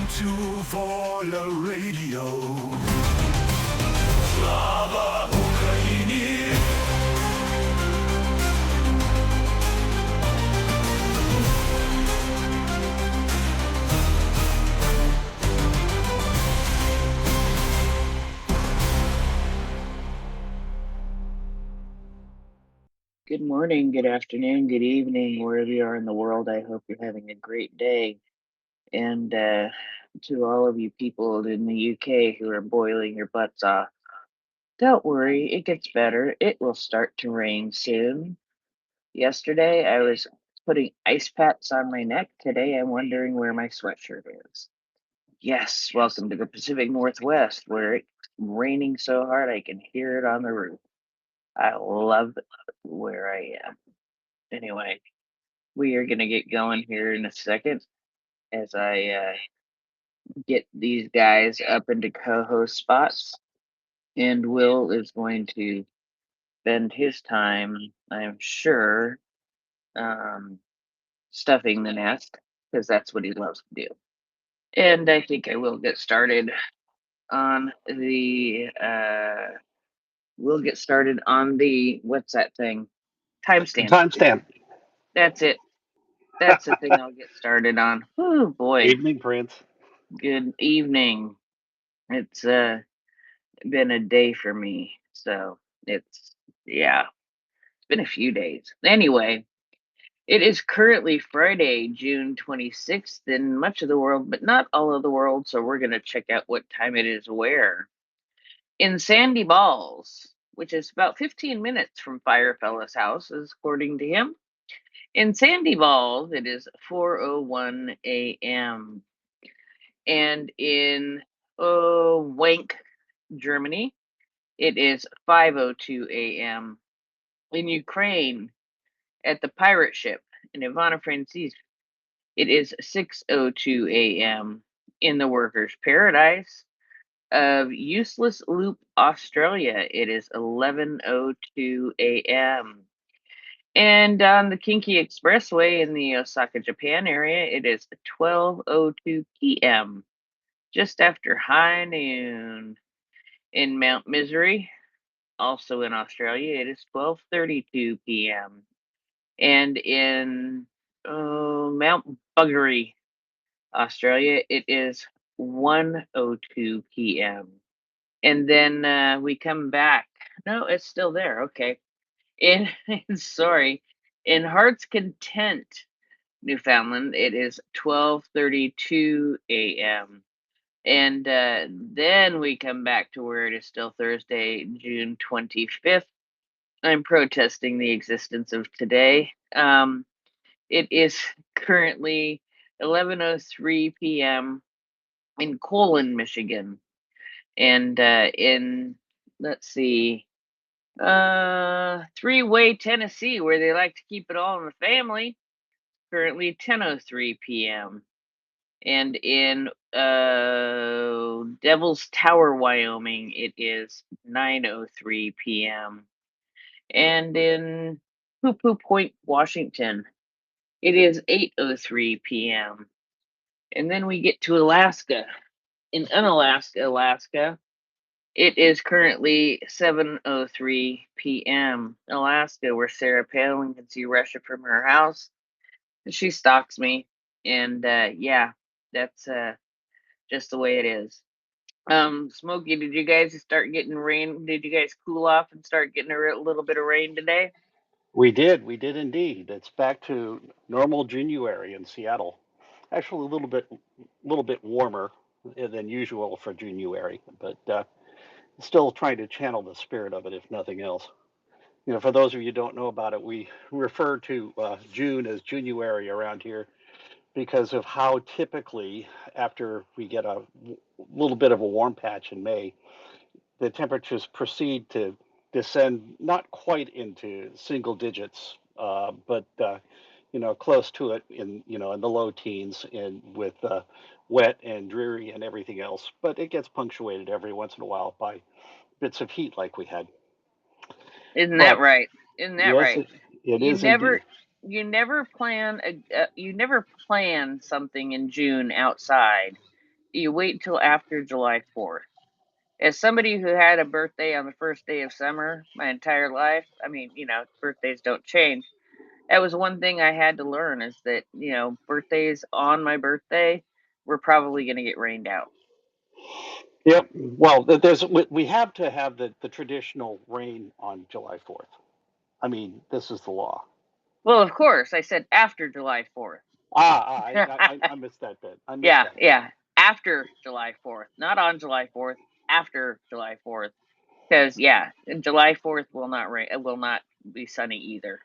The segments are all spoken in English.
to Volya Radio. Slava Ukraini! Good morning, good afternoon, good evening, wherever you are in the world. I hope you're having a great day. And to all of you people in the UK who are boiling your butts off, don't worry, it gets better. It will start to rain soon. Yesterday, I was putting ice packs on my neck. Today, I'm wondering where my sweatshirt is. Yes, welcome to the Pacific Northwest, where it's raining so hard I can hear it on the roof. I love where I am. Anyway, we are going to get going here in a second as I get these guys up into co-host spots. And Will is going to spend his time, I'm sure, stuffing the nest because that's what he loves to do. And I think I will get started on the what's that thing? Timestamp. Timestamp. That's it. That's the thing I'll get started on. Oh boy. Evening, Prince. Good evening. It's been a day for me. So it's been a few days. Anyway, it is currently Friday, June 26th in much of the world, but not all of the world, so we're going to check out what time it is where. In Sandy Balls, which is about 15 minutes from Firefellas' house, according to him. In Sandy Balls, it is 4:01 a.m. And in Wank, Germany, it is 5:02 a.m. In Ukraine, at the pirate ship in Ivano Francis, it is 6:02 a.m. In the workers' paradise of Useless Loop, Australia, it is 11:02 a.m. And on the Kinki Expressway in the Osaka, Japan area, it is 12:02 p.m. just after high noon. In Mount Misery, also in Australia, it is 12:32 p.m. And in Mount Buggery, Australia, it is 1:02 p.m. And then we come back. No, it's still there. Okay. In sorry, in Heart's Content, Newfoundland, it is 12:32 a.m. And then we come back to where it is still Thursday, June 25th. I'm protesting the existence of today. It is currently 11:03 p.m. in Colon, Michigan. And in, let's see, Three-Way, Tennessee, where they like to keep it all in the family, currently 10:03 p.m. And in Devil's Tower, Wyoming, it is 9:03 p.m. And in Poo Point, Washington, it is 8:03 p.m. And then we get to Alaska. In Unalaska, Alaska, it is currently 7:03 p.m. Alaska, where Sarah Palin can see Russia from her house. She stalks me, and that's just the way it is. Smokey, did you guys start getting rain? Did you guys cool off and start getting a little bit of rain today? We did indeed. It's back to normal January in Seattle. Actually, a little bit warmer than usual for January, but still trying to channel the spirit of it, if nothing else. For those of you who don't know about it, we refer to June as January around here because of how typically, after we get a little bit of a warm patch in May, the temperatures proceed to descend not quite into single digits, but close to it in the low teens and with wet and dreary and everything else. But it gets punctuated every once in a while by bits of heat like we had. Isn't that But right? Isn't that yes, right? it You is indeed. never, you never plan something in June outside, you wait until after July 4th. As somebody who had a birthday on the first day of summer my entire life, I mean, birthdays don't change. That was one thing I had to learn is that, birthdays on my birthday, we're probably going to get rained out. Yep. Well, we have to have the traditional rain on July 4th. I mean, this is the law. Well, of course, I said after July 4th. I missed that bit. Yeah, after July 4th, not on July 4th, after July 4th. Because July 4th will not rain. It will not be sunny either.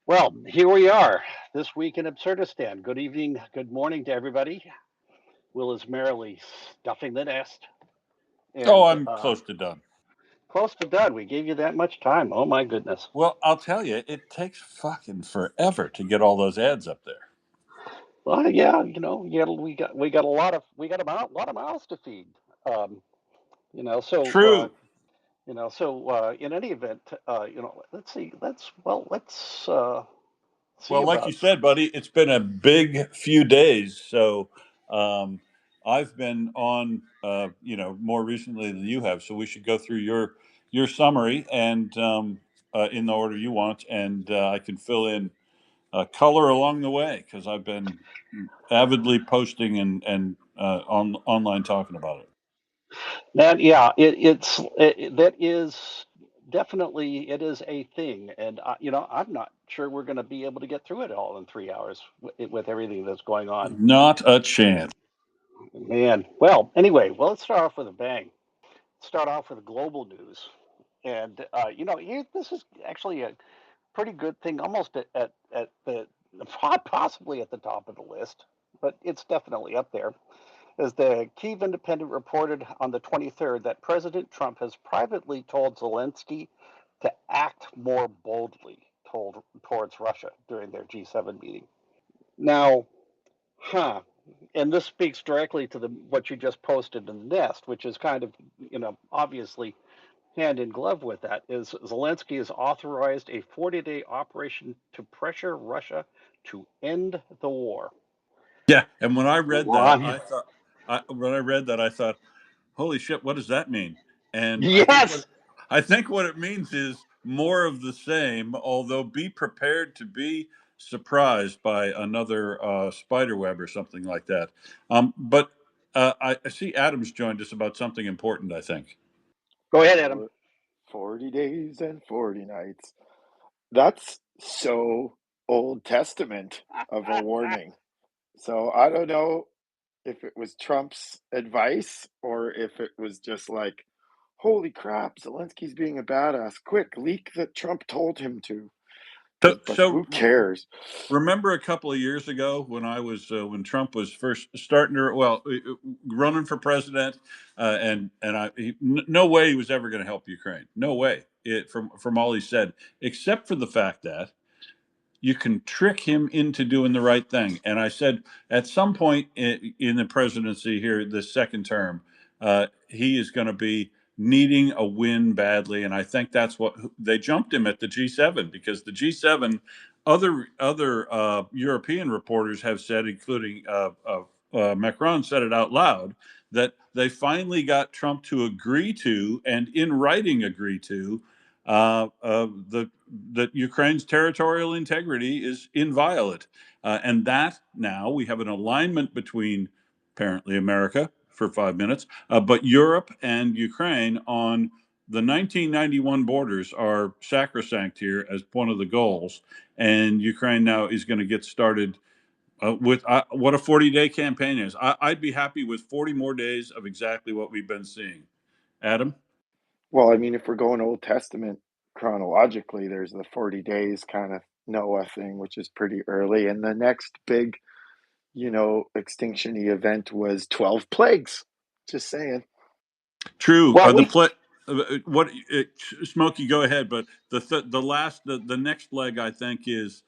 Well, here we are this week in Absurdistan. Good evening, good morning to everybody. Will is merrily stuffing the nest. And I'm close to done. close to done. We gave you that much time. Oh my goodness. Well, I'll tell you, it takes fucking forever to get all those ads up there. Well, yeah, we got a lot of mouths to feed. Um, so True. in any event, let's see. See Well, like you about. said, buddy, it's been a big few days. So I've been on, more recently than you have. So we should go through your summary and in the order you want, and I can fill in color along the way because I've been avidly posting and online talking about it. That yeah, that is definitely it is a thing, and I'm not sure we're going to be able to get through it all in 3 hours with everything that's going on. Not a chance. Man, well, anyway, let's start off with a bang. Start off with global news, and here this is actually a pretty good thing, almost at the possibly at the top of the list, but it's definitely up there. As the Kyiv Independent reported on the 23rd that President Trump has privately told Zelenskyy to act more boldly towards Russia during their G7 meeting. Now, and this speaks directly to what you just posted in the nest, which is kind of, obviously hand in glove with that, is Zelenskyy has authorized a 40-day operation to pressure Russia to end the war. Yeah, and when I read that, Why? I thought, "Holy shit, what does that mean?" And Yes. I think what it means is more of the same. Although, be prepared to be surprised by another spider web or something like that. But I see Adam's joined us about something important. I think. Go ahead, Adam. 40 days and 40 nights. That's so Old Testament of a warning. So I don't know if it was Trump's advice or if it was just like, holy crap, Zelensky's being a badass. Quick, leak that Trump told him to. But So who cares? remember a couple of years ago when I was when Trump was first starting to running for president, no way he was ever going to help Ukraine. No way. From all he said, except for the fact that you can trick him into doing the right thing. And I said at some point in the presidency here, this second term, he is going to be needing a win badly, and I think that's what they jumped him at the G7 because the G7, other European reporters have said, including Macron said it out loud, that they finally got Trump to agree to and in writing agree to that Ukraine's territorial integrity is inviolate, and that now we have an alignment between apparently America for 5 minutes, but Europe and Ukraine on the 1991 borders are sacrosanct here as one of the goals, and Ukraine now is going to get started with what a 40-day campaign is. I'd be happy with 40 more days of exactly what we've been seeing. Adam? Well, I mean, if we're going Old Testament chronologically, there's the 40 days kind of Noah thing, which is pretty early. And the next big, extinction event was 12 plagues. Just saying. True. Well, What Smokey? Go ahead. But the next leg I think is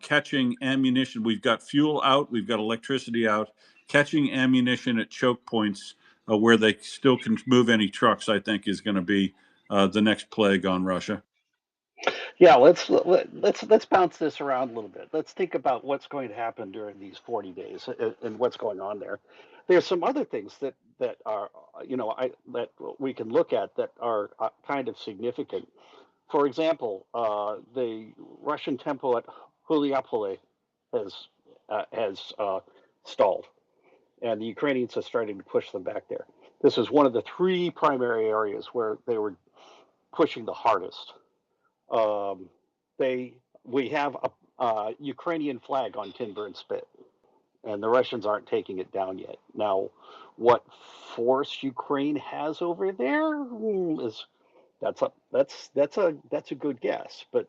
catching ammunition. We've got fuel out. We've got electricity out. Catching ammunition at choke points where they still can move any trucks. I think is going to be the next plague on Russia. Yeah, let's bounce this around a little bit. Let's think about what's going to happen during these 40 days and what's going on there. There's some other things that are, that we can look at that are kind of significant. For example, the Russian tempo at Huliapole has stalled, and the Ukrainians are starting to push them back there. This is one of the three primary areas where they were pushing the hardest. Um, they We have a Ukrainian flag on Tinburn Spit, and the Russians aren't taking it down yet. Now, what force Ukraine has over there is that's a good guess, but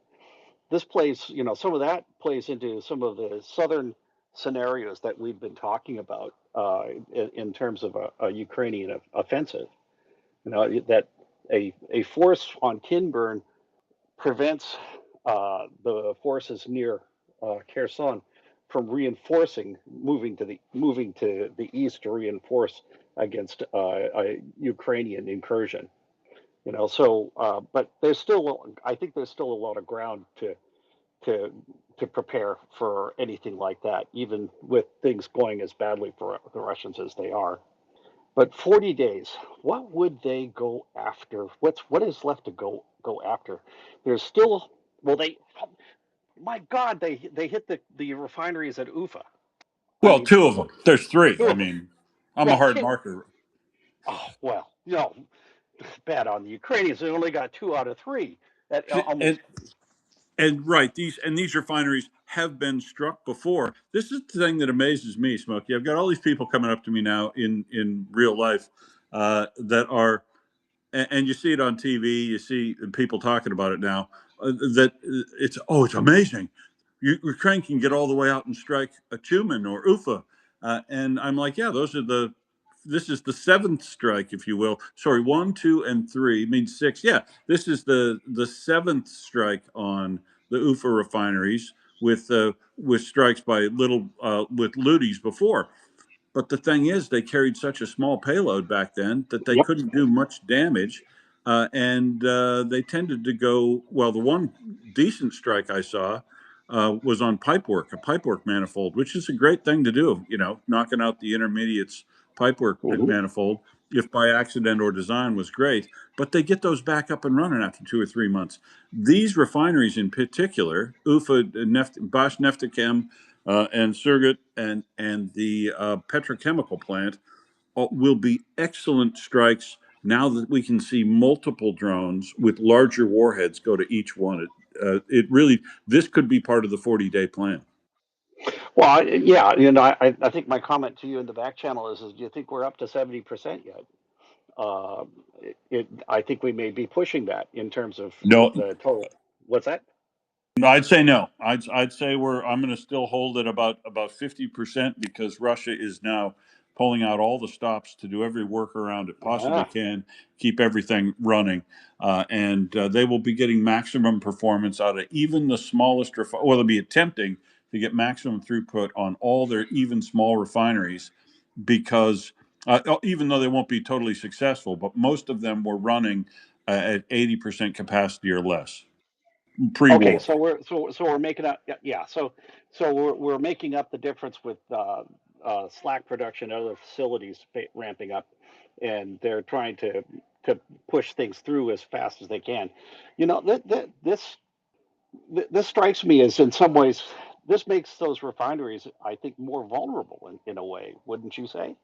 this plays, some of that plays into some of the southern scenarios that we've been talking about in terms of a Ukrainian offensive. That a force on Kinburn prevents the forces near Kherson from reinforcing, moving to the east to reinforce against a Ukrainian incursion. But I think there's still a lot of ground to to prepare for anything like that, even with things going as badly for the Russians as they are. But 40 days, what would they go after? What is left to go after? There's still, well, my God, they hit the refineries at Ufa. I Well, mean, two of them. There's three. two I of them. mean, I'm a Well, hard marker. oh well, bad on the Ukrainians. They only got 2 out of 3. That And almost. right, these refineries have been struck before. This is the thing that amazes me, Smokey. I've got all these people coming up to me now in real life that are, and you see it on TV. You see people talking about it now. That it's amazing. Ukraine can get all the way out and strike a Tumen or Ufa, and I'm like, yeah, those are the. This is the seventh strike, if you will. Sorry, one, two, and three means six. Yeah, this is the seventh strike on the Ufa refineries with strikes by little with Ludi's before. But the thing is, they carried such a small payload back then that they Yep. couldn't do much damage. And they tended to go, well, the one decent strike I saw was on pipework, a pipework manifold, which is a great thing to do, knocking out the intermediates pipework Hmm. manifold, if by accident or design, was great. But they get those back up and running after 2 or 3 months. These refineries in particular, Ufa, Bosch Neftekim, and Surgut and the petrochemical plant will be excellent strikes now that we can see multiple drones with larger warheads go to each one. It really, this could be part of the 40-day plan. Well, yeah, I think my comment to you in the back channel is do you think we're up to 70% yet? Uh, I think we may be pushing that in terms of No, the total. What's that? no, I'd say no. I'd say I'm going to still hold it about 50% because Russia is now pulling out all the stops to do every workaround it possibly Ah, can, keep everything running, and they will be getting maximum performance out of even the smallest. Well, they'll be attempting to get maximum throughput on all their even small refineries because even though they won't be totally successful, but most of them were running at 80% capacity or less okay. pre-war. So we're making up. Yeah. So we're making up the difference with slack production and other facilities ramping up, and they're trying to push things through as fast as they can. This strikes me as in some ways this makes those refineries, I think, more vulnerable in a way, wouldn't you say?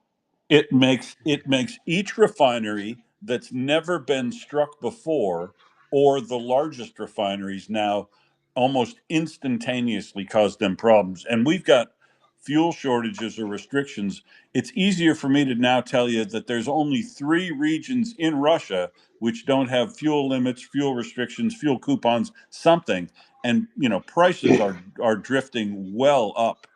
It makes each refinery that's never been struck before, or the largest refineries now, almost instantaneously cause them problems. And we've got fuel shortages or restrictions. It's easier for me to now tell you that there's only three regions in Russia which don't have fuel limits, fuel restrictions, fuel coupons, something. And prices are drifting well up.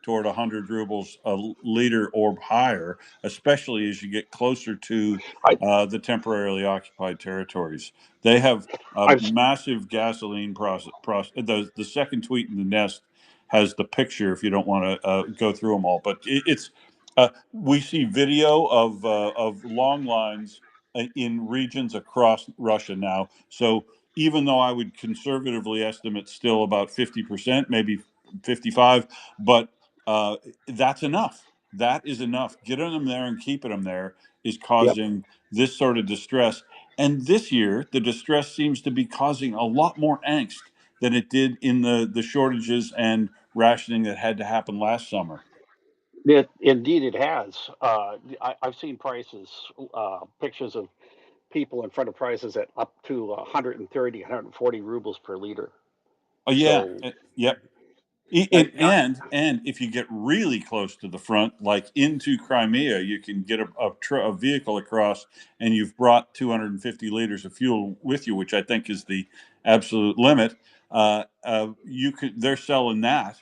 Toward 100 rubles a liter or higher, especially as you get closer to I, the temporarily occupied territories. They have a I've massive gasoline process. The second tweet in the nest has the picture if you don't want to go through them all. But it's we see video of long lines in regions across Russia now. So even though I would conservatively estimate still about 50%, maybe 55, but uh, that's enough. That is enough. Getting them there and keeping them there is Yep. causing this sort of distress. And this year, the distress seems to be causing a lot more angst than it did in the shortages and rationing that had to happen last summer. Indeed, it has. I've seen prices, pictures of people in front of prices at up to 130, 140 rubles per liter. Oh yeah, So, yep. not And if you get really close to the front, like into Crimea, you can get a vehicle across, and you've brought 250 liters of fuel with you, which I think is the absolute limit. You could They're selling that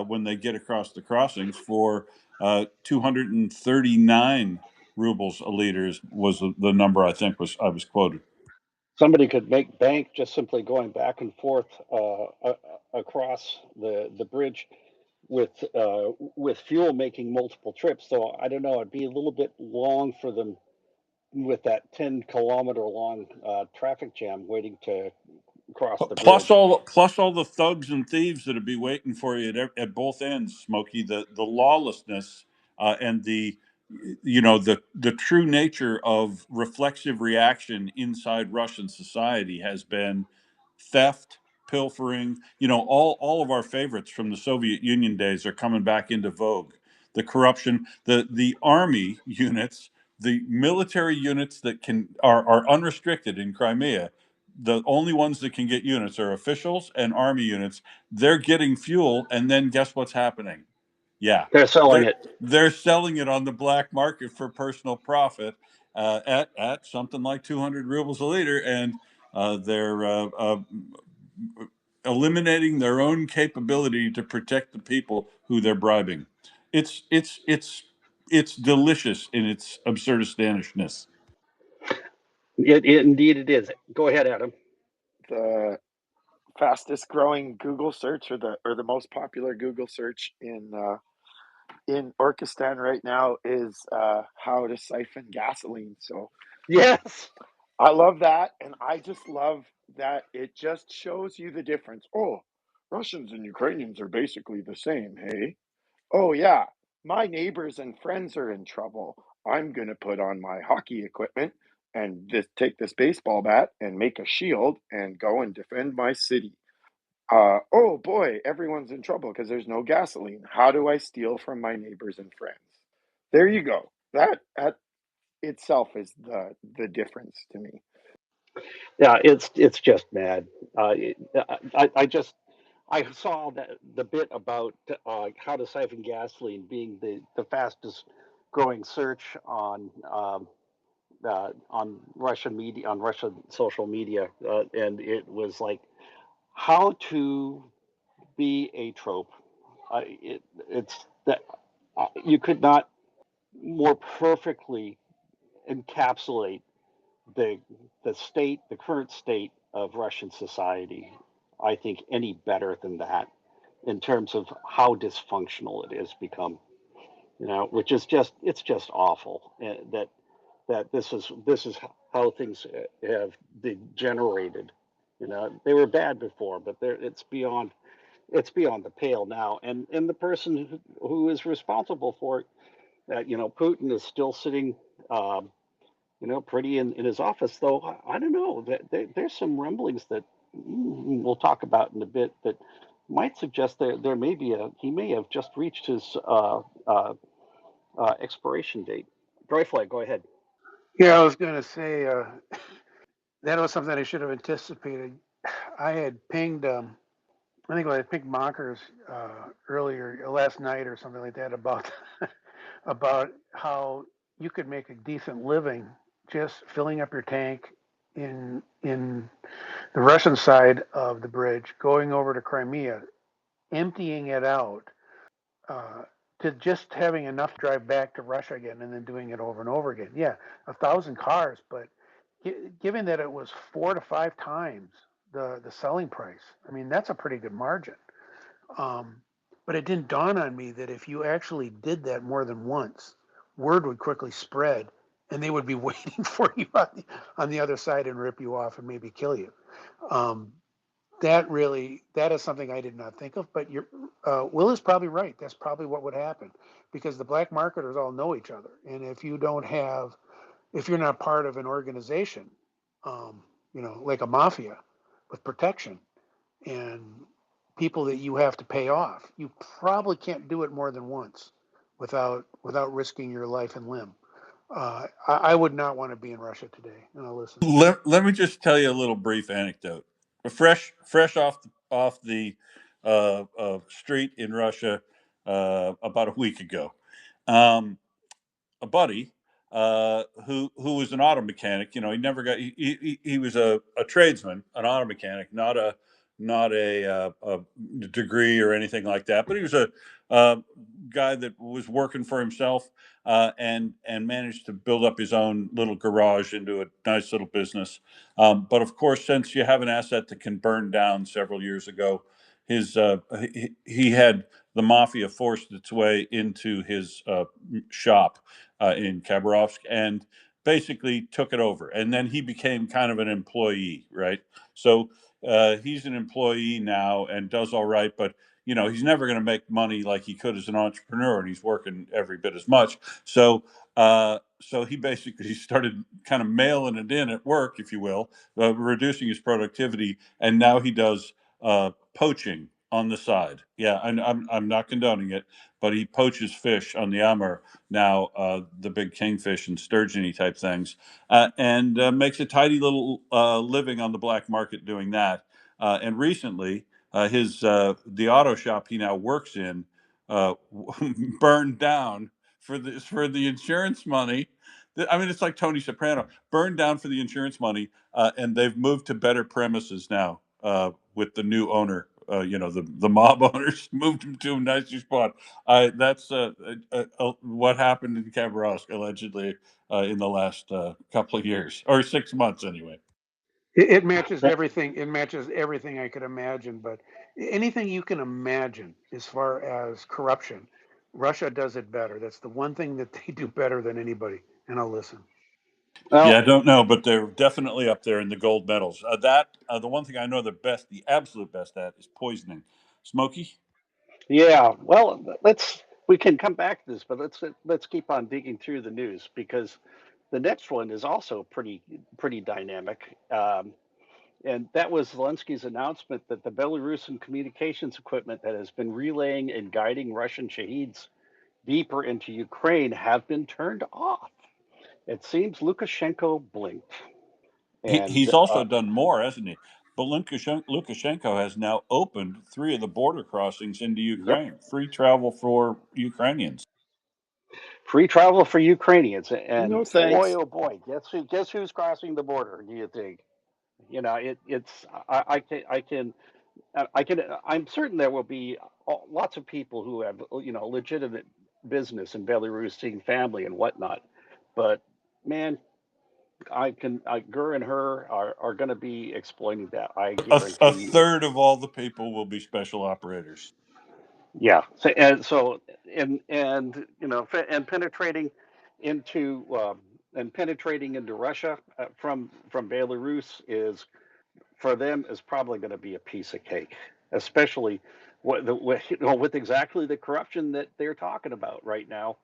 when they get across the crossings for 239 rubles a liter was the number I was quoted. somebody could make bank just simply going back and forth across the bridge with fuel making multiple trips. So I don't know. It'd be a little bit long for them with that 10-kilometer long traffic jam waiting to cross the bridge. Plus all the thugs and thieves that'd be waiting for you at both ends, Smokey. The lawlessness and the true nature of reflexive reaction inside Russian society has been theft, pilfering. All of our favorites from the Soviet Union days are coming back into vogue. The corruption, the army units, the military units that are unrestricted in Crimea, the only ones that can get units are officials and army units. They're getting fuel, and then guess what's happening? Yeah, They're selling they're it. they're selling it on the black market for personal profit at something like 200 rubles a liter, and they're eliminating their own capability to protect the people who they're bribing. It's delicious in its absurdistanishness. Indeed, it is. Go ahead, Adam. The fastest growing Google search, or the most popular Google search in Orkistan right now is how to siphon gasoline. So Yes. I love that, and I just love that it just shows you the difference. Oh, Russians and Ukrainians are basically the same, hey? Oh yeah, my neighbors and friends are in trouble. I'm gonna put on my hockey equipment and take this baseball bat and make a shield and go and defend my city. Oh boy, everyone's in trouble because there's no gasoline. How do I steal from my neighbors and friends? There you go. That itself is the difference to me. Yeah, it's just mad. I just I saw that the bit about how to siphon gasoline being the fastest growing search on Russian media, on Russian social media, and it was like how to be a trope. It's that you could not more perfectly encapsulate the the current state of Russian society. I think any better than that in terms of how dysfunctional it has become. Which is just awful. That this is how things have degenerated. They were bad before, but it's beyond the pale now. And the person who is responsible for it, Putin is still sitting, um, pretty in his office. Though I don't know that there's some rumblings that we'll talk about in a bit that might suggest there may be he may have just reached his expiration date. Dry flag, go ahead. Yeah, I was going to say that was something I should have anticipated. I had pinged, I think I pinged Mockers earlier last night or something like that about about how you could make a decent living just filling up your tank in the Russian side of the bridge, going over to Crimea, emptying it out, uh, to just having enough to drive back to Russia again, and then doing it over and over again. Yeah, 1,000 cars, but given that it was 4 to 5 times the selling price, I mean that's a pretty good margin. Um, but it didn't dawn on me that if you actually did that more than once, word would quickly spread, and they would be waiting for you on the other side and rip you off and maybe kill you. Um, that is something I did not think of. But Will is probably right. That's probably what would happen, because the black marketers all know each other, and if you're not part of an organization, like a mafia with protection and people that you have to pay off, you probably can't do it more than once without risking your life and limb. I would not want to be in Russia today. And I'll listen. Let me just tell you a little brief anecdote. Fresh off the street in Russia about a week ago. Um, a buddy who was an auto mechanic. You know, he never got. He was a tradesman, an auto mechanic, not a degree or anything like that. But he was a guy that was working for himself and managed to build up his own little garage into a nice little business. But of course, since you have an asset that can burn down several years ago, he had the mafia forced its way into his shop in Khabarovsk and basically took it over. And then he became kind of an employee, right? So he's an employee now and does all right, but he's never going to make money like he could as an entrepreneur, and he's working every bit as much. So he basically started kind of mailing it in at work, if you will, reducing his productivity, and now he does poaching on the side. Yeah, I'm not condoning it, but he poaches fish on the Amur now, the big kingfish and sturgeony type things, and makes a tidy little living on the black market doing that. And recently, his the auto shop he now works in uh, burned down for the insurance money. I mean, it's like Tony Soprano, burned down for the insurance money, and they've moved to better premises now with the new owner. The mob owners moved him to a nicer spot. That's what happened in Khabarovsk allegedly in the last couple of years, or 6 months anyway. It matches everything. It matches everything I could imagine. But anything you can imagine as far as corruption, Russia does it better. That's the one thing that they do better than anybody. And I'll listen. Yeah, Well, I don't know, but they're definitely up there in the gold medals. The one thing I know the absolute best at is poisoning. Smokey. yeah. Well, we can come back to this, but let's keep on digging through the news because the next one is also pretty dynamic. And that was Zelensky's announcement that the Belarusian communications equipment that has been relaying and guiding Russian shaheeds deeper into Ukraine have been turned off. It seems Lukashenko blinked. And He's also done more, hasn't he? But Lukashenko has now opened three of the border crossings into yep, Ukraine, free travel for Ukrainians. free travel for Ukrainians. And No boy, thanks. oh boy, guess who's crossing the border? Do you think? It's I'm certain there will be lots of people who have legitimate business in Belarus, seeing family and whatnot. But man, Gur and her are going to be exploiting that. I A guarantee you. third of all the people will be special operators. Yeah. And into penetrating into Russia from Belarus is for them is probably going to be a piece of cake, especially with exactly the corruption that they're talking about right now.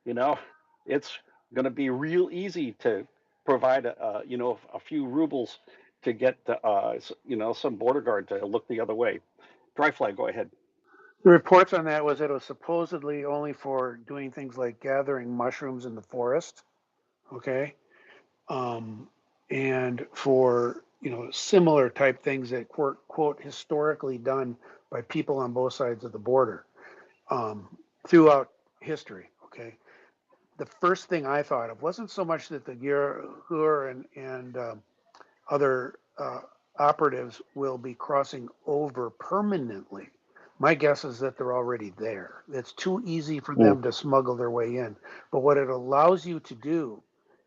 You know, it's going to be real easy to provide a few rubles to get some border guard to look the other way. Dry flag, go ahead. The reports on that was that it was supposedly only for doing things like gathering mushrooms in the forest. Okay. um, and for similar type things that quote historically done by people on both sides of the border um, throughout history. Okay, the first thing I thought of wasn't so much that the Gur and other operatives will be crossing over permanently. My guess is that they're already there. It's too easy for Mm. them to smuggle their way in. But what it allows you to do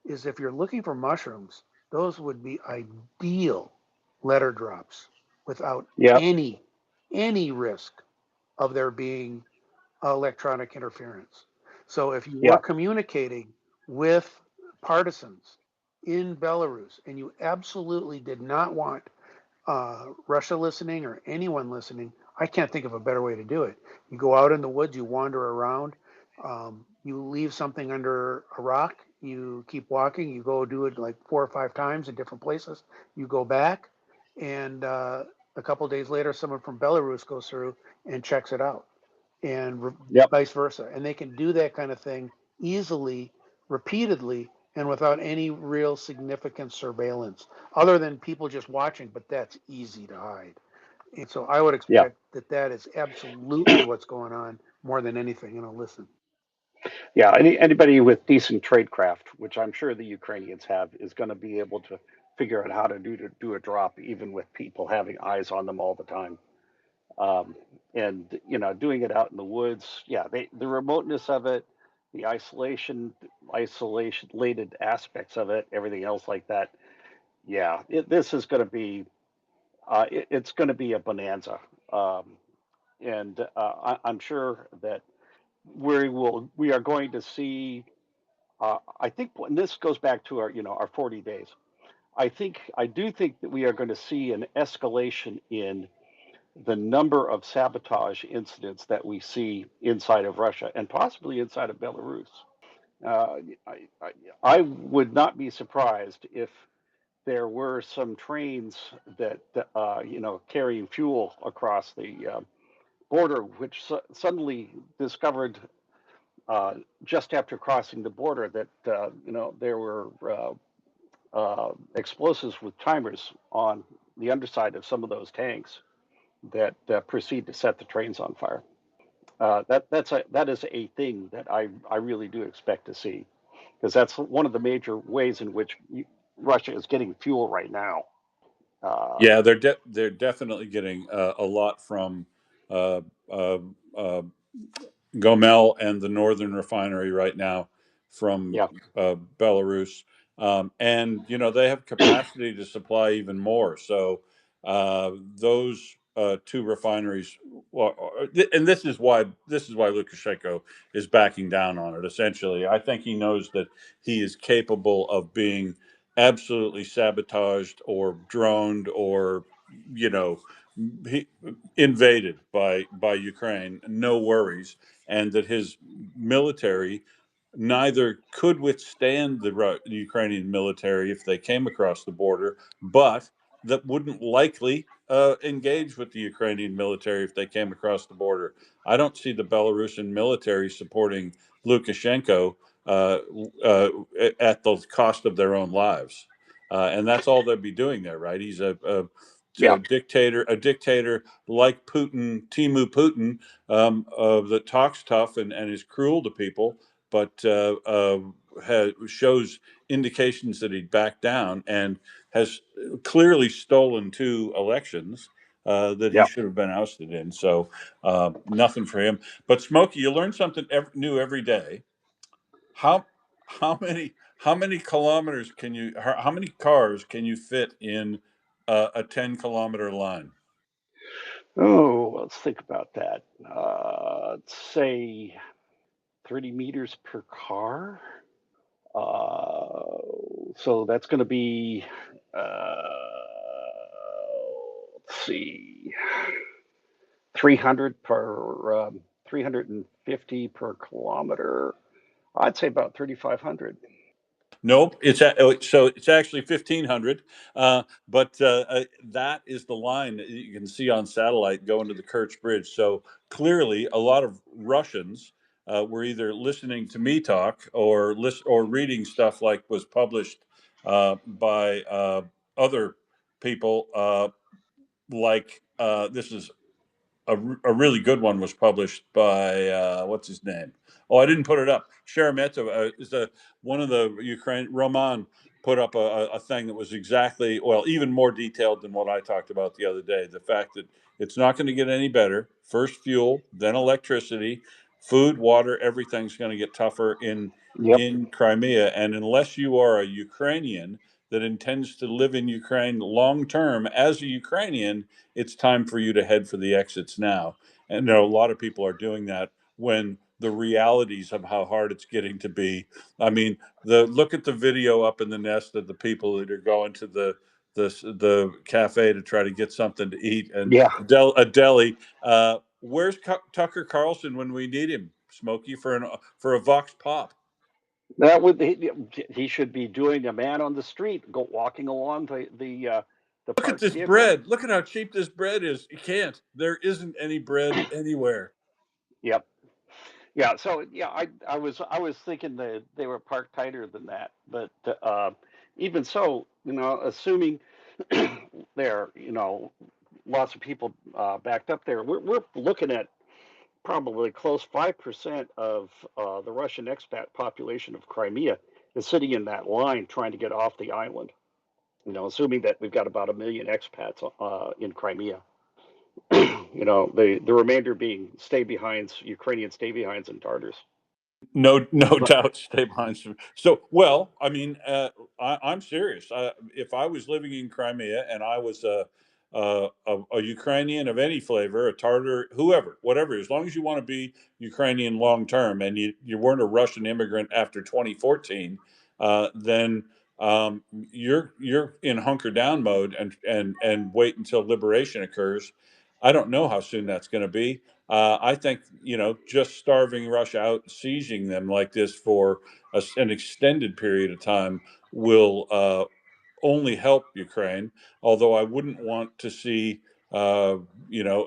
is if you're looking for mushrooms, those would be ideal letter drops without Yep. any risk of there being electronic interference. So if you were Yep. communicating with partisans in Belarus, and you absolutely did not want Russia listening or anyone listening, I can't think of a better way to do it. You go out in the woods, you wander around, you leave something under a rock, you keep walking, you go do it like 4 or 5 times in different places, you go back, and a couple of days later, someone from Belarus goes through and checks it out, and Yep. vice versa. And they can do that kind of thing easily, repeatedly, and without any real significant surveillance, other than people just watching, but that's easy to hide. And so I would Yeah. expect that that is absolutely what's going on more than anything. Listen. Yeah. Anybody with decent tradecraft, which I'm sure the Ukrainians have, is going to be able to figure out how to do a drop, even with people having eyes on them all the time. Um, and doing it out in the woods, yeah, the remoteness of it, the isolated aspects of it, everything else like that. Yeah, this is going to be it's going to be a bonanza, um, and I'm sure that we are going to see. I think, and this goes back to our 40 days. I do think that we are going to see an escalation in the number of sabotage incidents that we see inside of Russia and possibly inside of Belarus. Uh, I would not be surprised if there were some trains that carrying fuel across the border, which suddenly discovered just after crossing the border that there were explosives with timers on the underside of some of those tanks that proceed to set the trains on fire. That is a thing that I really do expect to see, because that's one of the major ways in which Russia is getting fuel right now. Yeah, they're definitely getting a lot from uh, uh, uh, Gomel and the Northern Refinery right now from Yeah, Belarus, and they have capacity to supply even more. So those two refineries, well, and this is why Lukashenko is backing down on it. Essentially, I think he knows that he is capable of being absolutely sabotaged or droned or you know he, invaded by Ukraine. No worries, and that his military neither could withstand the Ukrainian military if they came across the border, but that wouldn't likely engage with the Ukrainian military if they came across the border. I don't see the Belarusian military supporting Lukashenko uh, uh, at the cost of their own lives. And that's all they'd be doing there, right? He's a yeah, dictator like Putin, Timu Putin, that talks tough and is cruel to people, but shows indications that he'd back down and has clearly stolen 2 elections that he yeah. should have been ousted in. So nothing for him. But Smokey, you learn something new every day. How how many kilometers can you? How many cars can you fit in a 10-kilometer line? Oh, let's think about that. Let's say 30 meters per car. So that's going to be, uh, let's see, 300 per 350 per kilometer. I'd say about 3,500. Nope, so it's actually 1,500, but that is the line that you can see on satellite going to the Kerch Bridge. So clearly, a lot of Russians were either listening to me talk or reading stuff like was published by other people. This is a really good one was published by what's his name? Oh, I didn't put it up. Sheremetyev is one of the Ukraine. Roman put up a thing that was exactly even more detailed than what I talked about the other day. The fact that it's not going to get any better. First fuel, then electricity, food, water, everything's going to get tougher Yep. in Crimea, and unless you are a Ukrainian that intends to live in Ukraine long term as a Ukrainian, it's time for you to head for the exits now. And a lot of people are doing that when the realities of how hard it's getting to be. I mean, look at the video up in the nest of the people that are going to the cafe to try to get something to eat, and Yeah, a deli. Where's Tucker Carlson when we need him, Smokey, for a Vox Pop? that would he should be doing a man on the street, go walking along the Look at parked this vehicles. bread. Look at how cheap this bread is. You can't. There isn't any bread anywhere. Yep. Yeah. So yeah, I was thinking that they were parked tighter than that, but even so, assuming there, lots of people backed up there, we're looking at probably close 5% of the Russian expat population of Crimea is sitting in that line trying to get off the island. Assuming that we've got about 1 million expats in Crimea. The remainder being stay behinds, Ukrainian stay behinds and Tartars. No But doubt, stay behind. So, well, I mean, I'm serious. If I was living in Crimea and I was a Ukrainian of any flavor, a Tartar, whoever, whatever, as long as you want to be Ukrainian long term, and you weren't a Russian immigrant after 2014, then you're in hunker down mode and wait until liberation occurs. I don't know how soon that's going to be. I think just starving Russia out, sieging them like this for an extended period of time will only help Ukraine. Although I wouldn't want to see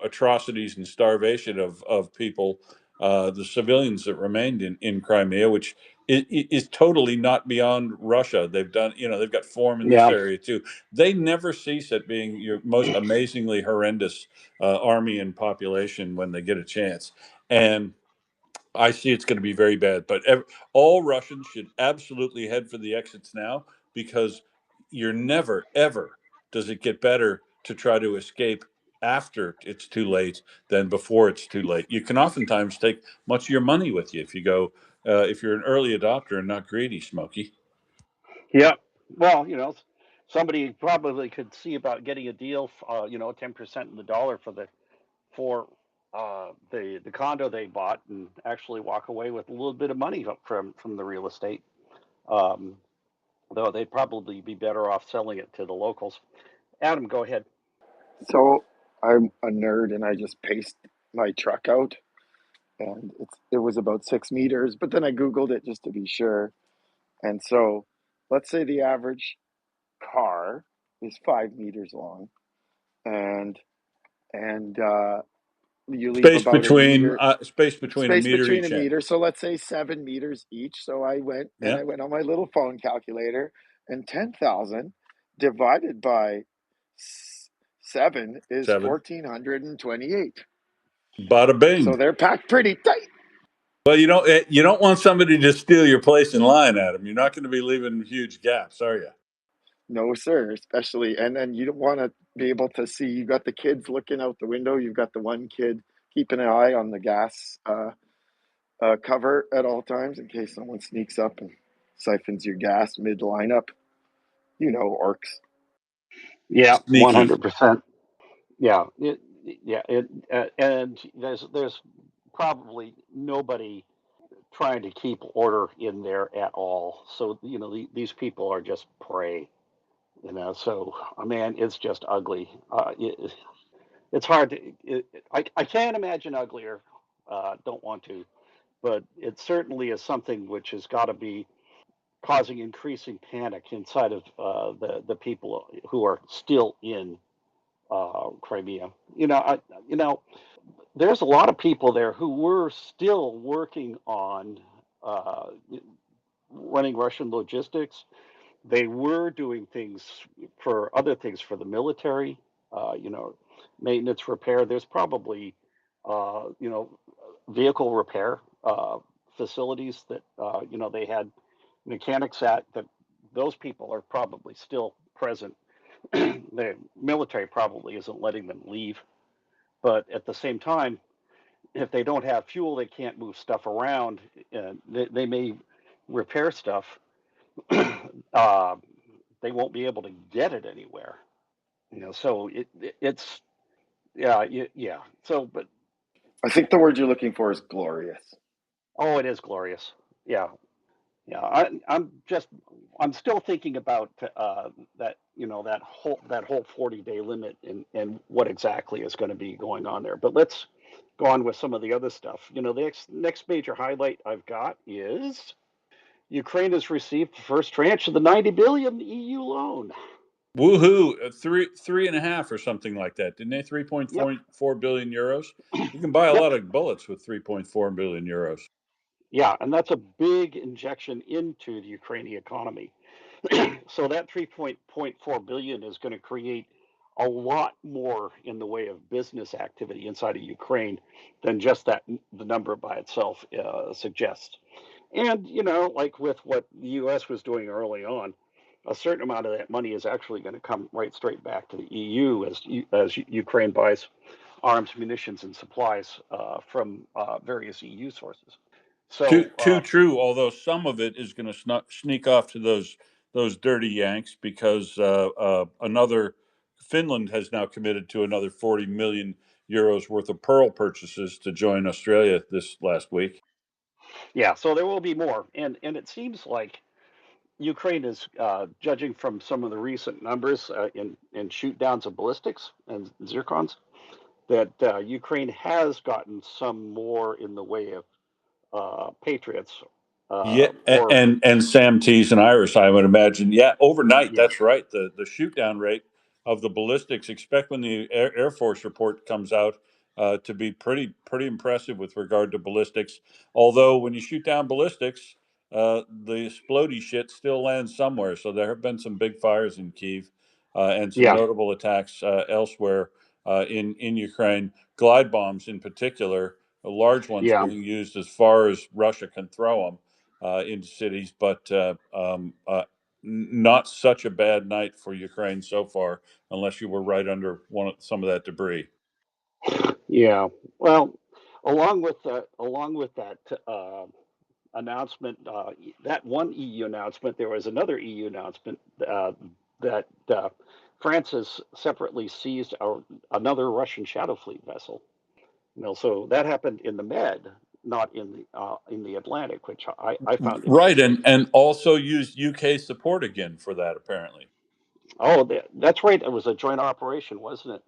atrocities and starvation of people, the civilians that remained in Crimea, which is totally not beyond Russia. They've got form in this yeah, area too. They never cease at being your most amazingly horrendous army and population when they get a chance. And I see it's going to be very bad. But all Russians should absolutely head for the exits now, because you're never, ever does it get better to try to escape after it's too late than before it's too late. You can oftentimes take much of your money with you if you're an early adopter and not greedy, Smokey. yeah. Well, somebody probably could see about getting a deal, 10% in the dollar for the condo they bought, and actually walk away with a little bit of money from the real estate. Um, though they'd probably be better off selling it to the locals. Adam, go ahead. So I'm a nerd and I just paced my truck out, and it was about 6 meters, but then I Googled it just to be sure. And so let's say the average car is 5 meters long, and and you leave about a meter Space between a space meter between a each end. meter. So let's say 7 meters each. So Yeah, I went on my little phone calculator, and 10,000 divided by 7 is seven. 1,428. Bada So bing. they're packed pretty tight. Well, you don't want somebody to steal your place in line, Adam. You're not going to be leaving huge gaps, are you? No, sir. Especially, and then you don't want to be able to see. You got the kids looking out the window. You've got the one kid keeping an eye on the gas cover at all times in case someone sneaks up and siphons your gas mid lineup. Orcs. Yeah, Sneaky. 100%. Yeah, and there's probably nobody trying to keep order in there at all. So these people are just prey. So man, it's just ugly. It's hard to. I can't imagine uglier. Don't want to, but it certainly is something which has got to be causing increasing panic inside of the people who are still in Crimea. There's a lot of people there who were still working on uh, running Russian logistics. They were doing other things for the military, uh, you know, maintenance, repair. There's probably, uh, you know, vehicle repair facilities that, they had mechanics at that. Those people are probably still present. The military probably isn't letting them leave. But at the same time, if they don't have fuel, they can't move stuff around. And they may repair stuff. uh, they won't be able to get it anywhere. So it's yeah, yeah. So, but I think the word you're looking for is glorious. Oh, it is glorious. Yeah, yeah. I'm still thinking about that, that whole 40-day limit and what exactly is going to be going on there. But let's go on with some of the other stuff. The next major highlight I've got is Ukraine has received the first tranche of the 90 billion EU loan. Woohoo! Three and a half or something like that, didn't they? Yep, 3.4 billion euros. You can buy a yep, lot of bullets with 3.4 billion euros. yeah, and that's a big injection into the Ukrainian economy. So that 3.4 billion is going to create a lot more in the way of business activity inside of Ukraine than just that the number by itself suggests. And like with what the U.S. was doing early on, a certain amount of that money is actually going to come right straight back to the EU as Ukraine buys arms, munitions, and supplies from various EU sources. Too So true. Although some of it is going to sneak off to those dirty Yanks because another Finland has now committed to another 40 million euros worth of pearl purchases to join Australia this last week. yeah, so there will be more, and it seems like Ukraine is judging from some of the recent numbers in shoot downs of ballistics and zircons that Ukraine has gotten some more in the way of patriots Yeah, or and Sam Tees and Iris, I would imagine. Yeah, overnight. yeah, That's right. The shoot down rate of the ballistics. Expect when the Air Force report comes out to be pretty impressive with regard to ballistics. Although when you shoot down ballistics, the explodey shit still lands somewhere. So there have been some big fires in Kiev and some yeah, notable attacks elsewhere in Ukraine. Glide bombs, in particular, large ones yeah. being used as far as Russia can throw them into cities, but not such a bad night for Ukraine so far, unless you were right under some of that debris. Yeah. Well, along with that announcement, that one EU announcement, there was another EU announcement that France has separately seized another Russian shadow fleet vessel. So that happened in the Med, not in the Atlantic, which I found Right, interesting. and also used UK support again for that apparently. Oh, that's right. It was a joint operation, wasn't it?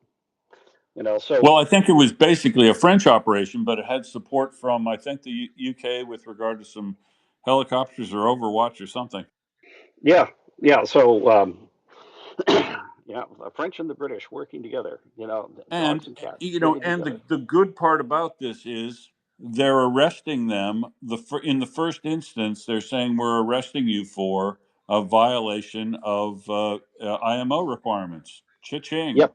So Well, I think it was basically a French operation, but it had support from I think the UK with regard to some helicopters or Overwatch or something. yeah, yeah. So yeah, the French and the British working together. Dogs And and cats you know, digging and together. the good part about this is they're arresting them. In the first instance, they're saying we're arresting you for a violation of IMO requirements. Cha-ching. Yep,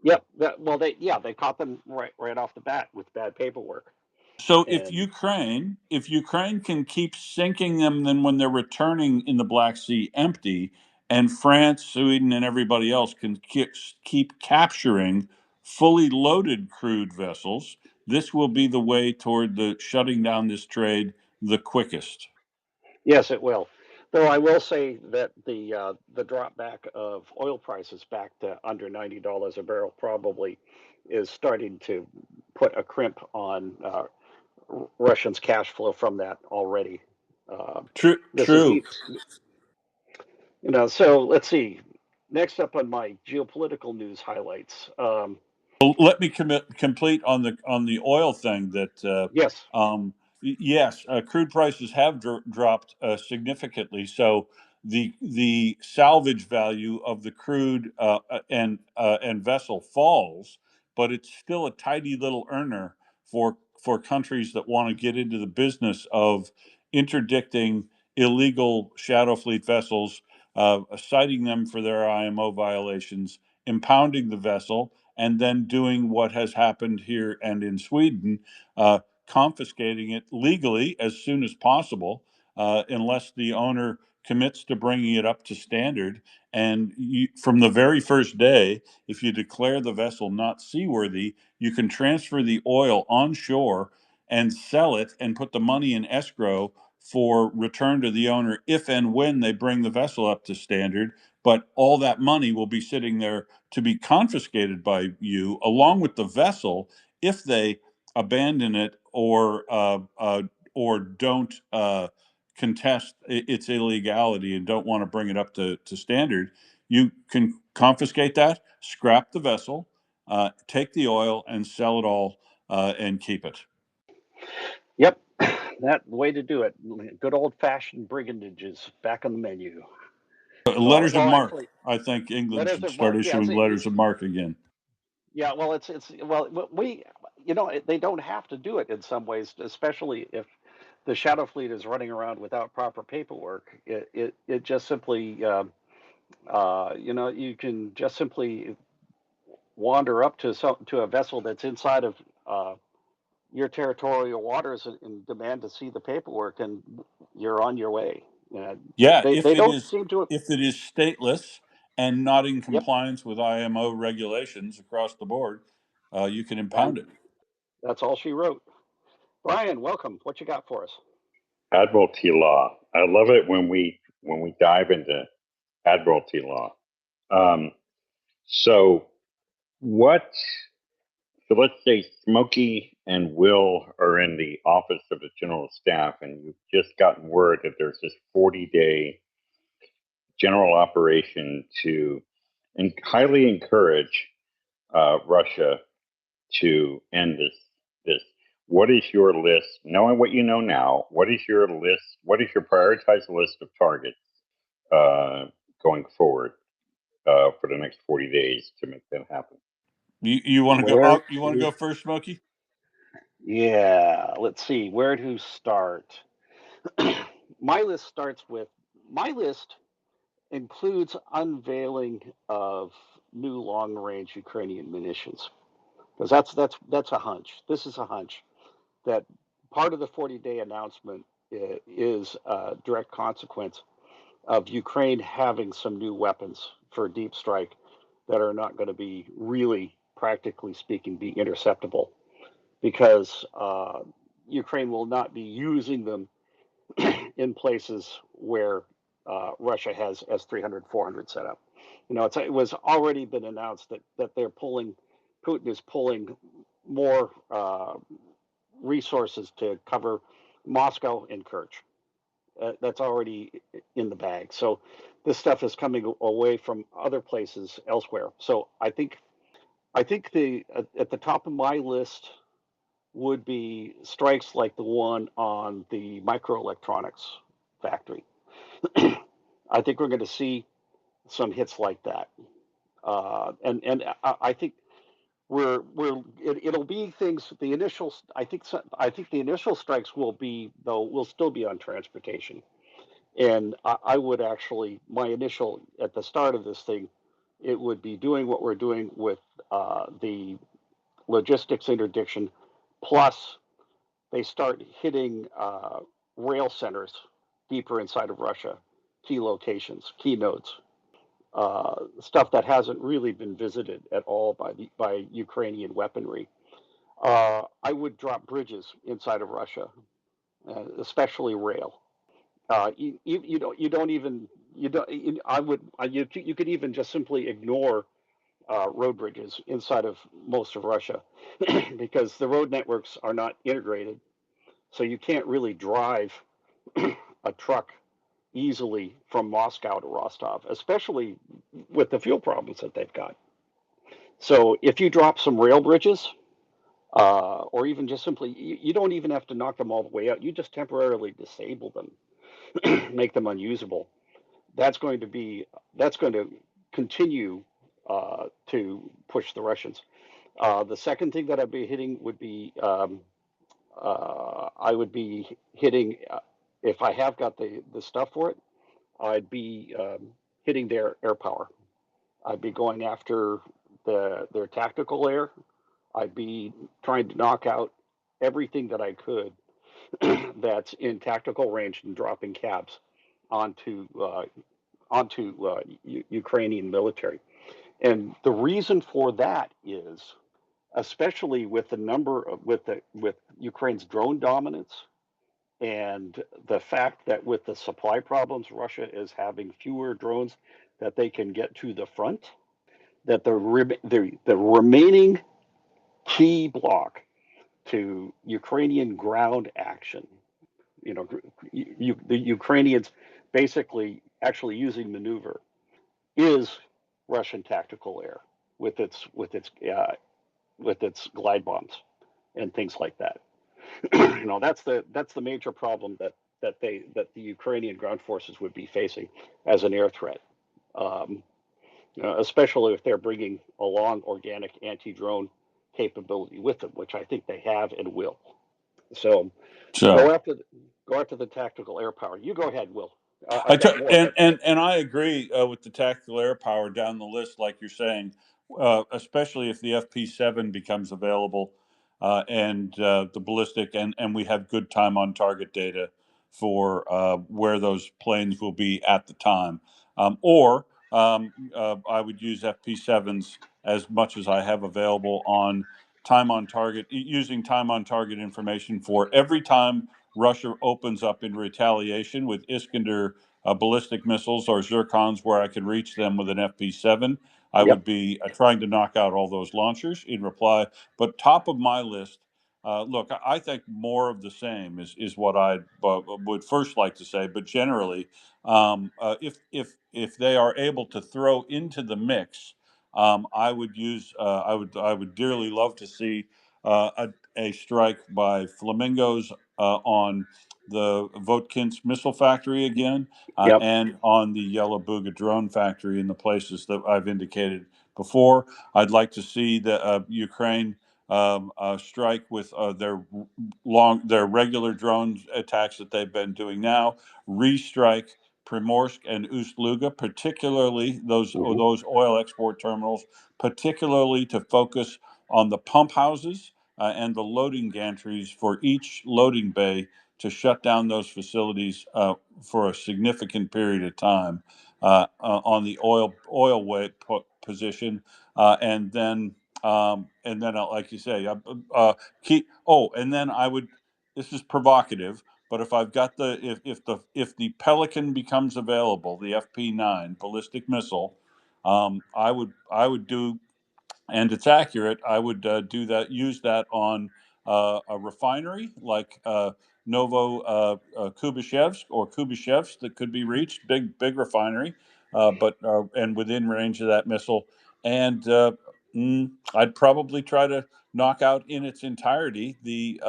yep. Well, they caught them right off the bat with bad paperwork, So and If Ukraine can keep sinking them, then when they're returning in the Black Sea empty, and France, Sweden, and everybody else can keep capturing fully loaded crude vessels, this will be the way toward the shutting down this trade the quickest. yes, it will. Though I will say that the drop back of oil prices back to under $90 a barrel probably is starting to put a crimp on Russians' cash flow from that already. Uh, True, this is true. so let's see. Next up on my geopolitical news highlights. Well, let me complete on the oil thing that Yes, yes, crude prices have dropped significantly. So the salvage value of the crude and vessel falls, but it's still a tidy little earner for countries that want to get into the business of interdicting illegal shadow fleet vessels, citing them for their IMO violations, impounding the vessel, and then doing what has happened here and in Sweden, confiscating it legally as soon as possible, unless the owner commits to bringing it up to standard. And from the very first day, if you declare the vessel not seaworthy, you can transfer the oil onshore and sell it and put the money in escrow for return to the owner if and when they bring the vessel up to standard. But all that money will be sitting there to be confiscated by you along with the vessel if they abandon it or don't contest its illegality and don't want to bring it up to standard, you can confiscate that, scrap the vessel, take the oil, and sell it all and keep it. Yep, that way to do it. Good old fashioned brigandage is back on the menu. Letters of Well, marque. actually, I think England letters should of start marque. Yeah, issuing letters of marque again. yeah. Well, we, they don't have to do it in some ways, especially if the shadow fleet is running around without proper paperwork. It just simply, you can just simply wander up to a vessel that's inside of your territorial waters and demand to see the paperwork, and you're on your way. Yeah, They don't seem to. if it is stateless and not in Yep, compliance with IMO regulations across the board, you can impound and it. that's all she wrote. Brian, welcome. What you got for us? Admiralty law. I love it when we dive into admiralty law. Um, so what? So let's say Smokey and Will are in the office of the general staff, and you've just gotten word that there's this 40-day general operation to highly encourage Russia to end this. What is your list? Knowing what you know now, what is your list? What is your prioritized list of targets uh, going forward for the next 40 days to make that happen? You want to go? Where You want to to? go first, Smokey? Yeah, let's see. Where to start? My list starts with my list includes unveiling of new long-range Ukrainian munitions, because that's a hunch. This is a hunch that part of the 40-day announcement is a direct consequence of Ukraine having some new weapons for deep strike that are not going to be really, practically speaking, be interceptable, because Ukraine will not be using them in places where Russia has S-300, 400 set up. It was already been announced that Putin is pulling more resources to cover Moscow and Kerch. That's already in the bag. So this stuff is coming away from other places elsewhere. So I think the at the top of my list would be strikes like the one on the microelectronics factory. I think we're going to see some hits like that, and I think it'll be things. The initial I think the initial strikes will still be on transportation, and I would actually my initial at the start of this thing, it would be doing what we're doing with the logistics interdiction, plus they start hitting rail centers deeper inside of Russia, key locations, key nodes, stuff that hasn't really been visited at all by Ukrainian weaponry. I would drop bridges inside of Russia, especially rail. You could even just simply ignore road bridges inside of most of Russia because the road networks are not integrated. So you can't really drive a truck easily from Moscow to Rostov, especially with the fuel problems that they've got. So if you drop some rail bridges, or even just simply, you don't even have to knock them all the way out. You just temporarily disable them, make them unusable. That's going to continue to push the Russians. The second thing that I'd be hitting would be I would be hitting if I have got the stuff for it. I'd be hitting their air power. I'd be going after their tactical air. I'd be trying to knock out everything that I could that's in tactical range and dropping cabs onto Ukrainian military. And the reason for that is, especially with the number of with Ukraine's drone dominance and the fact that with the supply problems, Russia is having fewer drones that they can get to the front. That the remaining key block to Ukrainian ground action the Ukrainians basically actually using maneuver is Russian tactical air with its glide bombs and things like that. That's the major problem that the Ukrainian ground forces would be facing as an air threat, um, especially if they're bringing along organic anti-drone capability with them, which I think they have and will. So So go after the tactical air power. You go ahead, Will. I've got more, and but I agree with the tactical air power down the list, like you're saying, especially if the FP7 becomes available and the ballistic, and we have good time on target data for where those planes will be at the time. Or I would use FP7s as much as I have available on time on target, using time on target information for every time Russia opens up in retaliation with Iskander ballistic missiles or Zircons where I could reach them with an FP7. I yep, would be trying to knock out all those launchers in reply. But top of my list, look, I think more of the same is what I would first like to say. But generally, if they are able to throw into the mix, I would use I would dearly love to see a strike by Flamingos on the Votkins missile factory again, yep, and on the Yellow Booga drone factory in the places that I've indicated before. I'd like to see the Ukraine strike with their regular drone attacks that they've been doing now, restrike Primorsk and Ust-Luga, particularly hmm those oil export terminals, particularly to focus on the pump houses and the loading gantries for each loading bay to shut down those facilities for a significant period of time on the oil way position, and then like you say, keep. Oh, and then I would. This is provocative, but if I've got if the Pelican becomes available, the FP9 ballistic missile, I would do, and it's accurate. I would do that, use that on a refinery like Novo Kubishevsk or Kubishevsk that could be reached, big refinery, but and within range of that missile. And I'd probably try to knock out in its entirety the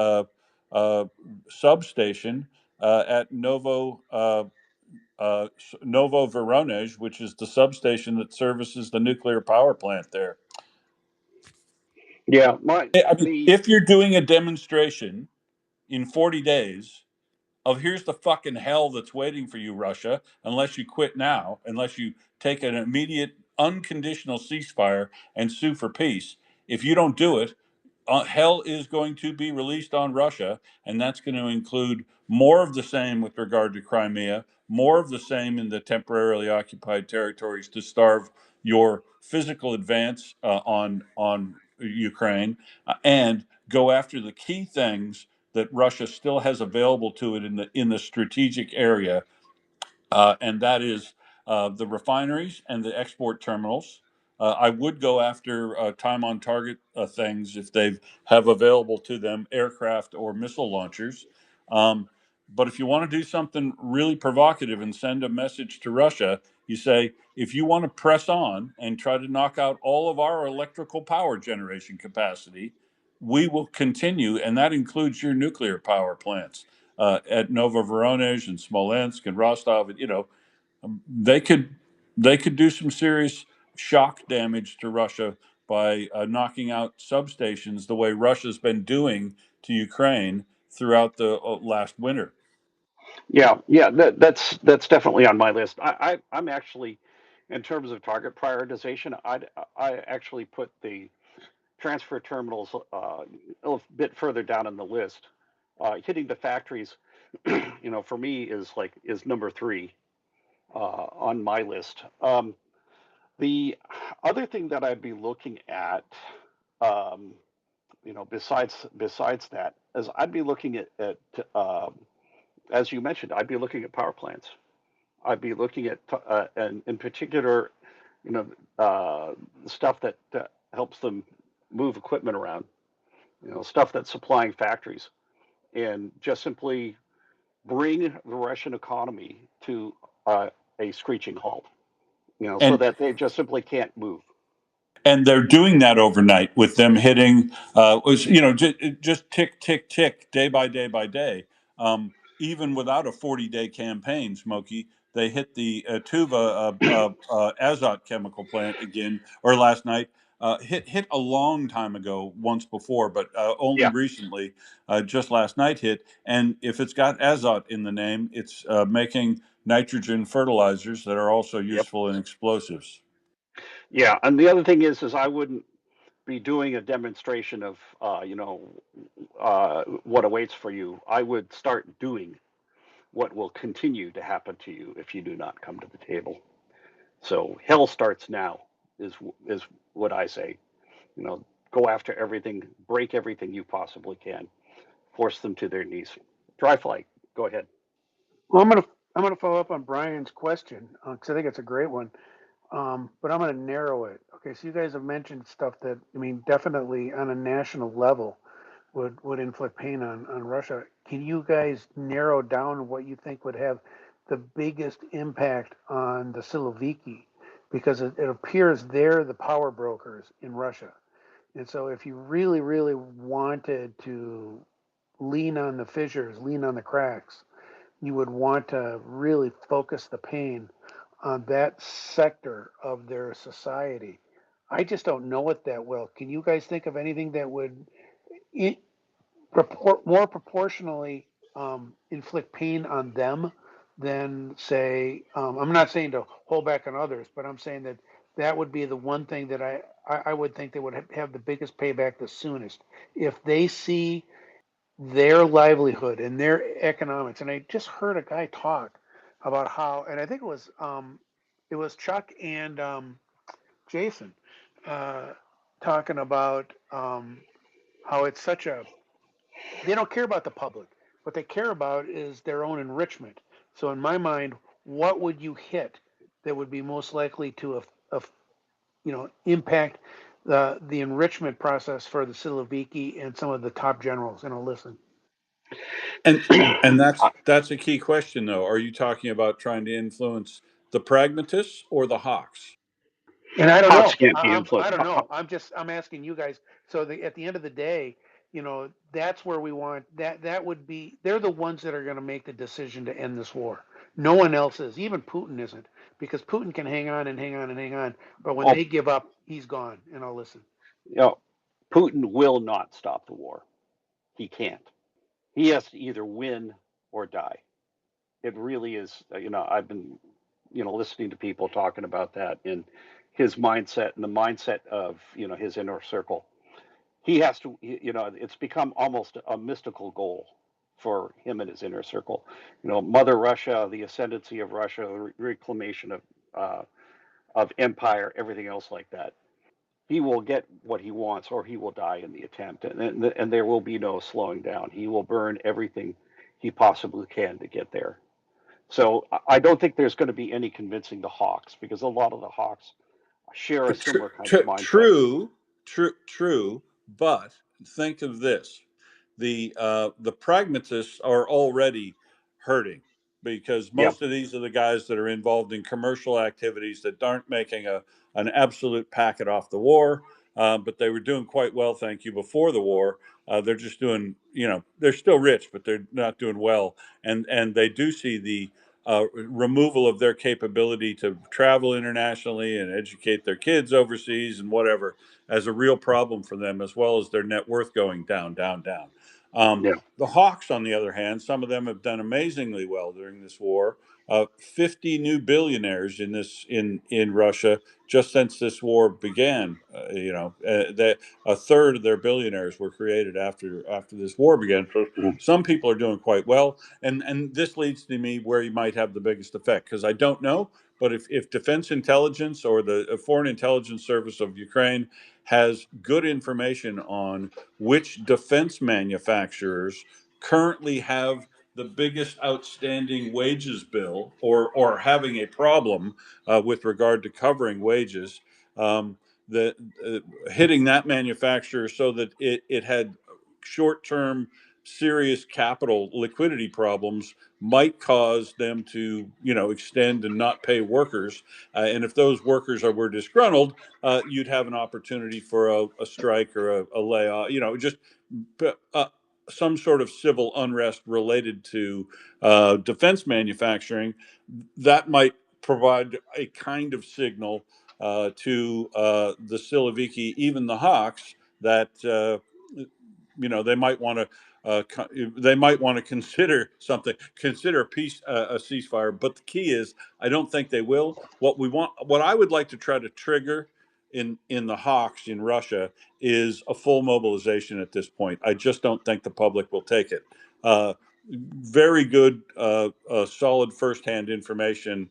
uh, substation at Novo Voronezh, which is the substation that services the nuclear power plant there. yeah. My I mean, the if you're doing a demonstration in 40 days of here's the fucking hell that's waiting for you, Russia, unless you quit now, unless you take an immediate unconditional ceasefire and sue for peace. If you don't do it, hell is going to be released on Russia, and that's going to include more of the same with regard to Crimea, more of the same in the temporarily occupied territories to starve your physical advance on Ukraine, and go after the key things that Russia still has available to it in the strategic area, and that is the refineries and the export terminals. I would go after time on target things if they have available to them aircraft or missile launchers. Um, but if you want to do something really provocative and send a message to Russia, you say, if you want to press on and try to knock out all of our electrical power generation capacity, we will continue, and that includes your nuclear power plants at Nova Voronezh and Smolensk and Rostov. They could they could do some serious shock damage to Russia by knocking out substations the way Russia's been doing to Ukraine throughout the last winter. yeah, that's definitely on my list. I'm actually, in terms of target prioritization, I actually put the transfer terminals a little bit further down in the list. Hitting the factories, for me is number three on my list. The other thing that I'd be looking at, um, besides that, is I'd be looking at as you mentioned, I'd be looking at power plants. I'd be looking at, and in particular, you know, stuff that helps them move equipment around. Stuff that's supplying factories, and just simply bring the Russian economy to a screeching halt, so And that they just simply can't move. and they're doing that overnight with them hitting just tick tick tick, day by day by day, even without a 40-day campaign. Smokey, they hit the Tuva Azot chemical plant again, or last night. Hit a long time ago once before, but only Yeah. recently, just last night hit. And if it's got azot in the name, it's making nitrogen fertilizers that are also Yep. useful in explosives. Yeah. And the other thing is I wouldn't be doing a demonstration of, what awaits for you. I would start doing what will continue to happen to you if you do not come to the table. So hell starts now, is what I say. Go after everything, break everything you possibly can, force them to their knees. Dry flight. Go ahead. Well, I'm gonna follow up on Brian's question because I think it's a great one. But I'm gonna narrow it. Okay, so you guys have mentioned stuff that I mean definitely on a national level would inflict pain on Russia. Can you guys narrow down what you think would have the biggest impact on the Siloviki? Because it appears they're the power brokers in Russia. And so if you really, really wanted to lean on the fissures, lean on the cracks, you would want to really focus the pain on that sector of their society. I just don't know it that well. Can you guys think of anything that would more proportionally inflict pain on them than say, I'm not saying to hold back on others, but I'm saying that that would be the one thing that I would think they would have the biggest payback the soonest if they see their livelihood and their economics. And I just heard a guy talk about how, and I think it was Chuck and Jason uh, talking about how it's such a they don't care about the public. What they care about is their own enrichment. So in my mind, what would you hit that would be most likely to impact the enrichment process for the Siloviki and some of the top generals? And I'll listen. And that's a key question, though. Are you talking about trying to influence the pragmatists or the hawks? And I don't Hawks know. can't be I influenced. don't know. I'm asking you guys. So at the end of the day, that's where we want that would be. They're the ones that are going to make the decision to end this war. No one else is. Even Putin isn't, because Putin can hang on and hang on and hang on. But when Oh, they give up, he's gone. And I'll listen. you know, Putin will not stop the war. He can't. He has to either win or die. It really is. I've been, listening to people talking about that in his mindset and the mindset of, his inner circle. He has to, it's become almost a mystical goal for him and his inner circle. Mother Russia, the ascendancy of Russia, the reclamation of empire, everything else like that. He will get what he wants, or he will die in the attempt, and there will be no slowing down. He will burn everything he possibly can to get there. So I don't think there's going to be any convincing the Hawks, because a lot of the Hawks share a similar kind of mindset. True, true. But think of this: the pragmatists are already hurting because Yeah, most of these are the guys that are involved in commercial activities that aren't making an absolute packet off the war, but they were doing quite well, thank you, before the war. They're just doing, they're still rich, but they're not doing well, and they do see the removal of their capability to travel internationally and educate their kids overseas and whatever as a real problem for them, as well as their net worth going down, down, down. yeah, The Hawks, on the other hand, some of them have done amazingly well during this war. 50 new billionaires in Russia just since this war began. That a third of their billionaires were created after this war began. So mm, some people are doing quite well, and this leads to me where you might have the biggest effect, because I don't know, but if defense intelligence or the foreign intelligence service of Ukraine has good information on which defense manufacturers currently have the biggest outstanding wages bill, or having a problem with regard to covering wages, the hitting that manufacturer so that it had short term serious capital liquidity problems might cause them to, extend and not pay workers. And if those workers were disgruntled, you'd have an opportunity for a strike or a layoff, just uh, some sort of civil unrest related to defense manufacturing. That might provide a kind of signal to the Siloviki, even the Hawks, that they might want to consider a peace, a ceasefire. But the key is, I don't think they will. What I would like to try to trigger in the Hawks in Russia is a full mobilization at this point. I just don't think the public will take it. Very good, solid firsthand information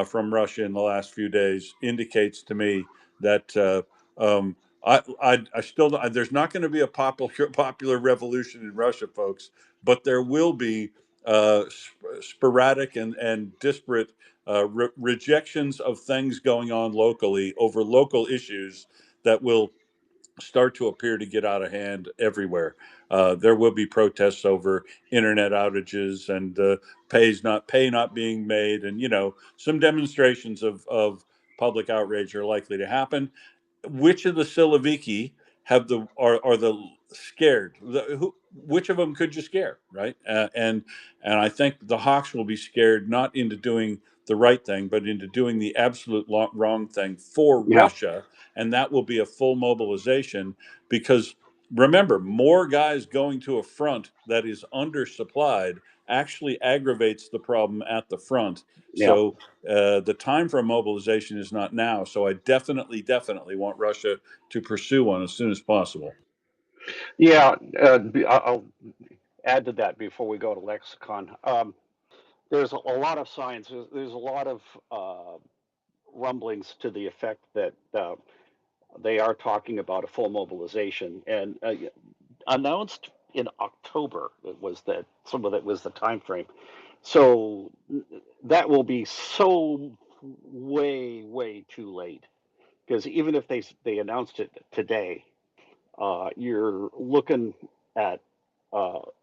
from Russia in the last few days indicates to me that um, I still there's not going to be a popular revolution in Russia, folks, but there will be sporadic and disparate rejections of things going on locally over local issues that will start to appear to get out of hand everywhere. There will be protests over internet outages and pay not being made, and some demonstrations of public outrage are likely to happen. Which of the Siloviki are the scared? Which of them could you scare, right? And I think the Hawks will be scared not into doing the right thing, but into doing the absolute wrong thing for Yeah. Russia, and that will be a full mobilization. Because remember, more guys going to a front that is undersupplied actually aggravates the problem at the front. Yeah. So the time for a mobilization is not now. So I definitely want Russia to pursue one as soon as possible. Yeah. I'll add to that before we go to lexicon. There's a lot of signs. There's a lot of rumblings to the effect that they are talking about a full mobilization, and announced in October. It was that some of that was the time frame. So that will be so way too late, because even if they announced it today, you're looking at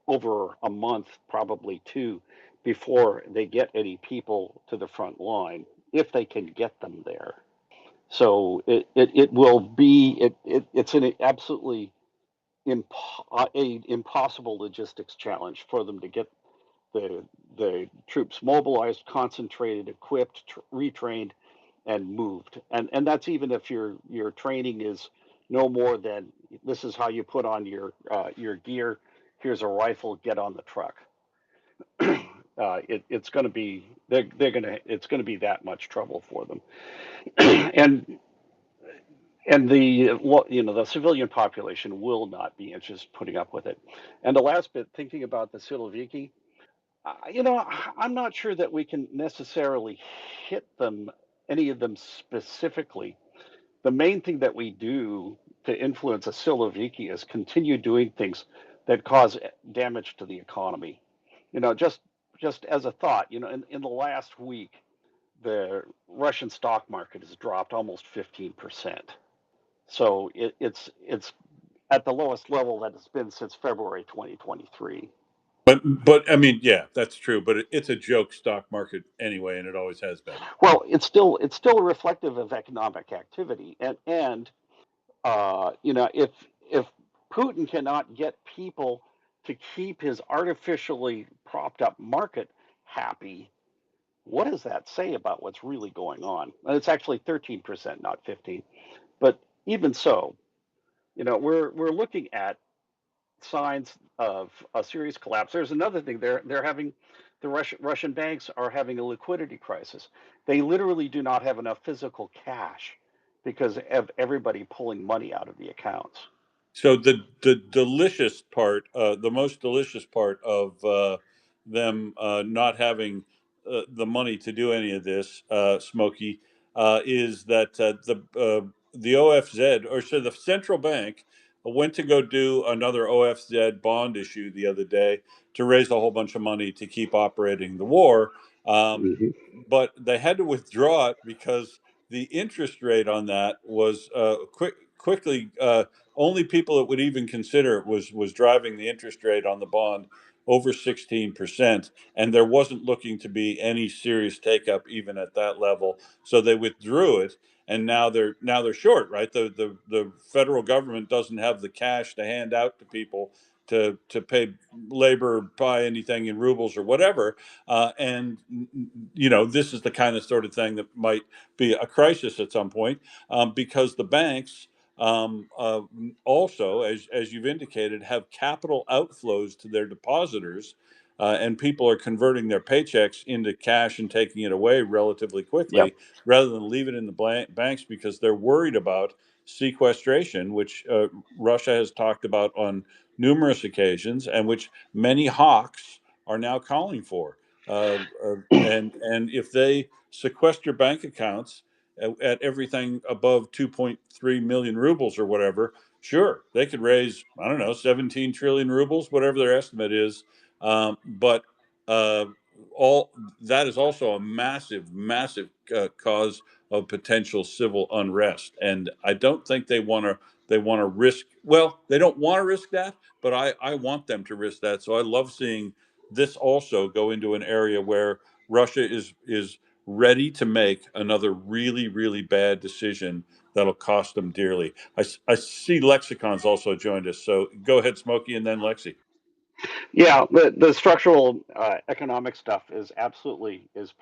over a month, probably two, before they get any people to the front line, if they can get them there. So it will be it's an absolutely impossible logistics challenge for them to get the troops mobilized, concentrated, equipped, retrained, and moved. And that's even if your training is no more than, this is how you put on your gear. Here's a rifle. Get on the truck. It's going to be it's going to be that much trouble for them. and the civilian population will not be interested in putting up with it. And the last bit, thinking about the Siloviki, I'm not sure that we can necessarily hit them, any of them specifically. The main thing that we do to influence a Siloviki is continue doing things that cause damage to the economy. Just as a thought, in the last week, the Russian stock market has dropped almost 15%. So it's at the lowest level that it's been since February 2023. But I mean, yeah, that's true. But it's a joke stock market anyway, and it always has been. Well, it's still reflective of economic activity, and if Putin cannot get people to keep his artificially propped up market happy, what does that say about what's really going on? And it's actually 13%, not 15. But even so, we're looking at signs of a serious collapse. There's another thing. They're having the Russian banks are having a liquidity crisis. They literally do not have enough physical cash because of everybody pulling money out of the accounts. So the delicious part, the most delicious part of them not having the money to do any of this, Smokey, is that the OFZ, or so the central bank, went to go do another OFZ bond issue the other day to raise a whole bunch of money to keep operating the war. Um, Mm-hmm. but they had to withdraw it because the interest rate on that was quickly only people that would even consider it was driving the interest rate on the bond over 16%, and there wasn't looking to be any serious take up even at that level. So they withdrew it, and now they're short, right? The federal government doesn't have the cash to hand out to people to pay labor, buy anything in rubles or whatever. And this is the kind of sort of thing that might be a crisis at some point, because the banks also, as you've indicated, have capital outflows to their depositors, and people are converting their paychecks into cash and taking it away relatively Yep. quickly rather than leave it in the banks because they're worried about sequestration, which Russia has talked about on numerous occasions, and which many hawks are now calling for. And if they sequester bank accounts at everything above 2.3 million rubles or whatever, sure, they could raise, I don't know, 17 trillion rubles, whatever their estimate is. But uh, all that is also a massive, massive cause of potential civil unrest. And I don't think they want to risk. Well, they don't want to risk that, but I want them to risk that. So I love seeing this also go into an area where Russia is ready to make another really, really bad decision that'll cost them dearly. I see Lexicon's also joined us. So go ahead, Smokey, and then Lexi. Yeah, the structural economic stuff is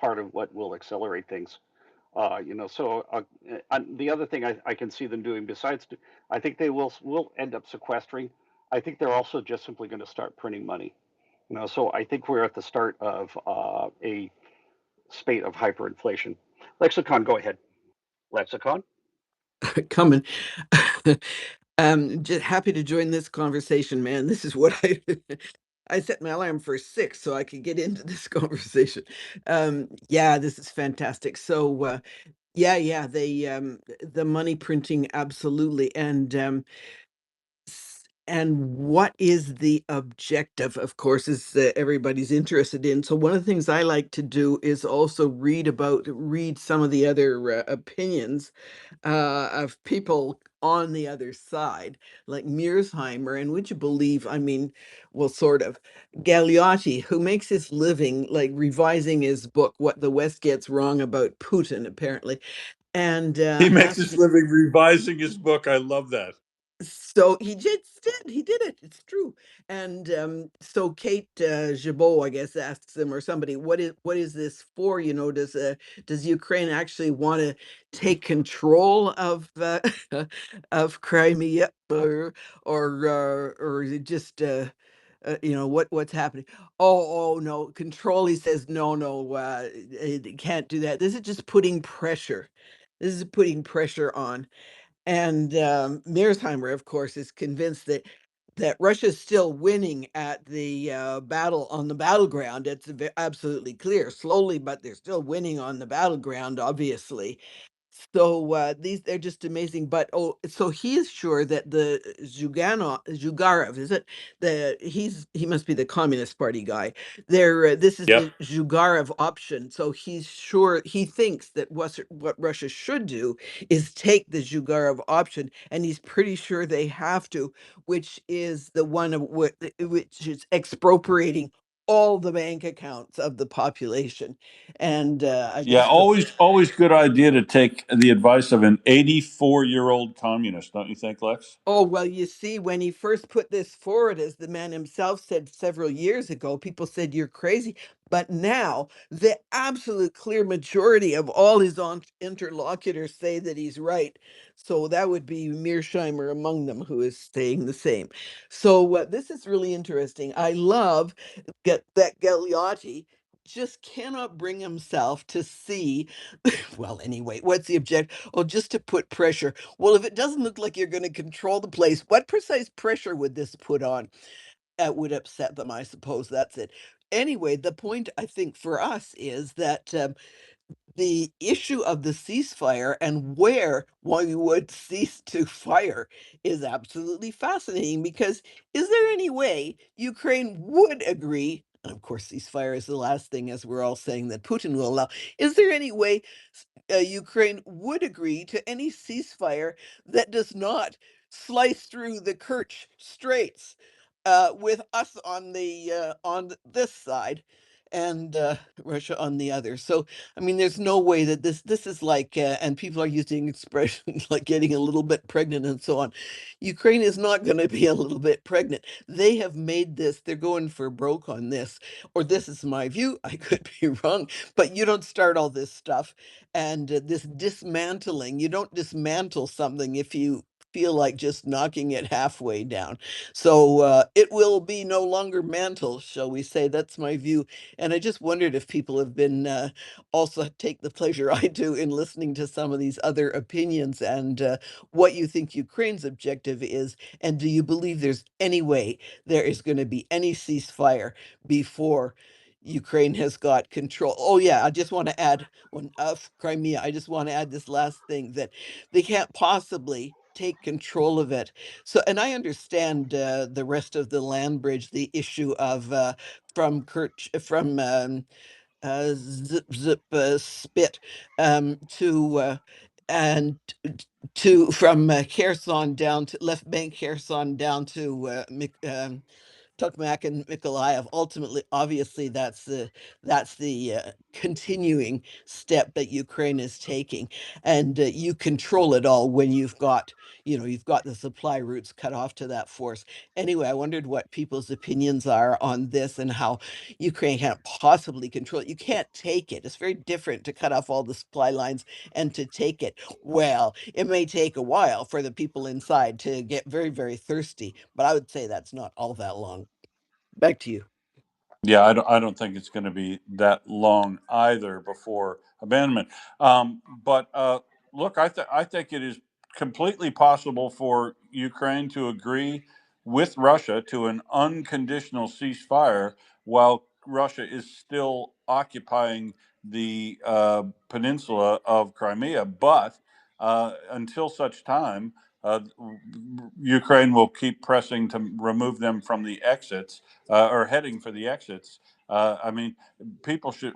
part of what will accelerate things. The other thing I can see them doing besides, I think they will end up sequestering. I think they're also just simply going to start printing money. So I think we're at the start of a spate of hyperinflation. Lexicon, go ahead. Lexicon. Coming. Just happy to join this conversation, man. This is what I set my alarm for 6 so I could get into this conversation. Yeah, this is fantastic. So yeah, the money printing, absolutely. And what is the objective, of course, is everybody's interested in. So one of the things I like to do is also read some of the other opinions of people on the other side, like Mearsheimer, and would you believe, I mean, well, sort of, Galeotti, who makes his living like revising his book, What the West Gets Wrong About Putin, apparently. And He makes asked his living revising his book. I love that. so he did it, it's true. And so Kate Gibault, I guess, asks him, or somebody, what is this for? Does Ukraine actually want to take control of of Crimea, or is it just what's happening? Oh no, control, he says. No, it can't do that. This is just putting pressure. This is putting pressure on. And Mearsheimer, of course, is convinced that Russia's still winning at the battle on the battleground. It's absolutely clear, slowly, but they're still winning on the battleground, obviously. So they're just amazing. But so he is sure that the Zhugarov, is it? He must be the Communist Party guy. This is Yep. the Zhugarov option. So he's sure, he thinks that what Russia should do is take the Zhugarov option, and he's pretty sure they have to, which is the one which is expropriating all the bank accounts of the population. And I Yeah, just thought, always good idea to take the advice of an 84-year-old communist, don't you think, Lex? oh, well, you see, when he first put this forward, as the man himself said several years ago, people said, "You're crazy." But now, the absolute clear majority of all his interlocutors say that he's right. So that would be Mearsheimer among them, who is saying the same. So this is really interesting. I love that Galeotti just cannot bring himself to see. Well, anyway, what's the object? Oh, just to put pressure. Well, if it doesn't look like you're going to control the place, what precise pressure would this put on? That would upset them, I suppose. That's it. Anyway, the point, I think, for us is that the issue of the ceasefire and where one would cease to fire is absolutely fascinating, because is there any way Ukraine would agree? And of course, ceasefire is the last thing, as we're all saying, that Putin will allow. Is there any way Ukraine would agree to any ceasefire that does not slice through the Kerch Straits with us on this side and Russia on the other. So I mean, there's no way that this is like, and people are using expressions like getting a little bit pregnant and so on. Ukraine is not going to be a little bit pregnant. They have made this. They're going for broke on this, or this is my view. I could be wrong, but you don't start all this stuff and this dismantling. You don't dismantle something if you feel like just knocking it halfway down. So it will be no longer mantle, shall we say. That's my view. And I just wondered if people have been also take the pleasure I do in listening to some of these other opinions and what you think Ukraine's objective is. And do you believe there's any way there is going to be any ceasefire before Ukraine has got control? Oh, yeah, I just want to add one of Crimea. I just want to add this last thing that they can't possibly take control of it. So, and I understand the rest of the land bridge, the issue of from Kerch, from Spit to and from Kherson down to left bank Kherson down to Tokmak and Mykolaiv. Ultimately, obviously, that's the continuing step that Ukraine is taking, and you control it all when you've got the supply routes cut off to that force. Anyway, I wondered what people's opinions are on this and how Ukraine can't possibly control it. You can't take it. It's very different to cut off all the supply lines and to take it. Well, it may take a while for the people inside to get very, very thirsty, but I would say that's not all that long. Back to you. Yeah, I don't think it's going to be that long either before abandonment. But look, I think it is completely possible for Ukraine to agree with Russia to an unconditional ceasefire while Russia is still occupying the peninsula of Crimea. But until such time, Ukraine will keep pressing to remove them from the exits or heading for the exits. I mean, people should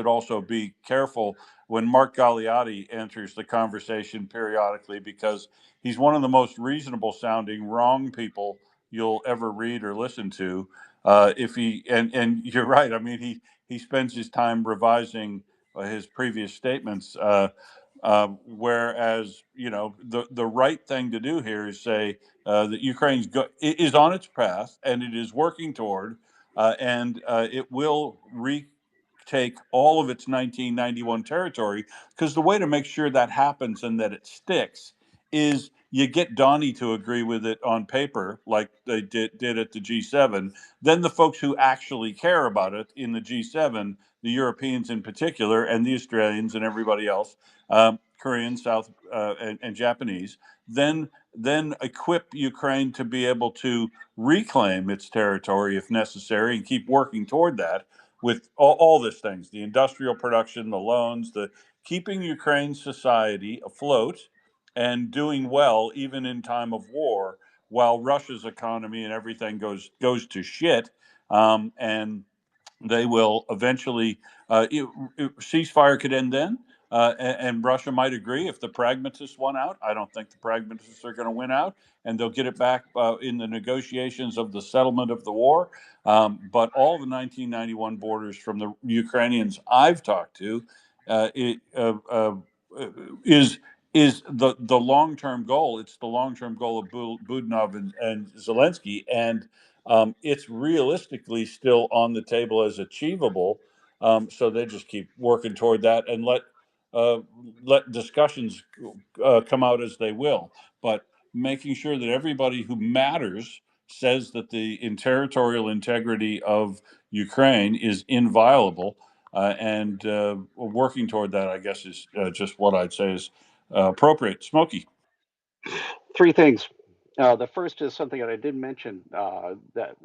also be careful when Mark Galeotti enters the conversation periodically because he's one of the most reasonable sounding wrong people you'll ever read or listen to. If he and you're right. I mean, he spends his time revising his previous statements. Whereas, the right thing to do here is say that is on its path and it is working toward, and it will retake all of its 1991 territory. Because the way to make sure that happens and that it sticks is you get Donnie to agree with it on paper, like they did at the G7. Then the folks who actually care about it in the G7, the Europeans in particular, and the Australians and everybody else, Korean, South, and Japanese, then equip Ukraine to be able to reclaim its territory if necessary and keep working toward that with all these things: the industrial production, the loans, the keeping Ukraine's society afloat and doing well even in time of war, while Russia's economy and everything goes to shit. And they will eventually ceasefire could end then, and Russia might agree if the pragmatists won out. I don't think the pragmatists are going to win out, and they'll get it back in the negotiations of the settlement of the war. But all the 1991 borders from the Ukrainians I've talked to, is the long term goal. It's the long term goal of Budanov and Zelensky, and it's realistically still on the table as achievable. So they just keep working toward that and let discussions come out as they will. But making sure that everybody who matters says that the territorial integrity of Ukraine is inviolable, and working toward that, I guess, is just what I'd say is appropriate. Smokey. Three things. The first is something that I did mention that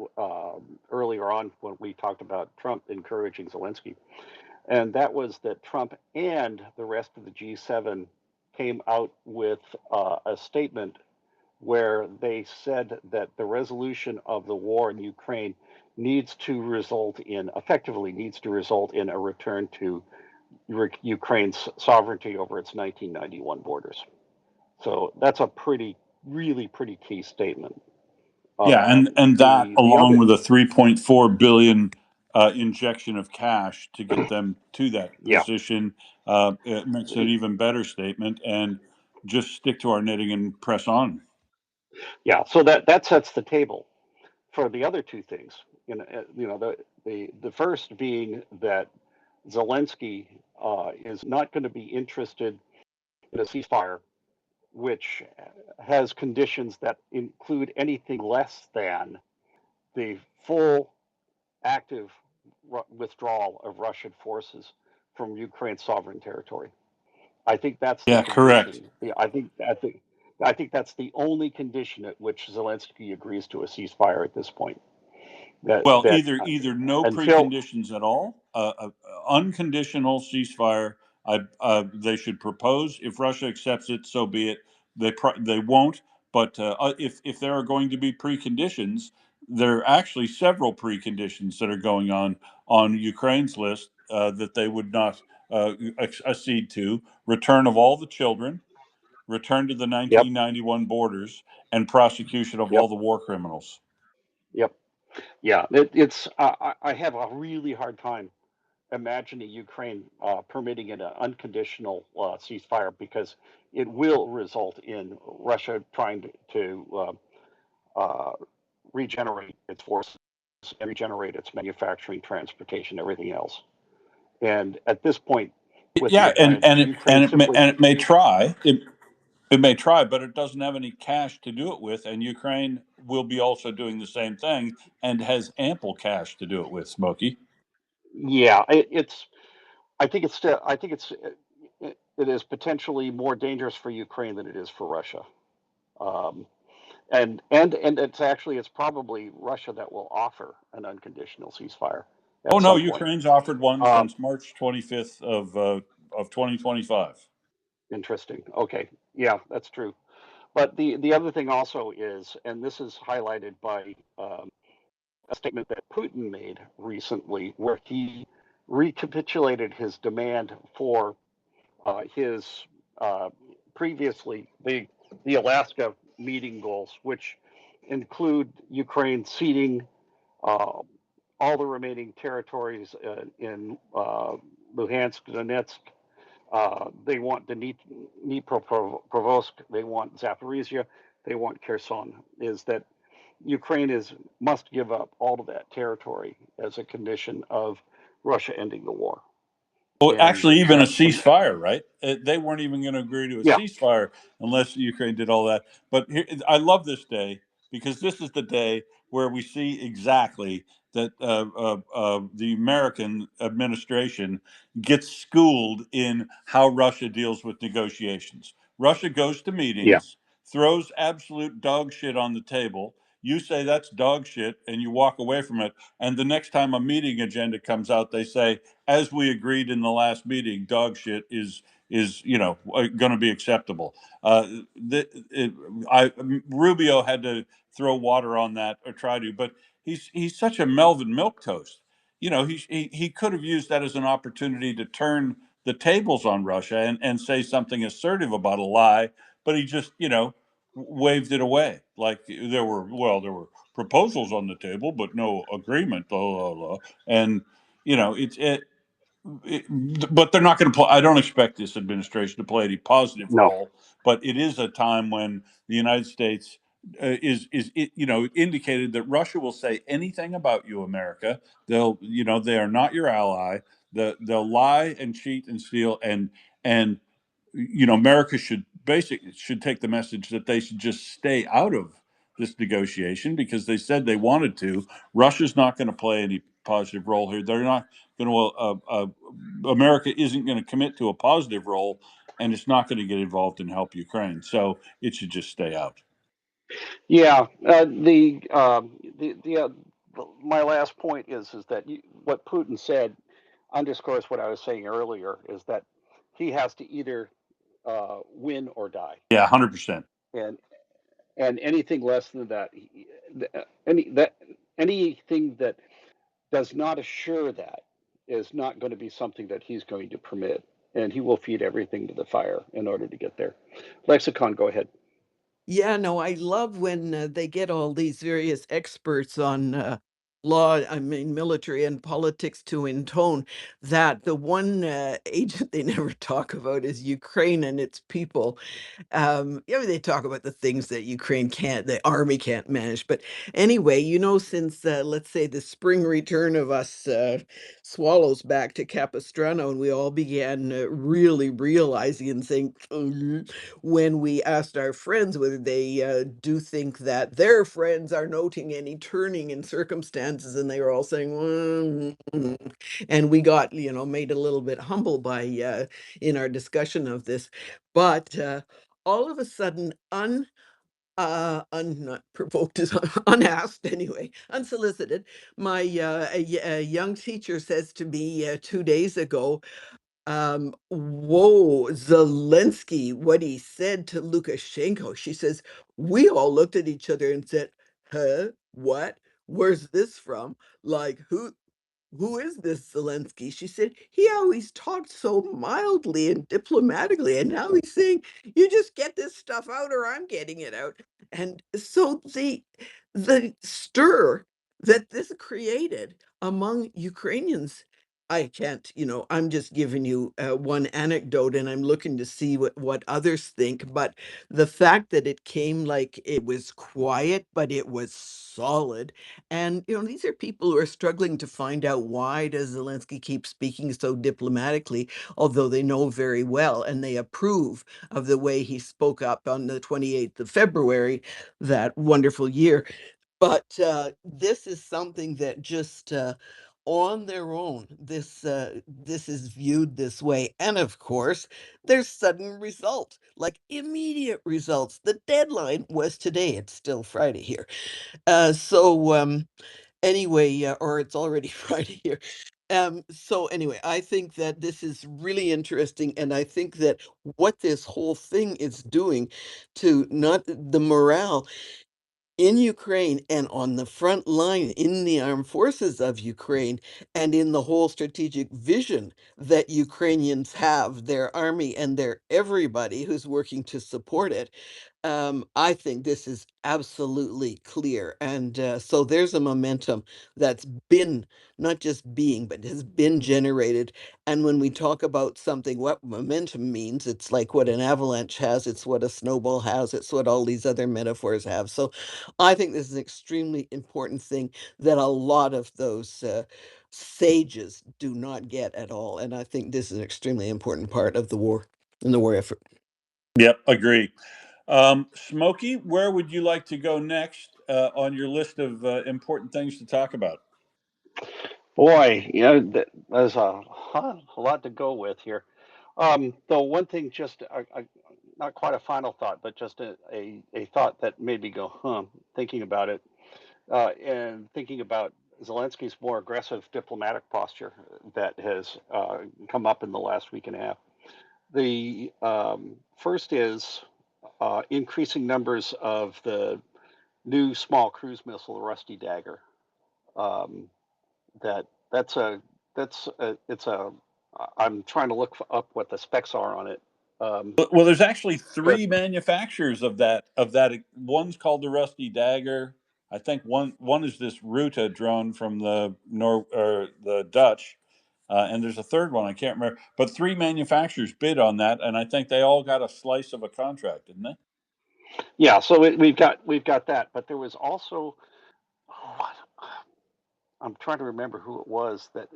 earlier on when we talked about Trump encouraging Zelensky, and that was that Trump and the rest of the G7 came out with a statement where they said that the resolution of the war in Ukraine effectively needs to result in a return to Ukraine's sovereignty over its 1991 borders. So that's a pretty really pretty key statement. Yeah, and that The along other, with a 3.4 billion injection of cash to get them to that yeah, position, it makes an even better statement. And just stick to our knitting and press on. yeah. So that sets the table for the other two things. The first being that Zelensky is not going to be interested in a ceasefire, which has conditions that include anything less than the full active withdrawal of Russian forces from Ukraine's sovereign territory. I think that's the Yeah, correct. condition. Yeah, I think that's the only condition at which Zelensky agrees to a ceasefire at this point. That Well, that either no until preconditions at all, unconditional ceasefire. They should propose. If Russia accepts it, so be it. They won't. But if there are going to be preconditions, there are actually several preconditions that are going on Ukraine's list that they would not accede to: return of all the children, return to the yep, 1991 borders, and prosecution of yep, all the war criminals. yep, yeah. I have a really hard time imagining Ukraine permitting an unconditional ceasefire because it will result in Russia trying to uh, regenerate its forces and regenerate its manufacturing, transportation, everything else. And at this point, with Yeah, Ukraine simply, and it may try. It may try, but it doesn't have any cash to do it with, and Ukraine will be also doing the same thing and has ample cash to do it with. Smokey. yeah, it's. I think it's still. I think it is potentially more dangerous for Ukraine than it is for Russia. Um, and it's probably Russia that will offer an unconditional ceasefire Oh at no, some point. Ukraine's offered one Um, since March 25th of 2025. Interesting. Okay, yeah, that's true. But the other thing also is, and this is highlighted by a statement that Putin made recently, where he recapitulated his demand for his uh, previously the Alaska meeting goals, which include Ukraine ceding uh, all the remaining territories in Luhansk, Donetsk. They want Dnipropetrovsk. They want Zaporizhia. They want Kherson. Is that Ukraine must give up all of that territory as a condition of Russia ending the war. Well, And actually, even a that, ceasefire, right? They weren't even going to agree to a yeah, ceasefire unless Ukraine did all that. But here, I love this day because this is the day where we see exactly that the American administration gets schooled in how Russia deals with negotiations. Russia goes to yeah, meetings, throws absolute dog shit on the table. You say that's dog shit, and you walk away from it. And the next time a meeting agenda comes out, they say, as we agreed in the last meeting, dog shit is going to be acceptable. The, it, Rubio had to throw water on that or try to, but he's such a Melvin milquetoast. He could have used that as an opportunity to turn the tables on Russia and say something assertive about a lie, but he just waved it away like there were proposals on the table but no agreement, blah blah blah. And but they're not going to play. I don't expect this administration to play any positive no, role, but it is a time when the United States indicated that Russia will say anything about you, America. They are not your ally. They'll lie and cheat and steal, and America should take the message that they should just stay out of this negotiation because they said they wanted to. Russia's not going to play any positive role here. They're not going to. America isn't going to commit to a positive role, and it's not going to get involved and help Ukraine. So it should just stay out. yeah. My last point is that what Putin said underscores what I was saying earlier, is that he has to either win or die, Yeah, 100%. and anything less than that, anything that does not assure that is not going to be something that he's going to permit, and he will feed everything to the fire in order to get there. Lexicon, go ahead. Yeah, no, I love when they get all these various experts on law, I mean, military and politics to intone that the one agent they never talk about is Ukraine and its people. They talk about the things that Ukraine can't, the army can't manage. But anyway, since let's say the spring return of us swallows back to Capistrano, and we all began really realizing and saying, when we asked our friends whether they do think that their friends are noting any turning in circumstances, and they were all saying, and we got, made a little bit humble by in our discussion of this. But all of a sudden, not provoked is unasked anyway, unsolicited. My a young teacher says to me 2 days ago, whoa, Zelensky, what he said to Lukashenko. She says, we all looked at each other and said, huh, what? Where's this from? Like, who is this Zelensky? She said, he always talked so mildly and diplomatically, and now he's saying, you just get this stuff out or I'm getting it out. And so the stir that this created among Ukrainians, I can't, I'm just giving you one anecdote and I'm looking to see what others think. But the fact that it came like it was quiet, but it was solid. And, these are people who are struggling to find out, why does Zelensky keep speaking so diplomatically, although they know very well and they approve of the way he spoke up on the 28th of February, that wonderful year. But this is something that just on their own, this is viewed this way. And of course, there's sudden result, like immediate results. The deadline was today. It's still Friday here. So anyway, or it's already Friday here. So anyway, I think that this is really interesting, and I think that what this whole thing is doing to not the morale in Ukraine and on the front line in the armed forces of Ukraine and in the whole strategic vision that Ukrainians have, their army and their everybody who's working to support it. I think this is absolutely clear. And so there's a momentum that's been not just being, but has been generated. And when we talk about something, what momentum means, it's like what an avalanche has, it's what a snowball has, it's what all these other metaphors have. So I think this is an extremely important thing that a lot of those sages do not get at all. And I think this is an extremely important part of the war and the war effort. Yep, agree. Smokey, where would you like to go next on your list of important things to talk about? Boy, there's a lot to go with here. Though one thing, just not quite a final thought, but just a thought that made me go, thinking about it, and thinking about Zelensky's more aggressive diplomatic posture that has come up in the last week and a half. The first is increasing numbers of the new small cruise missile, the Rusty Dagger. Um, that that's a that's a, it's a I'm trying to look up what the specs are on it. Um, Well, there's actually but three manufacturers of that. One's called the Rusty Dagger. I think one is this Ruta drone from the Dutch, and there's a third one I can't remember. But three manufacturers bid on that, and I think they all got a slice of a contract, didn't they? yeah, so we've got that. But there was also, oh, I'm trying to remember who it was that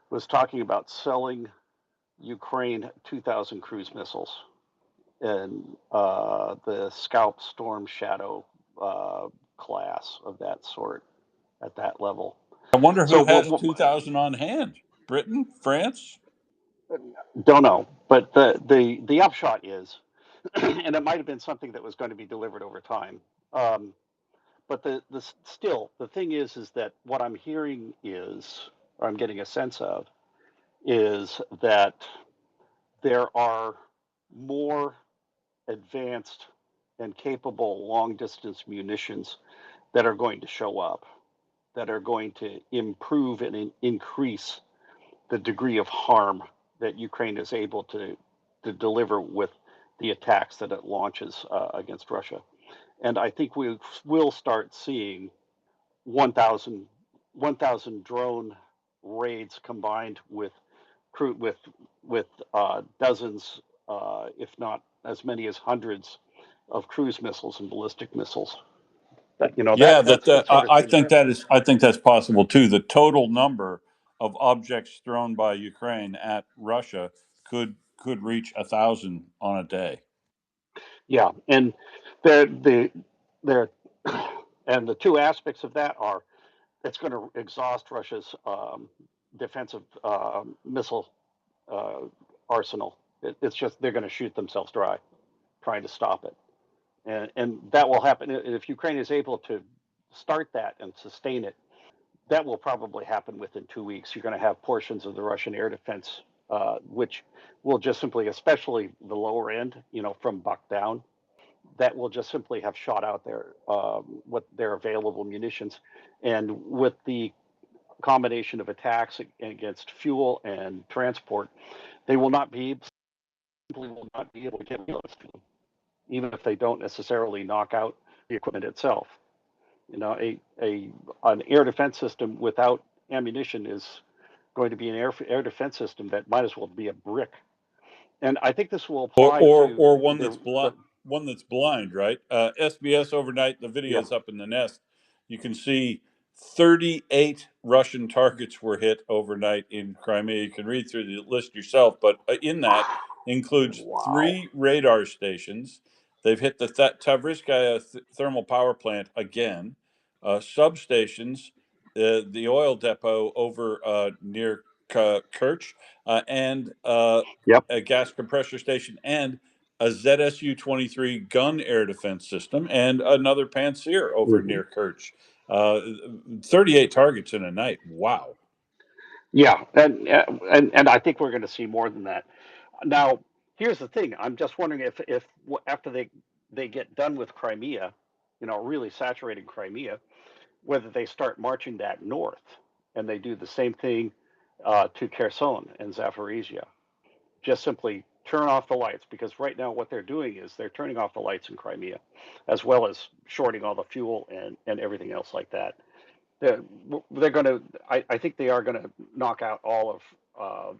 was talking about selling Ukraine 2,000 cruise missiles and the Scalp Storm Shadow class of that sort at that level. I wonder So who has 2,000 on hand. Britain, France. don't know, but the upshot is, and it might have been something that was going to be delivered over time. Um, but the thing is that what I'm hearing is, or I'm getting a sense of, is that there are more advanced and capable long distance munitions that are going to show up, that are going to improve and increase the degree of harm that Ukraine is able to deliver with the attacks that it launches against Russia. And I think we will start seeing 1,000 drone raids combined with dozens, if not as many as hundreds, of cruise missiles and ballistic missiles. Yeah, That's the sort of I thing. think that is. I think that's possible too. The total number of objects thrown by Ukraine at Russia could reach 1,000 on a day. Yeah, and the there and the two aspects of that are it's going to exhaust Russia's defensive missile uh, arsenal. It's just they're going to shoot themselves dry trying to stop it, and that will happen if Ukraine is able to start that and sustain it. That will probably happen within 2 weeks. You're going to have portions of the Russian air defense, which will just simply, especially the lower end, from Buck down, that will just simply have shot out with their available munitions, and with the combination of attacks against fuel and transport, they will not be simply will not be able to get rid of them, even if they don't necessarily knock out the equipment itself. An air defense system without ammunition is going to be an air defense system that might as well be a brick. And I think this will apply to Or one that's blind, right? SBS overnight. The yeah. video's up in the nest. You can see 38 Russian targets were hit overnight in Crimea. You can read through the list yourself, but in that includes Wow. 3 radar stations. They've hit the Tavriskaya thermal power plant again, substations, the oil depot over near Kerch, and Yep. a gas compressor station, and a ZSU-23 gun air defense system, and another Panzer over Hmm. near Kerch. Uh, 38 targets in a night. Wow. Yeah, and I think we're going to see more than that. Now, here's the thing. I'm just wondering if after they get done with Crimea, really saturating Crimea, whether they start marching that north and they do the same thing to Kherson and Zaporizhia. Just simply turn off the lights, because right now what they're doing is they're turning off the lights in Crimea, as well as shorting all the fuel and everything else like that. They're going to. I think they are going to knock out all of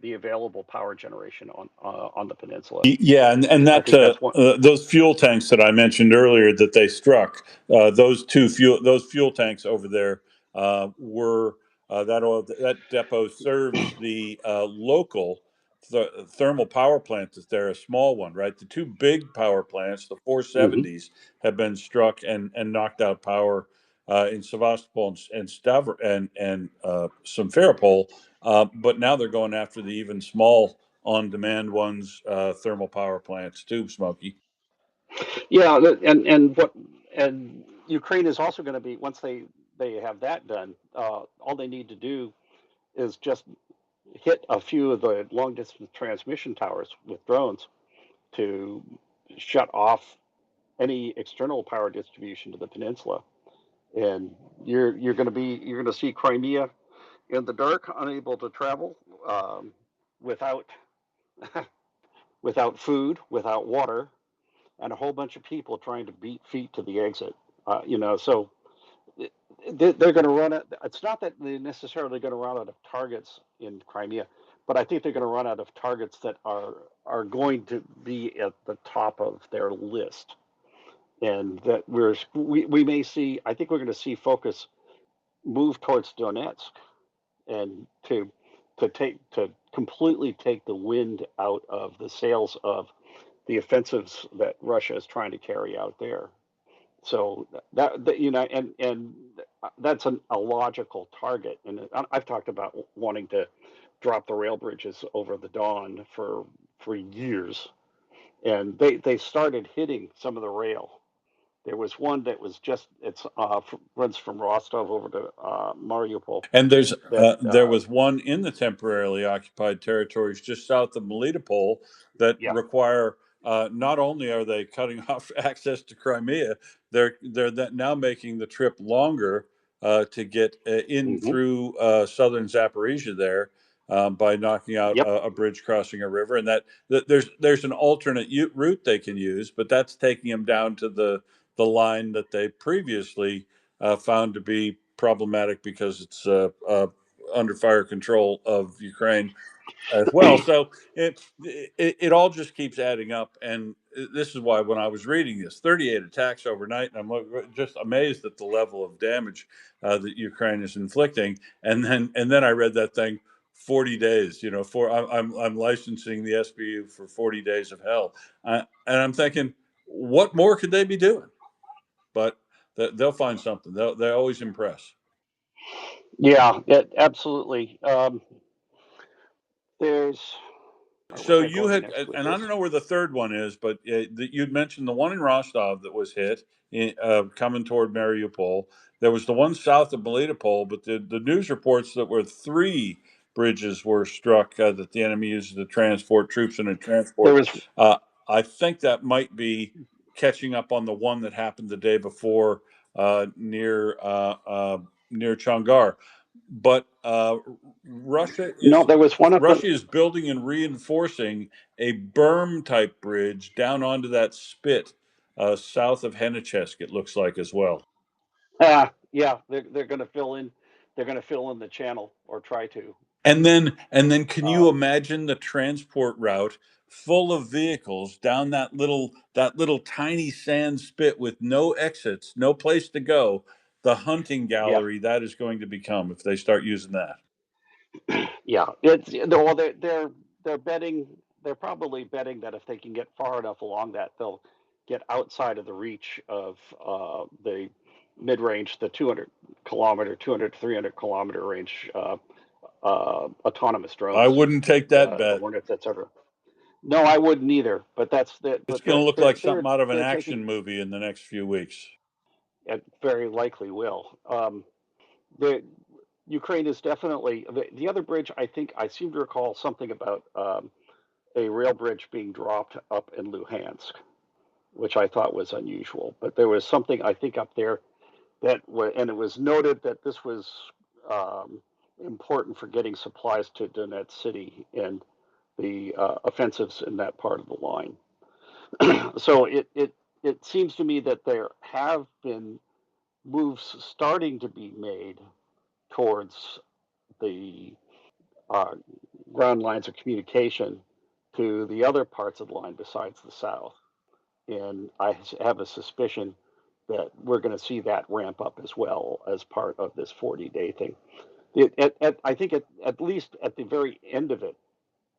the available power generation on the peninsula. Yeah, and I that think that's one. those fuel tanks that I mentioned earlier that they struck, those fuel tanks over there were that depot serves the local thermal power plant that's there, a small one, right? The 2 big power plants, the Hmm. 470s, have been struck and knocked out power in Sevastopol and Stavro and Simferopol, but now they're going after the even small on-demand ones, thermal power plants too, Smokey. Yeah, and Ukraine is also going to be, once they have that done. All they need to do is just hit a few of the long distance transmission towers with drones to shut off any external power distribution to the peninsula, and you're going to see Crimea in the dark, unable to travel, without without food, without water, and a whole bunch of people trying to beat feet to the exit. So they're going to run it. It's not that they're necessarily going to run out of targets in Crimea, but I think they're going to run out of targets that are going to be at the top of their list, and that we may see. I think we're going to see focus move towards Donetsk, and to completely take the wind out of the sails of the offensives that Russia is trying to carry out there. So and that's a logical target. And I've talked about wanting to drop the rail bridges over the Don for years, and they started hitting some of the rail. There was one that was runs from Rostov over to Mariupol. And That there was one in the temporarily occupied territories just south of Melitopol that Yeah. require. Not only are they cutting off access to Crimea, they're now making the trip longer to get in Hmm. through southern Zaporizhia there, by knocking out Yep. a bridge crossing a river, and that there's an alternate route they can use, but that's taking them down to the line that they previously found to be problematic because it's under fire control of Ukraine as well. So it all just keeps adding up, and this is why when I was reading this, 38 attacks overnight, and I'm just amazed at the level of damage that Ukraine is inflicting. And then I read that thing. 40 days, for I'm licensing the SBU for 40 days of hell, and I'm thinking, what more could they be doing? But they'll find something. They always impress. Yeah, absolutely. There's where was So I you going had, next with and I this? don't know where the third one is, but you'd mentioned the one in Rostov that was hit, coming toward Mariupol. There was the one south of Melitopol, but the news reports that were three bridges were struck that the enemy used to transport troops and to There transport. was Uh, I think that might be catching up on the one that happened the day before near Chongar. But Russia no, is there was one at the Russia is building and reinforcing a berm type bridge down onto that spit south of Henichesk, it looks like as well. yeah, they're going to fill in. They're going to fill in the channel or try to. And then can you Um, imagine the transport route full of vehicles down that little tiny sand spit with no exits, no place to go, the hunting yeah, gallery that is going to become if they start using that. yeah. It's well, they're betting. They're probably betting that if they can get far enough along that, they'll get outside of the reach of the mid-range, the 200 kilometer, 200 to 300 kilometer range autonomous I drones, wouldn't take that the bet. Hornets, etc. No, I wouldn't either. But that's the It's but going to look like something out of an they're action taking movie in the next few weeks. it very likely will. The Ukraine is definitely the other bridge. I think I seem to recall something about a rail bridge being dropped up in Luhansk, which I thought was unusual. But there was something I think up there and it was noted that this was um, important for getting supplies to Donetsk city and the offensives in that part of the line. So it seems to me that there have been moves starting to be made towards the uh, ground lines of communication to the other parts of the line besides the south. And I have a suspicion that we're going to see that ramp up as well as part of this 40-day thing. I think at least at the very end of it,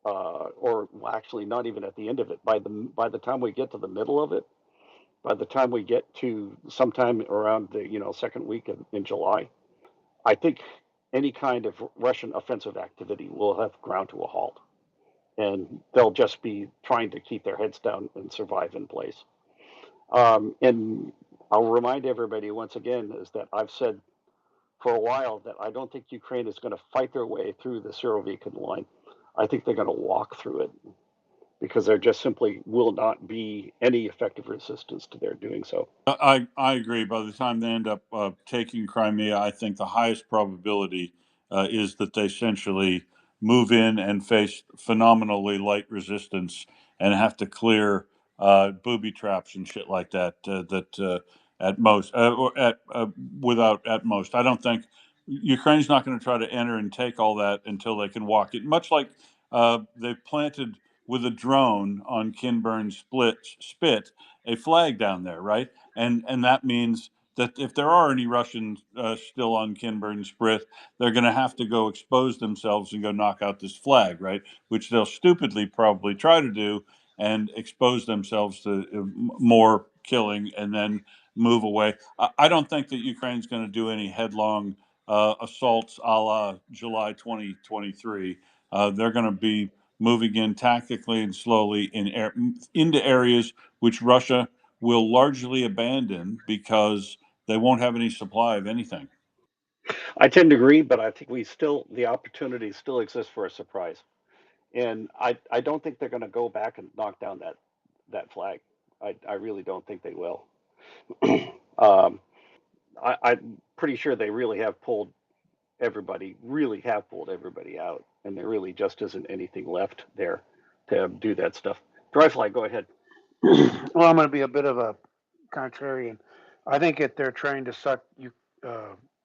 or well, actually not even at the end of it, by the time we get to the middle of it, by the time we get to sometime around the second week in July, I think any kind of Russian offensive activity will have ground to a halt, and they'll just be trying to keep their heads down and survive in place. And I'll remind everybody once again is that I've said for a while that I don't think Ukraine is going to fight their way through the Surovikin line. I think they're going to walk through it because there just simply will not be any effective resistance to their doing so. I agree. By the time they end up taking Crimea, I think the highest probability is that they essentially move in and face phenomenally light resistance and have to clear booby traps and shit like that. At most, or at without at most, I don't think Ukraine's not going to try to enter and take all that until they can walk it. Much like they've planted with a drone on Kinburn spit a flag down there, right? And that means that if there are any Russians still on Kinburn Sprit, they're going to have to go expose themselves and go knock out this flag, right? Which they'll stupidly probably try to do and expose themselves to more killing and then move away. I don't think that Ukraine's going to do any headlong assaults a la July 2023. They're going to be moving in tactically and slowly into areas which Russia will largely abandon because they won't have any supply of anything. I tend to agree, but I think the opportunity still exists for a surprise. And I don't think they're going to go back and knock down that flag. I really don't think they will. um, I'm pretty sure they really have pulled everybody out. and there really just isn't anything left there to do that stuff. Dryfly, go ahead. Well, I'm going to be a bit of a contrarian. I think that they're trying to suck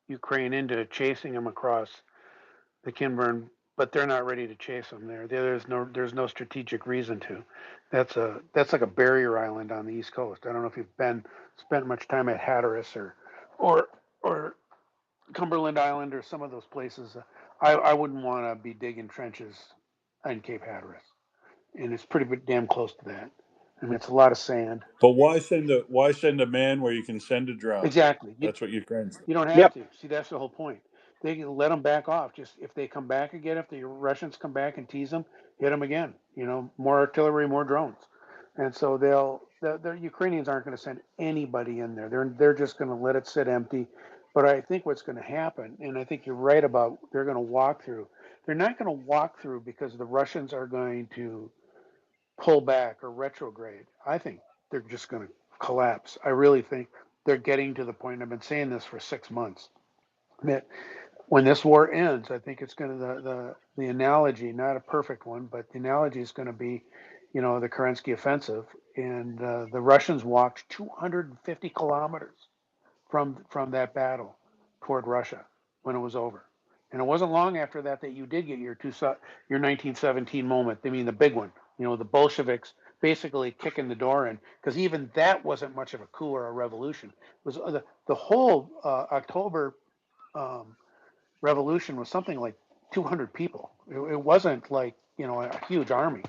Ukraine into chasing them across the Kinburn, but they're not ready to chase them there. There's no strategic reason to. That's like a barrier island on the East Coast. I don't know if you've spent much time at Hatteras or or Cumberland Island or some of those places. I wouldn't want to be digging trenches on Cape Hatteras, and it's pretty damn close to that. I mean, it's a lot of sand. But why send a man where you can send a drone? Exactly. That's what Ukraine's. You don't have Yep. to. See, that's the whole point. They can let them back off. Just if they come back again, if the Russians come back and tease them, hit them again. More artillery, more drones, and so the Ukrainians aren't going to send anybody in there. They're just going to let it sit empty. But I think what's going to happen, and I think you're right about, they're going to walk through. They're not going to walk through because the Russians are going to pull back or retrograde. I think they're just going to collapse. I really think they're getting to the point. I've been saying this for 6 months, that when this war ends, I think it's going to the analogy, not a perfect one, but the analogy is going to be, the Kerensky offensive, and the Russians walked 250 kilometers from that battle toward Russia when it was over. And it wasn't long after that that you did get your 1917 moment. I mean, the big one. The Bolsheviks basically kicking the door in, because even that wasn't much of a coup or a revolution. It was the whole October um, revolution was something like 200 people. It wasn't like a huge army.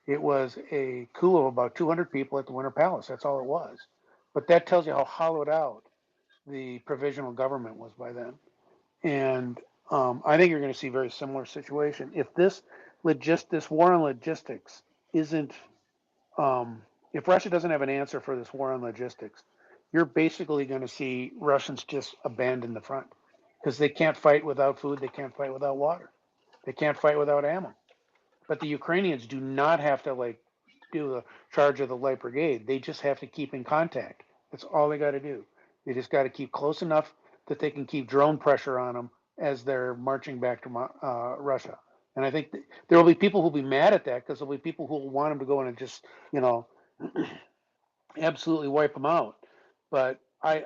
It was a coup of about 200 people at the Winter Palace. That's all it was. But that tells you how hollowed out the provisional government was by then. And I think you're going to see a very similar situation. If this war on logistics isn't, if Russia doesn't have an answer for this war on logistics, you're basically going to see Russians just abandon the front, because they can't fight without food, they can't fight without water, they can't fight without ammo. But the Ukrainians do not have to do the charge of the light brigade. They just have to keep in contact. That's all they got to do. They just got to keep close enough that they can keep drone pressure on them as they're marching back to Russia. And I think there will be people who'll be mad at that, because there'll be people who will want them to go in and just, absolutely wipe them out. But I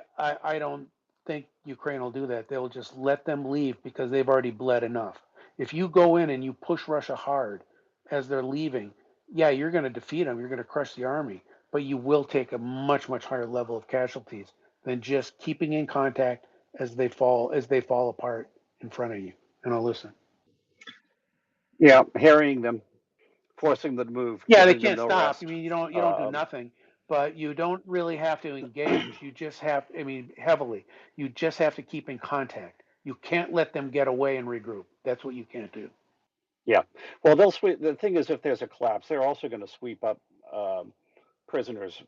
don't think Ukraine will do that. They'll just let them leave because they've already bled enough. If you go in and you push Russia hard as they're leaving, yeah, you're going to defeat them. You're going to crush the army, but you will take a much, much higher level of casualties than just keeping in contact as they fall apart in front of you. And I'll listen. Yeah, harrying them, forcing them to move, Yeah, they giving them can't no stop. I rest. mean, you don't do Um, nothing, but you don't really have to engage. You just have, I mean, heavily. You just have to keep in contact. You can't let them get away and regroup. That's what you can't do. yeah. Well, they'll sweep. The thing is, if there's a collapse, they're also going to sweep up um, prisoners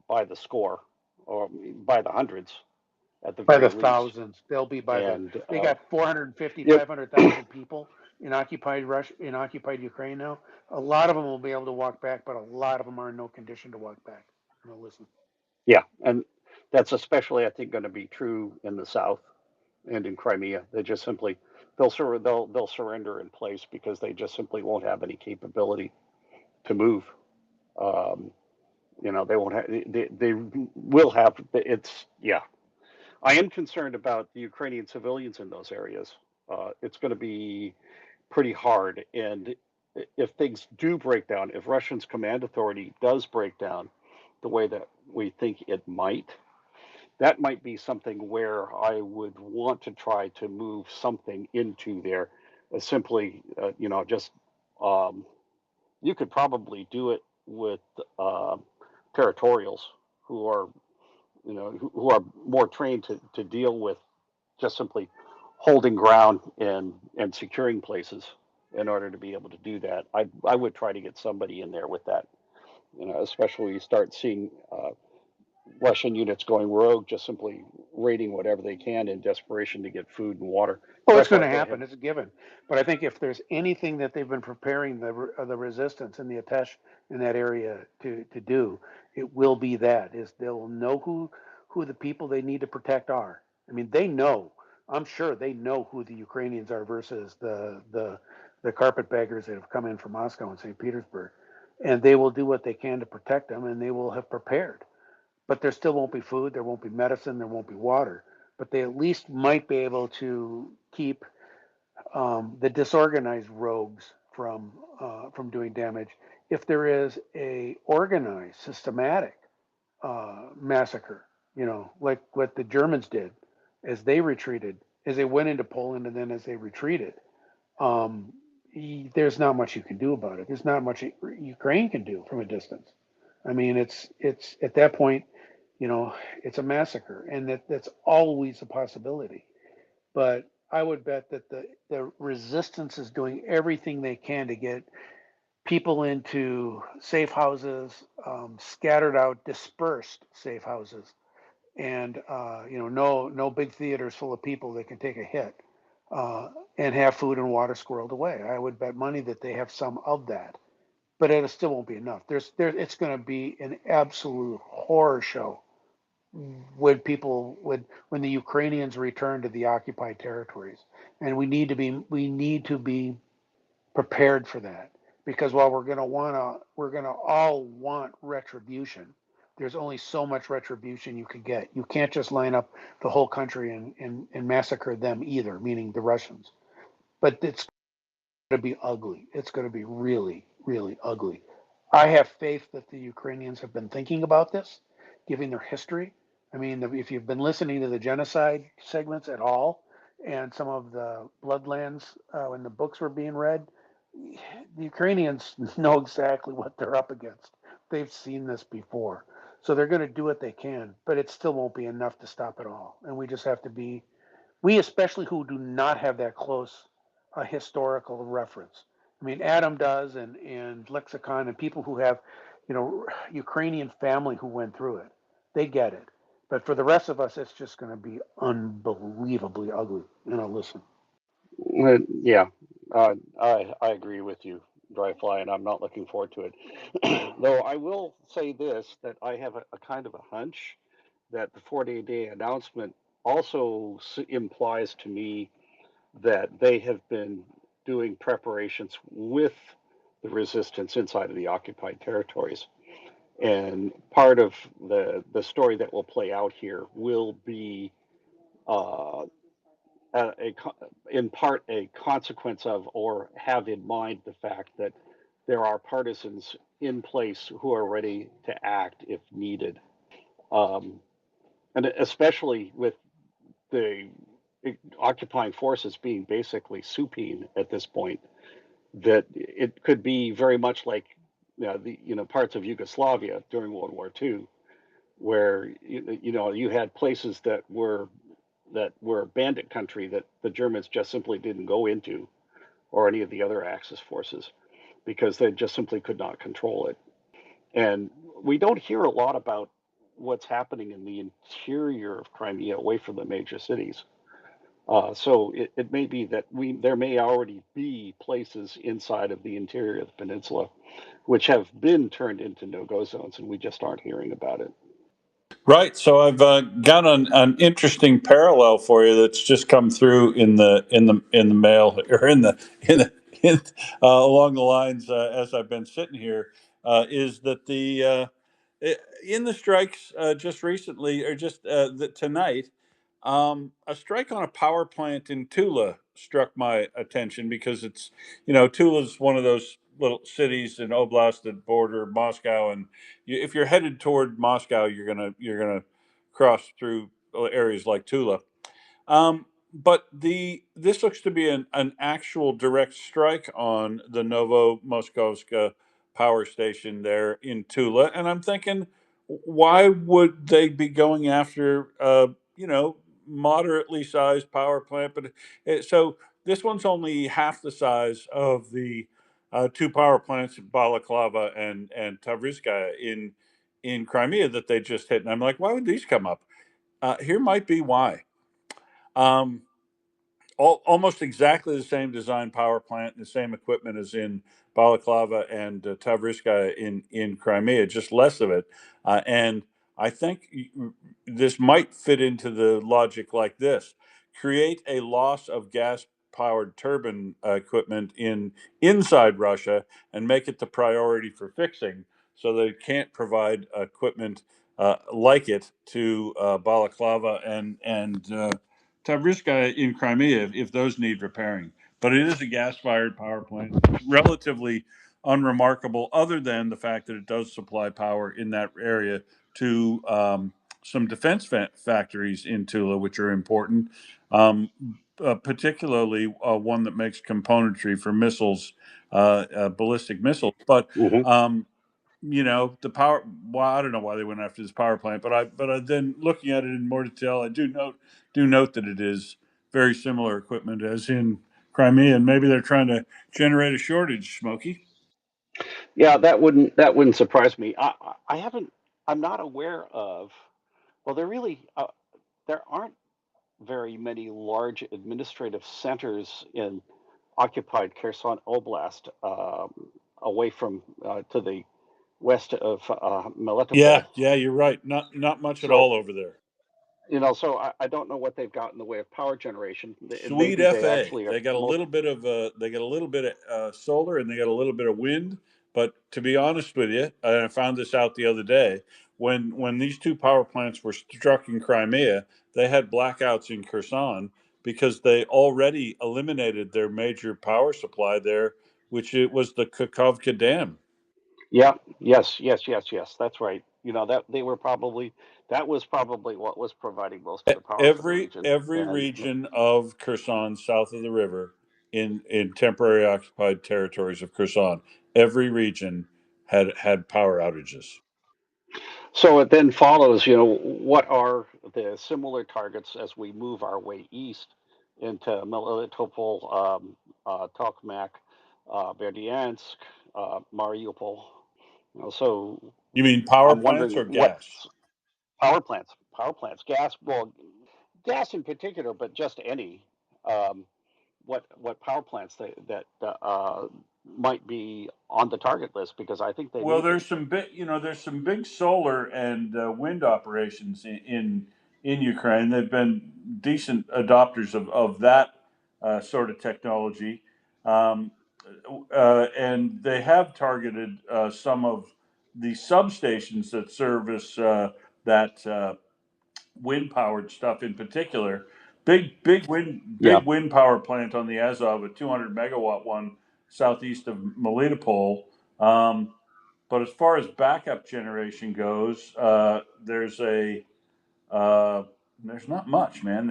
by the score or by the hundreds at the By the very least. thousands, they'll be by the. And They got 450, yep, 500,000 people in occupied Russia, in occupied Ukraine now. A lot of them will be able to walk back, but a lot of them are in no condition to walk back. No, listen. yeah, and that's especially, I think, going to be true in the south and in Crimea. They just simply they'll surrender in place because they just simply won't have any capability to move. Um, they won't have. They will have. It's yeah. I am concerned about the Ukrainian civilians in those areas. It's going to be pretty hard, and if things do break down, if Russia's command authority does break down the way that we think it might, that might be something where I would want to try to move something into there. Simply, just um, you could probably do it with uh, territorials who are, who are more trained to deal with just simply holding ground and securing places in order to be able to do that. I would try to get somebody in there with that, especially when you start seeing Russian units going rogue, just simply raiding whatever they can in desperation to get food and water. Oh, it's going to Dreyfly, go ahead. happen. It's a given. But I think if there's anything that they've been preparing the resistance and the Atesh in that area to do, it will be that is they'll know who the people they need to protect are. I mean, they know. I'm sure they know who the Ukrainians are versus the carpetbaggers that have come in from Moscow and St. Petersburg, and they will do what they can to protect them, and they will have prepared. But there still won't be food, there won't be medicine, there won't be water. But they at least might be able to keep the disorganized rogues from doing damage. If there is a organized, systematic massacre, like what the Germans did as they retreated, as they went into Poland, and then as they retreated, um, there's not much you can do about it. There's not much Ukraine can do from a distance. I mean, it's at that point, it's a massacre, and that's always a possibility. But I would bet that the resistance is doing everything they can to get people into safe houses, scattered out, dispersed safe houses, and no big theaters full of people that can take a hit, and have food and water squirreled away. I would bet money that they have some of that, but it still won't be enough. It's going to be an absolute horror show when the Ukrainians return to the occupied territories, and we need to be prepared for that, because while we're gonna all want retribution, there's only so much retribution you could get. You can't just line up the whole country and massacre them either, meaning the Russians. But it's going to be ugly. It's going to be really, really ugly. I have faith that the Ukrainians have been thinking about this, given their history. I mean, if you've been listening to the genocide segments at all, and some of the Bloodlands when the books were being read, the Ukrainians know exactly what they're up against. They've seen this before. So they're going to do what they can, but it still won't be enough to stop it all. And we just have to we especially who do not have that close historical reference. I mean, Adam does, and Lexicon, and people who have, Ukrainian family who went through it, they get it. But for the rest of us, it's just going to be unbelievably ugly. Listen. Yeah, I agree with you, Dryfly, and I'm not looking forward to it. Though I will say this, that I have a kind of a hunch that the 40-day announcement also implies to me that they have been doing preparations with the resistance inside of the occupied territories. And part of the story that will play out here will be uh, in part a consequence of, or have in mind, the fact that there are partisans in place who are ready to act if needed. Um, and especially with the occupying forces being basically supine at this point, that it could be very much like the parts of Yugoslavia during World War II, where you had places that were bandit country that the Germans just simply didn't go into, or any of the other Axis forces, because they just simply could not control it. And we don't hear a lot about what's happening in the interior of Crimea, away from the major cities. So it may be that there may already be places inside of the interior of the peninsula which have been turned into no-go zones, and we just aren't hearing about it. Right. So I've got an interesting parallel for you that's just come through in the mail, or in along the lines as I've been sitting here, is that in the strikes just recently, or just tonight, a strike on a power plant in Tula struck my attention, because Tula's one of those little cities in Oblast that border Moscow, and if you're headed toward Moscow, you're gonna cross through areas like Tula. But this looks to be an actual direct strike on the Novo Moskovska power station there in Tula, and I'm thinking, why would they be going after moderately sized power plant? But so this one's only half the size of the two power plants, Balaklava and Tavrizhskaya in Crimea, that they just hit. And I'm like, why would these come up? Here might be why. Um, Almost exactly the same design power plant and the same equipment as in Balaklava and Tavrizhskaya in Crimea, just less of it. And I think this might fit into the logic like this: create a loss of gas powered turbine equipment inside Russia and make it the priority for fixing, so they can't provide equipment like it to Balaclava and Tavriska in Crimea if those need repairing. But it is a gas-fired power plant, relatively unremarkable, other than the fact that it does supply power in that area to some defense factories in Tula, which are important, particularly one that makes componentry for missiles, ballistic missiles. But Hmm. the power. Well, I don't know why they went after this power plant, but then looking at it in more detail, I do note that it is very similar equipment as in Crimea, and maybe they're trying to generate a shortage. Smokey. Yeah, that wouldn't surprise me. I haven't. I'm not aware of. Well, there aren't very many large administrative centers in occupied Kherson Oblast, away from to the west of Yeah, Melitopol. yeah, you're right. Not much at So all over there. I don't know what they've got in the way of power generation. Sweet Maybe they FA. actually are They got a most. little bit of they got a little bit of solar and they got a little bit of wind. But to be honest with you, I found this out the other day. When these two power plants were struck in Crimea, they had blackouts in Kherson because they already eliminated their major power supply there, which it was the Kakovka Dam. Yeah, yes. That's right. That was probably what was providing most of the power for the region. Every And region of Kherson south of the river in temporary occupied territories of Kherson, every region had power outages. so it then follows, what are the similar targets as we move our way east into Melitopol, Tokmak, Berdyansk, Mariupol. So You mean power I'm plants wondering or what gas? power plants, gas, well, gas in particular, but just any. Um, what power plants that might be on the target list, because I think they Well, need to be. there's some big solar and wind operations in Ukraine. They've been decent adopters of that sort of technology, um, and they have targeted some of the substations that service that wind powered stuff in particular. Yeah, Big wind power plant on the Azov, a 200 megawatt one southeast of Melitopol. Um, but as far as backup generation goes, uh, there's not much, man.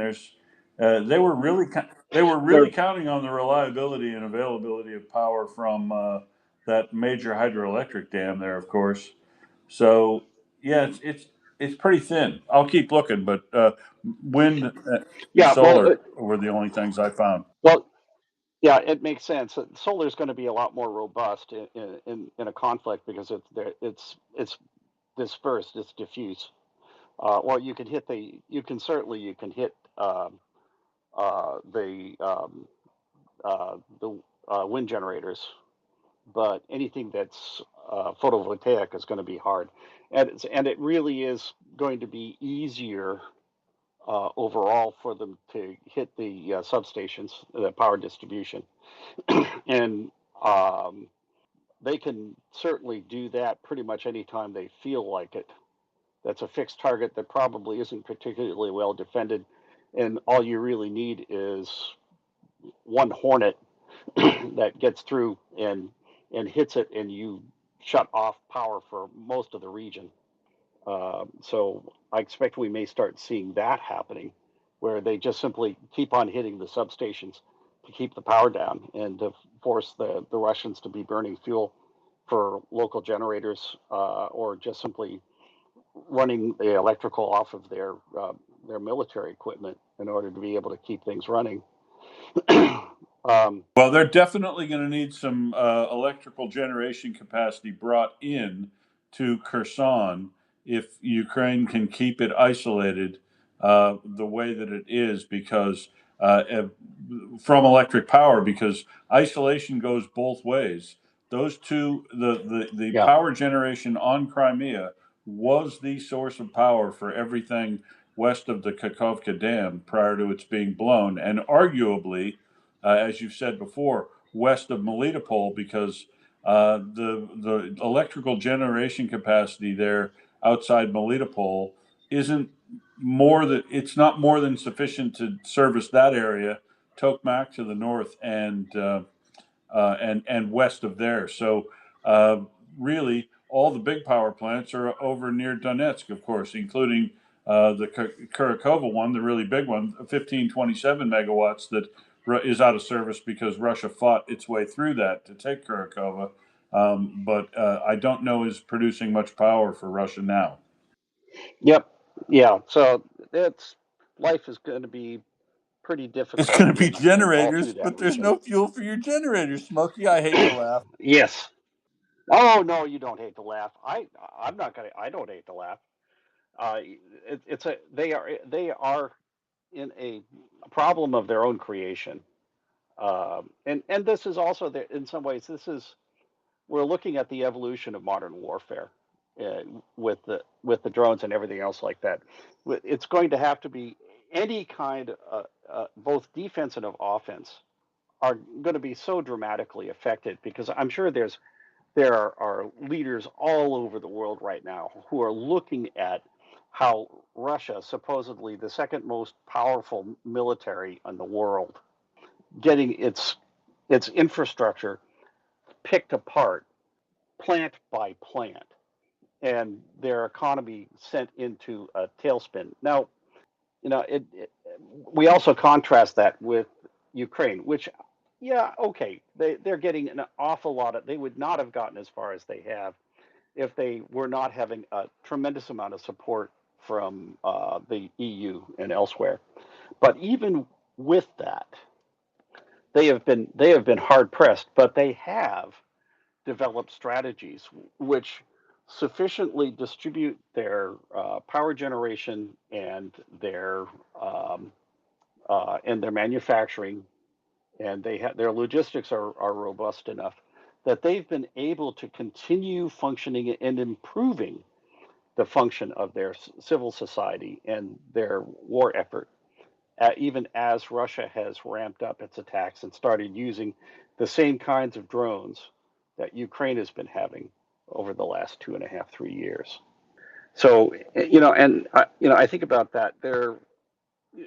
They were really they're counting on the reliability and availability of power from that major hydroelectric dam there, of course. So yeah, it's pretty thin. I'll keep looking, but wind and yeah. Well, solar were the only things I found. well, yeah. It makes sense. Solar is going to be a lot more robust in a conflict because it's dispersed, it's diffuse. Well, you can hit the wind generators, but anything that's photovoltaic is going to be hard, and it really is going to be easier overall for them to hit the substations, the power distribution, and um, they can certainly do that pretty much anytime they feel like it. That's a fixed target that probably isn't particularly well defended, and all you really need is one Hornet that gets through and hits it, and you shut off power for most of the region. So I expect we may start seeing that happening, where they just simply keep on hitting the substations to keep the power down and to force the Russians to be burning fuel for local generators, or just simply running the electrical off of their military equipment in order to be able to keep things running. um, Well, they're definitely going to need some electrical generation capacity brought in to Kherson if Ukraine can keep it isolated the way that it is, because from electric power, because isolation goes both ways. Those two, the yeah, power generation on Crimea was the source of power for everything west of the Kakovka Dam prior to its being blown, and arguably as you've said before, west of Melitopol, because the electrical generation capacity there outside Melitopol isn't it's not more than sufficient to service that area, Tokmak to the north, and west of there. So uh, really, all the big power plants are over near Donetsk, of course, including the Kurakova one, the really big one, 1527 megawatts that is out of service because Russia fought its way through that to take Kurakova. But I don't know is producing much power for Russia now. Yep. Yeah. So it's life is going to be pretty It's going difficult to be in all through generators, that but there's region. no fuel for your generators, Smokey. I hate to laugh. Yes. Oh no, you don't hate to laugh. I'm not gonna. I don't hate to laugh. It's a they are in a problem of their own creation. And this is also in some ways we're looking at the evolution of modern warfare uh, with the drones and everything else like that. It's going to have to be any kind both defensive and offense are going to be so dramatically affected because I'm sure there are leaders all over the world right now who are looking at how Russia, supposedly the second most powerful military in the world, getting its infrastructure picked apart, plant by plant, and their economy sent into a tailspin. Now, we also contrast that with Ukraine, which, yeah, okay, they're getting an awful lot of. They would not have gotten as far as they have if they were not having a tremendous amount of support from the EU and elsewhere. But even with that, they have been hard pressed, but they have developed strategies which sufficiently distribute their power generation um, and their manufacturing, and their logistics are robust enough that they've been able to continue functioning and improving the function of their civil society and their war effort, even as Russia has ramped up its attacks and started using the same kinds of drones that Ukraine has been having over the last 2.5, 3 years. So, I think about that.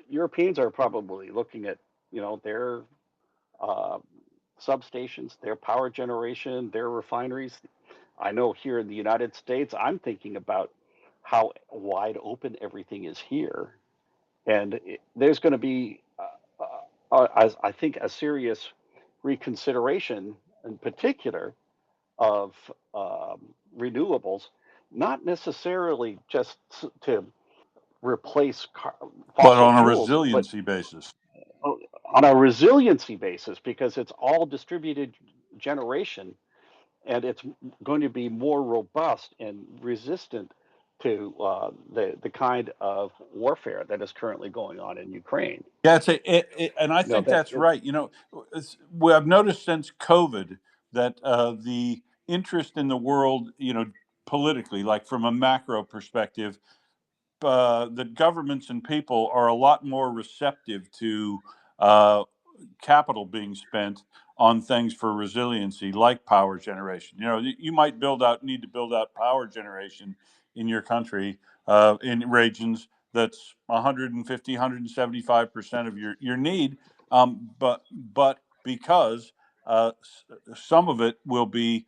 Europeans are probably looking at, their uh, substations, their power generation, their refineries. I know here in the United States, I'm thinking about how wide open everything is here, and there's going to be, I think, a serious reconsideration, in particular, of renewables, not necessarily just to replace But fossil on a fuels, but resiliency basis. on a resiliency basis, because it's all distributed generation and it's going to be more robust and resistant to the kind of warfare that is currently going on in Ukraine. Yeah, and I You know think that that's right. I've noticed since COVID that the interest in the world, politically, like from a macro perspective, that governments and people are a lot more receptive to uh, capital being spent on things for resiliency, like power generation. You might need to build out power generation in your country in regions that's 150, 175% of your need, but because some of it will be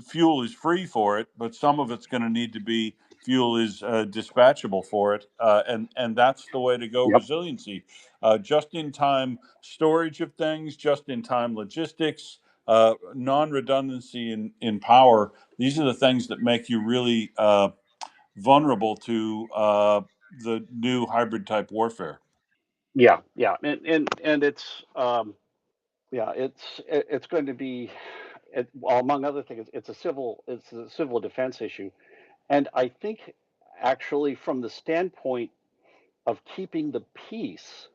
fuel is free for it, but some of it's going to need to be fuel is dispatchable for it, and that's the way to go. Yep. Resiliency, just in time storage of things, just in time logistics, non redundancy in power. These are the things that make you really vulnerable to the new hybrid type warfare. Yeah, and it's going to be, well, among other things, it's a civil defense issue, and I think actually from the standpoint of keeping the peace,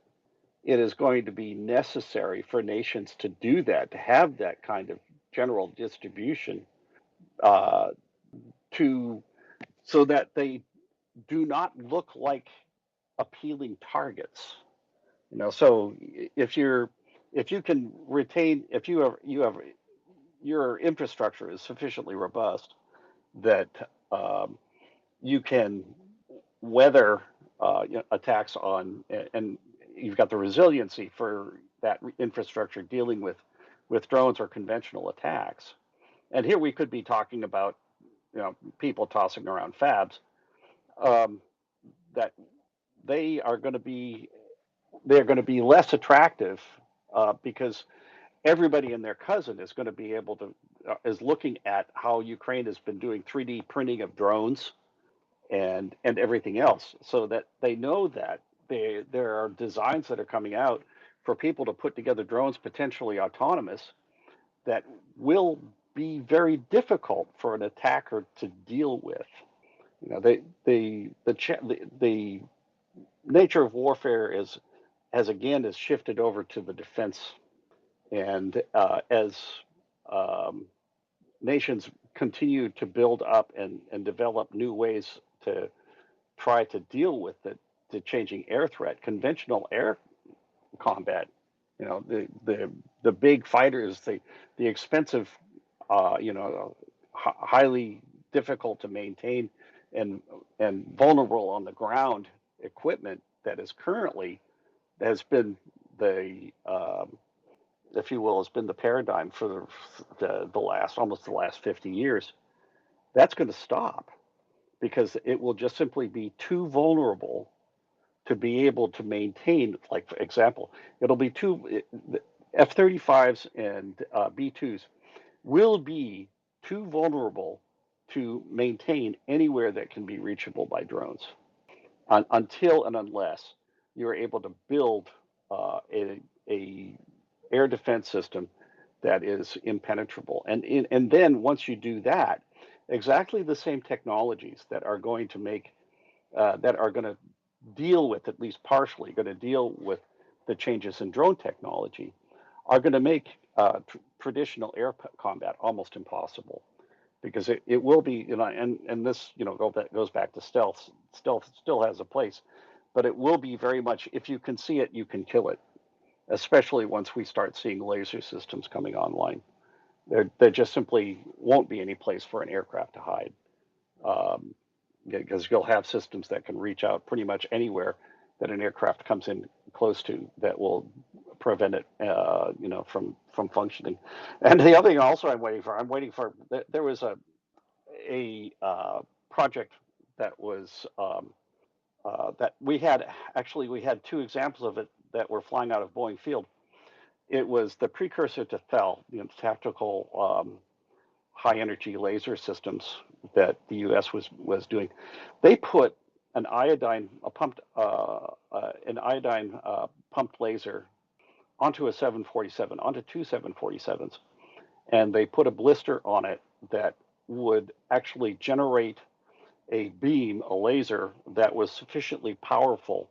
it is going to be necessary for nations to do that, to have that kind of general distribution, uh, to so that they do not look like appealing targets. So if you're if you can retain, if you have your infrastructure is sufficiently robust that you can weather attacks on, and you've got the resiliency for that infrastructure dealing with drones or conventional attacks. And here we could be talking about people tossing around fabs, that they are going to be less attractive because everybody and their cousin is going to be able to is looking at how Ukraine has been doing 3D printing of drones and everything else, so that they know that there are designs that are coming out for people to put together drones potentially autonomous that will be very difficult for an attacker to deal with. The nature of warfare has shifted over to the defense, and as um, nations continue to build up and develop new ways to try to deal with the changing air threat, conventional air combat, the big fighters, the expensive, highly difficult to maintain and vulnerable on the ground equipment that is currently has been the if you will, has been the paradigm for the last almost the last 50 years. That's going to stop because it will just simply be too vulnerable to be able to maintain. Like, for example, it'll be F-35s and B-2s will be too vulnerable to maintain anywhere that can be reachable by drones until and unless you're able to build a air defense system that is impenetrable. And then once you do that, exactly the same technologies that are going to make that are going to deal with, at least partially, going to deal with the changes in drone technology, are going to make traditional air combat almost impossible because it will be, and this, goes back to stealth. Stealth still has a place, but it will be very much, if you can see it, you can kill it, especially once we start seeing laser systems coming online. There just simply won't be any place for an aircraft to hide. Because you'll have systems that can reach out pretty much anywhere that an aircraft comes in close to that will prevent it, from functioning. And the other thing also I'm waiting for, there was a project that was that we had two examples of it that were flying out of Boeing Field. It was the precursor to Thiel, tactical high energy laser systems that the U.S. was doing. They put an iodine pumped laser onto a 747, onto two 747s, and they put a blister on it that would actually generate a beam, a laser that was sufficiently powerful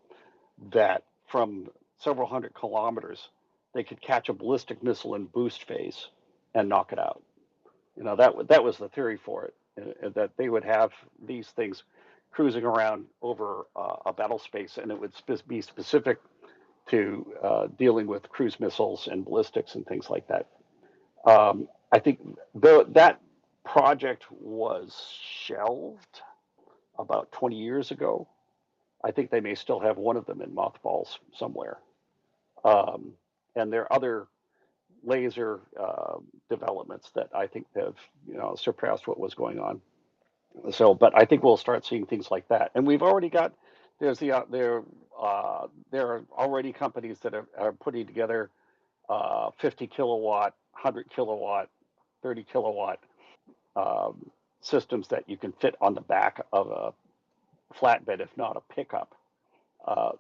that from several hundred kilometers they could catch a ballistic missile in boost phase and knock it out. That was the theory for it, that they would have these things cruising around over a battle space, and it would be specific to dealing with cruise missiles and ballistics and things like that. I think that project was shelved about 20 years ago. I think they may still have one of them in mothballs somewhere. And there are other laser developments that I think have surpassed what was going on. So, but I think we'll start seeing things like that. And we've already got there are already companies that are putting together 50 kilowatt, 100 kilowatt, 30 kilowatt systems that you can fit on the back of a flatbed, if not a pickup,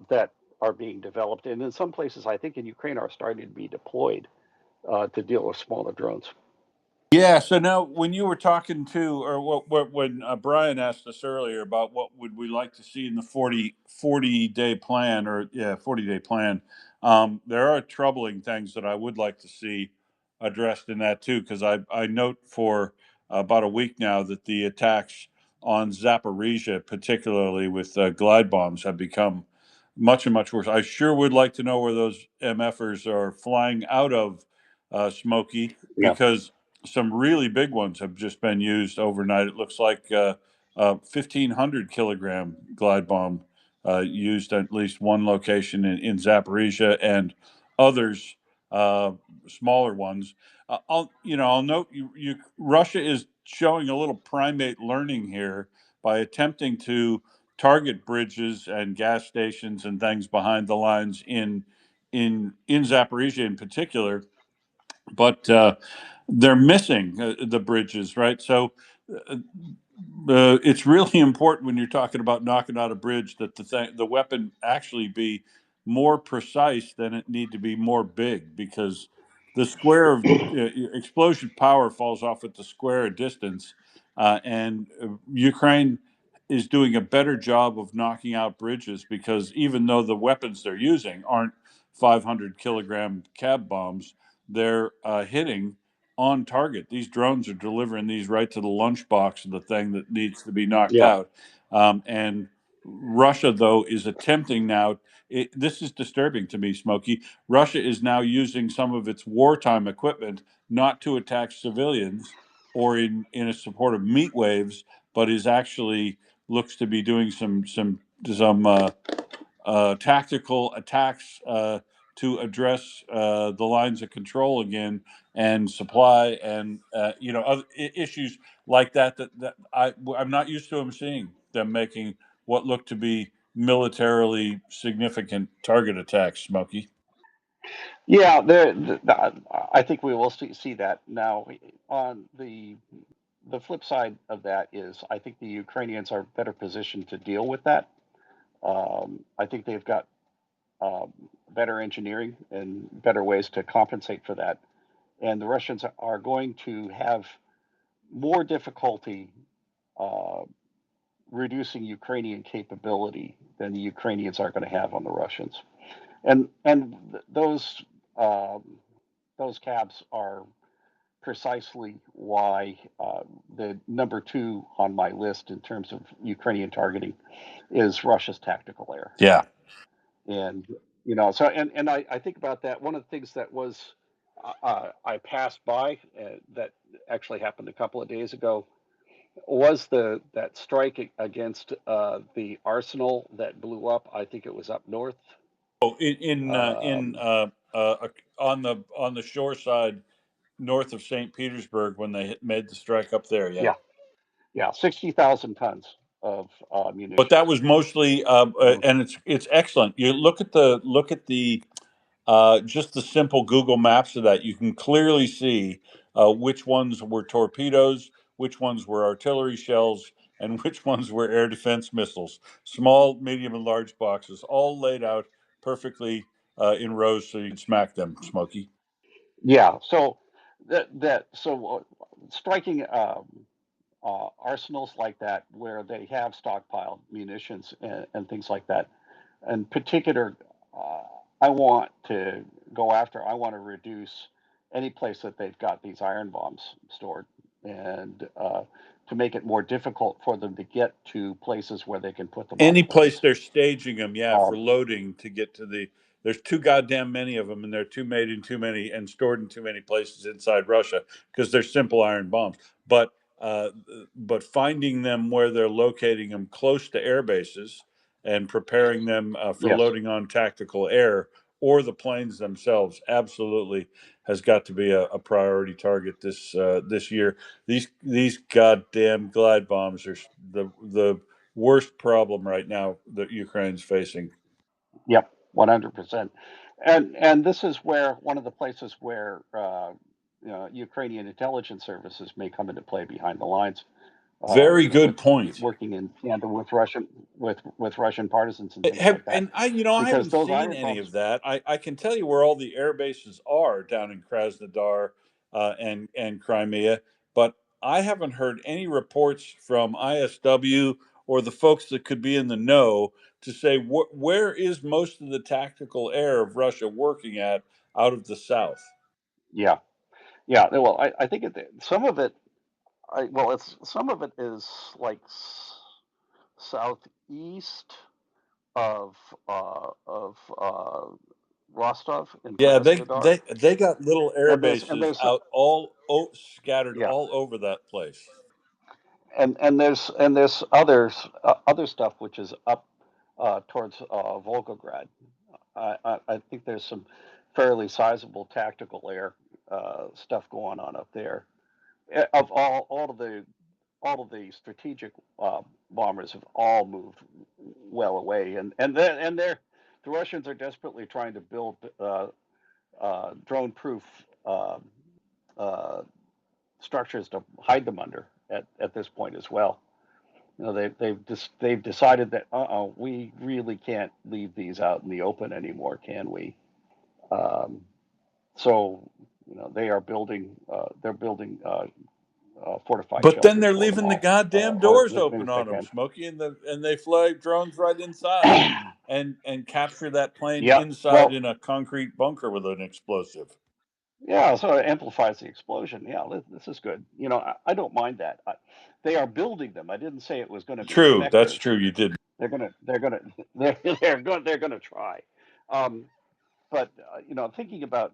that are being developed. And in some places, I think in Ukraine, are starting to be deployed to deal with smaller drones. Yeah. So now, when you were talking to, or when Brian asked us earlier about what would we like to see in the 40-day plan, or 40-day plan, there are troubling things that I would like to see addressed in that too, because I note for about a week now that the attacks on Zaporizhia, particularly with glide bombs, have become much and much worse. I sure would like to know where those MFers are flying out of, Smokey, Yeah. because some really big ones have just been used overnight. It looks like 1,500 kilogram glide bomb used at least one location in Zaporizhia, and others, uh, smaller ones. I'll note Russia is showing a little primate learning here by attempting to target bridges and gas stations and things behind the lines in Zaporizhia in particular, but they're missing the bridges, right? So uh, it's really important when you're talking about knocking out a bridge that the weapon actually be more precise than it need to be more big, because the square of explosion power falls off at the square of distance, and Ukraine is doing a better job of knocking out bridges, because even though the weapons they're using aren't 500 kilogram cab bombs, they're hitting on target. These drones are delivering these right to the lunchbox of the thing that needs to be knocked Yeah. out. And Russia, though, is attempting now. This is disturbing to me, Smokey. Russia is now using some of its wartime equipment not to attack civilians or in a support of meat waves, but is actually looks to be doing some tactical attacks to address the lines of control again, and supply, and other issues like I'm not used to them seeing them making what look to be militarily significant target attacks. Smokey. Yeah, I think we will see that now. On the flip side of that is, I think the Ukrainians are better positioned to deal with that. I think they've got better engineering and better ways to compensate for that. And the Russians are going to have more difficulty uh, reducing Ukrainian capability than the Ukrainians are going to have on the Russians. And those cabs are precisely why the number two on my list in terms of Ukrainian targeting is Russia's tactical air. Yeah. And so and I think about that. One of the things that was I passed by that actually happened a couple of days ago was that strike against the arsenal that blew up. I think it was up north. Oh, in Um, on the shore side north of St. Petersburg, when they made the strike up there. Yeah. yeah, yeah, 60,000 tons of But that munitions. was mostly, Um, and it's excellent. You look at the just the simple Google Maps of that. You can clearly see which ones were torpedoes, which ones were artillery shells, and which ones were air defense missiles. Small, medium, and large boxes, all laid out perfectly in rows, so you can smack them. Smokey. yeah, so striking arsenals like that where they have stockpiled munitions and things like that. In particular, uh, I want to go after. I want to reduce any place that they've got these iron bombs stored, and to make it more difficult for them to get to places where they can put them on Any place planes. they're staging them, yeah, for Um, loading to get to the. There's too goddamn many of them, and they're too made in too many and stored in too many places inside Russia, because they're simple iron bombs. But uh, but finding them where they're locating them close to air bases and preparing them for yes, loading on tactical air or the planes themselves absolutely has got to be a priority target this year. These goddamn glide bombs are the worst problem right now that Ukraine's facing. yep, 100%. And this is where one of the places where Ukrainian intelligence services may come into play behind the lines, Very good with point. working in tandem with Russian partisans and things Have like that, and I because haven't those seen iron any bombs. of that. I can tell you where all the air bases are down in Krasnodar and Crimea, but I haven't heard any reports from ISW or the folks that could be in the know to say where is most of the tactical air of Russia working at out of the south. Yeah, yeah. Well, I think some of it. Well, it's some of it is like southeast, of Rostov in Yeah, Krasnodar, they got little air bases there's out scattered yeah, all over that place. and there's other stuff which is up towards Volgograd. I think there's some fairly sizable tactical air stuff going on up there. Of all of the strategic bombers have all moved well away, and the Russians are desperately trying to build drone-proof uh, uh, structures to hide them under at this point as well. You know, they've decided that we really can't leave these out in the open anymore, can we? Um, so they are building fortified But then shelters they're for them leaving the all, goddamn or doors as many open as they on them, can. Smokey, and they fly drones right inside and capture that plane Yeah, inside well, in a concrete bunker with an explosive. yeah, so it amplifies the explosion. Yeah, this is good. I don't mind that. They are building them. I didn't say it was going to be True, that's effective. true. You did. They're gonna try. Um, but thinking about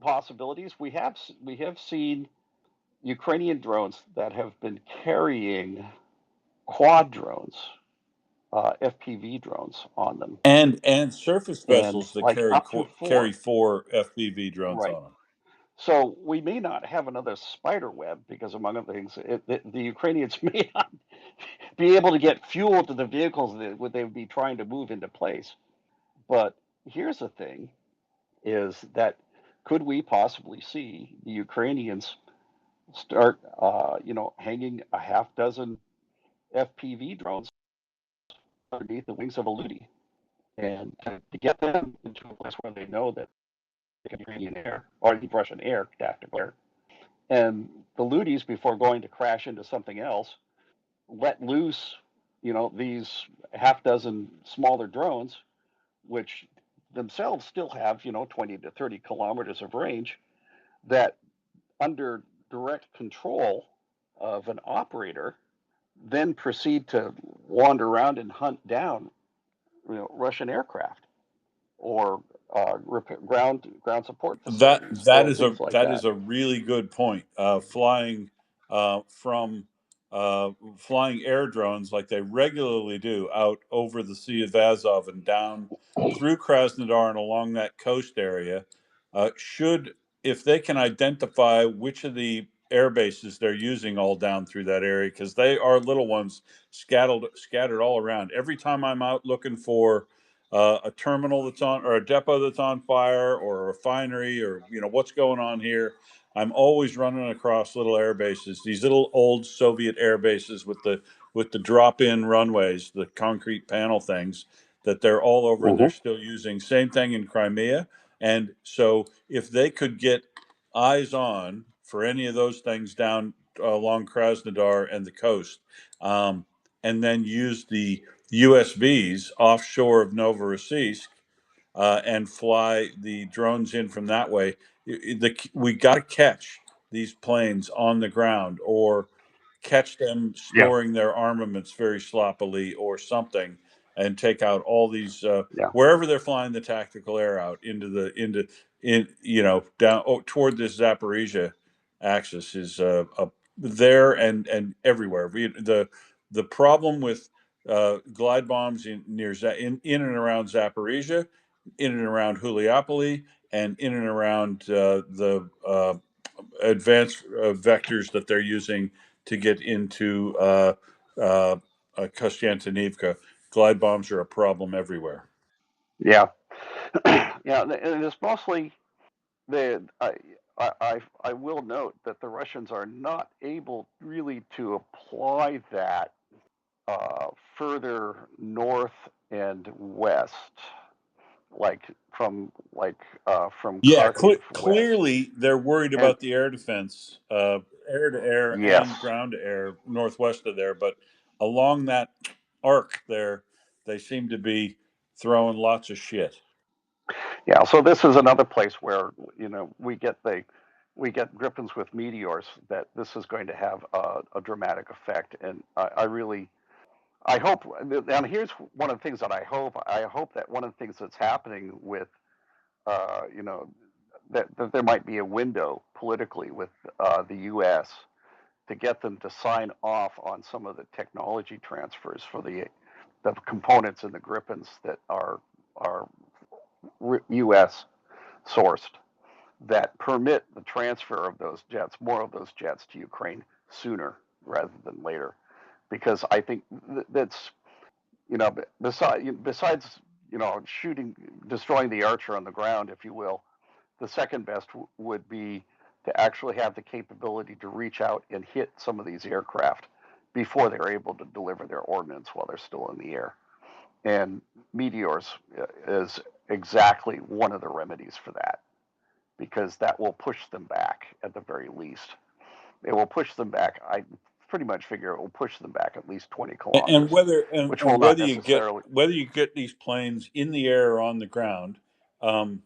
possibilities, we have seen Ukrainian drones that have been carrying quad drones, FPV drones on them, And surface and vessels that like up to carry four. 4 FPV drones Right. on them. So we may not have another spider web because, among other things, the Ukrainians may not be able to get fuel to the vehicles that they would be trying to move into place. But here's the thing: is that could we possibly see the Ukrainians start, hanging a half dozen FPV drones underneath the wings of a Ludi, and to get them into a place where they know that they can Ukrainian air or Russian air, tactical air, and the Ludis, before going to crash into something else, let loose, these half dozen smaller drones, which themselves still have, 20 to 30 kilometers of range, that under direct control of an operator, then proceed to wander around and hunt down, Russian aircraft or ground support That facilities that or is a things like that that. is a really good point. From flying air drones like they regularly do out over the Sea of Azov and down through Krasnodar and along that coast area, should if they can identify which of the air bases they're using all down through that area, because they are little ones scattered all around. Every time I'm out looking for a terminal that's on, or a depot that's on fire, or a refinery, or what's going on here, I'm always running across little air bases, these little old Soviet air bases with the drop-in runways, the concrete panel things that they're all over and they're Mm-hmm. still using. Same thing in Crimea. And so if they could get eyes on for any of those things down along Krasnodar and the coast, and then use the USVs offshore of Novorossiysk, and fly the drones in from that way. We got to catch these planes on the ground, or catch them Yeah. storing their armaments very sloppily or something, and take out all these Yeah. wherever they're flying the tactical air out into down toward this Zaporizhia axis is there and everywhere. The problem with glide bombs in and around Zaporizhia, in and around Huliopoli, and in and around the advanced vectors that they're using to get into Kostiantynivka. Glide bombs are a problem everywhere. Yeah. Yeah. And it's mostly the I will note that the Russians are not able really to apply that further north and west, like from Yeah, Kharkiv west. clearly they're worried And about the air defense, air to air yes, and ground to air northwest of there. But along that arc there, they seem to be throwing lots of shit. yeah. So this is another place where we get Gripens with meteors, that this is going to have a dramatic effect, and I hope, and here's one of the things that I hope. I hope that one of the things that's happening with, you know, that there might be a window politically with the U.S. to get them to sign off on some of the technology transfers for the components in the Gripens that are U.S. sourced, that permit the transfer of those jets, more of those jets to Ukraine sooner rather than later, because I think that's, you know, besides, you know, destroying the Archer on the ground, if you will, the second best would be to actually have the capability to reach out and hit some of these aircraft before they're able to deliver their ordnance while they're still in the air. And meteors is exactly one of the remedies for that, because that will push them back at the very least. It will push them back. I pretty much figure it will push them back at least 20 And kilometers, which will not necessarily. whether you get these planes in the air or on the ground, um,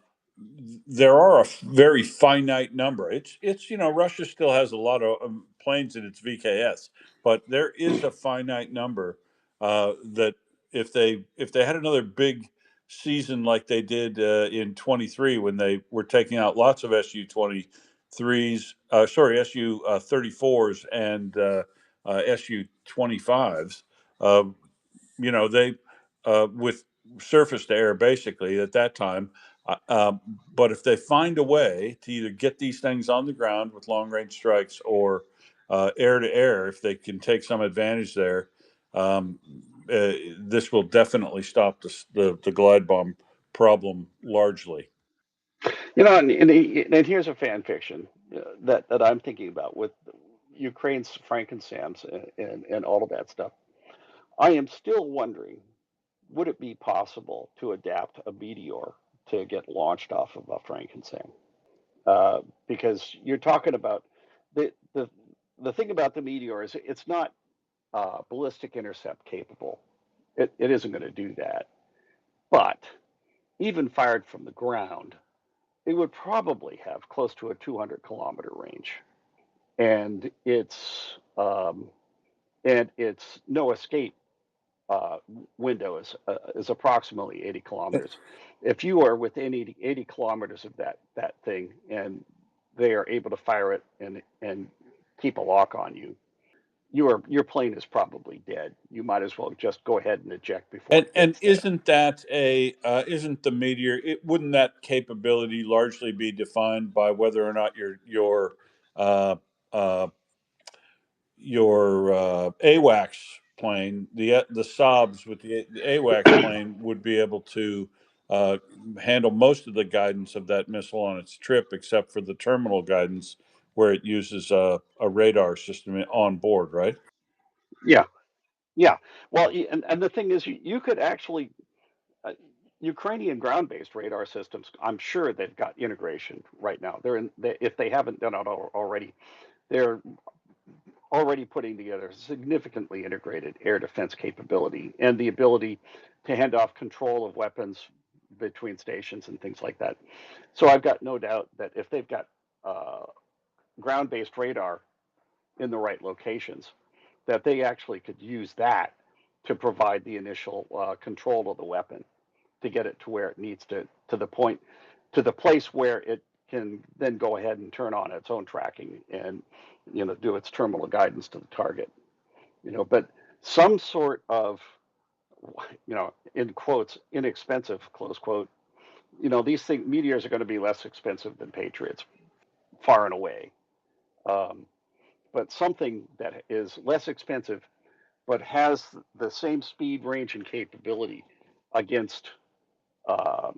there are a very finite number. It's you know, Russia still has a lot of planes in its VKS, but there is a finite number that if they had another big season like they did in 23, when they were taking out lots of Su-23s, Su 34s and Su 25s. Uh, you know, they with surface to air basically at that time. Uh, um, but if they find a way to either get these things on the ground with long range strikes or air to air, if they can take some advantage there, um, this will definitely stop the glide bomb problem largely. You know, and here's a fan fiction that I'm thinking about with Ukraine's Frankensams and all of that stuff. I am still wondering, would it be possible to adapt a meteor to get launched off of a Frankensam? Because you're talking about the the the thing about the meteor is it's not ballistic intercept capable. It isn't going to do that. But even fired from the ground, it would probably have close to a 200-kilometer range, and its no escape uh, window is approximately 80 kilometers. If you are within 80 kilometers of that thing, and they are able to fire it and keep a lock on you, your plane is probably dead. You might as well just go ahead and eject before it And gets there. isn't that a isn't the meteor? Wouldn't that capability largely be defined by whether or not uh, uh, your AWACS plane, the Saabs with the AWACS plane would be able to uh, handle most of the guidance of that missile on its trip, except for the terminal guidance where it uses a radar system on board, right? Yeah, yeah. Well, and the thing is, you could actually uh, Ukrainian ground-based radar systems. I'm sure they've got integration right now. If they haven't done it already, they're already putting together significantly integrated air defense capability and the ability to hand off control of weapons between stations and things like that. So I've got no doubt that if they've got uh, ground-based radar in the right locations, that they actually could use that to provide the initial control of the weapon to get it to where it needs to the point, to the place where it can then go ahead and turn on its own tracking and, you know, do its terminal guidance to the target. You know, but some sort of, you know, in quotes, inexpensive, close quote, you know, these things, meteors are going to be less expensive than Patriots, far and away. Um, but something that is less expensive but has the same speed, range, and capability against uh,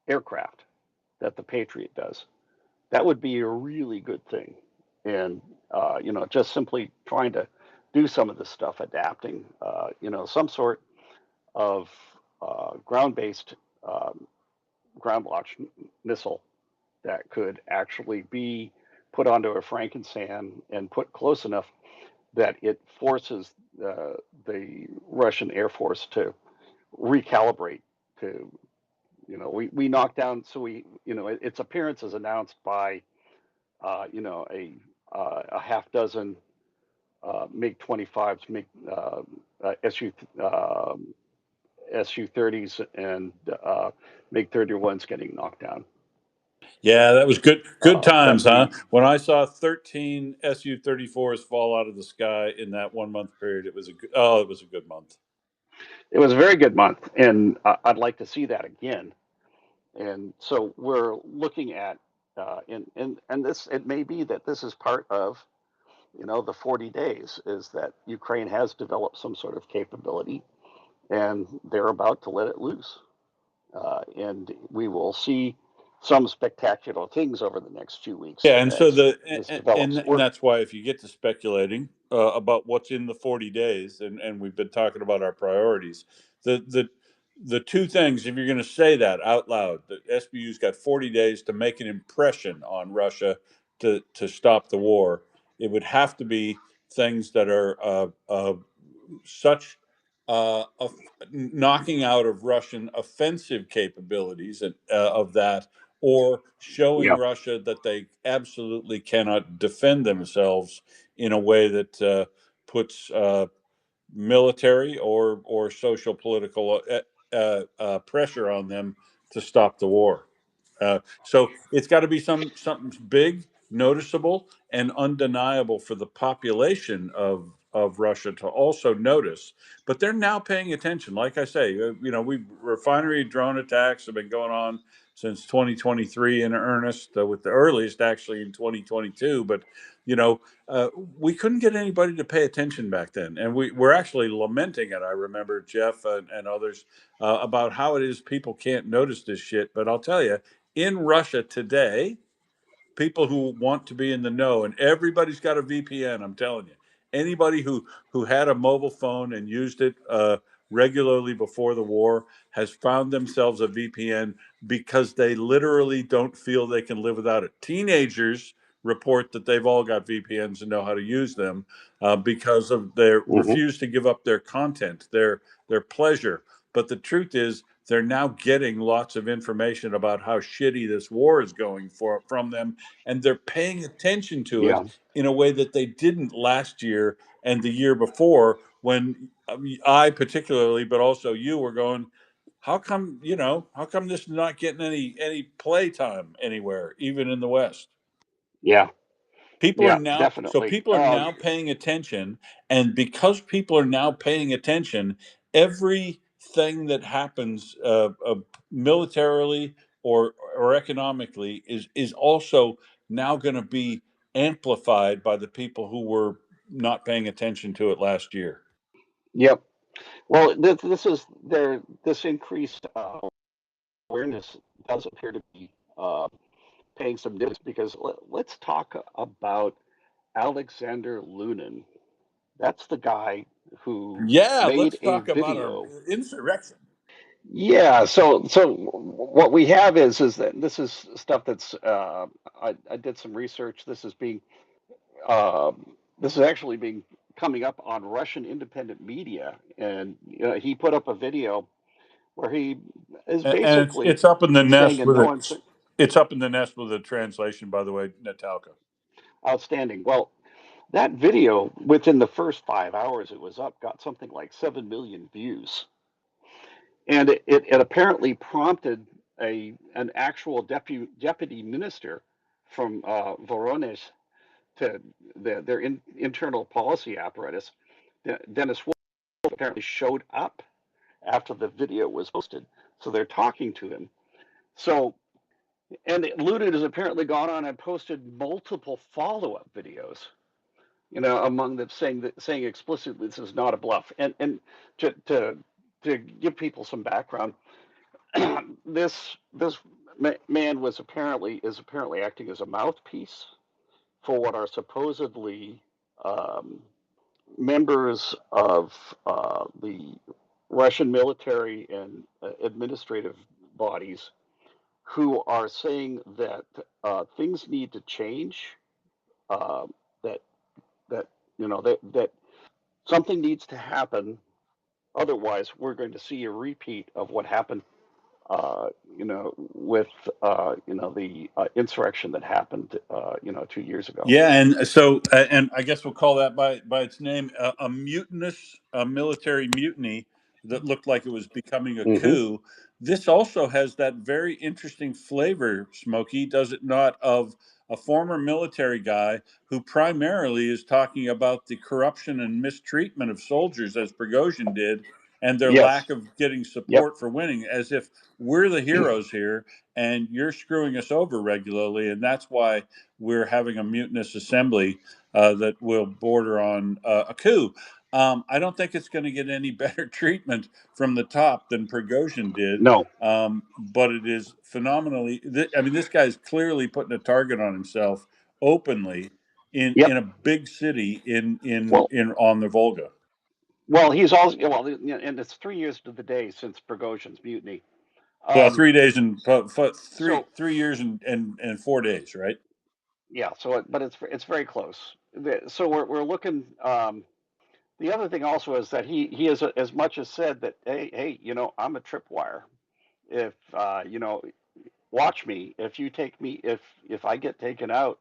aircraft that the Patriot does, that would be a really good thing. And you know, just simply trying to do some of this stuff, adapting, you know, some sort of ground-based um, ground launch missile that could actually be put onto a Frankensam and put close enough that it forces the Russian Air Force to recalibrate to, you know, we knocked down, so we, you know, its appearance is announced by, you know, a half dozen MiG-25s, Su-30s, and MiG-31s getting knocked down. Yeah, that was good. Good times, But huh? When I saw 13 Su-34s fall out of the sky in that 1 month period, it was it was a good month. it was a very good month, and I'd like to see that again. And so we're looking at, and this, it may be that this is part of, the 40 days, is that Ukraine has developed some sort of capability, and they're about to let it loose. And we will see some spectacular things over the next few weeks Yeah, and so as this develops. and that's why if you get to speculating about what's in the 40 days, and we've been talking about our priorities, the two things, if you're going to say that out loud, the SBU's got 40 days to make an impression on Russia to stop the war. It would have to be things that are such knocking out of Russian offensive capabilities of that, or showing Yeah. Russia that they absolutely cannot defend themselves in a way that puts military or social political pressure on them to stop the war. So it's got to be something big, noticeable, and undeniable for the population of Russia to also notice. But they're now paying attention. Like I say, we refinery drone attacks have been going on since 2023 in earnest, with the earliest actually in 2022. But you know, we couldn't get anybody to pay attention back then, and we're actually lamenting it. I remember Jeff and others about how it is people can't notice this shit. But I'll tell you, in Russia today, people who want to be in the know, and everybody's got a VPN. I'm telling you, anybody who had a mobile phone and used it regularly before the war has found themselves a VPN because they literally don't feel they can live without it. Teenagers report that they've all got VPNs and know how to use them because of their Hmm. refuse to give up their content, their pleasure. But the truth is, they're now getting lots of information about how shitty this war is going from them, and they're paying attention to it Yeah. in a way that they didn't last year and the year before, when I particularly, but also you, were going, how come this is not getting any play time anywhere, even in the West? Yeah. People are Yeah. now so Definitely. people are now paying attention, and because people are now paying attention, everything that happens militarily or economically is also now going to be amplified by the people who were not paying attention to it last year. Yep. Well, this is there. This increased awareness does appear to be uh, paying some dividends, because let's talk about Alexander Lunin. That's the guy who Yeah, made let's a talk about our video. insurrection. Yeah, so what we have is that this is stuff that's I did some research. Uh, this is actually being coming up on Russian independent media, and he put up a video where he is And basically it's up in the saying nest in with no it. uncertain. It's up in the nest with the translation, by the way, Natalka. Outstanding. Well, that video, within the first 5 hours it was up, got something like 7 million views. And it apparently prompted an actual deputy minister from Voronezh, to their internal policy apparatus. Dennis Wolf apparently showed up after the video was posted. So they're talking to him. So, and Lunin has apparently gone on and posted multiple follow-up videos, among them saying explicitly this is not a bluff. And to give people some background, this man is apparently acting as a mouthpiece for what are supposedly um, members of the Russian military and administrative bodies, who are saying that things need to change, uh, that that that something needs to happen. Otherwise, we're going to see a repeat of what happened with the insurrection that happened 2 years ago. Yeah, and so and I guess we'll call that by its name, a mutinous, a military mutiny that looked like it was becoming a Hmm. coup. This also has that very interesting flavor, Smokey, does it not, of a former military guy who primarily is talking about the corruption and mistreatment of soldiers, as Prigozhin did, and their Yes. lack of getting Yep. support for winning, as if we're the heroes here and you're screwing us over regularly, and that's why we're having a mutinous assembly that will border on a coup. I don't think it's going to get any better treatment from the top than Prigozhin did, No. but it is phenomenally. I mean, this guy's clearly putting a target on himself openly in Yep. a big city Well, in on the Volga. he's also and it's 3 years to the day since Prigozhin's mutiny. Well, Um, 3 days and so 3 years and 4 days, right? yeah, but it's very close. So we're looking. The other thing also is that he has as much as said that hey, I'm a tripwire. If watch me. If you take me, if I get taken out,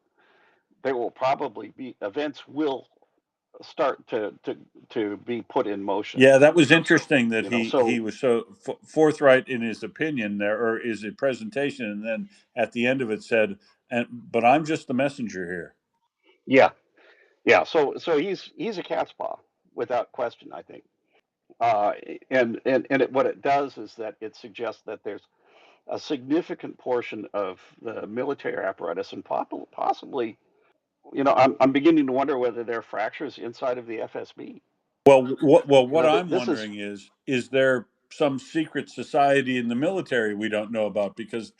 there will probably be events will start to be put in motion. Yeah, that was interesting that he So was so forthright in his opinion there, or his presentation, and then at the end of it said, "And but I'm just the messenger here." yeah, yeah. So he's a cat's paw without question, I think. Uh, what it does is that it suggests that there's a significant portion of the military apparatus and possibly, I'm beginning to wonder whether there are fractures inside of the FSB. What I'm This is, wondering is there some secret society in the military we don't know about? Because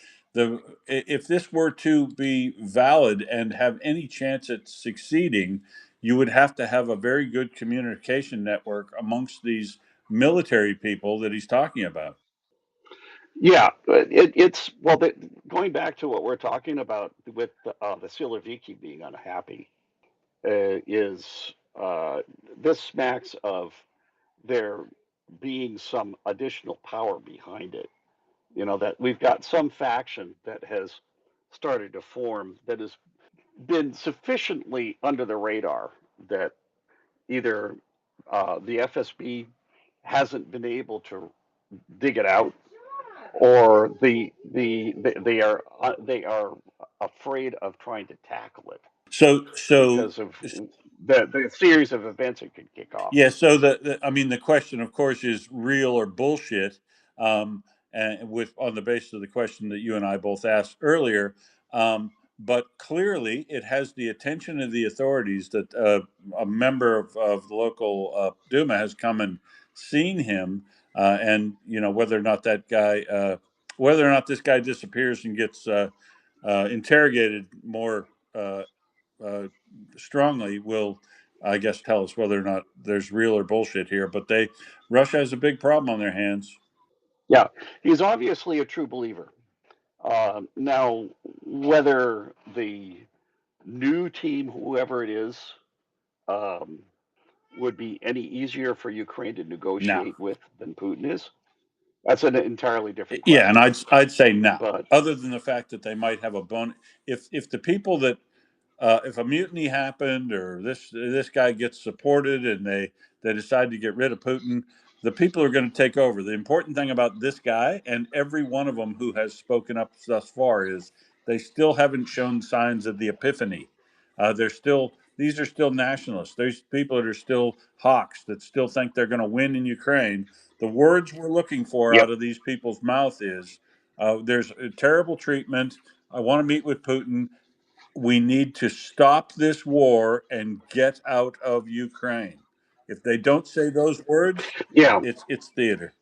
if this were to be valid and have any chance at succeeding, you would have to have a very good communication network amongst these military people that he's talking about. yeah, it's, well, going back to what we're talking about with the Siloviki being unhappy, is this smacks of there being some additional power behind it. That we've got some faction that has started to form that has been sufficiently under the radar that either the FSB hasn't been able to dig it out, or they are afraid of trying to tackle it So because of the series of events it could kick off. Yeah, so I mean, the question, of course, is real or bullshit. And with on the basis of the question that you and I both asked earlier, but clearly it has the attention of the authorities that a member of the local Duma has come and seen him, and whether or not whether or not this guy disappears and gets interrogated more. Uh, Strongly will, I guess, tell us whether or not there's real or bullshit here. But Russia has a big problem on their hands. Yeah, he's obviously a true believer. Now, whether the new team, whoever it is, um, would be any easier for Ukraine to Now, negotiate with than Putin is, that's an entirely different yeah, and question. I'd say now. But Other than the fact that they might have a bone, if the people that if a mutiny happened or this guy gets supported and they decide to get rid of Putin, the people are going to take over. The important thing about this guy and every one of them who has spoken up thus far is they still haven't shown signs of the epiphany. These are still nationalists. There's people that are still hawks that still think they're going to win in Ukraine. The words we're looking for yep, out of these people's mouth is there's a terrible treatment. I want to meet with Putin. We need to stop this war and get out of Ukraine. If they don't say those words, yeah, it's theater.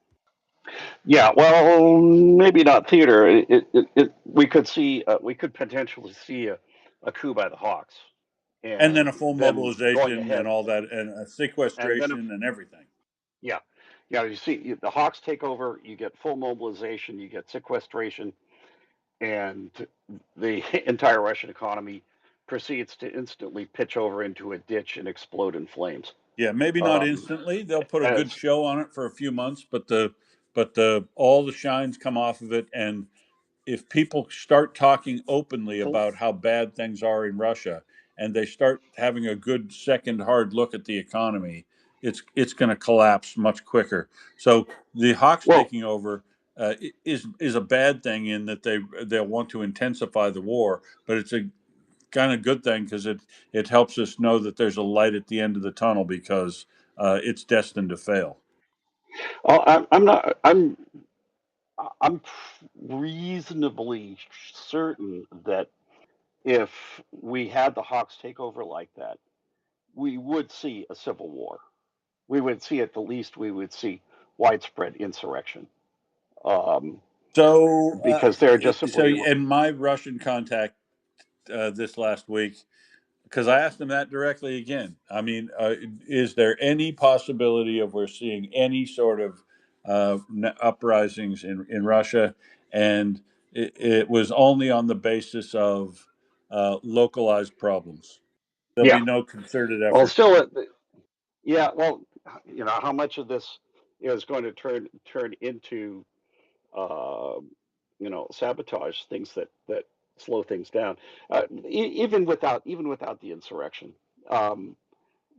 yeah. Well, maybe not theater. We could potentially see a coup by the Hawks, And then a and full then going mobilization and ahead, all that, and a and then sequestration and everything. yeah, yeah. The Hawks take over. You get full mobilization. You get sequestration, and the entire Russian economy proceeds to instantly pitch over into a ditch and explode in flames. Yeah, maybe not Um, instantly. They'll put a good as show on it for a few months, but but all the shines come off of it. And if people start talking openly about how bad things are in Russia, and they start having a good second hard look at the economy, it's going to collapse much quicker. So the Hawks Well, taking over is a bad thing in that they'll want to intensify the war, but it's a kind of good thing because it helps us know that there's a light at the end of the tunnel because it's destined to fail. I'm not. I'm reasonably certain that if we had the Hawks take over like that, we would see a civil war. We would see, at the least, we would see widespread insurrection, um, So, because they're just so simply in my Russian contact this last week, because I asked him that directly again. I mean, is there any possibility of we're seeing any sort of uprisings in Russia? And it was only on the basis of localized problems. There'll yeah. be no concerted Well, effort. still, yeah. Well, how much of this is going to turn into uh, sabotage things that slow things down, even without the insurrection. Um,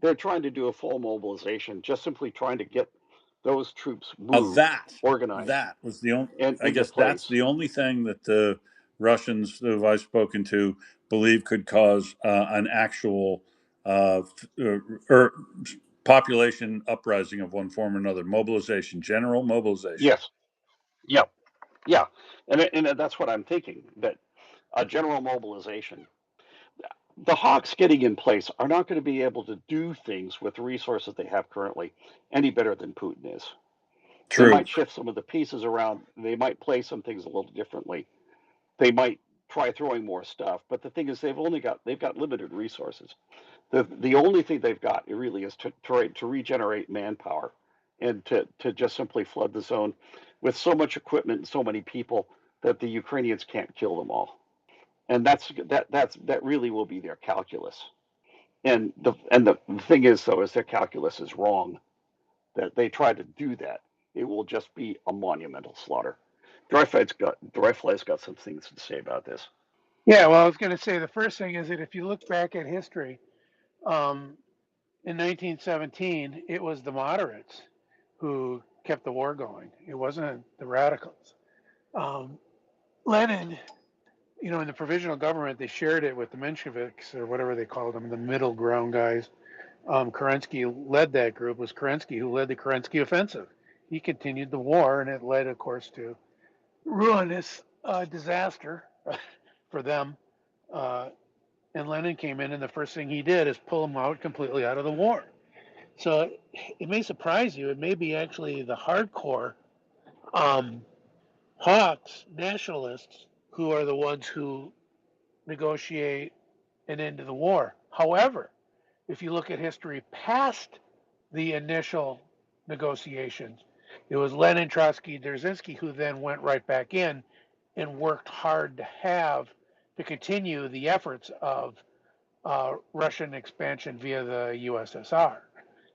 they're trying to do a full mobilization, just simply trying to get those troops Now moved, organized, that was the only. and I into guess that's place. the only thing that the Russians who I've spoken to believe could cause an actual uh, or population uprising of one form or another. Mobilization, general mobilization. Yes. Yeah. Yeah. And that's what I'm thinking. That a general mobilization. The Hawks getting in place are not going to be able to do things with the resources they have currently any better than Putin is. They True. might shift some of the pieces around. They might play some things a little differently. They might try throwing more stuff. But the thing is, they've got limited resources. The only thing they've got really is to try to regenerate manpower and to just simply flood the zone with so much equipment and so many people that the Ukrainians can't kill them all. And that really will be their calculus. And the thing is, though, is their calculus is wrong. That they try to do that, it will just be a monumental slaughter. Dryfly's got some things to say about this. Yeah, well, I was going to say the first thing is that if you look back at history, um, in 1917, it was the moderates who kept the war going. It wasn't the radicals. Um, Lenin, in the provisional government, they shared it with the Mensheviks or whatever they called them, the middle ground guys. Kerensky led that group. It was Kerensky who led the Kerensky offensive. He continued the war, and it led, of course, to ruinous disaster for them. Uh, and Lenin came in, and the first thing he did is pull them out completely out of the war. So it may surprise you. It may be actually the hardcore um, hawks, nationalists, who are the ones who negotiate an end to the war. However, if you look at history past the initial negotiations, it was Lenin, Trotsky, Dzerzhinsky who then went right back in and worked hard to continue the efforts of Russian expansion via the USSR.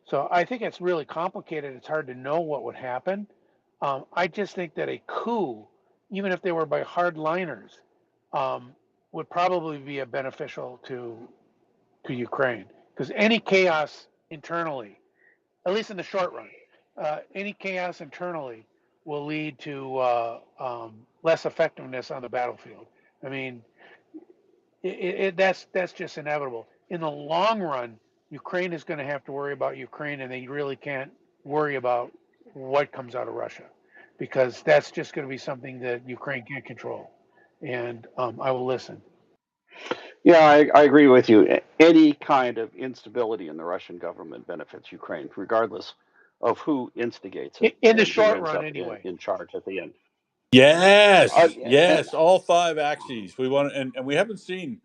So I think it's really complicated. It's hard to know what would happen. I just think that a coup, even if they were by hardliners, um, would probably be a beneficial to Ukraine because any chaos internally, at least in the short run, any chaos internally will lead to less effectiveness on the battlefield. I mean, that's just inevitable. In the long run, Ukraine is going to have to worry about Ukraine, and they really can't worry about what comes out of Russia, because that's just going to be something that Ukraine can't control. And I will listen. Yeah, I agree with you. Any kind of instability in the Russian government benefits Ukraine, regardless of who instigates it In the and who short ends run, up anyway. in charge at the end. Yes, And yes, all five axes. We want, and we haven't seen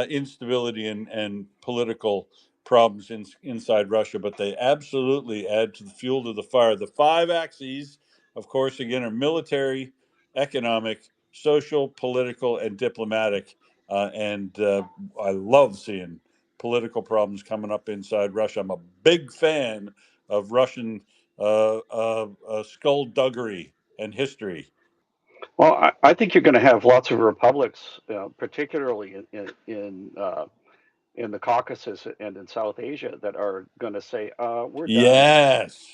instability and political problems inside Russia, but they absolutely add to the fuel to the fire. The five axes, of course, again, are military, economic, social, political, and diplomatic. And I love seeing political problems coming up inside Russia. I'm a big fan of Russian skullduggery and history. Well, I think you're going to have lots of republics, particularly in the Caucasus and in South Asia, that are going to say, "We're done." Yes.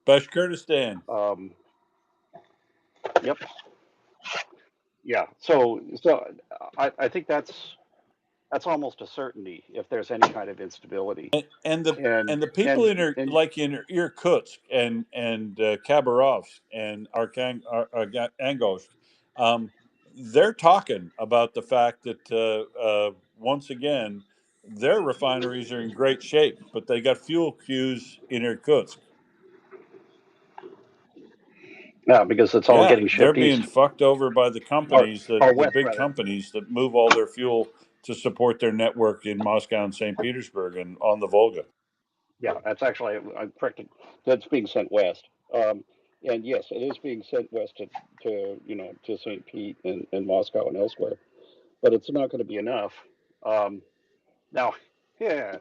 Bashkortostan. Um, yep. Yeah. So I think that's almost a certainty if there's any kind of instability. And the And and the people and in and Irkutsk and Khabarovsk and Angosht, they're talking about the fact that once again their refineries are in great shape, but they got fuel queues in Irkutsk. yeah, because it's all Yeah, getting they're shipped being east fucked over by the or companies or the west big rather. companies that move all their fuel to support their network in Moscow and St. Petersburg and on the Volga. Yeah, that's actually I'm corrected. That's being sent west. And yes, it is being sent west to St. Pete and Moscow and elsewhere. But it's not going to be enough. Um, Now, yeah,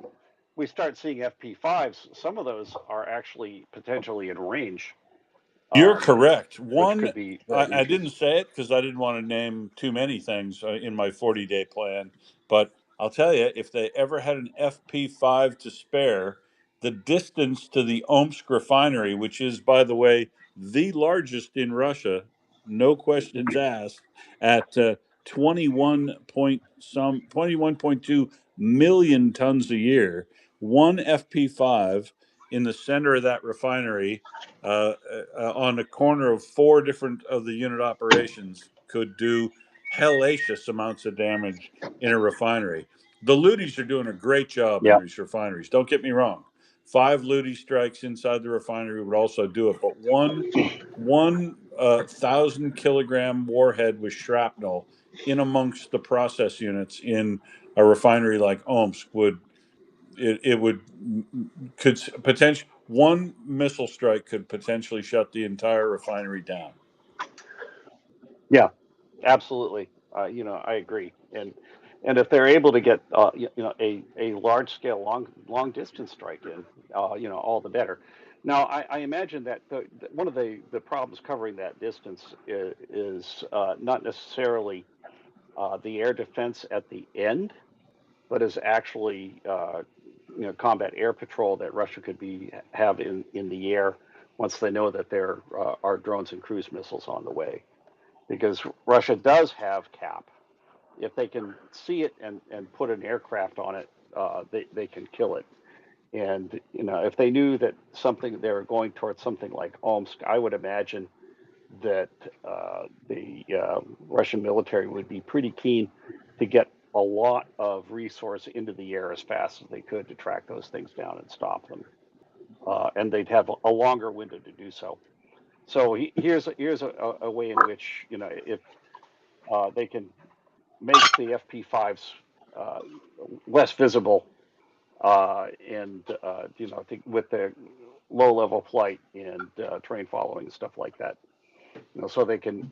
we start seeing FP5s. Some of those are actually potentially in range, You're um, correct. which One, could be very I didn't interesting. say it because I didn't want to name too many things in my 40-day plan, but I'll tell you, if they ever had an FP5 to spare, the distance to the Omsk refinery, which is, by the way, the largest in Russia, no questions asked, at 21.2 million tons a year, one FP5 in the center of that refinery on a corner of four different of the unit operations could do hellacious amounts of damage in a refinery. The Ludis are doing a great job in Yeah, these refineries. Don't get me wrong. 5 Ludi strikes inside the refinery would also do it, but one 1,000 kilogram warhead with shrapnel in amongst the process units in a refinery like Omsk would could potentially one missile strike could potentially shut the entire refinery down. yeah, absolutely. I agree. And if they're able to get a large scale long distance strike in, all the better. Now, I imagine that one of the problems covering that distance is not necessarily the air defense at the end, but is actually combat air patrol that Russia could have in the air once they know that there are drones and cruise missiles on the way. Because Russia does have cap. If they can see it and put an aircraft on it, they can kill it. And if they knew that they were going towards something like Omsk, I would imagine that the Russian military would be pretty keen to get a lot of resource into the air as fast as they could to track those things down and stop them. And they'd have a longer window to do so. So here's a way in which if they can make the FP5s uh, less visible and with the low level flight and terrain following and stuff like that, so they can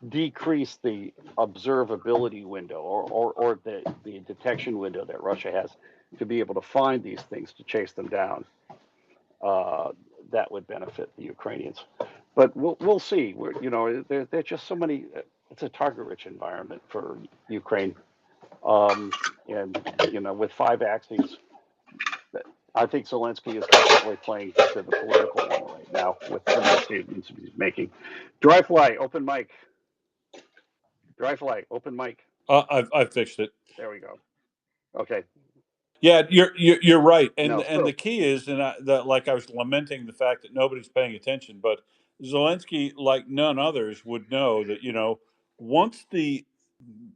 decrease the observability window or the detection window that Russia has to be able to find these things to chase them down. Uh, that would benefit the Ukrainians. But we'll see. There's just so many. It's a target-rich environment for Ukraine, um, and with 5 axes, I think Zelensky is definitely playing to the political one right now with some of the statements he's making. Dry fly, open mic. Dry fly, open mic. I've fixed it. There we go. Okay. Yeah, you're right, and No, the so key is, like I was lamenting the fact that nobody's paying attention, but Zelensky, like none others, would know that once the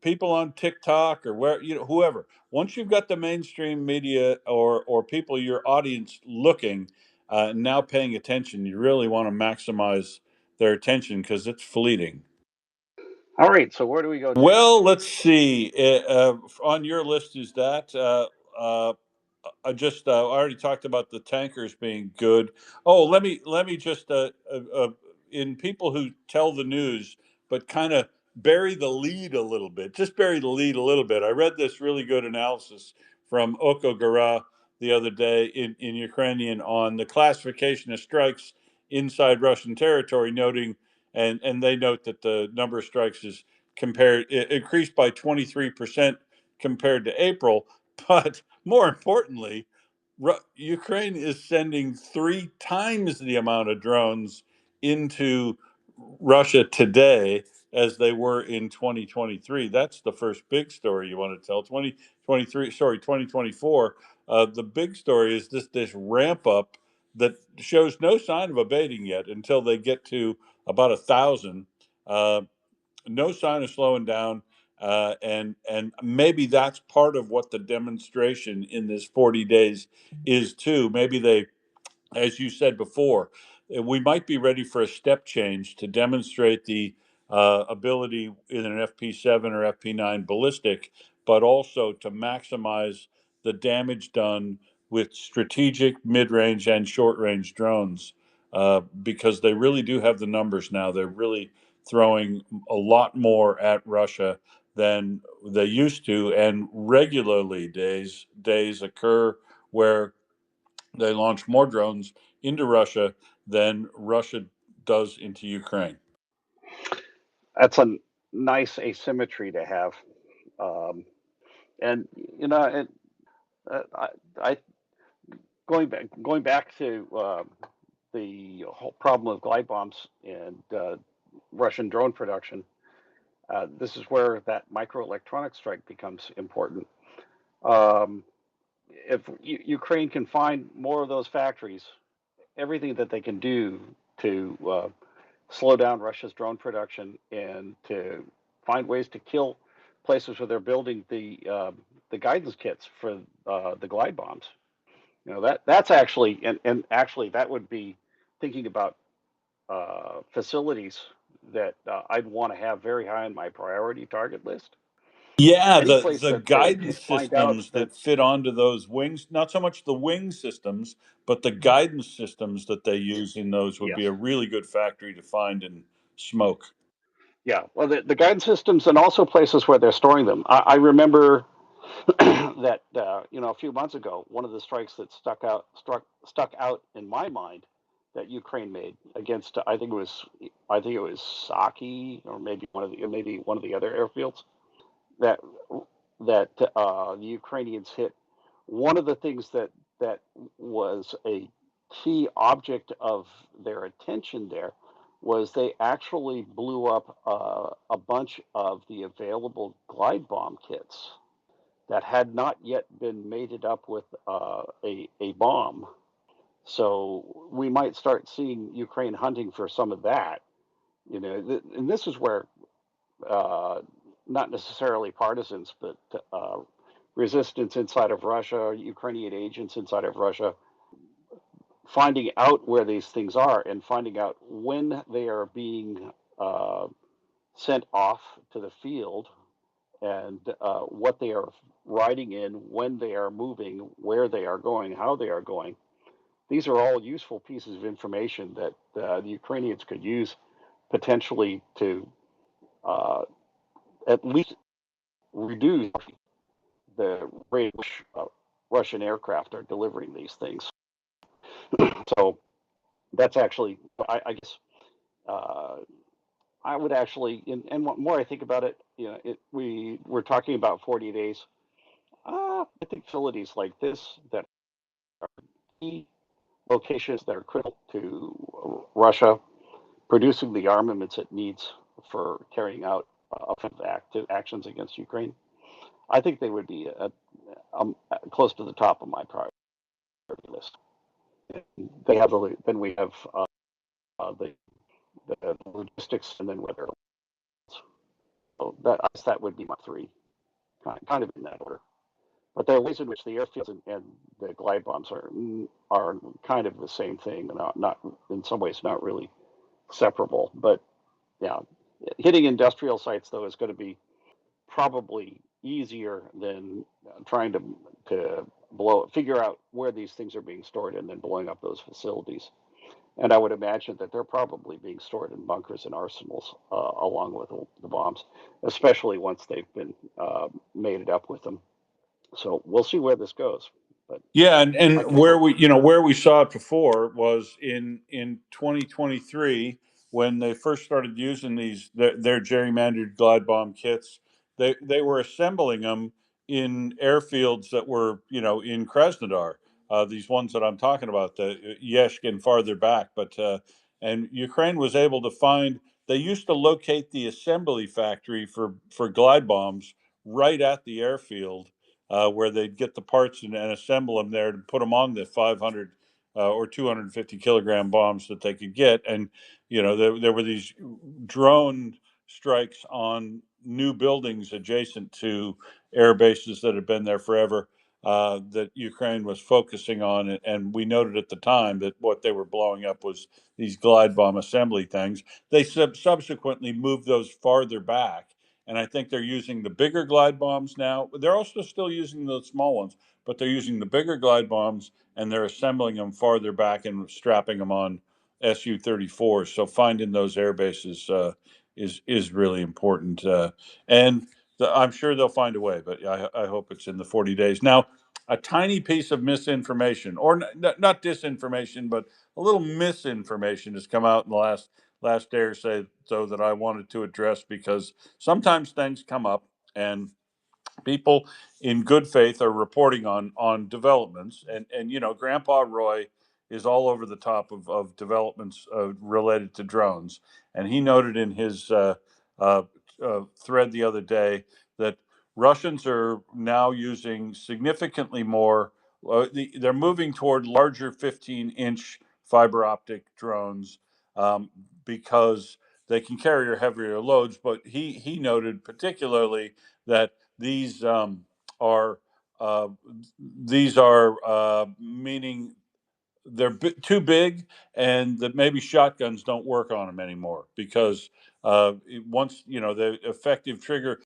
people on TikTok or where whoever, once you've got the mainstream media or people your audience looking now paying attention, you really want to maximize their attention because it's fleeting. all right. So where do we go next? Well, let's see. On your list is that uh, I already talked about the tankers being good. Oh, let me just in people who tell the news but kind of bury the lead a little bit. Just bury the lead a little bit. I read this really good analysis from Oko Gara the other day in Ukrainian on the classification of strikes inside Russian territory, noting and they note that the number of strikes is it increased by 23% compared to April. But more importantly, Ukraine is sending 3 times the amount of drones into Russia today as they were in 2023. That's the first big story you want to tell. 2023, sorry, 2024. The big story is this ramp up that shows no sign of abating yet until they get to about 1,000. No sign of slowing down, and maybe that's part of what the demonstration in this 40 days is too. Maybe they, as you said before, we might be ready for a step change to demonstrate the ability in an FP7 or FP9 ballistic, but also to maximize the damage done with strategic mid-range and short-range drones, because they really do have the numbers now. They're really throwing a lot more at Russia than they used to, and regularly days occur where they launch more drones into Russia than Russia does into Ukraine. That's a nice asymmetry to have. Um, and you know, I going back to the whole problem of glide bombs and Russian drone production. This is where that microelectronic strike becomes important. If Ukraine can find more of those factories, everything that they can do to slow down Russia's drone production and to find ways to kill places where they're building the guidance kits for the glide bombs. You know, that's actually, and actually that would be thinking about facilities that I'd want to have very high on my priority target list. Yeah, Any the place the that they guidance find out systems that, that fit onto those wings, not so much the wing systems, but the guidance systems that they use in those would be yes, a really good factory to find and smoke. yeah, well, the guidance systems and also places where they're storing them. I remember that a few months ago, one of the strikes that stuck out in my mind that Ukraine made against I think it was Saki, or maybe one of the other airfields that the Ukrainians hit. One of the things that was a key object of their attention there was they actually blew up a bunch of the available glide bomb kits that had not yet been mated up with a bomb. So we might start seeing Ukraine hunting for some of that. And this is where uh, not necessarily partisans, but resistance inside of Russia, Ukrainian agents inside of Russia, finding out where these things are and finding out when they are being uh, sent off to the field, and what they are riding in, when they are moving, where they are going, how they are going. These are all useful pieces of information that the Ukrainians could use potentially to uh, at least reduce the rate at which Russian aircraft are delivering these things. So that's actually, I guess, uh, I would actually, and what more I think about it, we're talking about 40 days. I think facilities like this that are key locations that are critical to Russia producing the armaments it needs for carrying out offensive actions against Ukraine, I think they would be close to the top of my priority list. They have then we have the logistics, and then weather. So that would be my three, kind of in that order. But there are ways in which the airfields and the glide bombs are kind of the same thing, not in some ways not really separable. But yeah, hitting industrial sites though is going to be probably easier than trying to figure out where these things are being stored and then blowing up those facilities. And I would imagine that they're probably being stored in bunkers and arsenals along with the bombs, especially once they've been mated up with them. So we'll see where this goes. But Yeah, like and I said, where we saw it before was in 2023. when they first started using their gerrymandered glide bomb kits, they were assembling them in airfields that were, in Krasnodar. These ones that I'm talking about, the Yeshkin farther back, and Ukraine was able to find. They used to locate the assembly factory for glide bombs right at the airfield, where they'd get the parts and assemble them there to put them on the 500 or 250 kilogram bombs that they could get. And there were these drone strikes on new buildings adjacent to air bases that had been there forever, that Ukraine was focusing on. And we noted at the time that what they were blowing up was these glide bomb assembly things. They subsequently moved those farther back. And I think they're using the bigger glide bombs now. They're also still using the small ones, but they're using the bigger glide bombs, and they're assembling them farther back and strapping them on Su-34s. So finding those air bases is really important, and I'm sure they'll find a way. But I hope it's in the 40 days. Now, a tiny piece of misinformation, or not disinformation, but a little misinformation has come out in the last day or so that I wanted to address, because sometimes things come up and people in good faith are reporting on developments, and Grandpa Roy is all over the top of developments related to drones, and he noted in his uh, thread the other day that Russians are now using significantly more, they're moving toward larger 15-inch fiber optic drones, because they can carry heavier loads. But he noted particularly that these are uh, meaning they're too big, and that maybe shotguns don't work on them anymore, because once the effective trigger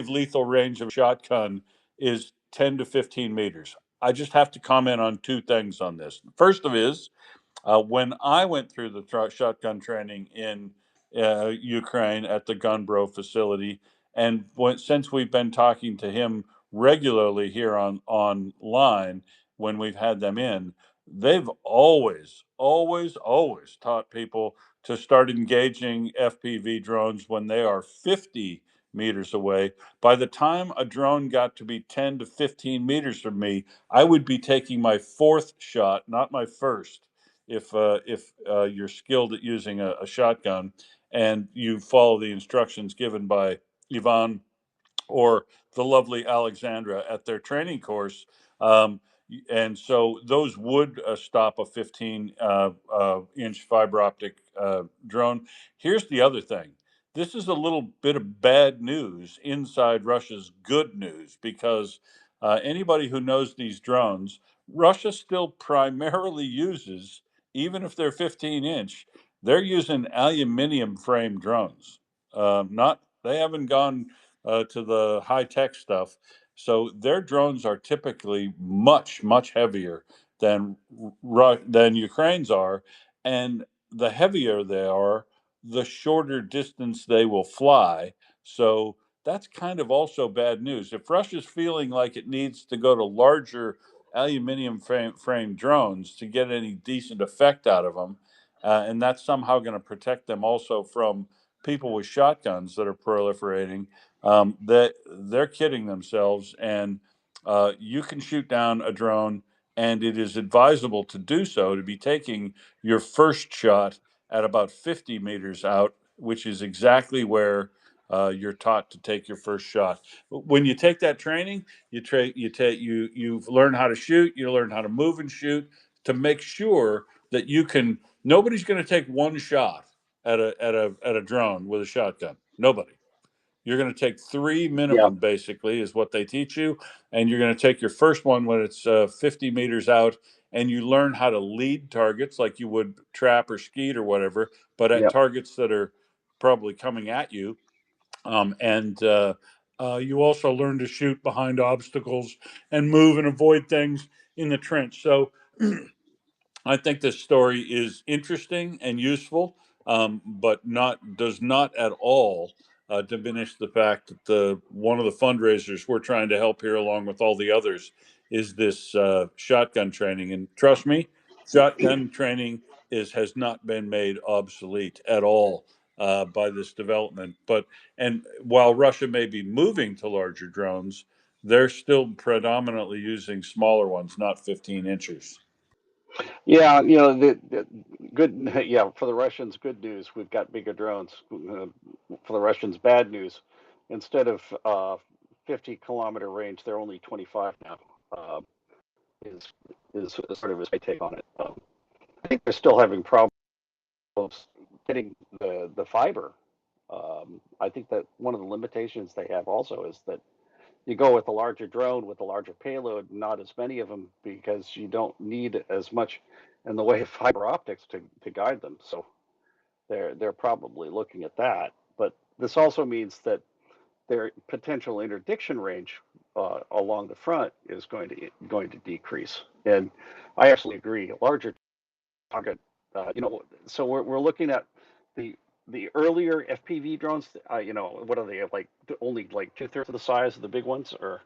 lethal range of a shotgun is 10 to 15 meters. I just have to comment on two things on this. First of is, when I went through the shotgun training in Ukraine at the Gunbro facility, and since we've been talking to him regularly here on online when we've had them in, they've always taught people to start engaging FPV drones when they are 50 meters away. By the time a drone got to be 10 to 15 meters from me, I would be taking my fourth shot, not my first, if you're skilled at using a shotgun and you follow the instructions given by Ivan or the lovely Alexandra at their training course. Um, and so those would stop a 15 inch fiber optic drone. Here's the other thing. This is a little bit of bad news inside Russia's good news, because anybody who knows these drones, Russia still primarily uses, even if they're 15-inch, they're using aluminum frame drones. Not They haven't gone to the high tech stuff. So their drones are typically much heavier than than Ukraine's are, and the heavier they are, the shorter distance they will fly. So that's kind of also bad news. If Russia's feeling like it needs to go to larger aluminum frame drones to get any decent effect out of them, and that's somehow going to protect them also from people with shotguns that are proliferating, that they're kidding themselves. And you can shoot down a drone, and it is advisable to do so, to be taking your first shot at about 50 meters out, which is exactly where you're taught to take your first shot. When you take that training, you've learned how to shoot, you learn how to move and shoot, to make sure that you can. Nobody's going to take one shot at a drone with a shotgun. Nobody. You're going to take three Yeah, minimum, basically, is what they teach you. And you're going to take your first one when it's 50 meters out, and you learn how to lead targets like you would trap or skeet or whatever, but at yeah. targets that are probably coming at you. And you also learn to shoot behind obstacles and move and avoid things in the trench. So I think this story is interesting and useful, but not does not at all diminish the fact that the one of the fundraisers we're trying to help here, along with all the others, is this shotgun training. And trust me, shotgun training has not been made obsolete at all by this development. And while Russia may be moving to larger drones, they're still predominantly using smaller ones, not 15 inches. Yeah, the good, yeah, for the Russians, good news. We've got bigger drones. For the Russians, bad news. Instead of 50-kilometer range, they're only 25 now. Is sort of his take on it. I think they're still having problems getting the fiber. I think that one of the limitations they have also is that you go with a larger drone with a larger payload, not as many of them, because you don't need as much in the way of fiber optics to guide them. So they're probably looking at that. But this also means that their potential interdiction range along the front is going to decrease. And I actually agree. A larger target, so we're looking at the earlier FPV drones. What are they like? Only like 2/3 of the size of the big ones, or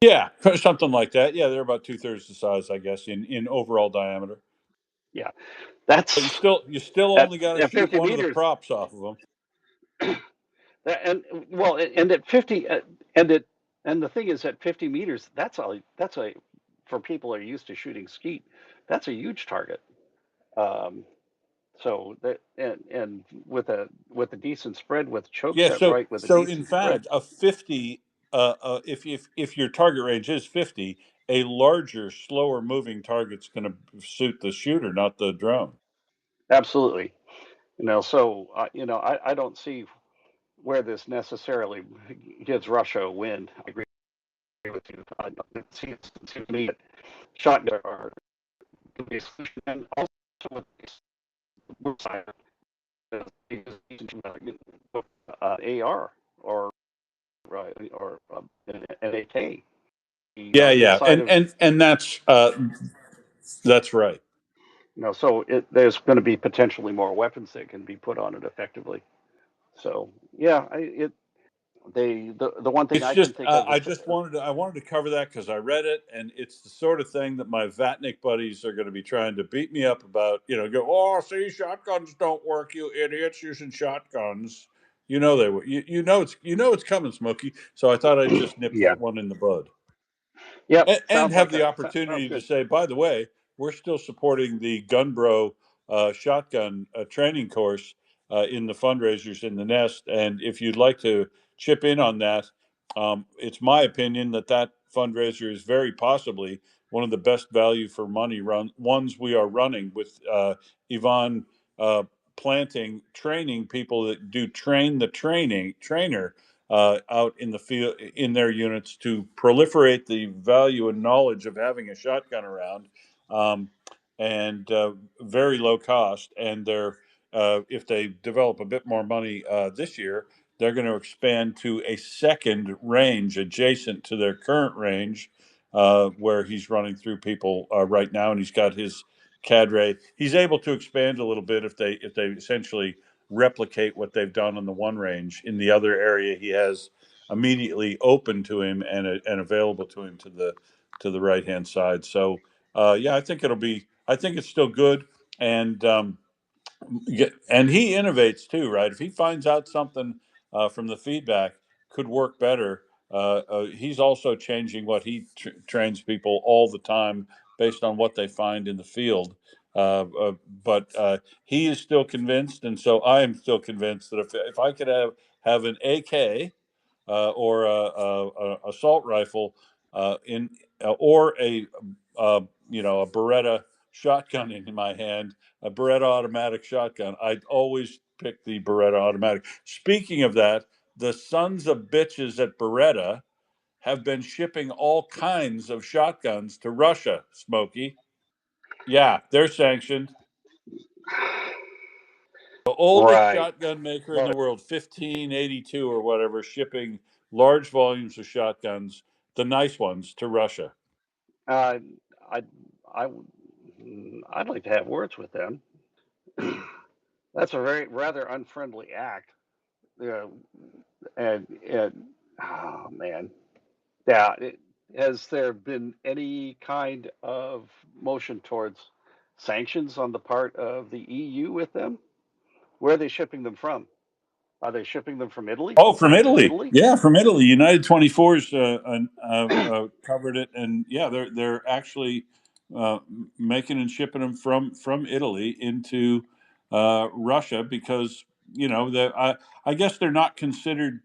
Yeah, something like that. Yeah, they're about 2/3 the size, I guess, in overall diameter. yeah, But that's you still at, only got to at shoot 50 one of the meters. props off of them. And well, and at 50, and the thing is, at 50 meters, that's a for people who are used to shooting skeet, that's a huge target. Um, so that and with a decent spread, with choke Yeah, set so right, with a so in decent spread. fact, a 50, if your target range is 50, a larger, slower moving target's going to suit the shooter, not the drone. Absolutely. So I don't see where this necessarily gives Russia a win. I agree with you. It seems to me that shotguns are a solution, and also with the side, AR or an AK. Yeah, yeah, Inside of and that's right. so there's going to be potentially more weapons that can be put on it effectively. So yeah, the one thing It's I can just think of I is just wanted to cover that because I read it, and it's the sort of thing that my Vatnik buddies are going to be trying to beat me up about. Go, oh, see, shotguns don't work, you idiots using shotguns. You know they were. It's coming, Smokey. So I thought I'd just nip yeah. that one in the bud. Yep, And sounds have like the sounds opportunity to good. say, by the way, we're still supporting the Gunbro shotgun training course in the fundraisers in the Nest. And if you'd like to chip in on that, it's my opinion that fundraiser is very possibly one of the best value for money ones we are running with Yvonne planting, training people that do train the trainer out in the field in their units to proliferate the value and knowledge of having a shotgun around, um, and very low cost. And they're if they develop a bit more money this year, they're going to expand to a second range adjacent to their current range, where he's running through people right now, and he's got his cadre. He's able to expand a little bit if they essentially replicate what they've done on the one range in the other area he has immediately open to him and available to him to the right hand side. So yeah, I think it's still good. And and he innovates too, right? If he finds out something from the feedback could work better, he's also changing what he trains people all the time based on what they find in the field. But he is still convinced, and so I am still convinced that if I could have an AK or a assault rifle in or a Beretta shotgun in my hand, a Beretta automatic shotgun, I'd always pick the Beretta automatic. Speaking of that, the sons of bitches at Beretta have been shipping all kinds of shotguns to Russia, Smokey. Yeah, they're sanctioned. The oldest Right. shotgun maker in Love the it. world, 1582 or whatever, shipping large volumes of shotguns, the nice ones, to Russia. Uh, I I I'd like to have words with them. That's a very rather unfriendly act. Yeah, and oh man, yeah. Has there been any kind of motion towards sanctions on the part of the EU with them? Where are they shipping them from? Are they shipping them from Italy? Oh, from To Italy. Italy? Yeah, from Italy. United 24's covered it, and yeah, they're actually making and shipping them from Italy into Russia because I guess they're not considered.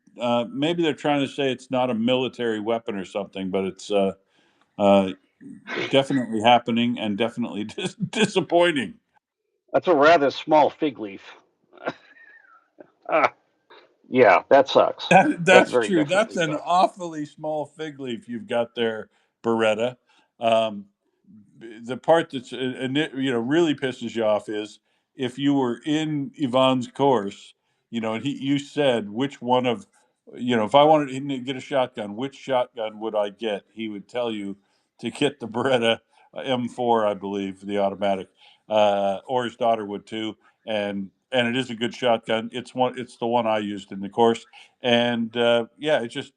Maybe they're trying to say it's not a military weapon or something, but it's uh, definitely happening and definitely disappointing. That's a rather small fig leaf. Ah, yeah, that sucks. That That's very true. That's definitely an sucks. awfully small fig leaf you've got there, Beretta. Um, the part that's really pisses you off is if you were in Ivan's course, and you said which one of, if I wanted him to get a shotgun, which shotgun would I get? He would tell you to get the Beretta M4, I believe, the automatic, or his daughter would too, and it is a good shotgun. It's the one I used in the course, and yeah, it's just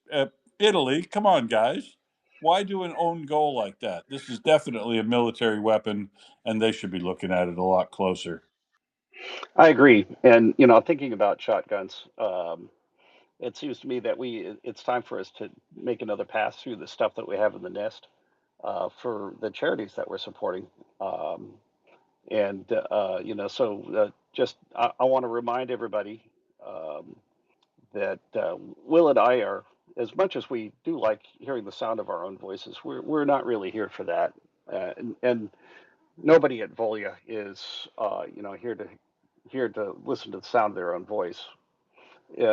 Italy. Come on, guys. Why do an own goal like that? This is definitely a military weapon, and they should be looking at it a lot closer. I agree. And thinking about shotguns, it seems to me that it's time for us to make another pass through the stuff that we have in the nest for the charities that we're supporting. Um, and so just I want to remind everybody um, that Will and I are, as much as we do like hearing the sound of our own voices, we're not really here for that. And nobody at Volya is here to listen to the sound of their own voice.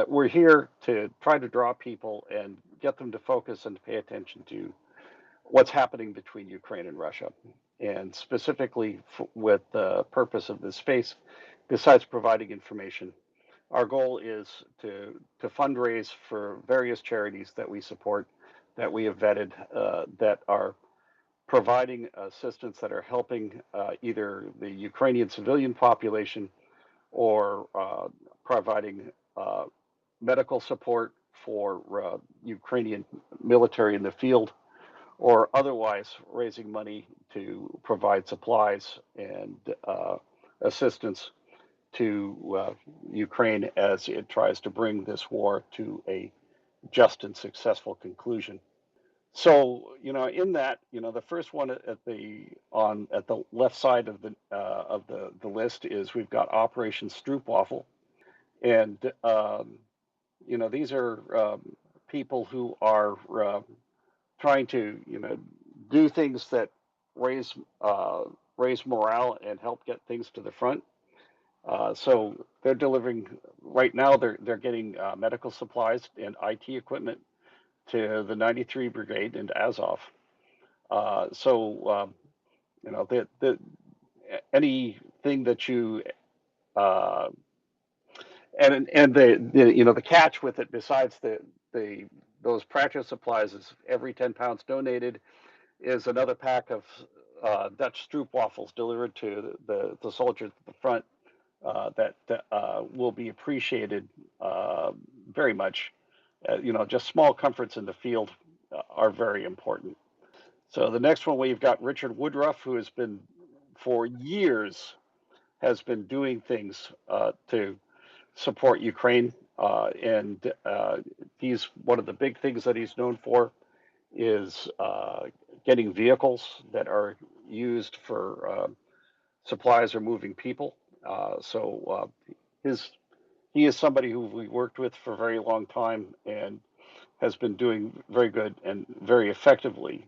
We're here to try to draw people and get them to focus and pay attention to what's happening between Ukraine and Russia, and specifically with the purpose of this space, besides providing information. Our goal is to fundraise for various charities that we support, that we have vetted, that are providing assistance, that are helping either the Ukrainian civilian population or providing uh, medical support for Ukrainian military in the field, or otherwise raising money to provide supplies and assistance to Ukraine as it tries to bring this war to a just and successful conclusion. So, in that, the first one at the left side of the list is we've got Operation Stroopwafel, and these are people who are trying to do things that raise uh, raise morale and help get things to the front. So they're delivering right now. They're getting medical supplies and IT equipment to the 93 Brigade and Azov. So the anything that you uh, and the catch with it, besides the those practice supplies, is every 10 pounds donated is another pack of Dutch stroopwafels delivered to the soldiers at the front that will be appreciated very much. Just small comforts in the field are very important. So the next one, we've got Richard Woodruff, who has been for years has been doing things to support Ukraine, and he's one of the big things that he's known for is getting vehicles that are used for supplies or moving people. So his he is somebody who we worked with for a very long time and has been doing very good and very effectively,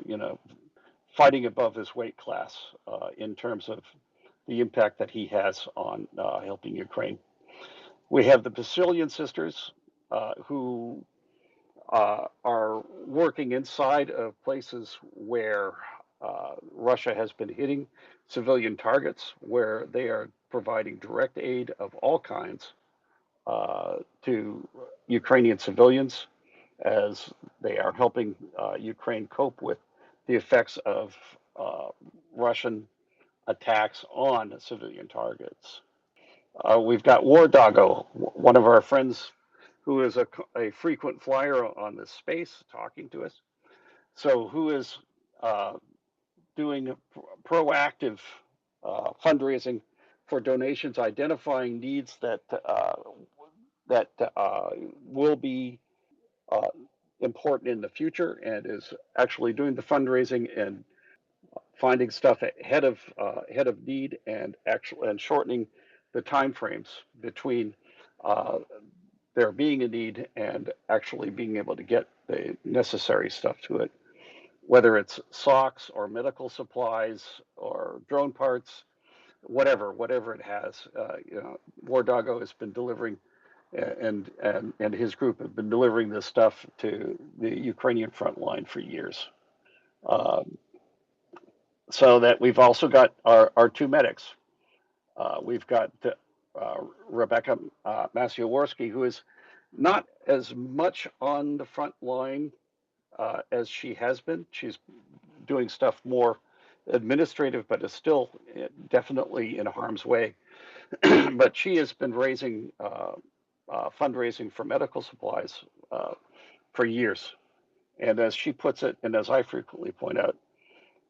you know, fighting above his weight class in terms of the impact that he has on helping Ukraine. We have the Basilian sisters who are working inside of places where Russia has been hitting civilian targets, where they are providing direct aid of all kinds to Ukrainian civilians as they are helping Ukraine cope with the effects of uh, Russian attacks on civilian targets. We've got War Doggo, one of our friends who is a frequent flyer on this space, talking to us. So, who is uh, doing proactive fundraising for donations, identifying needs that will be uh, important in the future, and is actually doing the fundraising and finding stuff ahead of need, and shortening the time frames between uh, there being a need and actually being able to get the necessary stuff to it, whether it's socks or medical supplies or drone parts, whatever it has. War Doggo has been delivering, and his group have been delivering this stuff to the Ukrainian front line for years. So that we've also got our two medics. We've got Rebecca Masioworski, who is not as much on the front line as she has been. She's doing stuff more administrative, but is still definitely in harm's way. But she has been raising fundraising for medical supplies for years. And as she puts it, and as I frequently point out,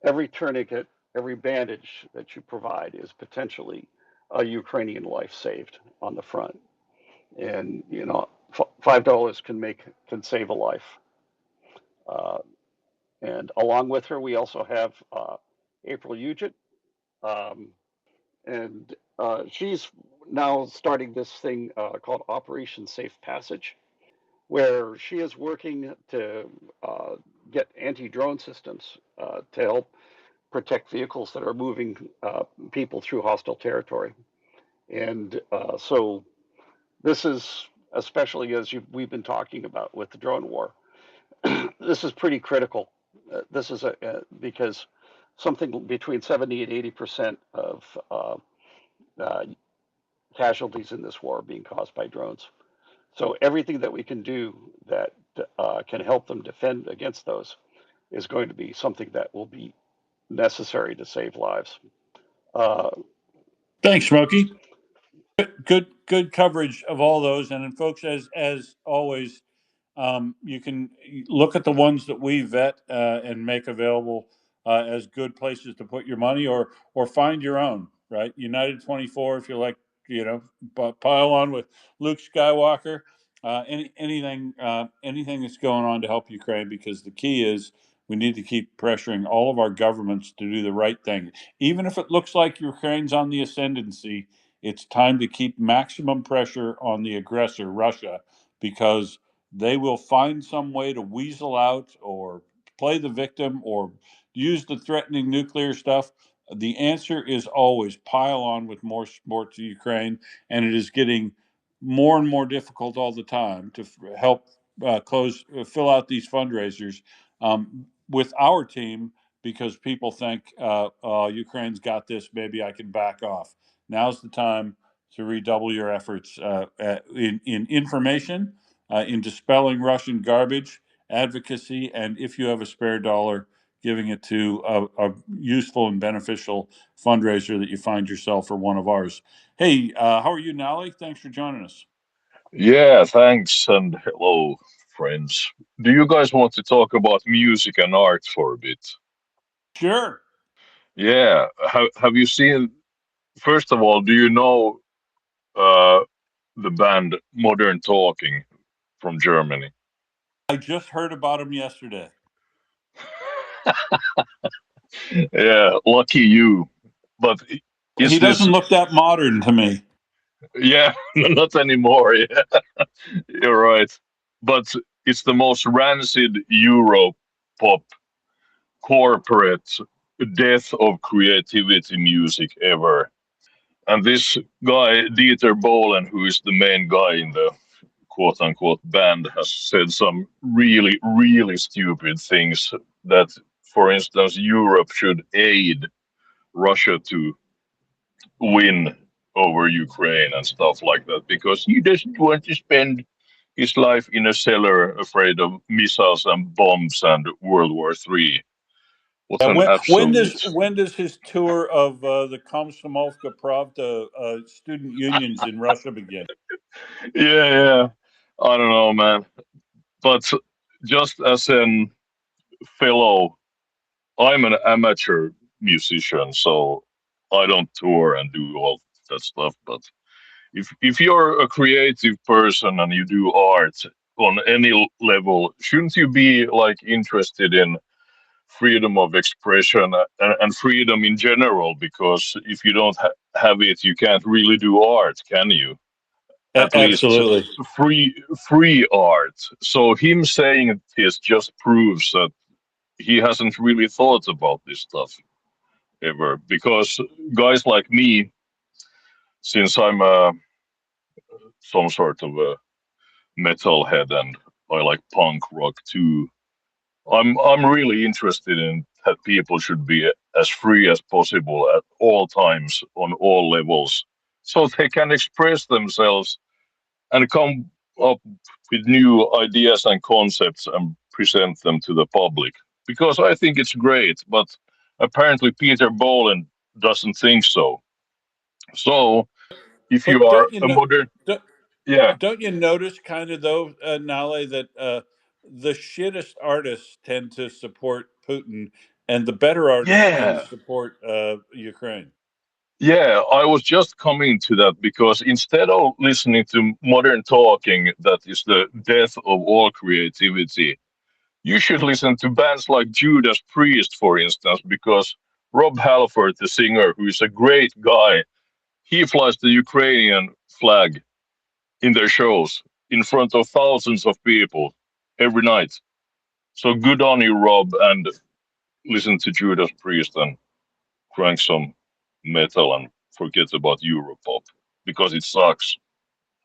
every tourniquet, every bandage that you provide is potentially a Ukrainian life saved on the front. And $5 can save a life. And along with her, we also have April Ugit, and she's now starting this thing called Operation Safe Passage, where she is working to get anti-drone systems to help protect vehicles that are moving people through hostile territory. And so this is, especially as we've been talking about with the drone war, this is pretty critical. This is because something between 70 and 80% of casualties in this war are being caused by drones. So everything that we can do that can help them defend against those is going to be something that will be necessary to save lives. Thanks, Smokey. Good coverage of all those. And folks, as always, you can look at the ones that we vet and make available as good places to put your money, or find your own. Right, United 24. If you like, pile on with Luke Skywalker. Anything that's going on to help Ukraine, because the key is we need to keep pressuring all of our governments to do the right thing, even if it looks like Ukraine's on the ascendancy. It's time to keep maximum pressure on the aggressor, Russia, because they will find some way to weasel out or play the victim or use the threatening nuclear stuff. The answer is always pile on with more support to Ukraine, and it is getting more and more difficult all the time to help fill out these fundraisers with our team, because people think Ukraine's got this, maybe I can back off. Now's the time to redouble your efforts in information, in dispelling Russian garbage, advocacy, and if you have a spare dollar, giving it to a useful and beneficial fundraiser that you find yourself, or one of ours. Hey, how are you, Nally? Thanks for joining us. Yeah, thanks and hello, friends. Do you guys want to talk about music and art for a bit? Sure. Yeah, have you seen, first of all, do you know uh, the band Modern Talking from Germany? I just heard about him yesterday. Yeah, lucky you. But is He this, doesn't look that modern to me. yeah, not anymore. Yeah, you're right. But it's the most rancid Euro pop corporate death of creativity music ever. And this guy, Dieter Bohlen, who is the main guy in the quote unquote band, has said some really, really stupid things that, for instance, Europe should aid Russia to win over Ukraine and stuff like that, because he doesn't want to spend his life in a cellar afraid of missiles and bombs and World War III. What an absolute. When does his tour of the Komsomolska Pravda student unions in Russia begin? Yeah. I don't know, man. But just as an fellow I'm an amateur musician, so I don't tour and do all that stuff. But if you're a creative person and you do art on any level, shouldn't you be like interested in freedom of expression and freedom in general? Because if you don't have it, you can't really do art, can you? At least Absolutely. free art. So him saying this just proves that he hasn't really thought about this stuff ever. Because guys like me, since I'm some sort of a metalhead and I like punk rock too, I'm really interested in that people should be as free as possible at all times on all levels, so they can express themselves and come up with new ideas and concepts and present them to the public. Because I think it's great, but apparently Peter Boland doesn't think so. So if you But are a modern, don't, yeah, don't you notice, kind of though, Nale, that the shittest artists tend to support Putin, and the better artists tend to yeah, support Ukraine. yeah, I was just coming to that because instead of listening to modern talking, that is the death of all creativity, you should listen to bands like Judas Priest, for instance, because Rob Halford, the singer, who is a great guy, he flies the Ukrainian flag in their shows in front of thousands of people every night. So good on you, Rob, and listen to Judas Priest and crank some metal and forget about Europop because it sucks.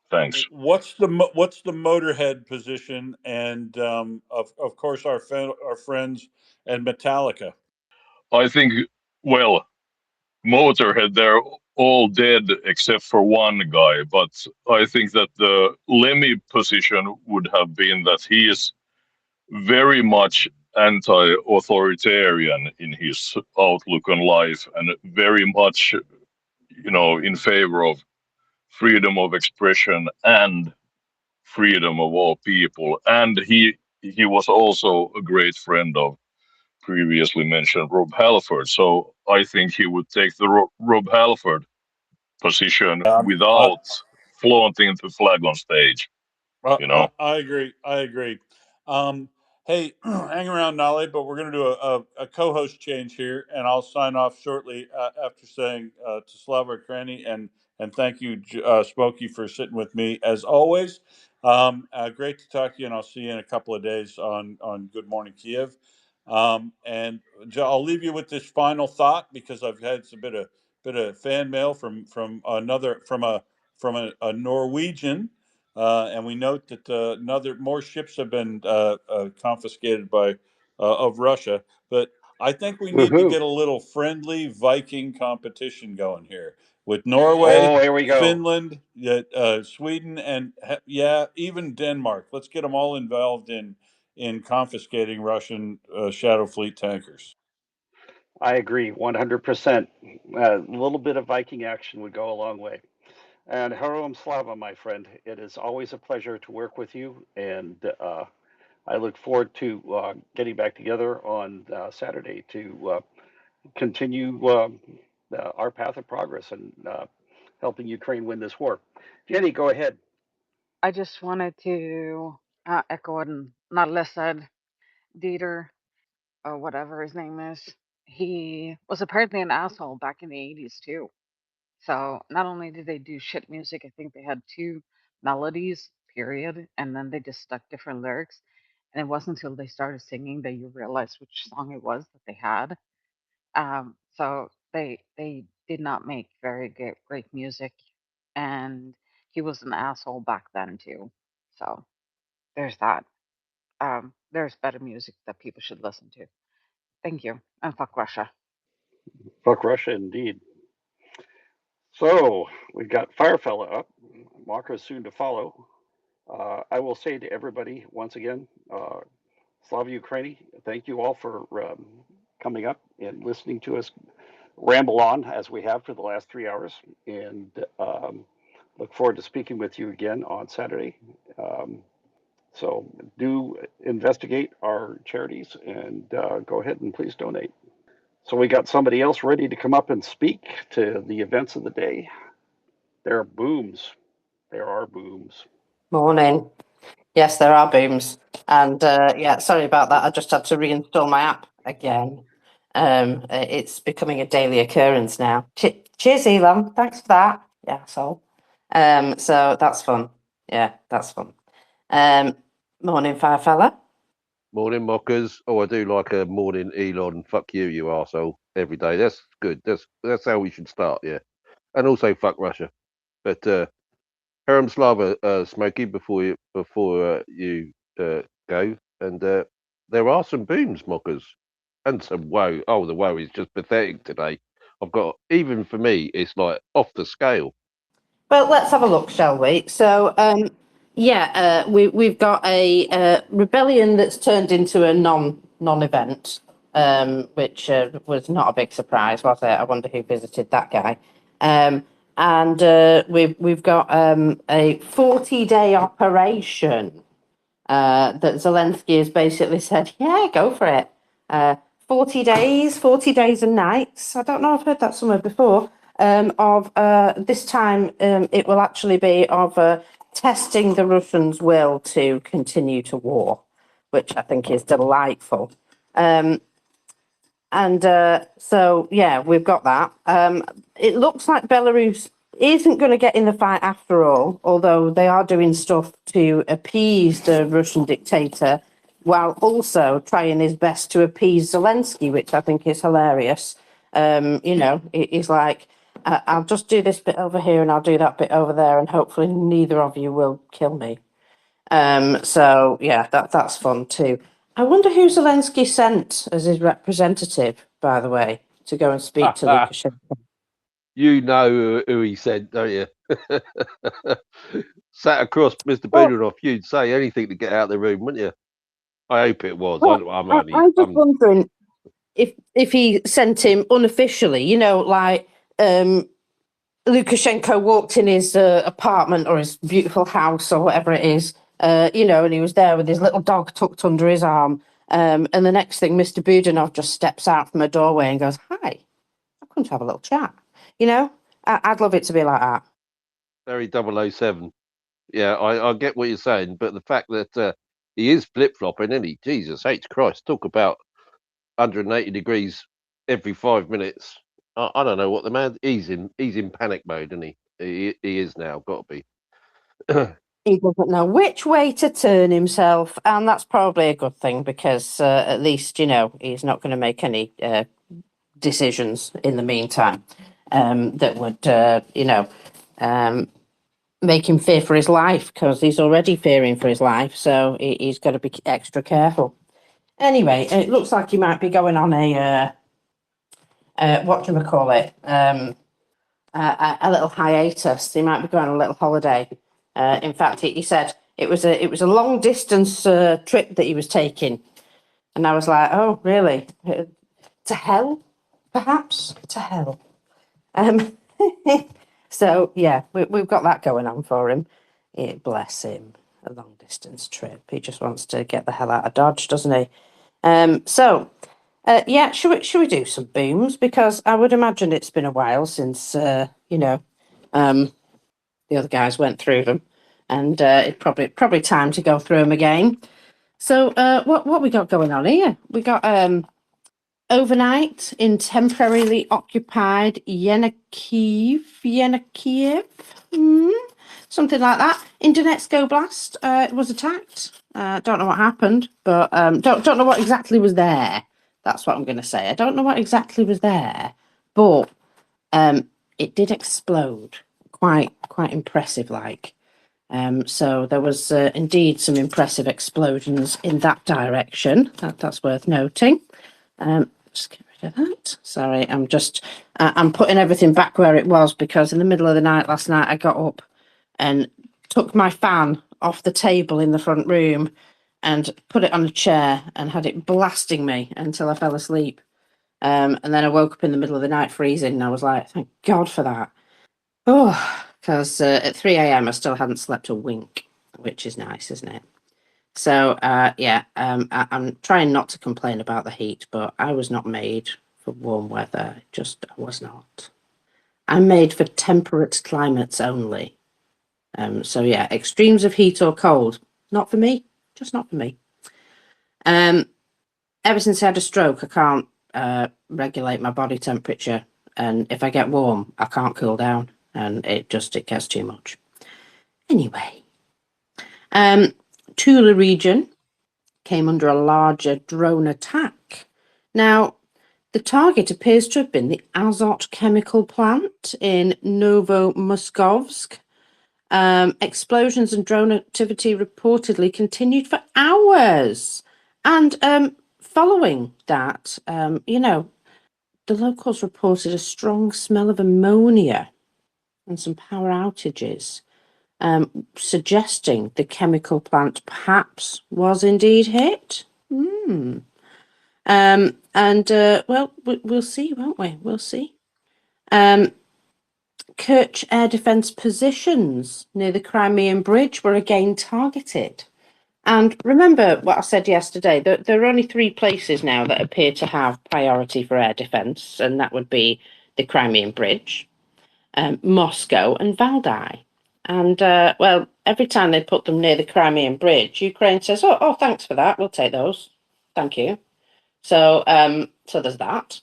Thanks. What's the Motorhead position, and of course our friends and Metallica. I think, well, Motorhead, they're all dead except for one guy, but I think that the Lemmy position would have been that he is very much anti-authoritarian in his outlook on life and very much, in favor of freedom of expression and freedom of all people. And he was also a great friend of previously mentioned Rob Halford. So I think he would take the Rob Halford position I, without flaunting the flag on stage, I, you I know? I agree. I agree. Hey, hang around, Nolly, but we're going to do a co-host change here, and I'll sign off shortly after saying to Slava Ukraini and thank you, Smokey, for sitting with me as always. Great to talk to you, and I'll see you in a couple of days on Good Morning Kiev. And I'll leave you with this final thought because I've had a bit of fan mail from a Norwegian. And we note that another more ships have been confiscated by of Russia. But I think we need to Woohoo. get a little friendly Viking competition going here with Norway, Oh, here we go. Finland, Sweden, and yeah, even Denmark. Let's get them all involved in confiscating Russian Shadow Fleet tankers. I agree 100%. A little bit of Viking action would go a long way. And Harom Slava, my friend, it is always a pleasure to work with you. And I look forward to getting back together on Saturday to continue our path of progress and helping Ukraine win this war. Jenny, go ahead. I just wanted to echo what Nadler said. Dieter, or whatever his name is, he was apparently an asshole back in the 80s too. So not only did they do shit music, I think they had two melodies, period, and then they just stuck different lyrics. And it wasn't until they started singing that you realized which song it was that they had. So they did not make very great music, and he was an asshole back then too. So there's that. There's better music that people should listen to. Thank you, and fuck Russia. Fuck Russia, indeed. So we've got Firefella up. Walker is soon to follow. I will say to everybody once again, Slava Ukraini, thank you all for coming up and listening to us ramble on as we have for the last 3 hours. And look forward to speaking with you again on Saturday. So do investigate our charities and go ahead and please donate. So we got somebody else ready to come up and speak to the events of the day. There are booms. There are booms. Morning. Yes, there are booms. And yeah, sorry about that. I just had to reinstall my app again. It's becoming a daily occurrence now. Cheers, Elon. Thanks for that. Yeah, so that's fun. Yeah, that's fun. Morning, Firefella. Morning, mockers. Oh, I do like a morning Elon. Fuck you, you arsehole. Every day. That's good. That's how we should start. Yeah, and also fuck Russia. But Harem Slava, Smokey, before you go, and there are some booms, mockers, and some woe. Oh, the woe is just pathetic today. I've got even for me, it's like off the scale. Well, let's have a look, shall we? So, we've got a rebellion that's turned into a non-event, which was not a big surprise, was it? I wonder who visited that guy. And we've got a 40-day operation that Zelenskyy has basically said, yeah, go for it. 40 days and nights. I don't know, I've heard that somewhere before. Of this time, it will actually be of testing the Russians' will to continue to war, which I think is delightful. So, yeah, we've got that. It looks like Belarus isn't going to get in the fight after all, although they are doing stuff to appease the Russian dictator while also trying his best to appease Zelenskyy, which I think is hilarious. He's like, I'll just do this bit over here and I'll do that bit over there, and hopefully neither of you will kill me. So yeah, that's fun too. I wonder who Zelenskyy sent as his representative, by the way, to go and speak to Lukashenko. You know who he sent, don't you? Sat across Mr. Well, Badenoff, you'd say anything to get out of the room, wouldn't you? I hope it was. I'm just wondering if he sent him unofficially, like Lukashenko walked in his apartment or his beautiful house or whatever it is, and he was there with his little dog tucked under his arm. And the next thing, Mr. Budanov just steps out from a doorway and goes, "Hi, I come to have a little chat." I'd love it to be like that. Very 007. Yeah, I get what you're saying, but the fact that he is flip flopping, isn't he? Jesus H Christ, talk about 180 degrees every 5 minutes. I don't know what the man. He's in panic mode, isn't he? He is now. Got to be. He doesn't know which way to turn himself, and that's probably a good thing because at least he's not going to make any decisions in the meantime that would make him fear for his life, because he's already fearing for his life, so he's got to be extra careful. Anyway, it looks like he might be going on a whatchamacallit, a little hiatus. He might be going on a little holiday. In fact, he said it was a long distance trip that he was taking, and I was like, oh, really? To hell, perhaps to hell. So yeah, we've got that going on for him. Bless him, a long distance trip. He just wants to get the hell out of Dodge, doesn't he? Yeah, should we do some booms? Because I would imagine it's been a while since the other guys went through them, and it's probably time to go through them again. So what we got going on here? We got overnight in temporarily occupied Yenakiev, something like that. In Donetsk Oblast, it was attacked. Don't know what happened, but don't know what exactly was there. That's what I'm going to say. I don't know what exactly was there, but it did explode. Quite impressive, like. So there was indeed some impressive explosions in that direction. That's worth noting. Just get rid of that. Sorry, I'm putting everything back where it was, because in the middle of the night last night I got up and took my fan off the table in the front room and put it on a chair and had it blasting me until I fell asleep. And then I woke up in the middle of the night freezing, and I was like, thank God for that. Oh, because at 3 a.m. I still hadn't slept a wink, which is nice, isn't it? So, I'm trying not to complain about the heat, but I was not made for warm weather. I was not. I'm made for temperate climates only. So yeah, extremes of heat or cold, not for me. Just not for me. Ever since I had a stroke, I can't regulate my body temperature, and if I get warm, I can't cool down, and it gets too much. Anyway, Tula region came under a larger drone attack. Now, the target appears to have been the Azot chemical plant in Novomuskovsk. Explosions and drone activity reportedly continued for hours. And following that, the locals reported a strong smell of ammonia and some power outages, suggesting the chemical plant perhaps was indeed hit. Well, we'll see, won't we? We'll see. Kerch air defence positions near the Crimean Bridge were again targeted. And remember what I said yesterday, that there are only 3 places now that appear to have priority for air defence, and that would be the Crimean Bridge, Moscow and Valdai. And, well, every time they put them near the Crimean Bridge, Ukraine says, oh, thanks for that, we'll take those. Thank you. So there's that.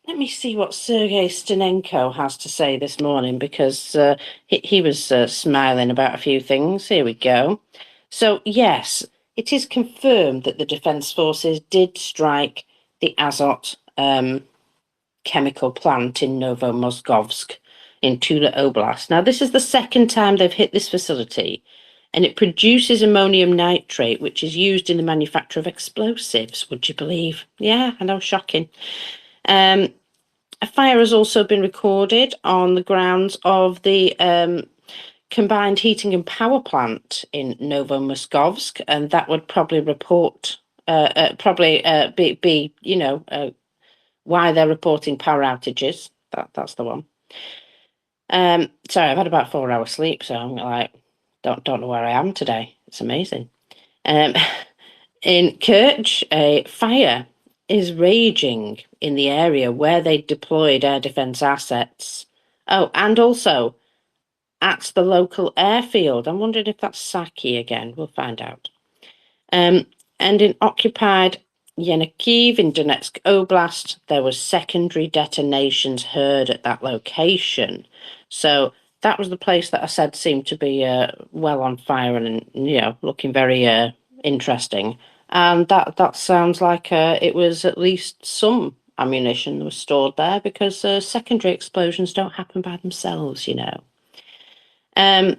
Let me see what Sergei Stinenko has to say this morning, because he was smiling about a few things. Here we go. So, yes, it is confirmed that the Defence Forces did strike the Azot chemical plant in Novomuskovsk in Tula Oblast. Now, this is the second time they've hit this facility, and it produces ammonium nitrate, which is used in the manufacture of explosives, would you believe? Yeah, I know, shocking. A fire has also been recorded on the grounds of the combined heating and power plant in Novomuskovsk, and that would probably be why they're reporting power outages. That's the one. Sorry, I've had about 4 hours sleep, so I'm like, don't know where I am today. It's amazing. In Kerch, a fire is raging in the area where they deployed air defence assets. Oh, and also at the local airfield. I'm wondering if that's Saki again. We'll find out. And in occupied Yenikiv in Donetsk Oblast, there was secondary detonations heard at that location. So that was the place that I said seemed to be well on fire and looking very interesting. And that sounds like it was at least some ammunition that was stored there, because secondary explosions don't happen by themselves, And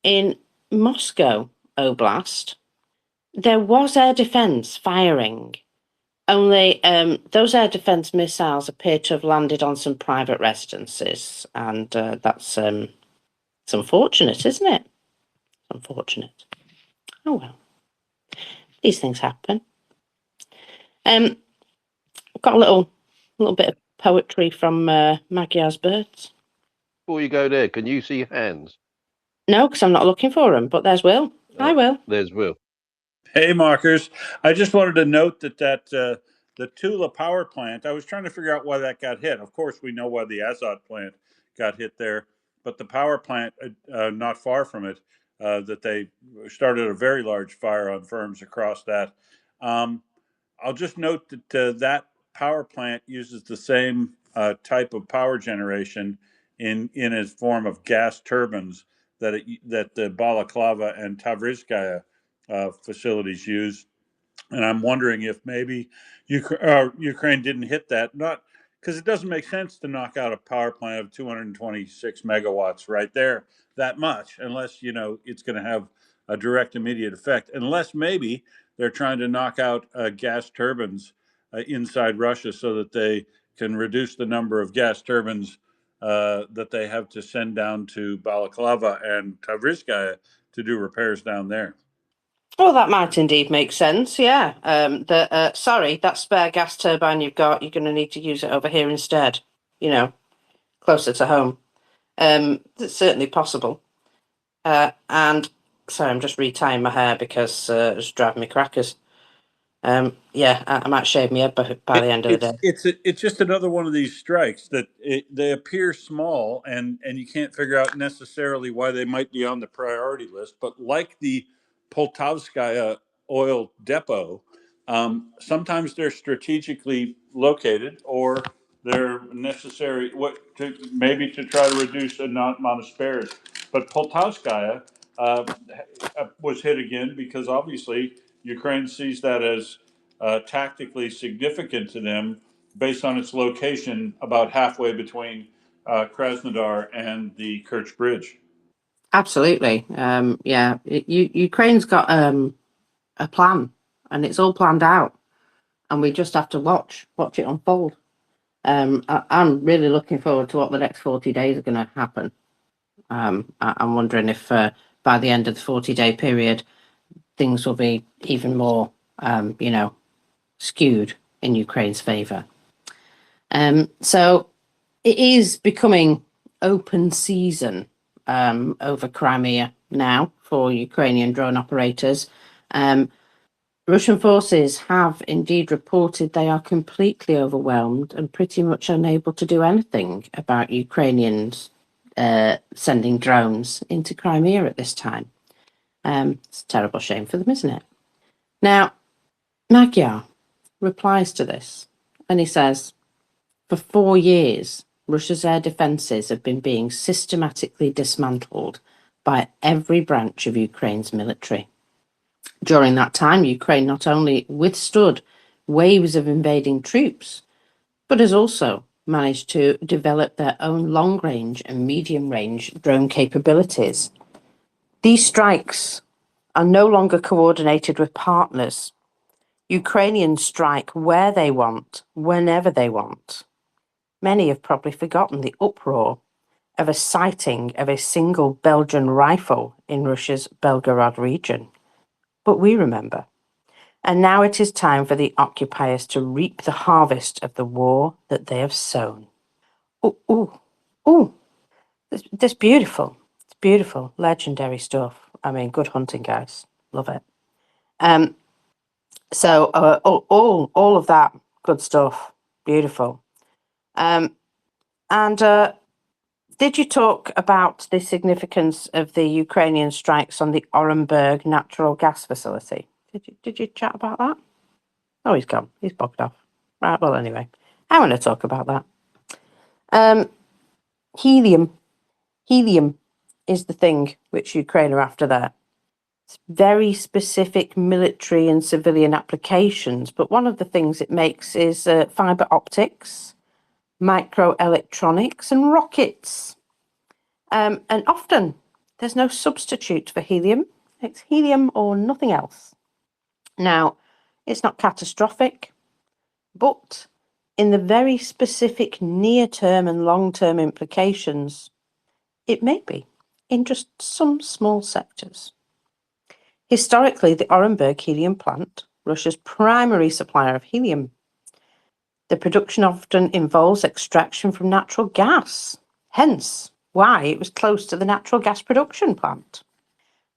in Moscow Oblast, there was air defence firing. Only those air defence missiles appear to have landed on some private residences, and that's it's unfortunate, isn't it? Unfortunate. Oh well, these things happen. Got a little bit of poetry from Magyar's birds. Before you go there, can you see hands? No, because I'm not looking for them. But there's Will. Hi, Will. There's Will. Hey, Markers. I just wanted to note that the Tula power plant, I was trying to figure out why that got hit. Of course, we know why the Azot plant got hit there, but the power plant not far from it, that they started a very large fire on firms across that. I'll just note that that power plant uses the same type of power generation in its form of gas turbines that the Balaclava and Tavrizhskaya facilities use. And I'm wondering if maybe Ukraine didn't hit that, not because it doesn't make sense to knock out a power plant of 226 megawatts right there that much, unless it's going to have a direct immediate effect. Unless maybe they're trying to knock out gas turbines inside Russia so that they can reduce the number of gas turbines that they have to send down to Balaclava and Tavrizhskaya to do repairs down there. Well, that might indeed make sense, yeah. Sorry, that spare gas turbine you've got, you're going to need to use it over here instead, closer to home. It's certainly possible. And sorry, I'm just retying my hair because it's driving me crackers. Yeah, I might shave my head by the end of the day. It's just another one of these strikes that they appear small, and you can't figure out necessarily why they might be on the priority list. But like the Poltavskaya oil depot, sometimes they're strategically located, or they're necessary maybe to try to reduce the amount of spares. But Poltavskaya was hit again because obviously Ukraine sees that as tactically significant to them based on its location about halfway between Krasnodar and the Kerch Bridge. Absolutely. Yeah, Ukraine's got a plan, and it's all planned out, and we just have to watch it unfold. I'm really looking forward to what the next 40 days are going to happen. I'm wondering if by the end of the 40-day period, things will be even more, skewed in Ukraine's favour. So it is becoming open season over Crimea now for Ukrainian drone operators. Russian forces have indeed reported they are completely overwhelmed and pretty much unable to do anything about Ukrainians sending drones into Crimea at this time. It's a terrible shame for them, isn't it? Now, Magyar replies to this, and he says, for 4 years, Russia's air defences have been being systematically dismantled by every branch of Ukraine's military. During that time, Ukraine not only withstood waves of invading troops, but has also managed to develop their own long-range and medium-range drone capabilities. These strikes are no longer coordinated with partners. Ukrainians strike where they want, whenever they want. Many have probably forgotten the uproar of a sighting of a single Belgian rifle in Russia's Belgorod region. But we remember. And now it is time for the occupiers to reap the harvest of the war that they have sown. Ooh, that's beautiful. It's beautiful, legendary stuff. I mean, good hunting, guys. Love it. So all of that good stuff, beautiful. And did you talk about the significance of the Ukrainian strikes on the Orenburg natural gas facility? Did you chat about that? Oh, he's gone. He's bogged off. Right. Well, anyway, I want to talk about that. Helium. Helium is the thing which Ukraine are after there. It's very specific military and civilian applications, but one of the things it makes is fiber optics, microelectronics, and rockets. And often there's no substitute for helium. It's helium or nothing else. Now, it's not catastrophic, but in the very specific near-term and long-term implications, it may be in just some small sectors. Historically, the Orenburg helium plant, Russia's primary supplier of helium. The production often involves extraction from natural gas, hence why it was close to the natural gas production plant.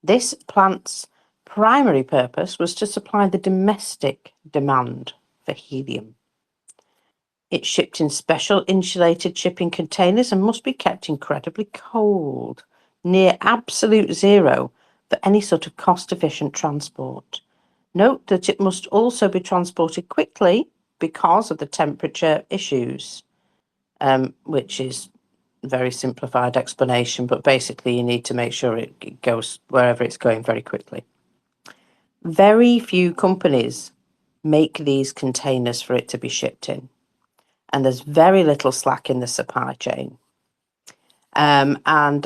This plant's primary purpose was to supply the domestic demand for helium. It's shipped in special insulated shipping containers and must be kept incredibly cold, near absolute zero for any sort of cost-efficient transport. Note that it must also be transported quickly because of the temperature issues, which is a very simplified explanation, but basically you need to make sure it goes wherever it's going very quickly. Very few companies make these containers for it to be shipped in, and there's very little slack in the supply chain. And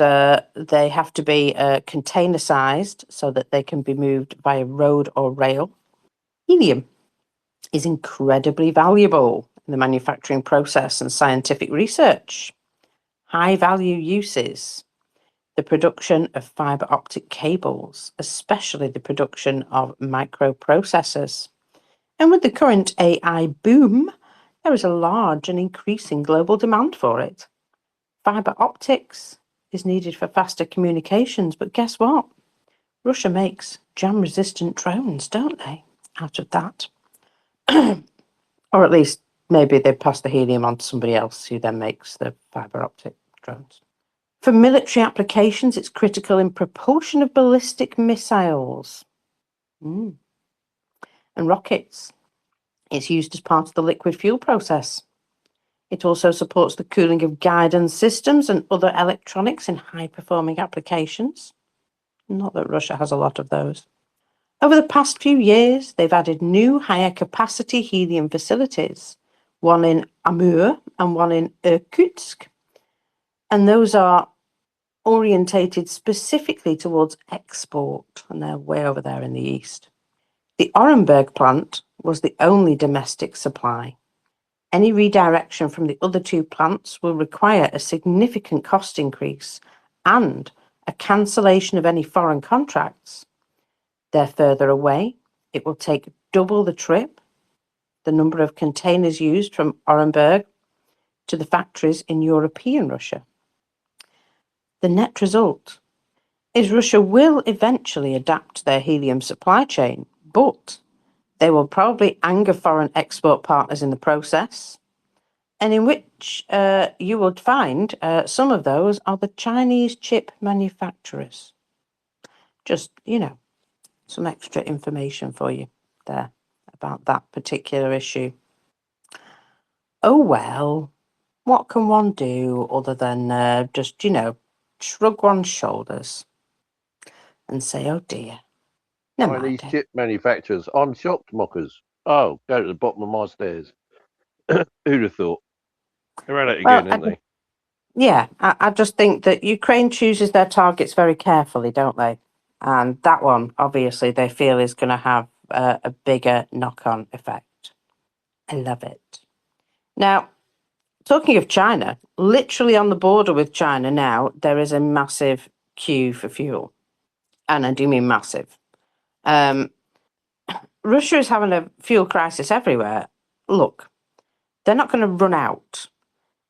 they have to be container sized so that they can be moved via road or rail. Helium is incredibly valuable in the manufacturing process and scientific research. High value uses, the production of fiber optic cables, especially the production of microprocessors. And with the current AI boom, there is a large and increasing global demand for it. Fiber optics is needed for faster communications, but guess what? Russia makes jam-resistant drones, don't they, out of that? Or at least maybe they pass the helium on to somebody else who then makes the fiber optic drones. For military applications, it's critical in propulsion of ballistic missiles and rockets. It's used as part of the liquid fuel process. It also supports the cooling of guidance systems and other electronics in high-performing applications. Not that Russia has a lot of those. Over the past few years, they've added new higher-capacity helium facilities, one in Amur and one in Irkutsk. And those are orientated specifically towards export, and they're way over there in the east. The Orenburg plant was the only domestic supply. Any redirection from the other two plants will require a significant cost increase and a cancellation of any foreign contracts. They're further away. It will take double the trip, the number of containers used from Orenburg to the factories in European Russia. The net result is Russia will eventually adapt their helium supply chain, but they will probably anger foreign export partners in the process, and in which you would find some of those are the Chinese chip manufacturers. Just, some extra information for you there about that particular issue. Oh well, what can one do other than just, shrug one's shoulders and say, oh dear, never mind Chinese it. chip manufacturers. I'm shocked, mockers. Oh, go to the bottom of my stairs. Who'd have thought? They're at it Well, again, aren't they? yeah, I just think that Ukraine chooses their targets very carefully, don't they? And that one, obviously, they feel is going to have a bigger knock-on effect. I love it. Now, talking of China, literally on the border with China now, there is a massive queue for fuel. And I do mean massive. Russia is having a fuel crisis everywhere. Look, they're not going to run out,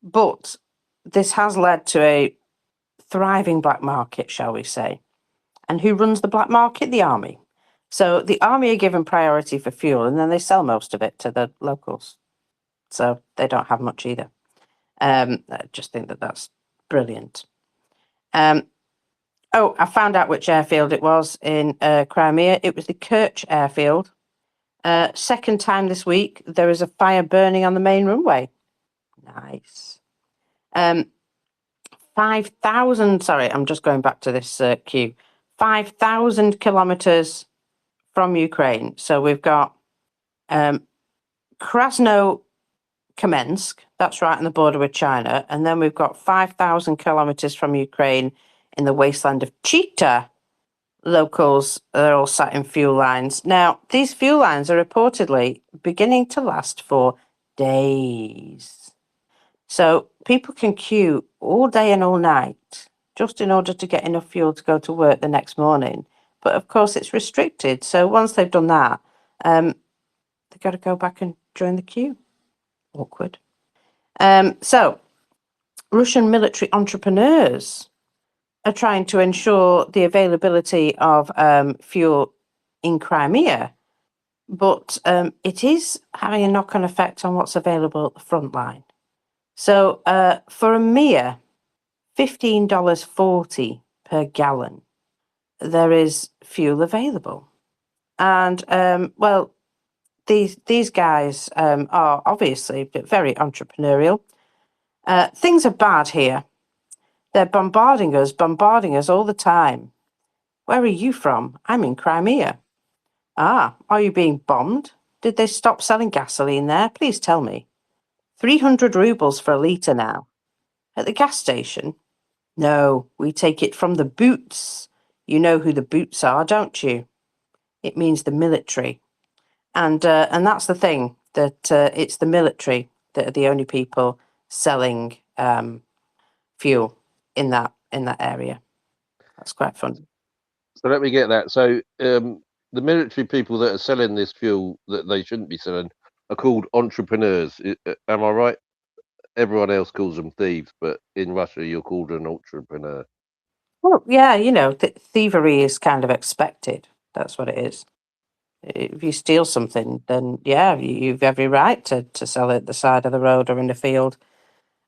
but this has led to a thriving black market, shall we say. And who runs the black market? The army. So the army are given priority for fuel, and then they sell most of it to the locals. So they don't have much either. I just think that that's brilliant. I found out which airfield it was in Crimea. It was the Kerch airfield. Second time this week, there is a fire burning on the main runway. Nice. 5,000, sorry, I'm just going back to this queue. 5,000 kilometers from Ukraine. So we've got Krasno-Kamensk, that's right on the border with China. And then we've got 5,000 kilometers from Ukraine in the wasteland of Chita. Locals, they're all sat in fuel lines. Now, these fuel lines are reportedly beginning to last for days. So people can queue all day and all night just in order to get enough fuel to go to work the next morning. But of course, it's restricted. So once they've done that, they've got to go back and join the queue. Awkward. So Russian military entrepreneurs are trying to ensure the availability of fuel in Crimea, but it is having a knock-on effect on what's available at the front line. So for a mere $15.40 per gallon, there is fuel available. And, well, these guys are obviously very entrepreneurial. Things are bad here. They're bombarding us all the time. Where are you from? I'm in Crimea. Ah, are you being bombed? Did they stop selling gasoline there? Please tell me. 300 rubles for a litre now. At the gas station? No, we take it from the boots. You know who the boots are, don't you? It means the military. And that's the thing, that it's the military that are the only people selling fuel in that area. That's quite fun. So let me get that. So the military people that are selling this fuel that they shouldn't be selling are called entrepreneurs. Am I right? Everyone else calls them thieves, but in Russia you're called an entrepreneur. Well, yeah, thievery is kind of expected. That's what it is. If you steal something, then yeah, you've every right to sell it at the side of the road or in the field.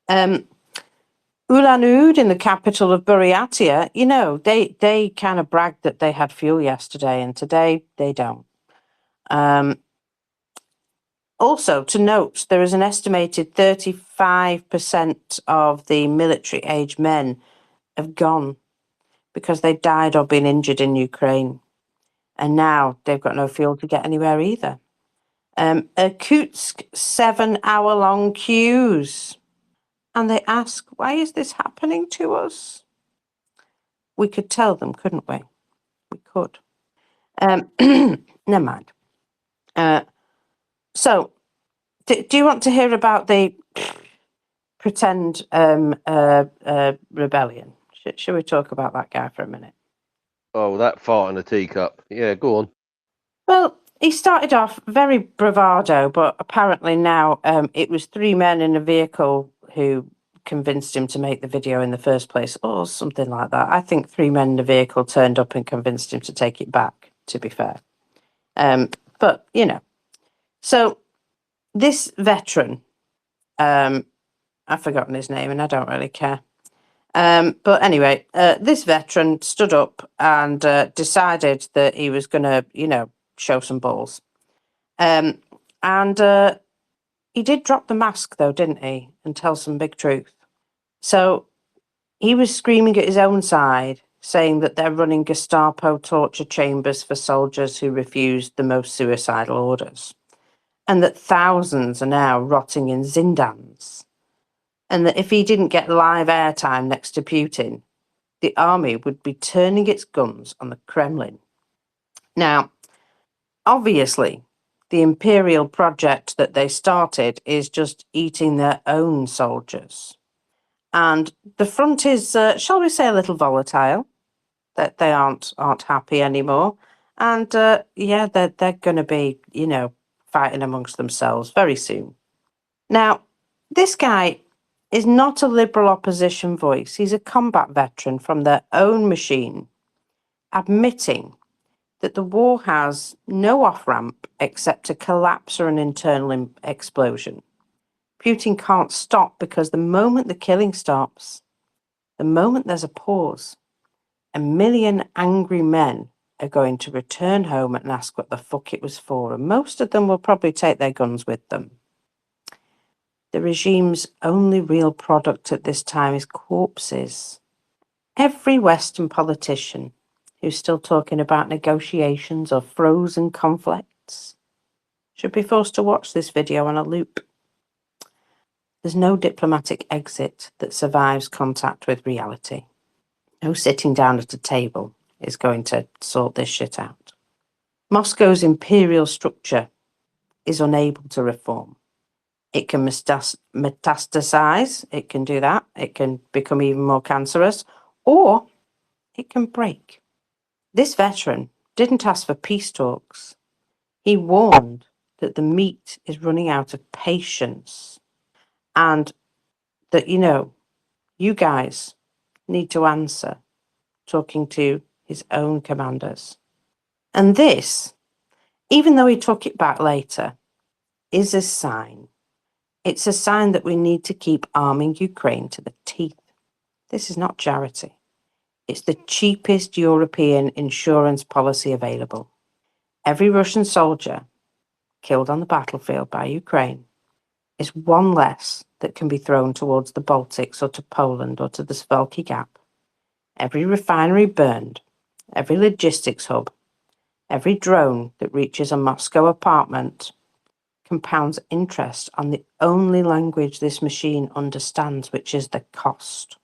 Ulan-Ude, in the capital of Buryatia, they kind of bragged that they had fuel yesterday, and today they don't. Also, to note, there is an estimated 35% of the military-age men have gone because they died or been injured in Ukraine. And now they've got no fuel to get anywhere either. Irkutsk, 7-hour-long queues. And they ask, why is this happening to us? We could tell them, couldn't we? We could. Never mind. So, do you want to hear about the pretend rebellion? Should we talk about that guy for a minute? Oh, that fart in a teacup. Yeah, go on. Well, he started off very bravado, but apparently now it was 3 men in a vehicle who convinced him to make the video in the first place, or something like that. I think 3 men in a vehicle turned up and convinced him to take it back, to be fair. But, so this veteran, I've forgotten his name and I don't really care. But anyway, this veteran stood up and decided that he was going to, show some balls. And he did drop the mask, though, didn't he? And tell some big truth. So he was screaming at his own side, saying that they're running Gestapo torture chambers for soldiers who refused the most suicidal orders, and that thousands are now rotting in zindans, and that if he didn't get live airtime next to Putin, the army would be turning its guns on the Kremlin. Now, obviously, the imperial project that they started is just eating their own soldiers. And the front is, shall we say, a little volatile, that they aren't happy anymore. And yeah, they're going to be, fighting amongst themselves very soon. Now, this guy is not a liberal opposition voice. He's a combat veteran from their own machine, admitting that the war has no off-ramp except a collapse or an internal explosion. Putin can't stop because the moment the killing stops, the moment there's a pause, 1 million angry men are going to return home and ask what the fuck it was for, and most of them will probably take their guns with them. The regime's only real product at this time is corpses. Every Western politician who's still talking about negotiations or frozen conflicts should be forced to watch this video on a loop. There's no diplomatic exit that survives contact with reality. No sitting down at a table is going to sort this shit out. Moscow's imperial structure is unable to reform. It can metastasize, it can do that, it can become even more cancerous, or it can break. This veteran didn't ask for peace talks. He warned that the meat is running out of patience and that, you guys need to answer, talking to his own commanders. And this, even though he took it back later, is a sign. It's a sign that we need to keep arming Ukraine to the teeth. This is not charity. It's the cheapest European insurance policy available. Every Russian soldier killed on the battlefield by Ukraine is one less that can be thrown towards the Baltics or to Poland or to the Volya Gap. Every refinery burned, every logistics hub, every drone that reaches a Moscow apartment compounds interest on the only language this machine understands, which is the cost.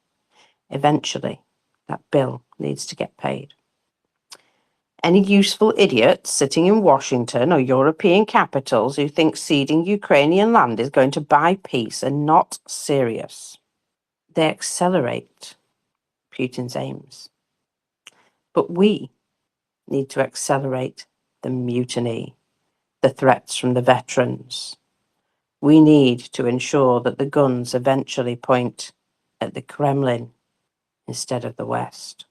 Eventually, that bill needs to get paid. Any useful idiot sitting in Washington or European capitals who thinks ceding Ukrainian land is going to buy peace are not serious. They accelerate Putin's aims. But we need to accelerate the mutiny, the threats from the veterans. We need to ensure that the guns eventually point at the Kremlin instead of the West.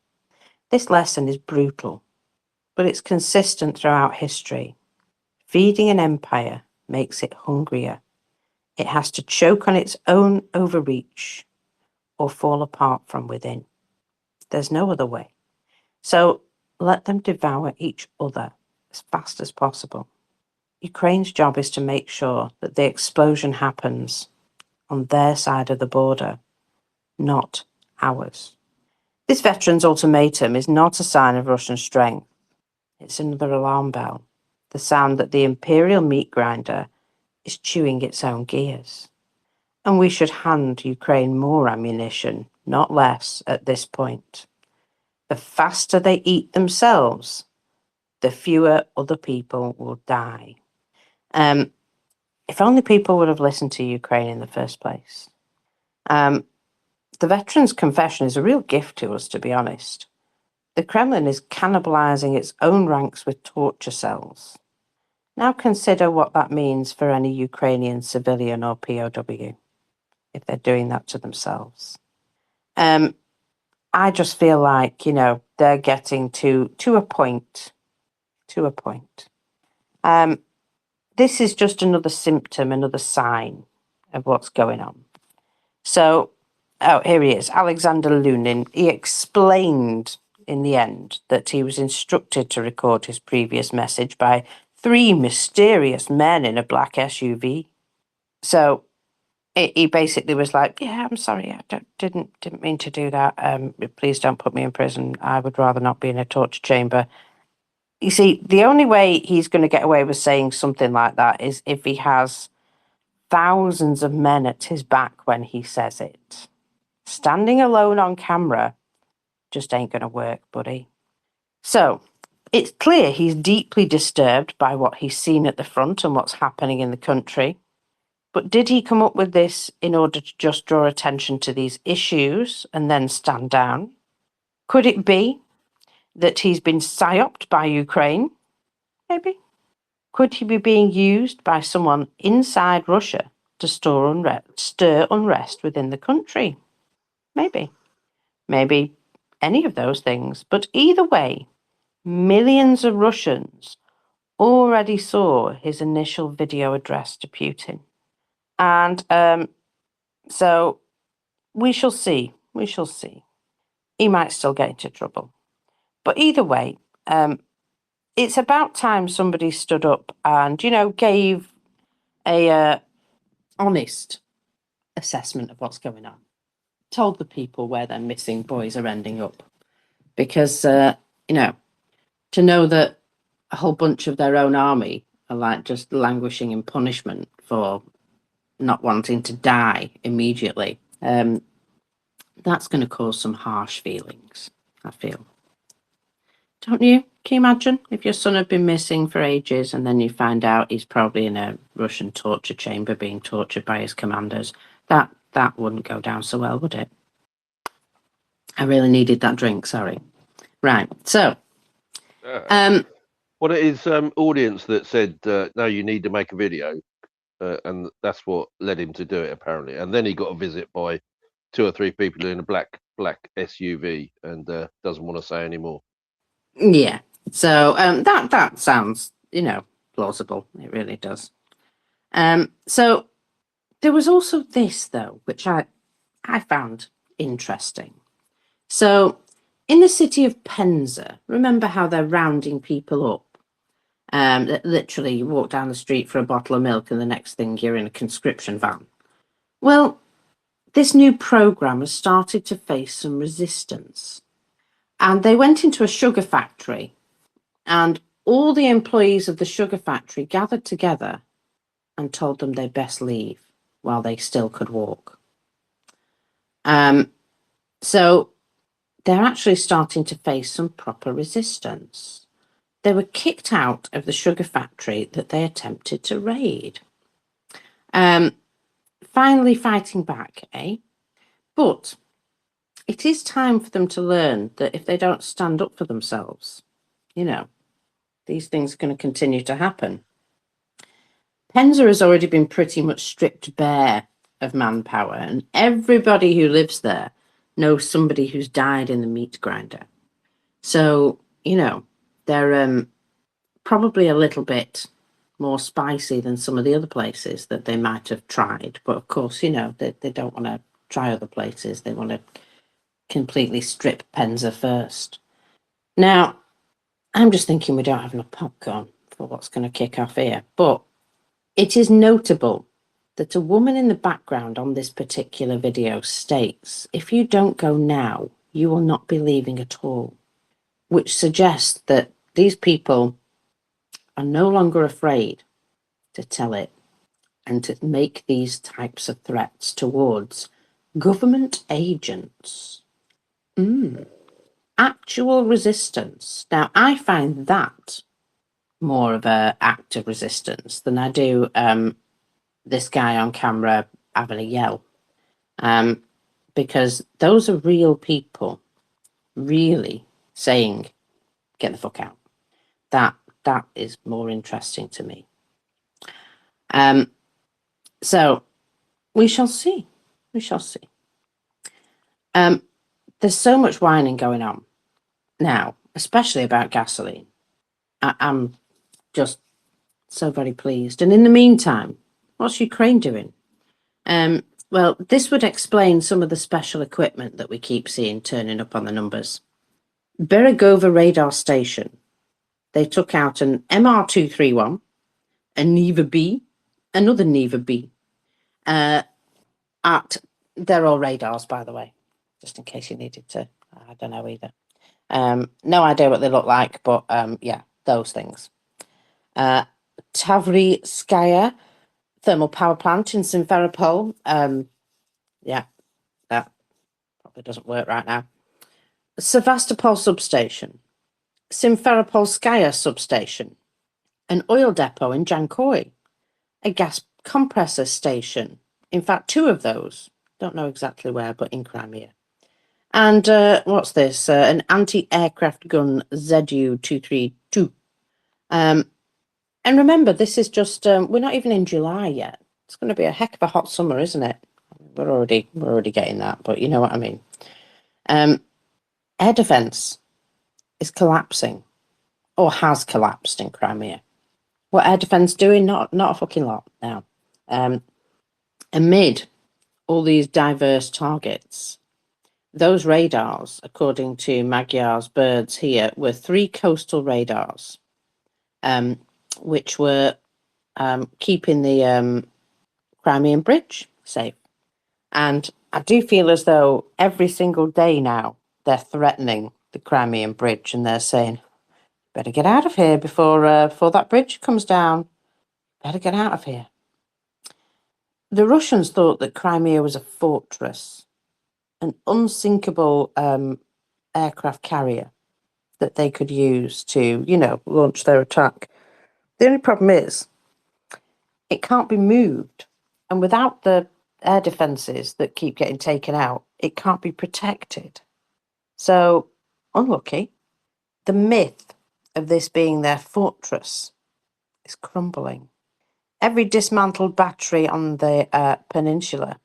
This lesson is brutal, but it's consistent throughout history. Feeding an empire makes it hungrier. It has to choke on its own overreach or fall apart from within. There's no other way. So let them devour each other as fast as possible. Ukraine's job is to make sure that the explosion happens on their side of the border, not ours. This veteran's ultimatum is not a sign of Russian strength. It's another alarm bell, the sound that the imperial meat grinder is chewing its own gears. And we should hand Ukraine more ammunition, not less, at this point. The faster they eat themselves, the fewer other people will die. If only people would have listened to Ukraine in the first place. The veteran's confession is a real gift to us, to be honest. The Kremlin is cannibalizing its own ranks with torture cells. Now consider what that means for any Ukrainian civilian or POW, if they're doing that to themselves. I just feel like, they're getting to a point. This is just another symptom, another sign of what's going on. So, here he is, Alexander Lunin. He explained in the end that he was instructed to record his previous message by 3 mysterious men in a black SUV. So he basically was like, yeah, I'm sorry, I didn't mean to do that. Please don't put me in prison. I would rather not be in a torture chamber. You see, the only way he's going to get away with saying something like that is if he has thousands of men at his back when he says it. Standing alone on camera just ain't going to work, buddy. So, it's clear he's deeply disturbed by what he's seen at the front and what's happening in the country. But did he come up with this in order to just draw attention to these issues and then stand down? Could it be that he's been psyoped by Ukraine? Maybe. Could he be being used by someone inside Russia to stir unrest within the country? Maybe. Maybe any of those things. But either way, millions of Russians already saw his initial video address to Putin. And so we shall see. We shall see. He might still get into trouble. But either way, it's about time somebody stood up and, gave a honest assessment of what's going on. Told the people where their missing boys are ending up. Because, to know that a whole bunch of their own army are like just languishing in punishment for not wanting to die immediately, that's going to cause some harsh feelings, I feel. Don't you? Can you imagine if your son had been missing for ages and then you find out he's probably in a Russian torture chamber being tortured by his commanders? That wouldn't go down so well, would it? I really needed that drink, sorry. Right, so... Well, it is audience that said, no, you need to make a video. And that's what led him to do it, apparently. And then he got a visit by 2 or 3 people in a black SUV and doesn't want to say anymore. Yeah, so that sounds, plausible. It really does. So there was also this, though, which I found interesting. So in the city of Penza, remember how they're rounding people up? Literally, you walk down the street for a bottle of milk and the next thing you're in a conscription van. Well, this new program has started to face some resistance. And they went into a sugar factory and all the employees of the sugar factory gathered together and told them they'd best leave while they still could walk. So they're actually starting to face some proper resistance. They were kicked out of the sugar factory that they attempted to raid. Finally fighting back, eh? But it is time for them to learn that if they don't stand up for themselves, these things are going to continue to happen. Penza has already been pretty much stripped bare of manpower, and everybody who lives there knows somebody who's died in the meat grinder. So, they're probably a little bit more spicy than some of the other places that they might have tried. But of course, you know, they don't want to try other places. They want to completely strip Penza first. Now, I'm just thinking we don't have enough popcorn for what's going to kick off here. But it is notable that a woman in the background on this particular video states, if you don't go now, you will not be leaving at all, which suggests that these people are no longer afraid to tell it and to make these types of threats towards government agents. Actual resistance. Now, I find that more of an act of resistance than I do this guy on camera having a yell. Because those are real people really saying, get the fuck out. That is more interesting to me. So we shall see. We shall see. There's so much whining going on now, especially about gasoline. I'm just so very pleased. And in the meantime, what's Ukraine doing? Well, this would explain some of the special equipment that we keep seeing turning up on the numbers. Beregova radar station. They took out an MR231, a Neva B, another Neva B. They're all radars, by the way, just in case you needed to. I don't know either. No idea what they look like, but yeah, those things. Tavriskaya thermal power plant in Simferopol. Yeah, that probably doesn't work right now. Sevastopol substation, Simferopolskaya substation, an oil depot in Jankoy, a gas compressor station. In fact, two of those. Don't know exactly where, but in Crimea. And what's this? An anti-aircraft gun ZU-232. And remember, this is just, we're not even in July yet. It's going to be a heck of a hot summer, isn't it? We're already getting that, but you know what I mean. Air defence is collapsing, or has collapsed in Crimea. What air defence doing? Not a fucking lot now. Amid all these diverse targets, those radars, according to Magyar's birds here, were 3 coastal radars, which were keeping the Crimean Bridge safe. And I do feel as though every single day now they're threatening the Crimean Bridge and they're saying, better get out of here before that bridge comes down. Better get out of here. The Russians thought that Crimea was a fortress, an unsinkable aircraft carrier that they could use to, launch their attack. The only problem is it can't be moved. And without the air defences that keep getting taken out, it can't be protected. So, unlucky. The myth of this being their fortress is crumbling. Every dismantled battery on the peninsula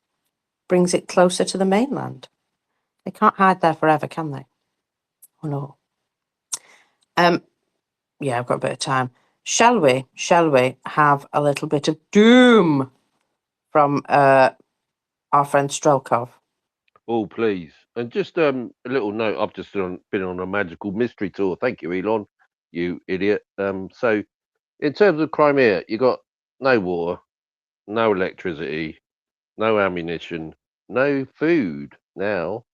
brings it closer to the mainland. They can't hide there forever, can they? Oh no. Yeah, I've got a bit of time. Shall we have a little bit of doom from our friend Strelkov? Oh, please. And just a little note. I've just been on a magical mystery tour. Thank you, Elon. You idiot. So, in terms of Crimea, you got no water, no electricity, no ammunition, no food now,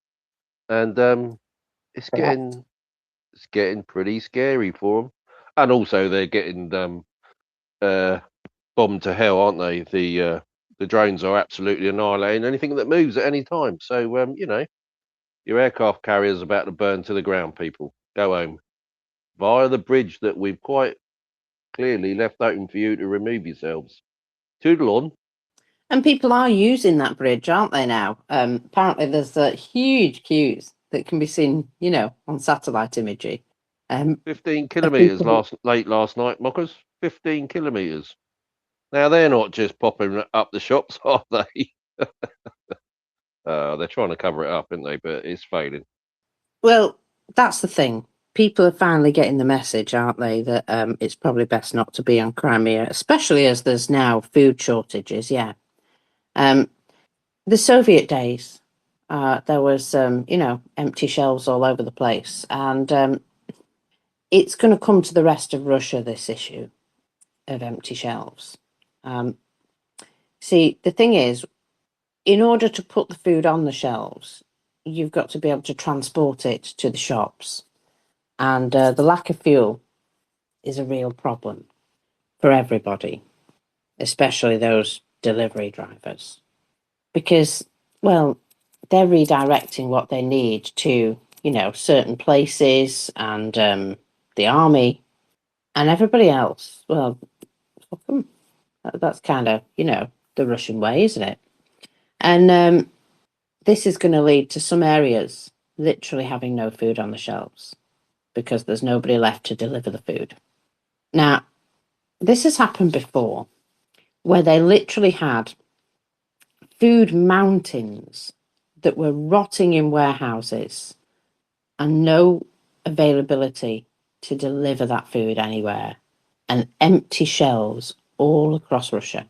and it's Correct. getting pretty scary for them. And also, they're getting bombed to hell, aren't they? The drones are absolutely annihilating anything that moves at any time. So, your aircraft carrier's about to burn to the ground, people. Go home. Via the bridge that we've quite clearly left open for you to remove yourselves. Toodle on. And people are using that bridge, aren't they now? Apparently there's huge queues that can be seen, on satellite imagery. 15 of kilometres people. late last night, Mockers. 15 kilometres. Now, they're not just popping up the shops, are they? They're trying to cover it up, aren't they? But it's failing. Well, that's the thing. people are finally getting the message, aren't they, that it's probably best not to be on Crimea, especially as there's now food shortages. Yeah. The Soviet days, there was, empty shelves all over the place. And it's going to come to the rest of Russia, this issue of empty shelves. See, the thing is, in order to put the food on the shelves, you've got to be able to transport it to the shops. And the lack of fuel is a real problem for everybody, especially those delivery drivers. Because, well, they're redirecting what they need to, certain places and the army and everybody else. Well, fuck 'em. That's kind of, the Russian way, isn't it? And this is going to lead to some areas literally having no food on the shelves because there's nobody left to deliver the food. Now, this has happened before where they literally had food mountains that were rotting in warehouses and no availability to deliver that food anywhere, and empty shelves all across Russia.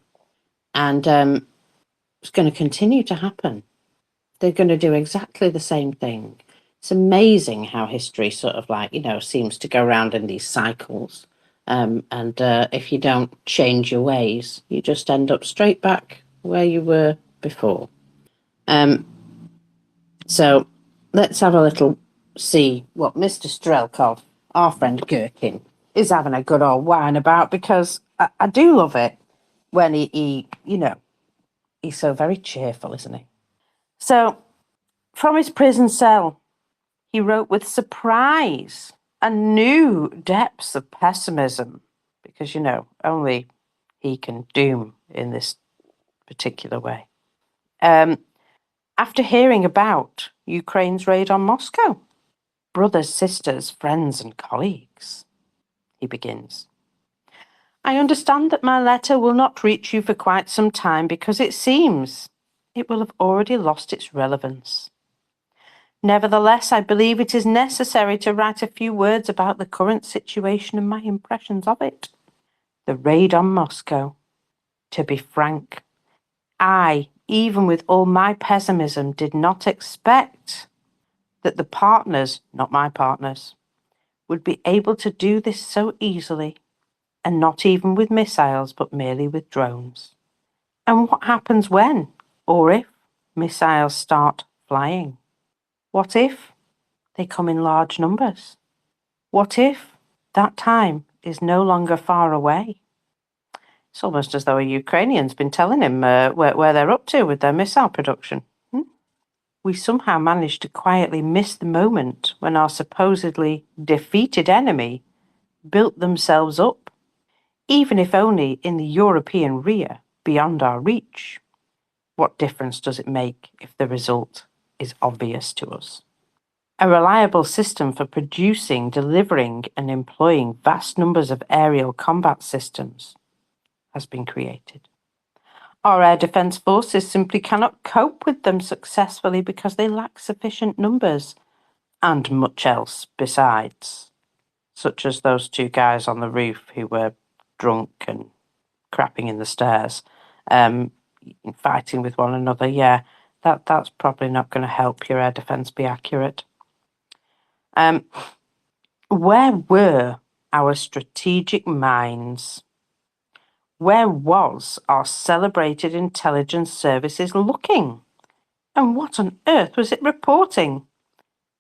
And it's going to continue to happen. They're going to do exactly the same thing. It's amazing how history sort of seems to go around in these cycles. And if you don't change your ways, you just end up straight back where you were before. So let's have a little see what Mr. Strelkov, our friend Gherkin, is having a good old whine about, because I do love it when he's so very cheerful, isn't he? So from his prison cell, he wrote with surprise and new depths of pessimism, because, only he can doom in this particular way. After hearing about Ukraine's raid on Moscow, brothers, sisters, friends, and colleagues, he begins. I understand that my letter will not reach you for quite some time because it seems it will have already lost its relevance. Nevertheless, I believe it is necessary to write a few words about the current situation and my impressions of it. The raid on Moscow. To be frank, I, even with all my pessimism, did not expect that the partners, not my partners, would be able to do this so easily, and not even with missiles, but merely with drones. And what happens when, or if, missiles start flying? What if they come in large numbers? What if that time is no longer far away? It's almost as though a Ukrainian's been telling him where they're up to with their missile production. We somehow managed to quietly miss the moment when our supposedly defeated enemy built themselves up, even if only in the European rear beyond our reach. What difference does it make if the result is obvious to us? A reliable system for producing, delivering, and employing vast numbers of aerial combat systems has been created. Our air defence forces simply cannot cope with them successfully because they lack sufficient numbers, and much else besides, such as those two guys on the roof who were drunk and crapping in the stairs, fighting with one another. Yeah, that's probably not going to help your air defence be accurate. Where were our strategic minds? Where was our celebrated intelligence services looking? And what on earth was it reporting?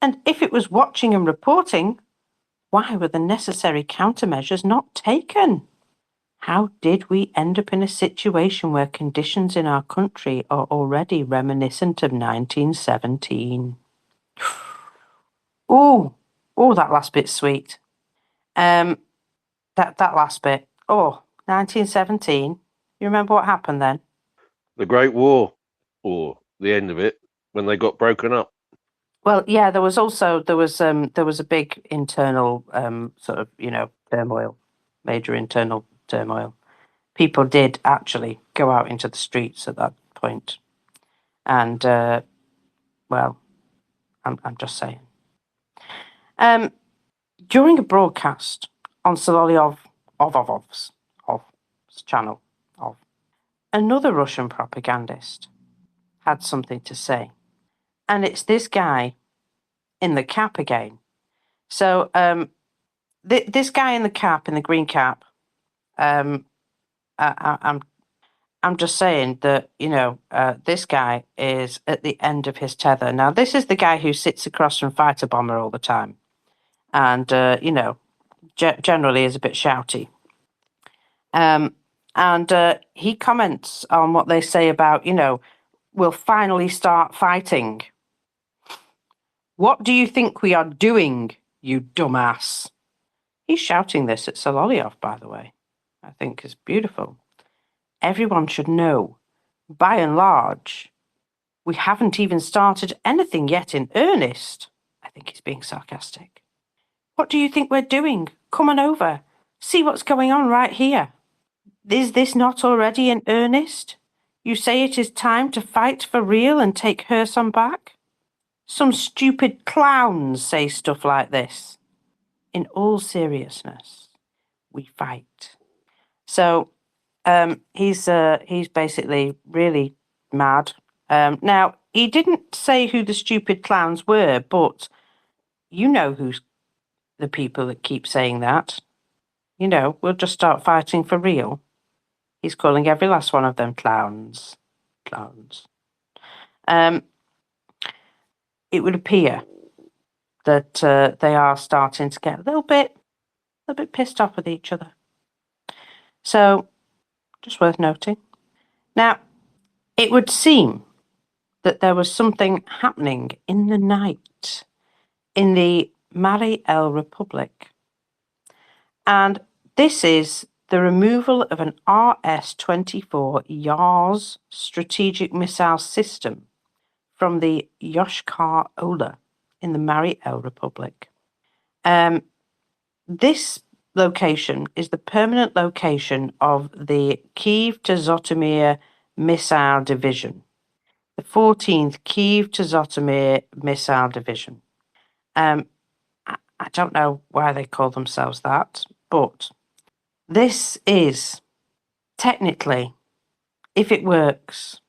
And if it was watching and reporting, why were the necessary countermeasures not taken? How did we end up in a situation where conditions in our country are already reminiscent of 1917? Oh, that last bit's sweet. That last bit. 1917. You remember what happened then? The Great War, or the end of it, when they got broken up. Well, yeah, there was a big internal turmoil, major internal turmoil. People did actually go out into the streets at that point, and I'm just saying. During a broadcast on Solovyov's channel, another Russian propagandist had something to say. And it's this guy in the cap again. So this guy in the cap, in the green cap, I'm just saying that, this guy is at the end of his tether. Now, this is the guy who sits across from Fighter Bomber all the time. And, generally is a bit shouty. And he comments on what they say about, we'll finally start fighting. What do you think we are doing, you dumbass? He's shouting this at Solovyov, by the way. I think is beautiful. Everyone should know, by and large, we haven't even started anything yet in earnest. I think he's being sarcastic. What do you think we're doing? Come on over. See what's going on right here. Is this not already in earnest? You say it is time to fight for real and take Kherson back? Some stupid clowns say stuff like this. In all seriousness, we fight. So he's basically really mad. Now, he didn't say who the stupid clowns were, but you know who's the people that keep saying that. We'll just start fighting for real. He's calling every last one of them clowns. Clowns. It would appear that they are starting to get a little bit pissed off with each other. So, just worth noting. Now, it would seem that there was something happening in the night in the Mare El Republic. And this is the removal of an RS-24 Yars strategic missile system from the Yoshkar Ola in the Mare El Republic. This location is the permanent location of the Kyiv to Zhytomyr Missile Division, the 14th Kyiv to Zhytomyr Missile Division. I don't know why they call themselves that, but this is technically, if it works,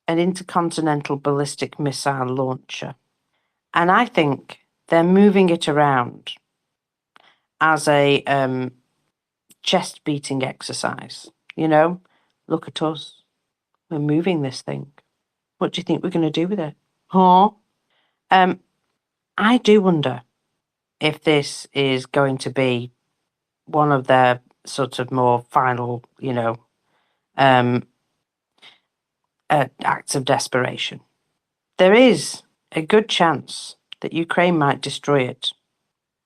an intercontinental ballistic missile launcher. And I think they're moving it around as a chest beating exercise. Look at us. We're moving this thing. What do you think we're going to do with it? Huh? I do wonder if this is going to be one of their sort of more final, acts of desperation. There is a good chance that Ukraine might destroy it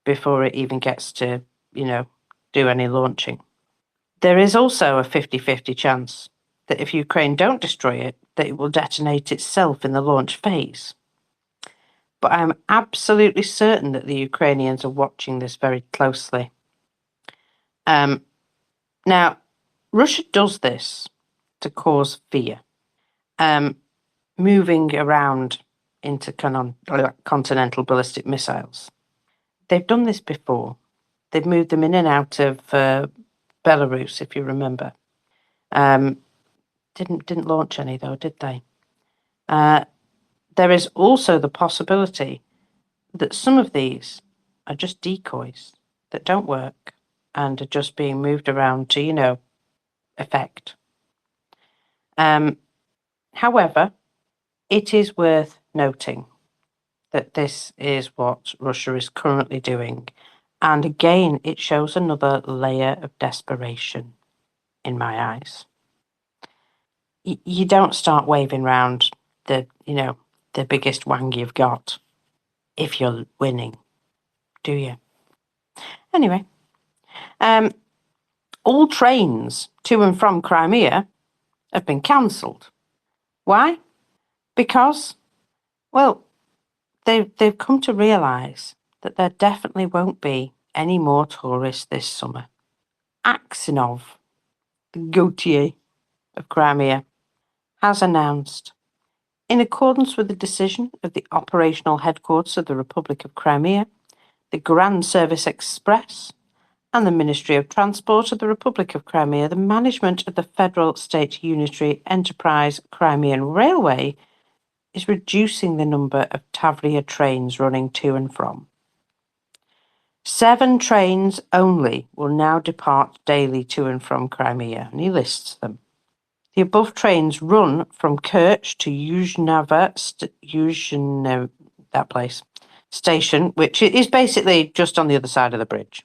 before it even gets to, do any launching. There is also a 50-50 chance that if Ukraine don't destroy it, that it will detonate itself in the launch phase. But I'm absolutely certain that the Ukrainians are watching this very closely. Now, Russia does this to cause fear, moving around intercontinental ballistic missiles. They've done this before. They've moved them in and out of Belarus, if you remember. Didn't launch any though, did they? There is also the possibility that some of these are just decoys that don't work and are just being moved around to, effect. However, it is worth noting that this is what Russia is currently doing. And again, it shows another layer of desperation in my eyes. You don't start waving around the biggest wang you've got if you're winning, do you? Anyway, all trains to and from Crimea have been cancelled. Why? Because, well, they've come to realise that there definitely won't be any more tourists this summer. Aksinov, the Gautier of Crimea, has announced, in accordance with the decision of the operational headquarters of the Republic of Crimea, the Grand Service Express, and the Ministry of Transport of the Republic of Crimea, the management of the Federal State Unitary Enterprise Crimean Railway is reducing the number of Tavria trains running to and from. 7 trains only will now depart daily to and from Crimea, and he lists them. The above trains run from Kerch to Yuzhnava that place, station, which is basically just on the other side of the bridge.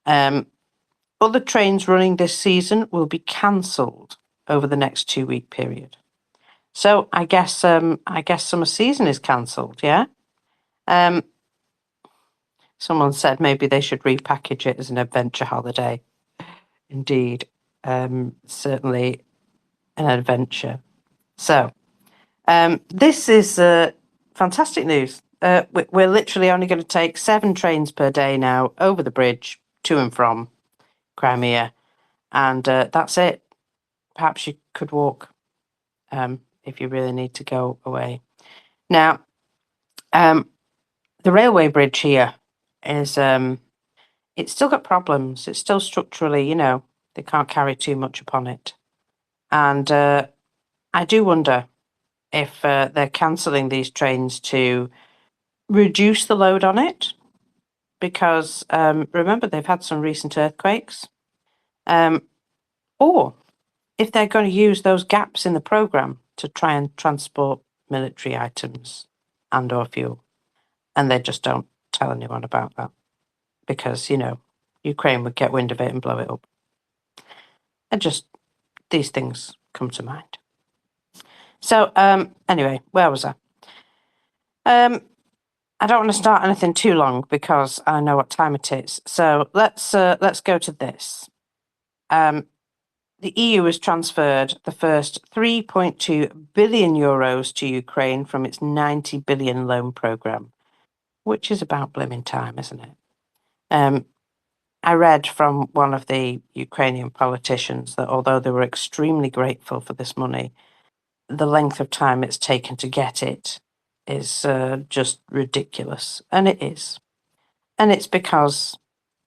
Other trains running this season will be cancelled over the next 2-week period. So I guess summer season is cancelled, yeah? Someone said maybe they should repackage it as an adventure holiday. Indeed, certainly an adventure. So, this is fantastic news. We're literally only going to take 7 trains per day now over the bridge to and from Crimea, and that's it. Perhaps you could walk if you really need to go away. Now, the railway bridge here is it's still got problems. It's still structurally, they can't carry too much upon it. And I do wonder if they're cancelling these trains to reduce the load on it, because remember, they've had some recent earthquakes. Or if they're going to use those gaps in the programme to try and transport military items and or fuel. And they just don't tell anyone about that because, Ukraine would get wind of it and blow it up. And just these things come to mind. So anyway, where was I? I don't want to start anything too long because I know what time it is. So let's go to this. The EU has transferred the first 3.2 billion euros to Ukraine from its 90 billion loan programme, which is about blimmin' time, isn't it? I read from one of the Ukrainian politicians that although they were extremely grateful for this money, the length of time it's taken to get it is just ridiculous. And it is. And it's because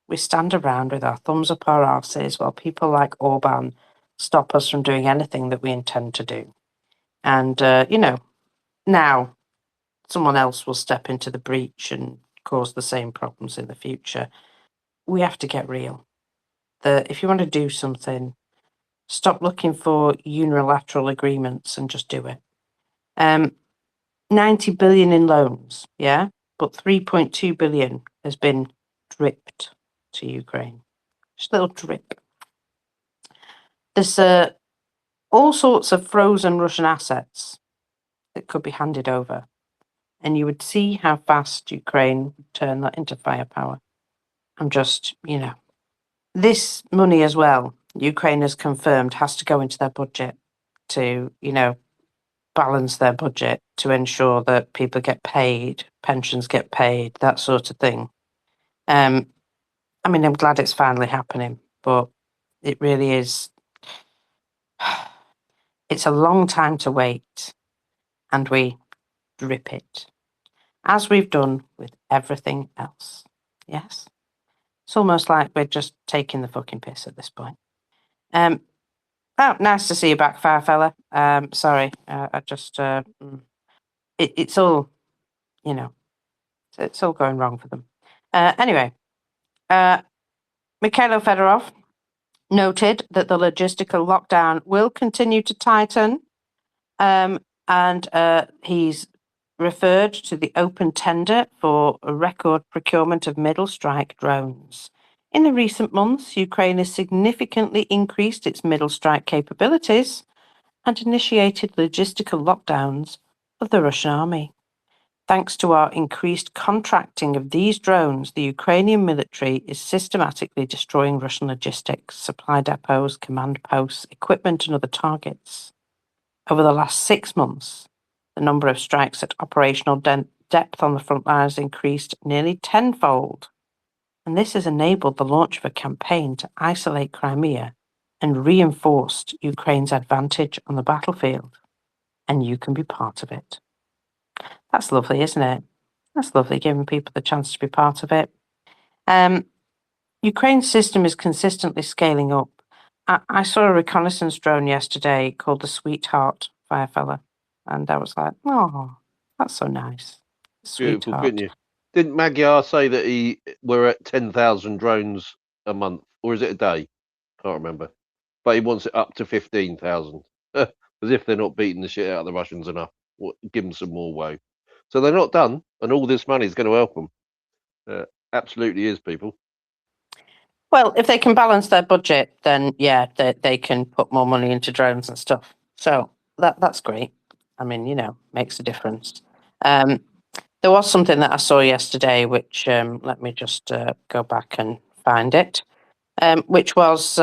we stand around with our thumbs up our arses while people like Orban stop us from doing anything that we intend to do. And, now someone else will step into the breach and cause the same problems in the future. We have to get real. If you want to do something, stop looking for unilateral agreements and just do it. 90 billion in loans, yeah? But 3.2 billion has been dripped to Ukraine. Just a little drip. There's all sorts of frozen Russian assets that could be handed over. And you would see how fast Ukraine would turn that into firepower. I'm just, this money as well, Ukraine has confirmed, has to go into their budget to, balance their budget to ensure that people get paid, pensions get paid, that sort of thing. I'm glad it's finally happening, but it really is. It's a long time to wait, and we drip it, as we've done with everything else. Yes? It's almost like we're just taking the fucking piss at this point. Nice to see you back, Firefella. Sorry, I just, it's all, it's all going wrong for them. Anyway, Mikhailo Fedorov noted that the logistical lockdown will continue to tighten, and he's referred to the open tender for a record procurement of middle strike drones. In the recent months, Ukraine has significantly increased its middle strike capabilities and initiated logistical lockdowns of the Russian army. Thanks to our increased contracting of these drones, the Ukrainian military is systematically destroying Russian logistics, supply depots, command posts, equipment, and other targets. Over the last 6 months, the number of strikes at operational depth on the front lines increased nearly tenfold. And this has enabled the launch of a campaign to isolate Crimea and reinforced Ukraine's advantage on the battlefield. And you can be part of it. That's lovely, isn't it? That's lovely, giving people the chance to be part of it. Ukraine's system is consistently scaling up. I saw a reconnaissance drone yesterday called the Sweetheart Firefella, and I was like, oh, that's so nice. Beautiful, Sweetheart. couldn't you? Didn't Magyar say that we're at 10,000 drones a month, or is it a day? Can't remember. But he wants it up to 15,000. As if they're not beating the shit out of the Russians enough. Give them some more woe. So they're not done, and all this money is going to help them. Absolutely is, people. Well, if they can balance their budget, then yeah, they can put more money into drones and stuff. So that's great. I mean, makes a difference. There was something that I saw yesterday, which let me just go back and find it, which was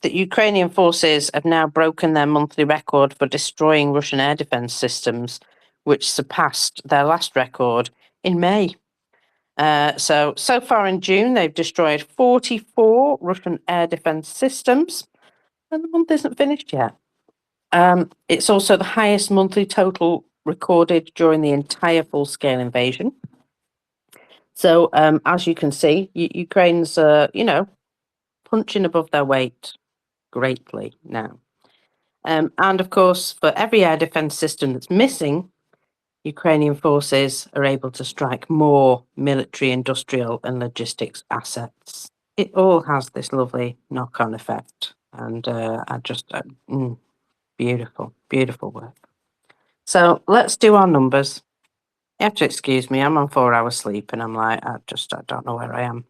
that Ukrainian forces have now broken their monthly record for destroying Russian air defense systems, which surpassed their last record in May. So far in June, they've destroyed 44 Russian air defense systems, and the month isn't finished yet. It's also the highest monthly total recorded during the entire full-scale invasion. So, as you can see, Ukraine's, punching above their weight greatly now. And of course, for every air defense system that's missing, Ukrainian forces are able to strike more military, industrial, and logistics assets. It all has this lovely knock-on effect, and beautiful, beautiful work. So let's do our numbers. You have to excuse me, I'm on 4 hours sleep, and I'm like, I don't know where I am.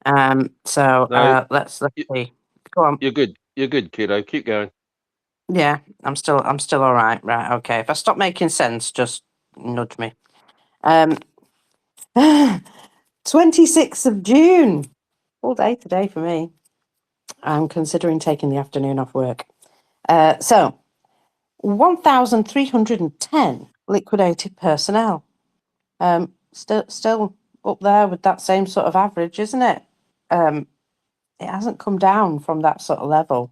No, Let's you- see. Go on. You're good. You're good, kiddo. Keep going. Yeah, I'm still all right. Right, okay. If I stop making sense, just nudge me. 26th of June. All day today for me. I'm considering taking the afternoon off work. So 1,310 liquidated personnel. Still up there with that same sort of average, isn't it? It hasn't come down from that sort of level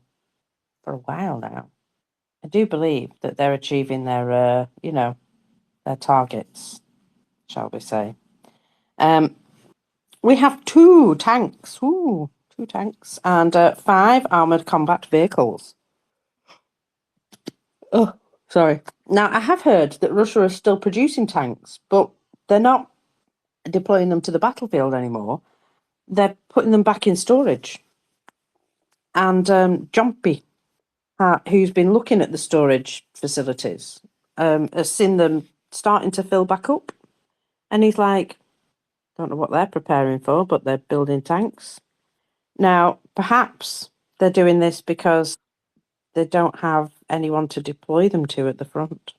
for a while now. I do believe that they're achieving their, their targets, shall we say. We have 2 tanks. Ooh, 2 tanks and 5 armored combat vehicles. Oh, sorry. Now, I have heard that Russia is still producing tanks, but they're not deploying them to the battlefield anymore. They're putting them back in storage. And Jumpy, who's been looking at the storage facilities, has seen them starting to fill back up. And he's like, don't know what they're preparing for, but they're building tanks. Now, perhaps they're doing this because they don't have anyone to deploy them to at the front.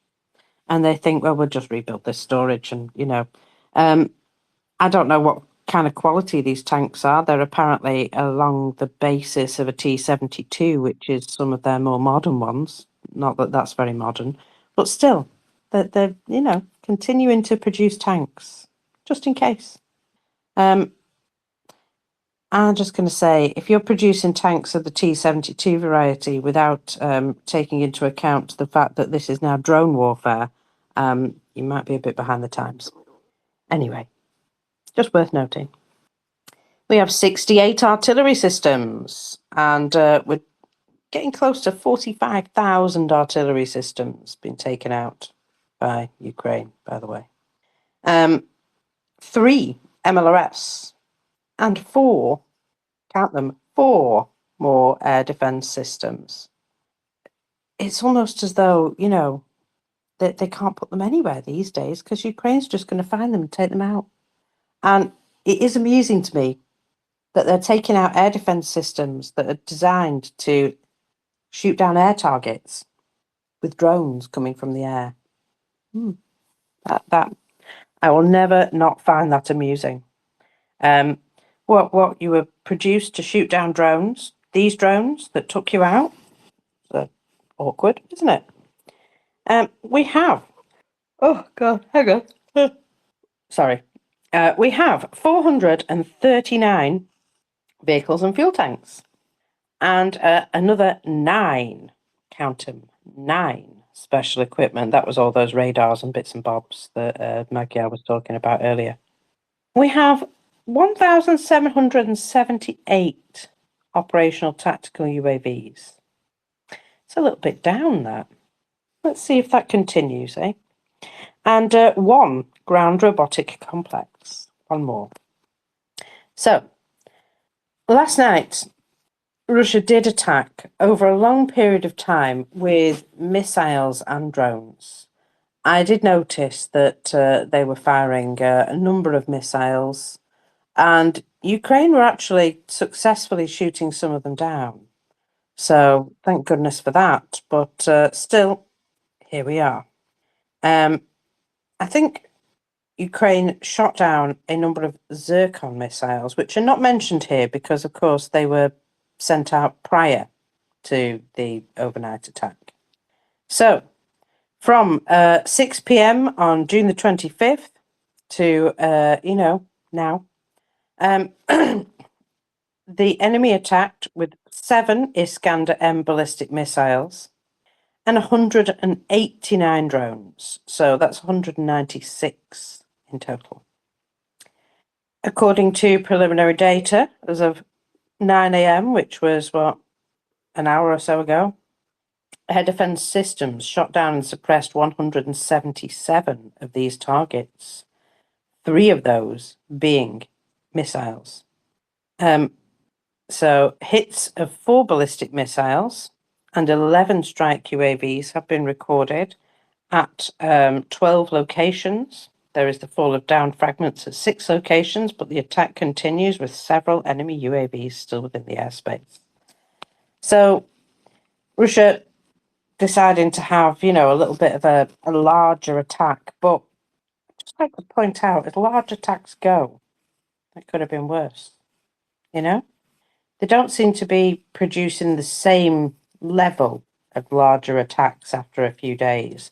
And they think, well, we'll just rebuild this storage. And, I don't know what kind of quality these tanks are. They're apparently along the basis of a T-72, which is some of their more modern ones. Not that that's very modern, but still, they're continuing to produce tanks, just in case. I'm just going to say, if you're producing tanks of the T-72 variety without taking into account the fact that this is now drone warfare, you might be a bit behind the times. Anyway, just worth noting. We have 68 artillery systems, and we're getting close to 45,000 artillery systems being taken out by Ukraine, by the way. 3 MLRS and 4, count them, 4 more air defense systems. It's almost as though, that they can't put them anywhere these days because Ukraine's just going to find them and take them out. And it is amusing to me that they're taking out air defense systems that are designed to shoot down air targets with drones coming from the air. That I will never not find that amusing. What you were produced to shoot down drones? These drones that took you out? Awkward, isn't it? We have. Oh God, hang on. Sorry. We have 439 vehicles and fuel tanks, and another 9. Count them, 9 special equipment. That was all those radars and bits and bobs that Magyar was talking about earlier. We have 1,778 operational tactical UAVs. It's a little bit down, that. Let's see if that continues, eh? And one ground robotic complex. One more. So, last night, Russia did attack over a long period of time with missiles and drones. I did notice that they were firing a number of missiles, and Ukraine were actually successfully shooting some of them down. So thank goodness for that. But still, here we are. I think Ukraine shot down a number of Zircon missiles, which are not mentioned here because, of course, they were sent out prior to the overnight attack. So, from 6 p.m. on June the 25th to, now, the enemy attacked with 7 Iskander-M ballistic missiles and 189 drones. So that's 196 in total. According to preliminary data, as of 9 a.m., which was, an hour or so ago, air defense systems shot down and suppressed 177 of these targets, 3 of those being missiles. So hits of 4 ballistic missiles and 11 strike UAVs have been recorded at 12 locations. There is the fall of downed fragments at 6 locations, but the attack continues with several enemy UAVs still within the airspace. So Russia deciding to have, a little bit of a larger attack, but I'd just like to point out, as large attacks go, it could have been worse, They don't seem to be producing the same level of larger attacks after a few days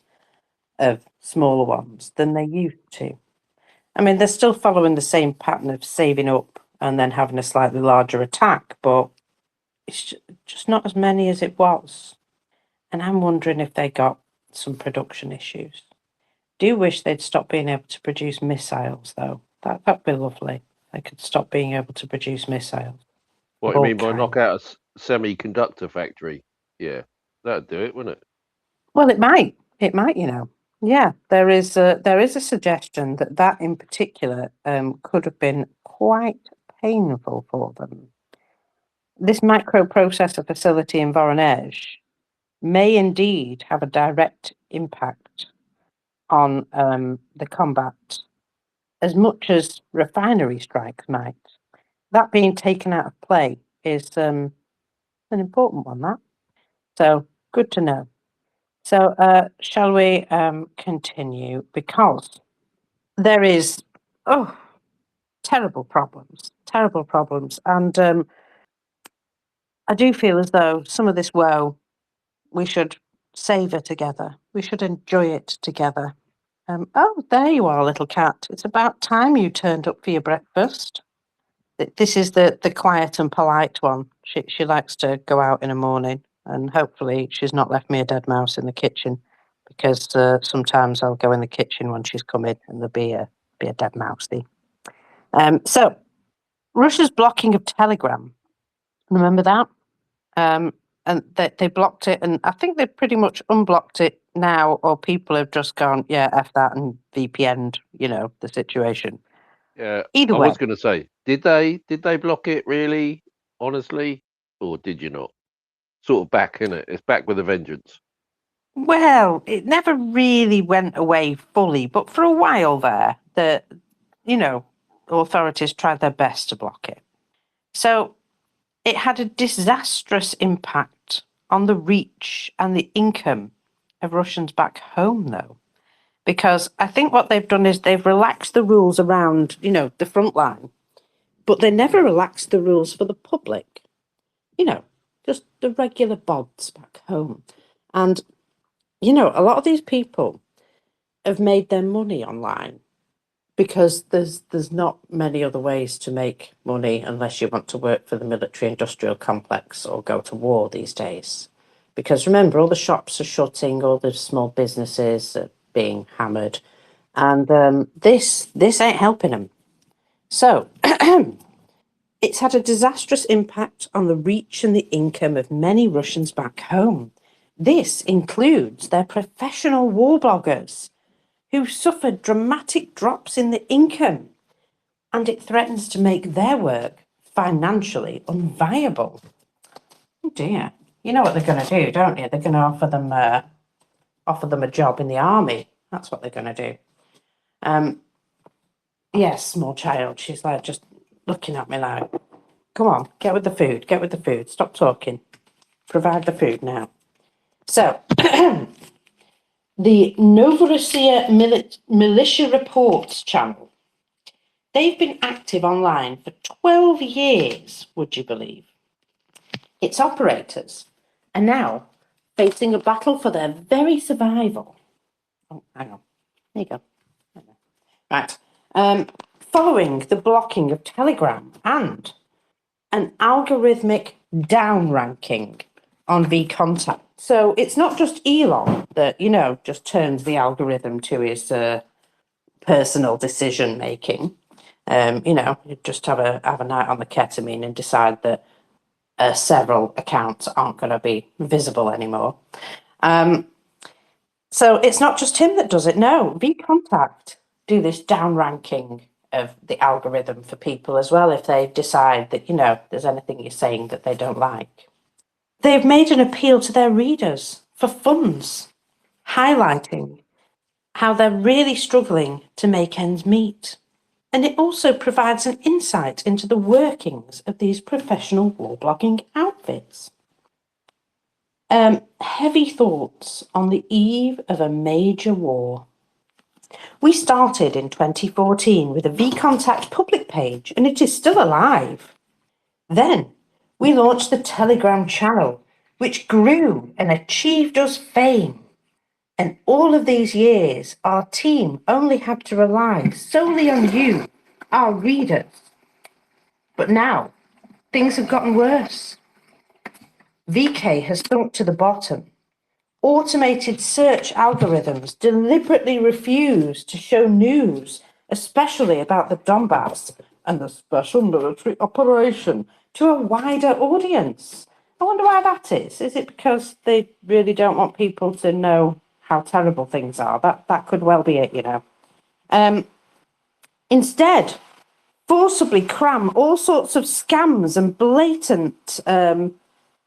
of smaller ones than they used to. I mean, they're still following the same pattern of saving up and then having a slightly larger attack, but it's just not as many as it was. And I'm wondering if they got some production issues. Do wish they'd stop being able to produce missiles, though. That'd be lovely. They could stop being able to produce missiles. What of do you all mean by kinds. knock out a semiconductor factory? Yeah, that'd do it, wouldn't it? Well, it might. It might, Yeah, there is a suggestion that in particular could have been quite painful for them. This microprocessor facility in Voronezh may indeed have a direct impact on the combat, as much as refinery strikes might. That being taken out of play is an important one, that. So, good to know. So, shall we continue? Because there is, terrible problems. And I do feel as though some of this woe, we should savour together. We should enjoy it together. There you are, little cat. It's about time you turned up for your breakfast. This is the quiet and polite one. She likes to go out in the morning, and hopefully she's not left me a dead mouse in the kitchen, because sometimes I'll go in the kitchen when she's come in and there'll be a dead mouse there. So Russia's blocking of Telegram. Remember that? And they blocked it, and I think they've pretty much unblocked it now, or people have just gone, yeah, F that, and VPN'd, the situation. Yeah, Either I way. was going to say, did they block it really, honestly, or did you not? Sort of back in it. It's back with a vengeance. Well, it never really went away fully, but for a while there, the authorities tried their best to block it. So it had a disastrous impact on the reach and the income of Russians back home, though, because I think what they've done is they've relaxed the rules around, the front line, but they never relaxed the rules for the public, just the regular bods back home. And, a lot of these people have made their money online because there's not many other ways to make money unless you want to work for the military industrial complex or go to war these days. Because remember, all the shops are shutting, all the small businesses are being hammered, and this ain't helping them. So It's had a disastrous impact on the reach and the income of many Russians back home. This includes their professional war bloggers, who suffered dramatic drops in the income, and it threatens to make their work financially unviable. Oh dear. You know what they're going to do, don't you? They're going to offer them a job in the army. That's what they're going to do. Yes, small child. She's like just looking at me like, come on, get with the food, get with the food. Stop talking. Provide the food now. So, the Novorossiya Militia Reports channel. They've been active online for 12 years, would you believe? Its operators are now facing a battle for their very survival. Oh, hang on. There you go. Right. Following the blocking of Telegram and an algorithmic downranking on VKontakte. So it's not just Elon that, just turns the algorithm to his personal decision making. You just have a night on the ketamine and decide that several accounts aren't going to be visible anymore. So it's not just him that does it. No, VKontakte do this downranking of the algorithm for people as well if they decide that, there's anything you're saying that they don't like. They've made an appeal to their readers for funds, highlighting how they're really struggling to make ends meet. And it also provides an insight into the workings of these professional war blogging outfits. Heavy thoughts on the eve of a major war. We started in 2014 with a VKontakte public page, and it is still alive. Then we launched the Telegram channel, which grew and achieved us fame. And all of these years, our team only had to rely solely on you, our readers. But now, things have gotten worse. VK has sunk to the bottom. Automated search algorithms deliberately refuse to show news, especially about the Donbass and the special military operation, to a wider audience. I wonder why that is. Is it because they really don't want people to know how terrible things are? That could well be it, Instead, forcibly cram all sorts of scams and blatant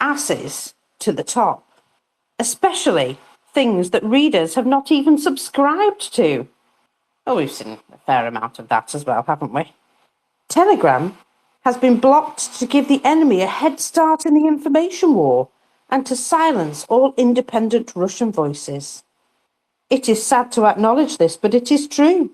asses to the top, especially things that readers have not even subscribed to. Oh, we've seen a fair amount of that as well, haven't we? Telegram has been blocked to give the enemy a head start in the information war and to silence all independent Russian voices. It is sad to acknowledge this, but it is true.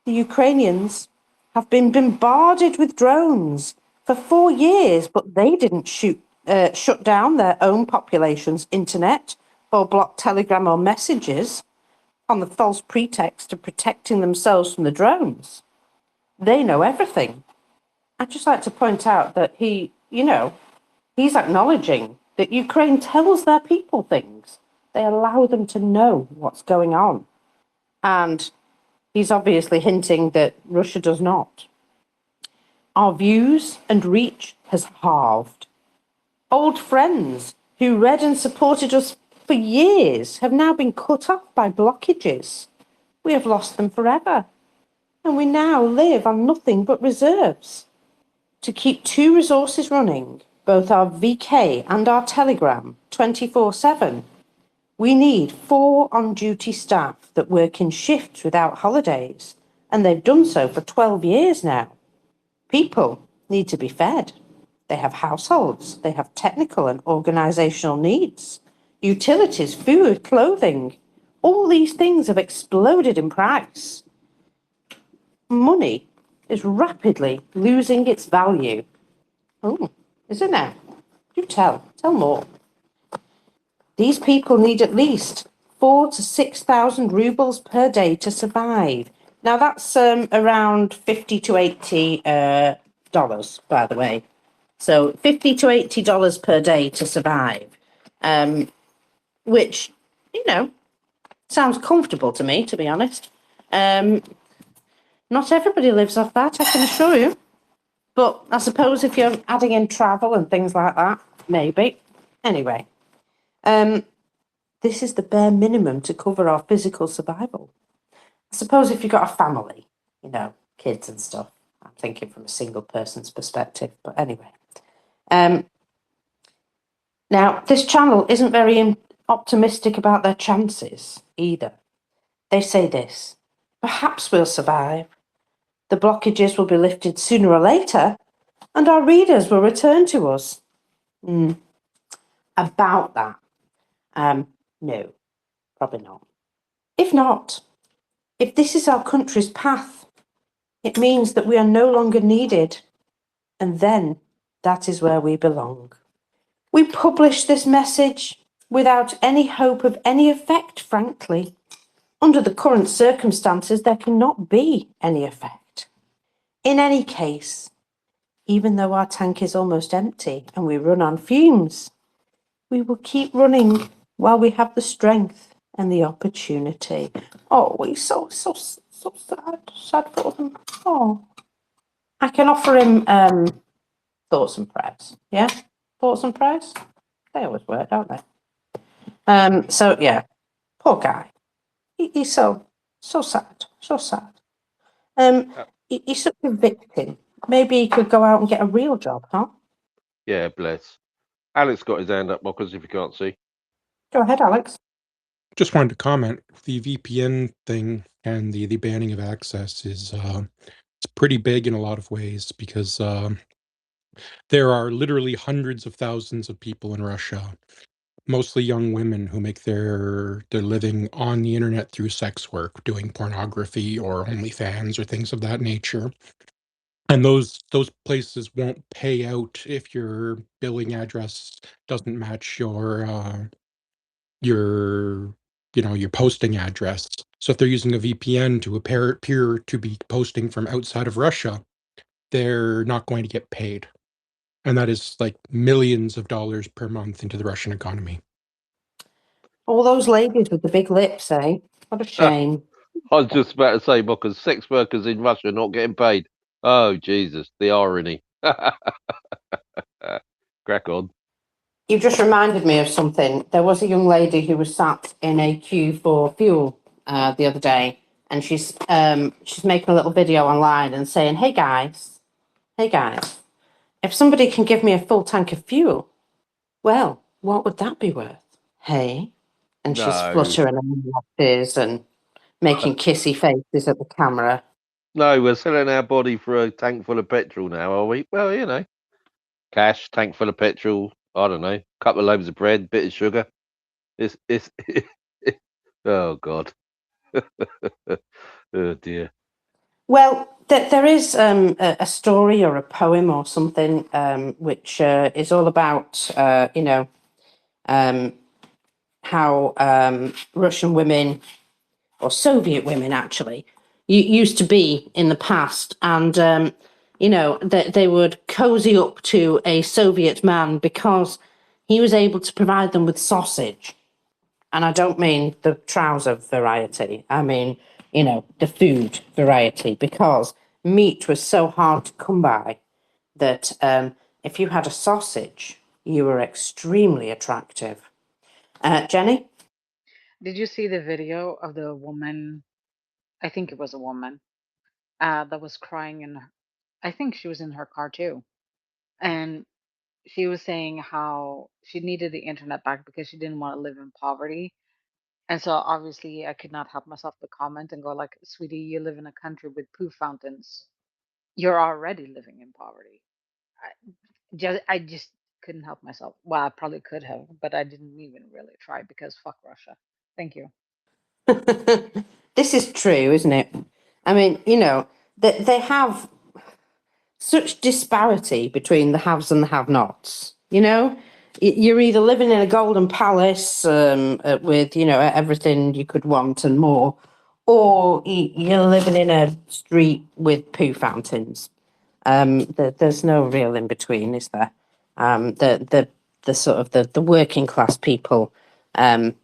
The Ukrainians have been bombarded with drones for 4 years, but they didn't shut down their own population's internet or block Telegram or messages on the false pretext of protecting themselves from the drones. They know everything. I'd just like to point out that he's acknowledging that Ukraine tells their people things. They allow them to know what's going on. And he's obviously hinting that Russia does not. Our views and reach has halved. Old friends who read and supported us for years have now been cut off by blockages. We have lost them forever. And we now live on nothing but reserves. To keep 2 resources running, both our VK and our Telegram, 24/7, we need 4 on-duty staff that work in shifts without holidays, and they've done so for 12 years now. People need to be fed. They have households, they have technical and organisational needs, utilities, food, clothing. All these things have exploded in price. Money is rapidly losing its value. Oh, is it now? Do tell more. These people need at least 4,000 to 6,000 rubles per day to survive. Now that's around $50 to $80, by the way. So $50 to $80 per day to survive, which, sounds comfortable to me, to be honest. Not everybody lives off that, I can assure you. But I suppose if you're adding in travel and things like that, maybe. Anyway, this is the bare minimum to cover our physical survival. I suppose if you've got a family, you know, kids and stuff. I'm thinking from a single person's perspective, but anyway. Now, this channel isn't very optimistic about their chances either. They say this: perhaps we'll survive. The blockages will be lifted sooner or later, and our readers will return to us. About that, no, probably not. If not, if this is our country's path, it means that we are no longer needed, and then that is where we belong. We publish this message without any hope of any effect, frankly. Under the current circumstances, there cannot be any effect. In any case, even though our tank is almost empty and we run on fumes, we will keep running while we have the strength and the opportunity. Oh, we're so sad for them. Oh, I can offer him thoughts and prayers. Yeah, thoughts and prayers. They always work, don't they? So yeah, poor guy. He's so sad, so sad. He's such a victim. Maybe he could go out and get a real job, huh? Yeah, bless. Alex got his hand up, Mockers, if you can't see. Go ahead, Alex. Just wanted to comment. The VPN thing and the banning of access is it's pretty big in a lot of ways because there are literally hundreds of thousands of people in Russia, mostly young women, who make their living on the internet through sex work, doing pornography or OnlyFans or things of that nature. And those places won't pay out if your billing address doesn't match your your posting address. So if they're using a VPN to appear to be posting from outside of Russia, they're not going to get paid. And that is like millions of dollars per month into the Russian economy. All those ladies with the big lips, eh? What a shame. I was just about to say, Mockers, sex workers in Russia not getting paid. Oh, Jesus, the irony. Crack on. You've just reminded me of something. There was a young lady who was sat in a queue for fuel the other day, and she's making a little video online and saying, hey guys, if somebody can give me a full tank of fuel, well, what would that be worth? Hey? And she's No. fluttering her lashes and making kissy faces at the camera. No, we're selling our body for a tank full of petrol now, are we? Well, you know, cash, tank full of petrol, I don't know, couple of loaves of bread, bit of sugar. It's oh, God. Oh, dear. Well, there is a story or a poem or something which is all about, how Russian women, or Soviet women actually, used to be in the past. And, they would cozy up to a Soviet man because he was able to provide them with sausage. And I don't mean the trouser variety. I mean, the food variety, because meat was so hard to come by that if you had a sausage, you were extremely attractive. Jenny? Did you see the video of the woman? I think it was a woman that was crying I think she was in her car too. And she was saying how she needed the internet back because she didn't want to live in poverty. And so obviously I could not help myself to comment and go like, sweetie, you live in a country with poo fountains. You're already living in poverty. I just couldn't help myself. Well, I probably could have, but I didn't even really try because fuck Russia. Thank you. This is true, isn't it? I mean, they have such disparity between the haves and the have-nots. You're either living in a golden palace with everything you could want and more, or you're living in a street with poo fountains. There's no real in between, is there? The sort of the working class people don't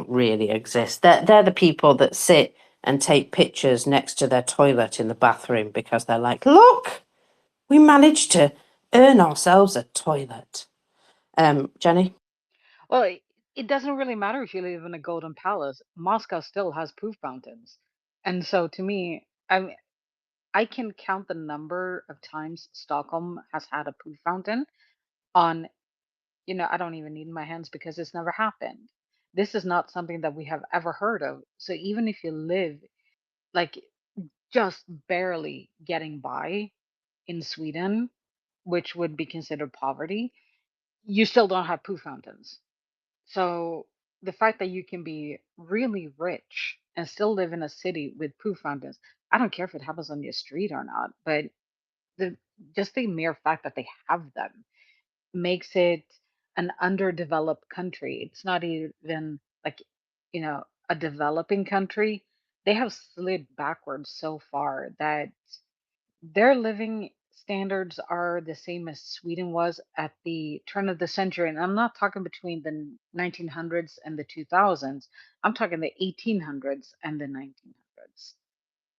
really exist. They're the people that sit and take pictures next to their toilet in the bathroom because they're like, look, We managed to earn ourselves a toilet. Jenny? Well, it doesn't really matter if you live in a golden palace. Moscow still has poof fountains. And so to me, I can count the number of times Stockholm has had a poof fountain on, I don't even need my hands because it's never happened. This is not something that we have ever heard of. So even if you live like just barely getting by in Sweden, which would be considered poverty, you still don't have poo fountains. So the fact that you can be really rich and still live in a city with poo fountains, I don't care if it happens on your street or not, but the just the mere fact that they have them makes it an underdeveloped country. It's not even like, a developing country. They have slid backwards so far that their living standards are the same as Sweden was at the turn of the century. And I'm not talking between the 1900s and the 2000s. I'm talking the 1800s and the 1900s,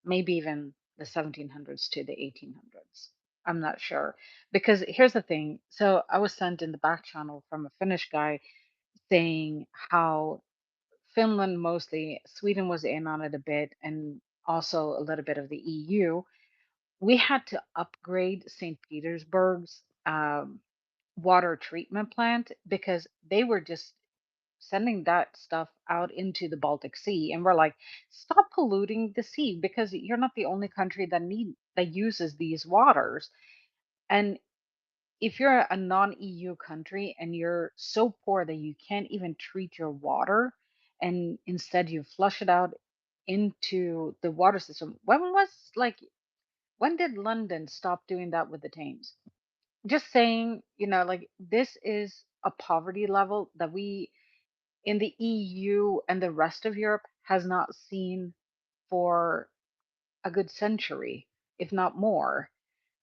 maybe even the 1700s to the 1800s. I'm not sure. Because here's the thing. So I was sent in the back channel from a Finnish guy saying how Finland mostly, Sweden was in on it a bit, and also a little bit of the EU. We had to upgrade St. Petersburg's water treatment plant because they were just sending that stuff out into the Baltic Sea, and we're like, stop polluting the sea because you're not the only country that uses these waters. And if you're a non-EU country and you're so poor that you can't even treat your water, and instead you flush it out into the water system, when did London stop doing that with the Thames? Just saying, like this is a poverty level that we in the EU and the rest of Europe has not seen for a good century, if not more.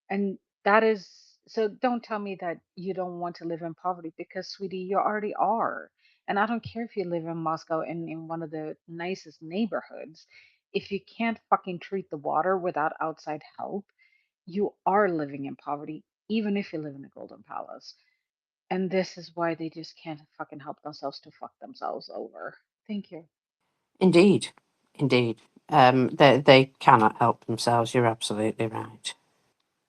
And that is so don't tell me that you don't want to live in poverty because, sweetie, you already are. And I don't care if you live in Moscow and in one of the nicest neighborhoods. If you can't fucking treat the water without outside help, you are living in poverty, even if you live in a golden palace. And this is why they just can't fucking help themselves to fuck themselves over. Thank you. Indeed. Indeed. They cannot help themselves. You're absolutely right.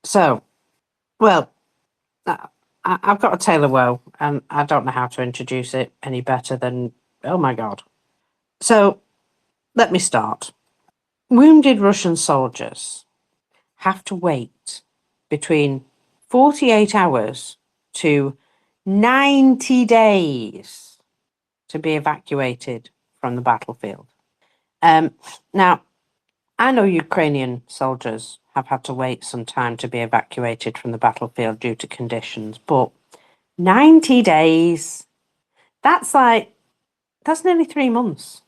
So, well, I've got a tale of woe, and I don't know how to introduce it any better than, oh my God. So, let me start. Wounded Russian soldiers have to wait between 48 hours to 90 days to be evacuated from the battlefield. Now, I know Ukrainian soldiers have had to wait some time to be evacuated from the battlefield due to conditions, but 90 days, that's nearly 3 months.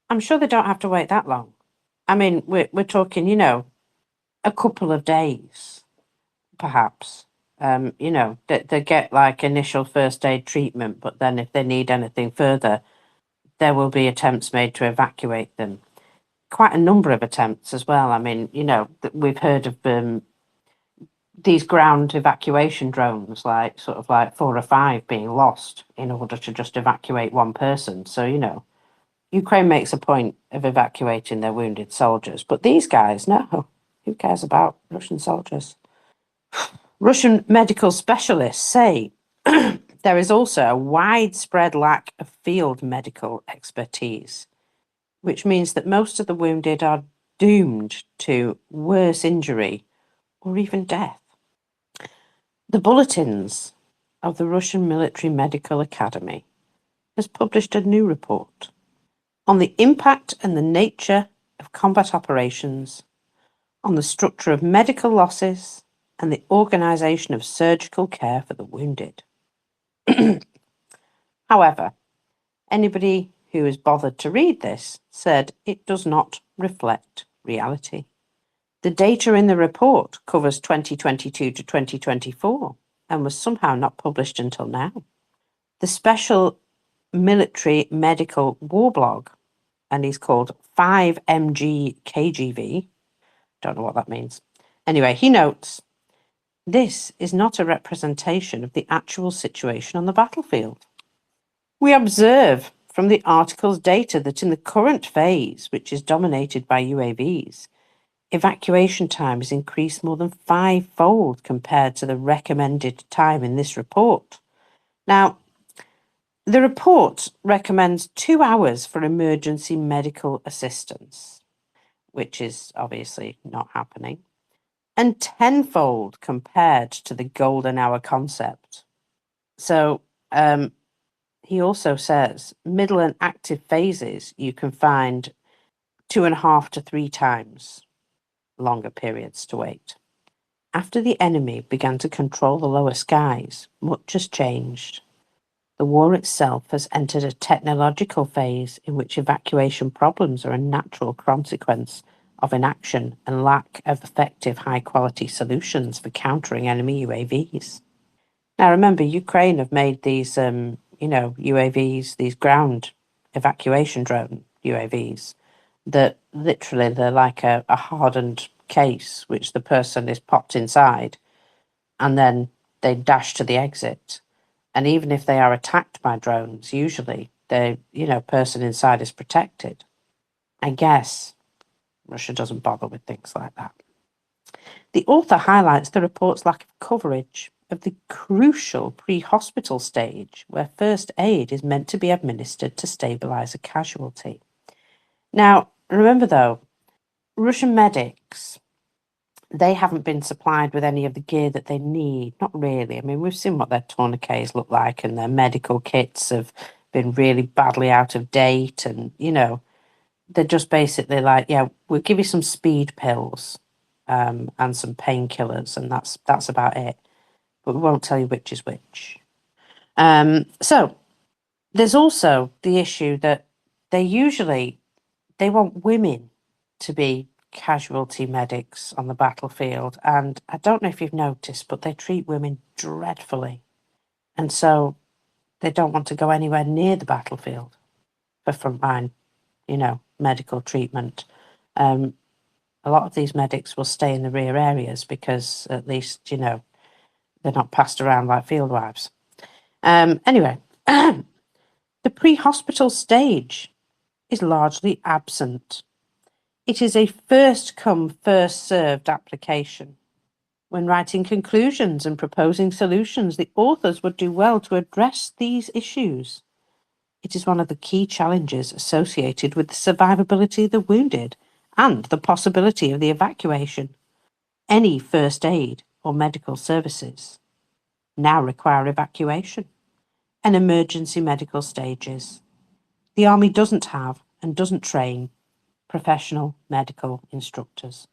I'm sure they don't have to wait that long. I mean, we're talking, a couple of days, perhaps. They get like initial first aid treatment, but then if they need anything further, there will be attempts made to evacuate them. Quite a number of attempts as well. I mean, we've heard of these ground evacuation drones, like sort of like 4 or 5 being lost in order to just evacuate one person. So, Ukraine makes a point of evacuating their wounded soldiers, but these guys, no. Who cares about Russian soldiers? Russian medical specialists say there is also a widespread lack of field medical expertise, which means that most of the wounded are doomed to worse injury or even death. The bulletins of the Russian Military Medical Academy has published a new report on the impact and the nature of combat operations, on the structure of medical losses, and the organisation of surgical care for the wounded. However, anybody who has bothered to read this said it does not reflect reality. The data in the report covers 2022 to 2024 and was somehow not published until now. The Special Military Medical War Blog, and he's called 5MG KGV, don't know what that means. Anyway, he notes, This is not a representation of the actual situation on the battlefield. We observe from the article's data that in the current phase, which is dominated by UAVs, evacuation time has increased more than 5-fold compared to the recommended time in this report. Now, the report recommends 2 hours for emergency medical assistance, which is obviously not happening, and 10-fold compared to the golden hour concept. So, he also says middle and active phases you can find 2.5 to 3 times longer periods to wait. After the enemy began to control the lower skies, much has changed. The war itself has entered a technological phase in which evacuation problems are a natural consequence of inaction and lack of effective high-quality solutions for countering enemy UAVs. Now remember, Ukraine have made these, UAVs, these ground evacuation drone UAVs, that literally they're like a hardened case, which the person is popped inside, and then they dash to the exit. And even if they are attacked by drones, usually the person inside is protected. I guess Russia doesn't bother with things like that. The author highlights the report's lack of coverage of the crucial pre-hospital stage where first aid is meant to be administered to stabilize a casualty. Now, remember though, Russian medics, they haven't been supplied with any of the gear that they need. Not really. I mean, we've seen what their tourniquets look like, and their medical kits have been really badly out of date. And, they're just basically like, yeah, we'll give you some speed pills and some painkillers, and that's about it. But we won't tell you which is which. So there's also the issue that they want women to be casualty medics on the battlefield. And I don't know if you've noticed, but they treat women dreadfully. And so they don't want to go anywhere near the battlefield for frontline, medical treatment. A lot of these medics will stay in the rear areas because at least, they're not passed around like field wives. Anyway, the pre-hospital stage is largely absent. It is a first-come, first-served application. When writing conclusions and proposing solutions, the authors would do well to address these issues. It is one of the key challenges associated with the survivability of the wounded and the possibility of the evacuation. Any first aid or medical services now require evacuation and emergency medical stages. The Army doesn't have and doesn't train professional medical instructors.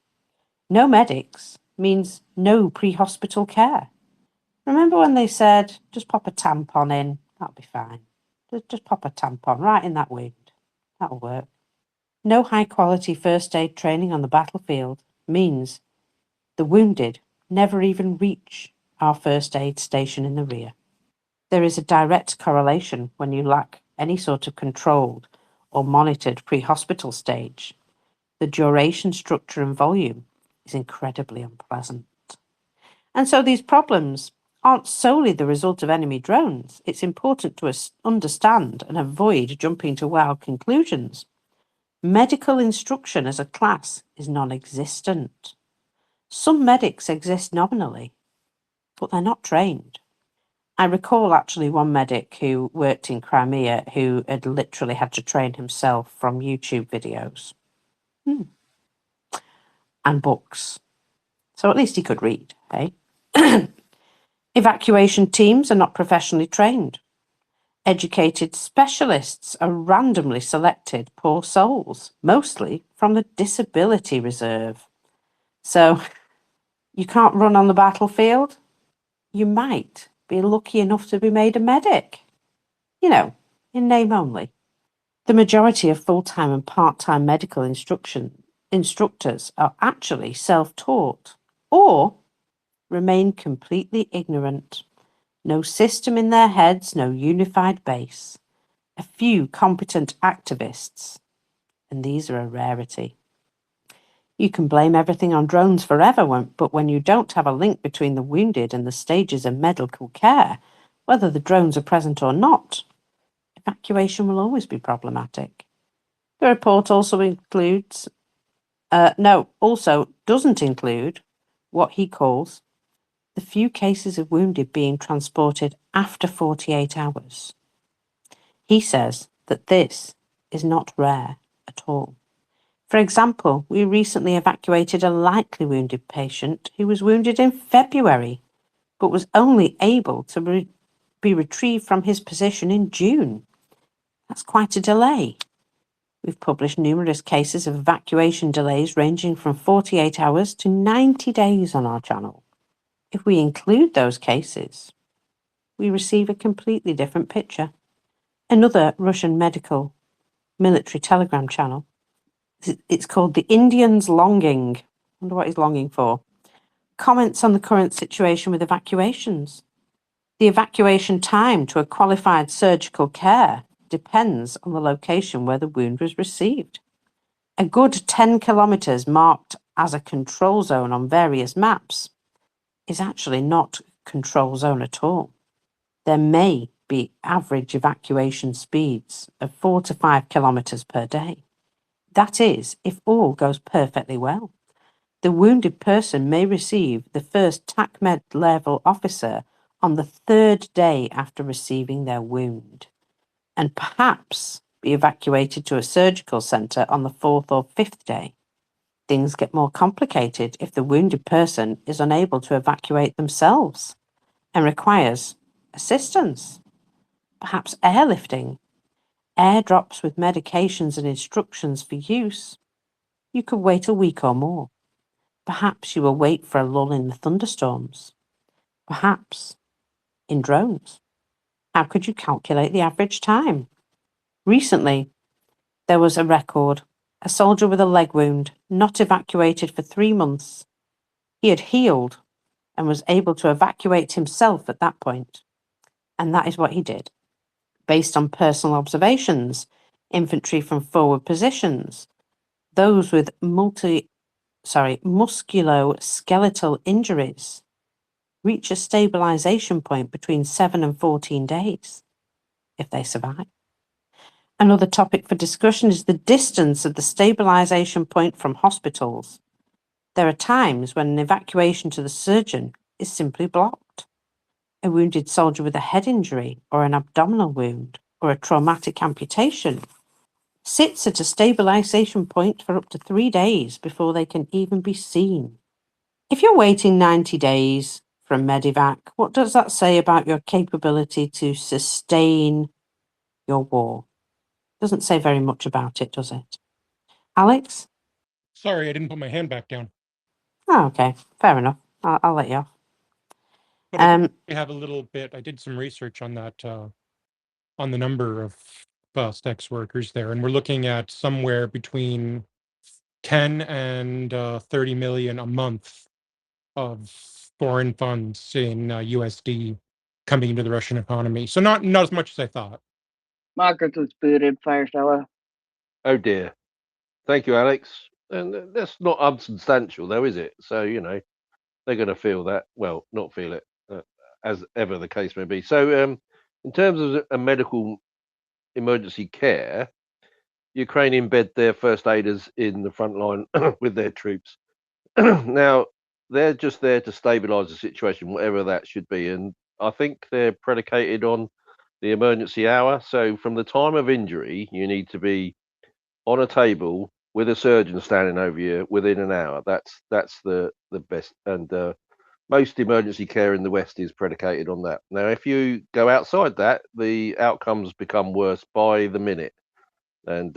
No medics means no pre-hospital care. Remember when they said, just pop a tampon in, that'll be fine. Just pop a tampon right in that wound. That'll work. No high-quality first aid training on the battlefield means the wounded never even reach our first aid station in the rear. There is a direct correlation when you lack any sort of controlled or monitored pre-hospital stage. The duration, structure, and volume is incredibly unpleasant. And so these problems aren't solely the result of enemy drones. It's important to understand and avoid jumping to wild conclusions. Medical instruction as a class is non-existent. Some medics exist nominally, but they're not trained. I recall actually one medic who worked in Crimea who had literally had to train himself from YouTube videos and books. So at least he could read, eh? Evacuation teams are not professionally trained. Educated specialists are randomly selected poor souls, mostly from the disability reserve. So you can't run on the battlefield? You might be lucky enough to be made a medic. In name only. The majority of full-time and part-time medical instructors are actually self-taught or remain completely ignorant. No system in their heads, no unified base. A few competent activists, and these are a rarity. You can blame everything on drones forever, but when you don't have a link between the wounded and the stages of medical care, whether the drones are present or not, evacuation will always be problematic. The report also doesn't include what he calls the few cases of wounded being transported after 48 hours. He says that this is not rare at all. For example, we recently evacuated a lightly wounded patient who was wounded in February, but was only able to be retrieved from his position in June. That's quite a delay. We've published numerous cases of evacuation delays ranging from 48 hours to 90 days on our channel. If we include those cases, we receive a completely different picture. Another Russian military telegram channel, it's called The Indian's Longing. I wonder what he's longing for. Comments on the current situation with evacuations. The evacuation time to a qualified surgical care depends on the location where the wound was received. A good 10 kilometres marked as a control zone on various maps is actually not control zone at all. There may be average evacuation speeds of 4 to 5 kilometres per day. That is, if all goes perfectly well. The wounded person may receive the first TACMED level officer on the 3rd day after receiving their wound, and perhaps be evacuated to a surgical centre on the 4th or 5th day. Things get more complicated if the wounded person is unable to evacuate themselves and requires assistance, perhaps airlifting, airdrops with medications and instructions for use. You could wait a week or more. Perhaps you will wait for a lull in the thunderstorms. Perhaps in drones. How could you calculate the average time? Recently, there was a record. A soldier with a leg wound, not evacuated for 3 months. He had healed and was able to evacuate himself at that point. And that is what he did. Based on personal observations, infantry from forward positions, those with musculoskeletal injuries reach a stabilization point between 7 and 14 days if they survive. Another topic for discussion is the distance of the stabilization point from hospitals. There are times when an evacuation to the surgeon is simply blocked. A wounded soldier with a head injury or an abdominal wound or a traumatic amputation sits at a stabilization point for up to 3 days before they can even be seen. If you're waiting 90 days for a medevac, what does that say about your capability to sustain your war? Doesn't say very much about it, does it? Alex? Sorry, I didn't put my hand back down. Oh, okay. Fair enough. I'll let you off. But I think we have a little bit. I did some research on that, on the number of sex workers there, and we're looking at somewhere between 10 and 30 million a month of foreign funds in USD coming into the Russian economy. So not as much as I thought. Marcus was booted, Firefella. Oh dear. Thank you, Alex. And that's not unsubstantial, though, is it? So, they're going to feel that. Well, not feel it, as ever the case may be. So, in terms of a medical emergency care, Ukraine embed their first aiders in the front line with their troops. Now, they're just there to stabilize the situation, whatever that should be. And I think they're predicated on the emergency hour. So, from the time of injury, you need to be on a table with a surgeon standing over you within an hour. That's the best. And most emergency care in the West is predicated on that. Now, if you go outside that, the outcomes become worse by the minute. And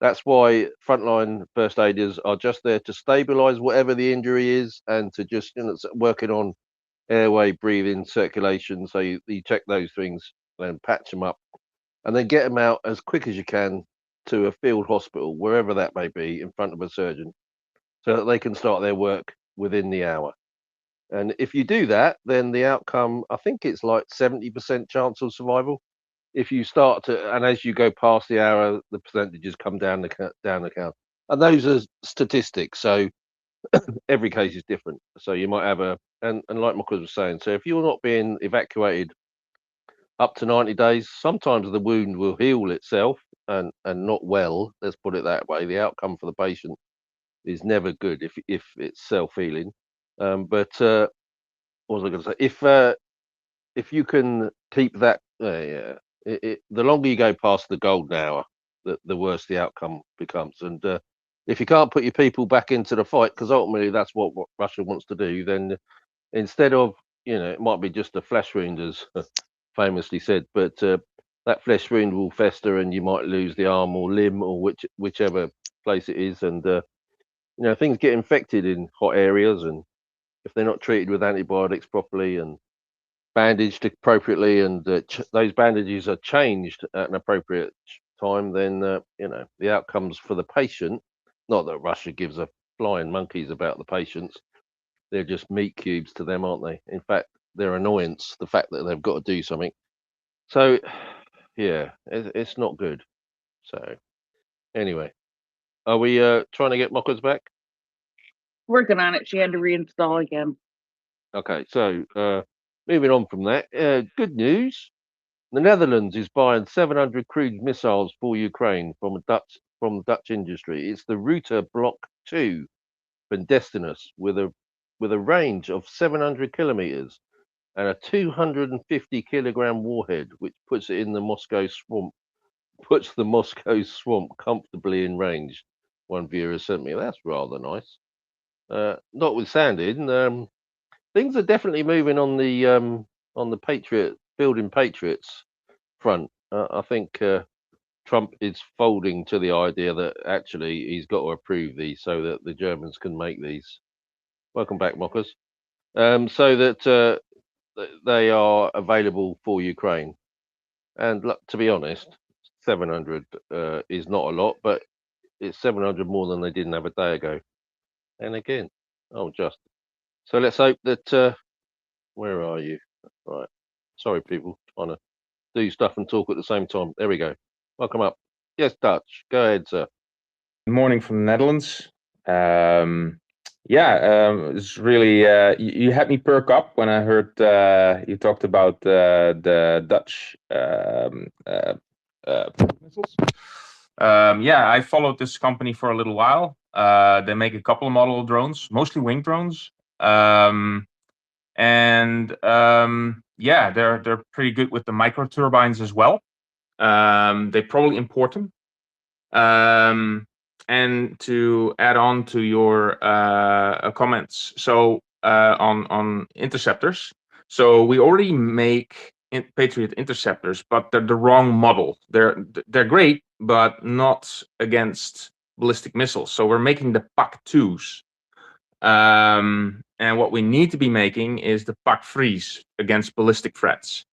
that's why frontline first aiders are just there to stabilize whatever the injury is and to just working on airway, breathing, circulation. So you check those things, then patch them up, and then get them out as quick as you can to a field hospital, wherever that may be, in front of a surgeon, so that they can start their work within the hour. And if you do that, then the outcome, I think it's like 70% chance of survival. If you start to, and as you go past the hour, the percentages come down the count. And those are statistics. So every case is different. So you might have and like Marcus was saying, so if you're not being evacuated up to 90 days, sometimes the wound will heal itself and not well. Let's put it that way. The outcome for the patient is never good if it's self-healing. But what was I going to say? If you can keep that, the longer you go past the golden hour, the worse the outcome becomes. And if you can't put your people back into the fight, because ultimately that's what Russia wants to do, then instead of, it might be just a flesh wound, as famously said, but that flesh wound will fester and you might lose the arm or limb or whichever place it is. And, things get infected in hot areas, and if they're not treated with antibiotics properly and bandaged appropriately, and those bandages are changed at an appropriate time, then the outcomes for the patient, not that Russia gives a flying monkeys about the patients, they're just meat cubes to them, aren't they? In fact, their annoyance, the fact that they've got to do something. So yeah, it's not good. So anyway, are we trying to get Mockers back? Working on it. She had to reinstall again. Okay, so moving on from that, good news. The Netherlands is buying 700 cruise missiles for Ukraine from the Dutch industry. It's the Router Block 2 from Destinus with a range of 700 kilometers and a 250 kilogram warhead, which puts it in the Moscow swamp. Puts the Moscow swamp comfortably in range. One viewer sent me. That's rather nice. Notwithstanding, things are definitely moving on the building Patriots front. I think Trump is folding to the idea that actually he's got to approve these so that the Germans can make these. Welcome back, Mockers. So that they are available for Ukraine. And to be honest, 700 is not a lot, but it's 700 more than they didn't have a day ago. And again, so let's hope that. Where are you? Right. Sorry, people, trying to do stuff and talk at the same time. There we go. Welcome up. Yes, Dutch. Go ahead, sir. Good morning from the Netherlands. It's really you had me perk up when I heard you talked about the Dutch missiles. I followed this company for a little while. They make a couple of model drones, mostly wing drones. They're pretty good with the micro turbines as well. They probably import them. And to add on to your comments, so on interceptors, so we already make Patriot interceptors, but they're the wrong model. They're great, but not against ballistic missiles. So we're making the PAC-2s. And what we need to be making is the PAC-3s against ballistic threats.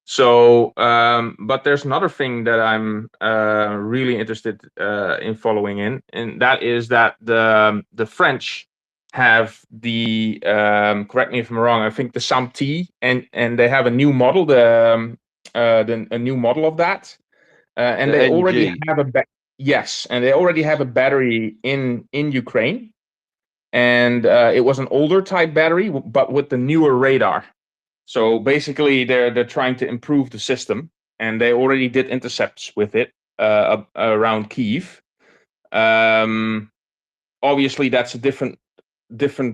So, but there's another thing that I'm really interested in following in, and that is that the French have the correct me if I'm wrong, I think the SAMT, and they have a new model, a new model of that, and they already have they already have a battery in Ukraine, and it was an older type battery, but with the newer radar. So basically, they're trying to improve the system, and they already did intercepts with it around Kyiv. Obviously, that's a different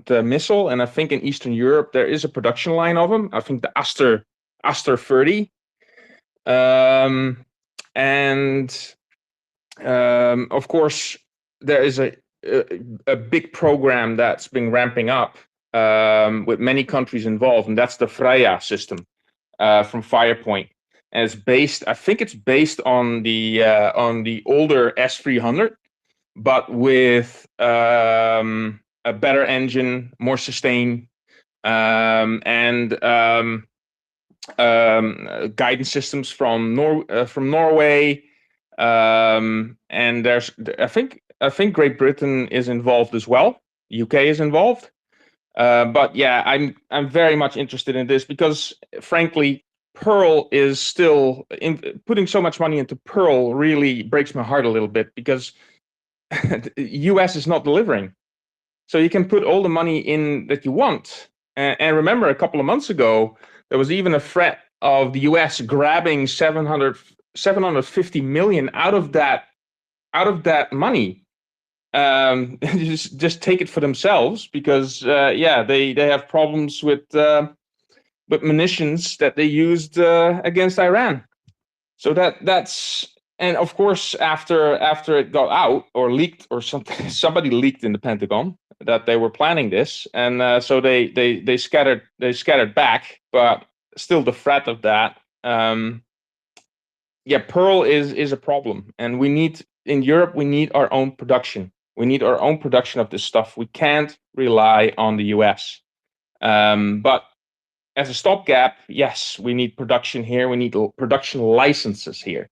missile, and I think in Eastern Europe there is a production line of them. I think the Aster 30, of course there is a big program that's been ramping up. With many countries involved, and that's the Freya system from Firepoint. And I think it's based on the older S300, but with a better engine, more sustain, and guidance systems from Norway. And I think Great Britain is involved as well. UK is involved. But yeah, I'm very much interested in this because, frankly, Pearl is still putting so much money into Pearl really breaks my heart a little bit because US is not delivering. So you can put all the money in that you want. And remember, a couple of months ago, there was even a threat of the US grabbing 750 million out of that money. Just take it for themselves, because they have problems with munitions that they used against Iran. So that's, and of course after it got out or leaked or something, somebody leaked in the Pentagon that they were planning this, and so they scattered back, but still the threat of that. Pearl is a problem, and we need, in Europe, we need our own production. We need our own production of this stuff. We can't rely on the US. But as a stopgap, yes, we need production here. We need production licenses here.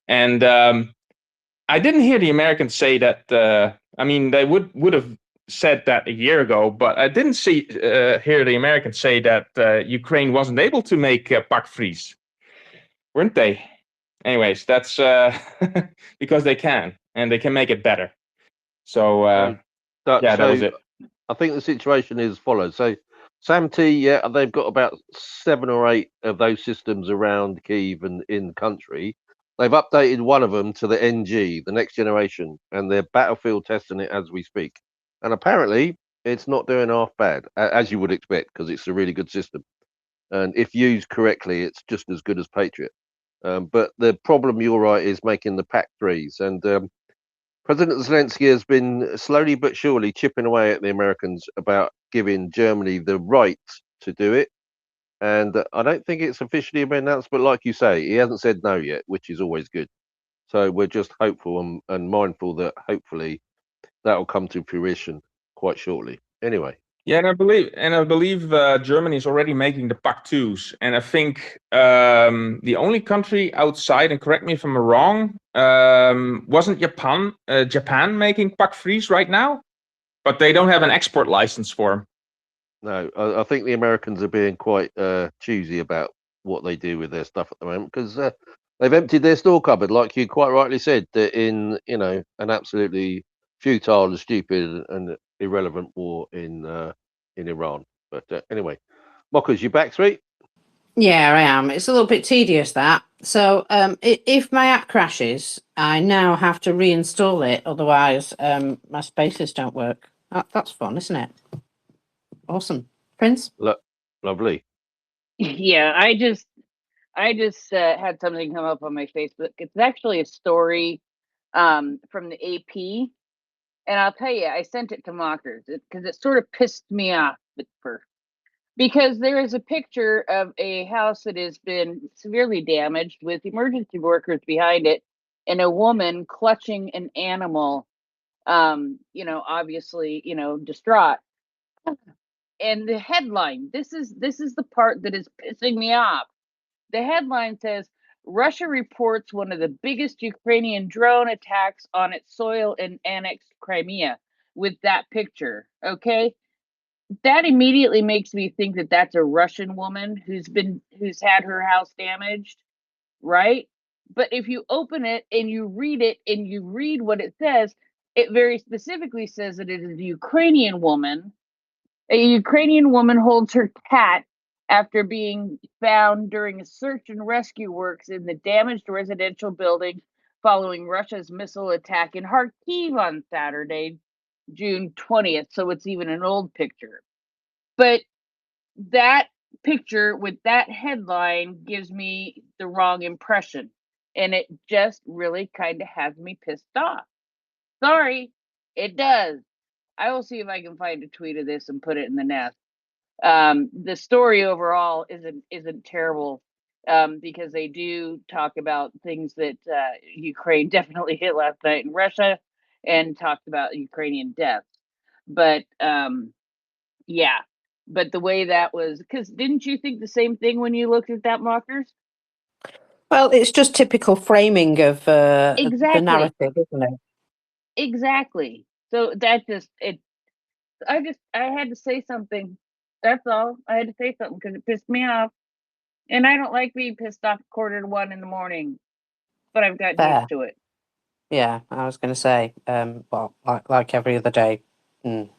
And I didn't hear the Americans say that. I mean, they would have said that a year ago, but I didn't hear the Americans say that Ukraine wasn't able to make pakvries, weren't they? Anyways, that's because they can, and they can make it better. So that was it. I think the situation is as follows. So SAMT, they've got about 7 or 8 of those systems around Kyiv and in the country. They've updated one of them to the NG, the next generation, and they're battlefield testing it as we speak. And apparently, it's not doing half bad, as you would expect, because it's a really good system. And if used correctly, it's just as good as Patriot. But the problem, you're right, is making the PAC-3s. And President Zelenskyy has been slowly but surely chipping away at the Americans about giving Germany the right to do it. And I don't think it's officially been announced, but like you say, he hasn't said no yet, which is always good. So we're just hopeful and mindful that hopefully that will come to fruition quite shortly. Anyway. Yeah, and I believe Germany is already making the PAC-2s, and I think the only country outside, and correct me if I'm wrong, wasn't Japan making PAC-3s right now, but they don't have an export license for them. No, I think the Americans are being quite choosy about what they do with their stuff at the moment, because they've emptied their store cupboard, like you quite rightly said, in an absolutely futile and stupid and irrelevant war in Iran. But anyway, Mockers, you back, Sweet? Yeah, I am. It's a little bit tedious, that. So if my app crashes, I now have to reinstall it. Otherwise, my spaces don't work. That's fun, isn't it? Awesome. Prince? Lovely. Yeah, I just had something come up on my Facebook. It's actually a story from the AP, and I'll tell you, I sent it to Mockers because it sort of pissed me off at first. Because there is a picture of a house that has been severely damaged with emergency workers behind it, and a woman clutching an animal, obviously, distraught. And the headline, this is the part that is pissing me off. The headline says, Russia reports one of the biggest Ukrainian drone attacks on its soil in annexed Crimea, with that picture. Okay. That immediately makes me think that that's a Russian woman who's had her house damaged, right? But if you open it and you read what it says, it very specifically says that it is a Ukrainian woman. A Ukrainian woman holds her cat after being found during a search and rescue works in the damaged residential building following Russia's missile attack in Kharkiv on Saturday, June 20th. So it's even an old picture. But that picture with that headline gives me the wrong impression. And it just really kind of has me pissed off. Sorry, it does. I will see if I can find a tweet of this and put it in the nest. The story overall isn't terrible because they do talk about things that Ukraine definitely hit last night in Russia, and talked about Ukrainian deaths. But yeah, but the way that was, because didn't you think the same thing when you looked at that, Mockers? Well, it's just typical framing of the narrative, isn't it? Exactly. So that I had to say something. That's all. I had to say something because it pissed me off. And I don't like being pissed off 1:45 in the morning, but I've gotten Fair. used to it. Yeah, I was going to say, well, like every other day. Mm.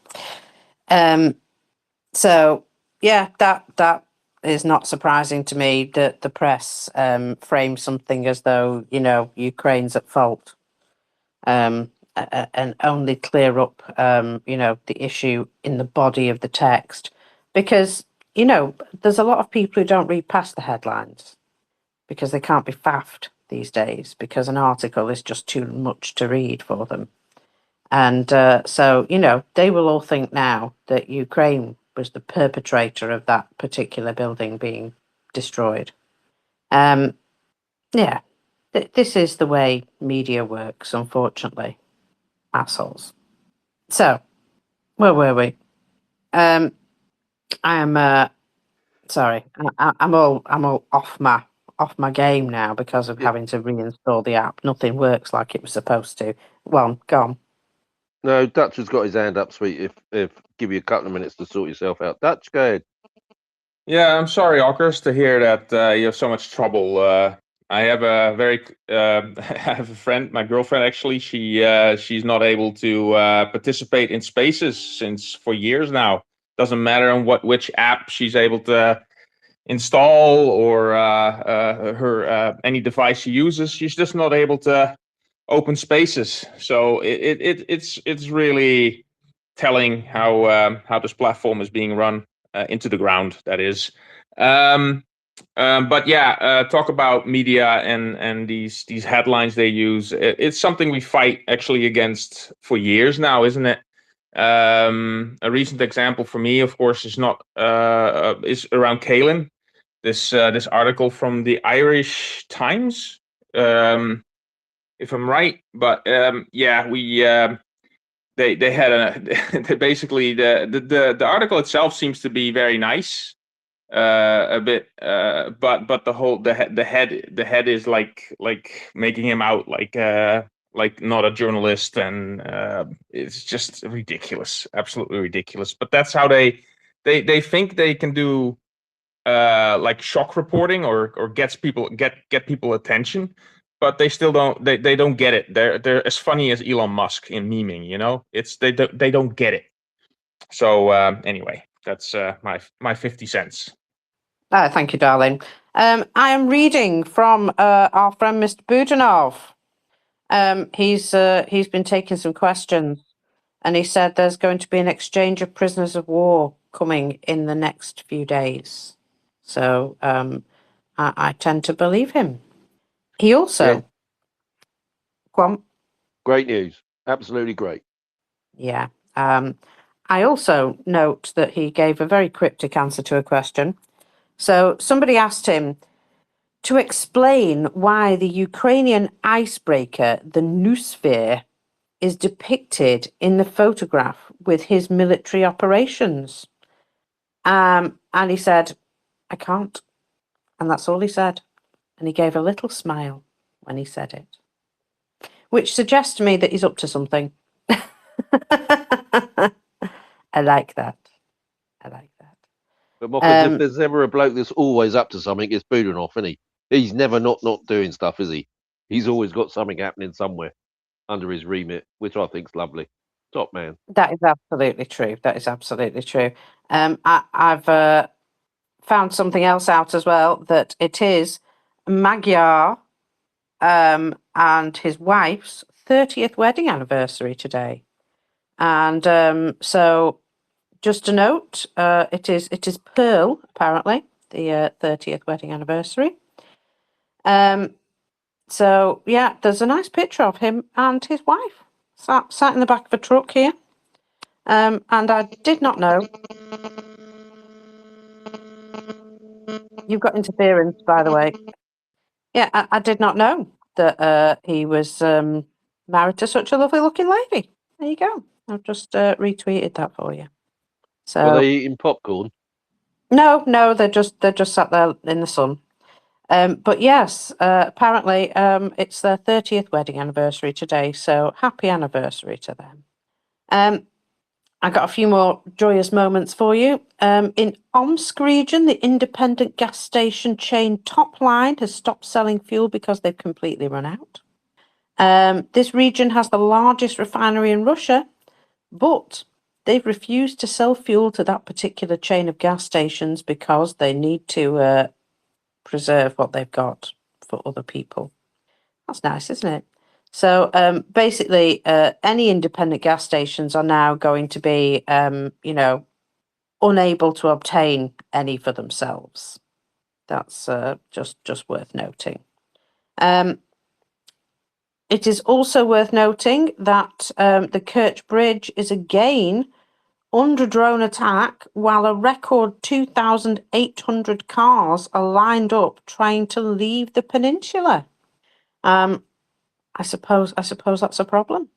So yeah, that is not surprising to me that the press frames something as though, you know, Ukraine's at fault, and only clear up, you know, the issue in the body of the text, because, you know, there's a lot of people who don't read past the headlines because they can't be faffed these days because an article is just too much to read for them. And so, you know, they will all think now that Ukraine was the perpetrator of that particular building being destroyed. Yeah, this is the way media works, unfortunately. Assholes. So, where were we? I am sorry. I'm all off my game now because of Yeah. having to reinstall the app. Nothing works like it was supposed to. Well, gone. No, Dutch has got his hand up, sweet. If give you a couple of minutes to sort yourself out. Dutch, go ahead. Yeah, I'm sorry, Ockers, to hear that you have so much trouble. I have a I have a friend, my girlfriend actually. She's not able to participate in spaces since for years now. Doesn't matter on which app she's able to install or her any device she uses. She's just not able to open spaces. So it's really telling how this platform is being run into the ground. That is. But yeah, talk about media and these headlines they use. It's something we fight actually against for years now, isn't it? A recent example for me, of course, is not is around Kalen. This article from the Irish Times, if I'm right. But yeah, we they had they basically the article itself seems to be very nice, a bit, but the head is like making him out like not a journalist, and it's just ridiculous, absolutely ridiculous. But that's how they think they can do like shock reporting or get people attention, but they still they don't get it. They're as funny as Elon Musk in memeing, you know. It's they don't get it. So anyway, that's my 50 cents. Thank you, darling. I am reading from our friend Mr. Budanov. He's been taking some questions, and he said there's going to be an exchange of prisoners of war coming in the next few days. So I tend to believe him. He also, Yeah. go on. Great news. Absolutely great. Yeah. I also note that he gave a very cryptic answer to a question. So somebody asked him to explain why the Ukrainian icebreaker, the Noosphere, is depicted in the photograph with his military operations. And he said, I can't. And that's all he said. And he gave a little smile when he said it, which suggests to me that he's up to something. I like that. I like that. But Mockers, if there's ever a bloke that's always up to something, it's Budanov, isn't he? He's never not doing stuff, is he? He's always got something happening somewhere under his remit, which I think's lovely. Top man. That is absolutely true. That is absolutely true. I've found something else out as well, that it is Magyar and his wife's 30th wedding anniversary today. And so just a note, it is Pearl, apparently, the 30th wedding anniversary. So yeah, there's a nice picture of him and his wife sat in the back of a truck here. And I did not know. You've got interference, by the way. Yeah, I did not know that he was married to such a lovely looking lady. There you go. I've just retweeted that for you. So Were they eating popcorn? no, they're just sat there in the sun. But yes, apparently it's their 30th wedding anniversary today. So happy anniversary to them. I got a few more joyous moments for you. In Omsk region, the independent gas station chain Top Line has stopped selling fuel because they've completely run out. This region has the largest refinery in Russia, but they've refused to sell fuel to that particular chain of gas stations because they need to preserve what they've got for other people. That's nice, isn't it? So basically, any independent gas stations are now going to be, unable to obtain any for themselves. That's just worth noting. It is also worth noting that the Kerch Bridge is again under drone attack, while a record 2,800 cars are lined up trying to leave the peninsula. I suppose that's a problem.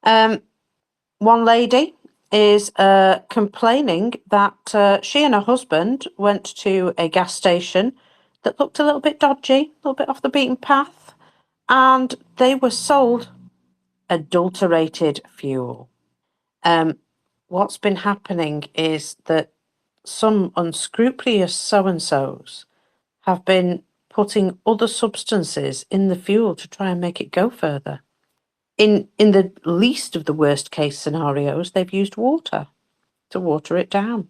One lady is complaining that she and her husband went to a gas station that looked a little bit dodgy, a little bit off the beaten path, and they were sold adulterated fuel. What's been happening is that some unscrupulous so-and-sos have been putting other substances in the fuel to try and make it go further. In the least of the worst case scenarios, they've used water to water it down.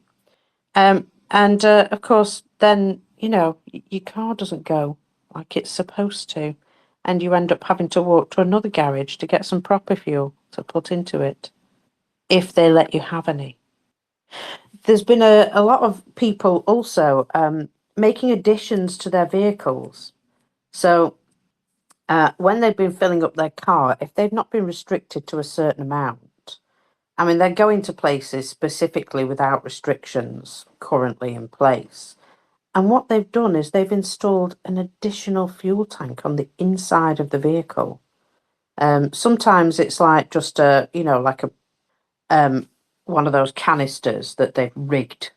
And of course, then, your car doesn't go like it's supposed to, and you end up having to walk to another garage to get some proper fuel to put into it, if they let you have any. There's been a lot of people also making additions to their vehicles. So when they've been filling up their car, if they've not been restricted to a certain amount, I mean, they're going to places specifically without restrictions currently in place. And what they've done is they've installed an additional fuel tank on the inside of the vehicle. Sometimes it's like just like a one of those canisters that they've rigged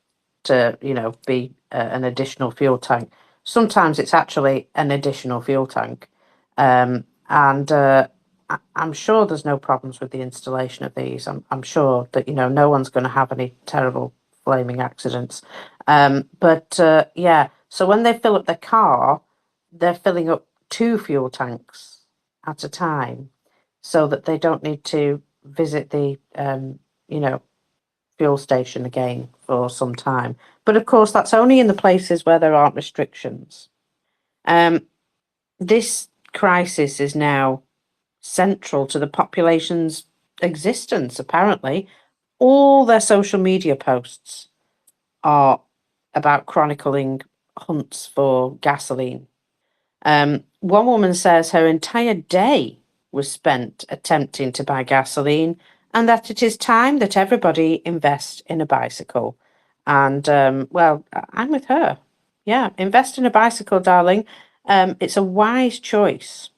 to, be an additional fuel tank. Sometimes it's actually an additional fuel tank. And I'm sure there's no problems with the installation of these. I'm sure that, no one's going to have any terrible flaming accidents. But so when they fill up their car, they're filling up 2 fuel tanks at a time so that they don't need to visit the, fuel station again for some time. But of course, that's only in the places where there aren't restrictions. This crisis is now central to the population's existence, apparently. All their social media posts are about chronicling hunts for gasoline. One woman says her entire day was spent attempting to buy gasoline, and that it is time that everybody invest in a bicycle. And well, I'm with her. Yeah, invest in a bicycle, darling. It's a wise choice.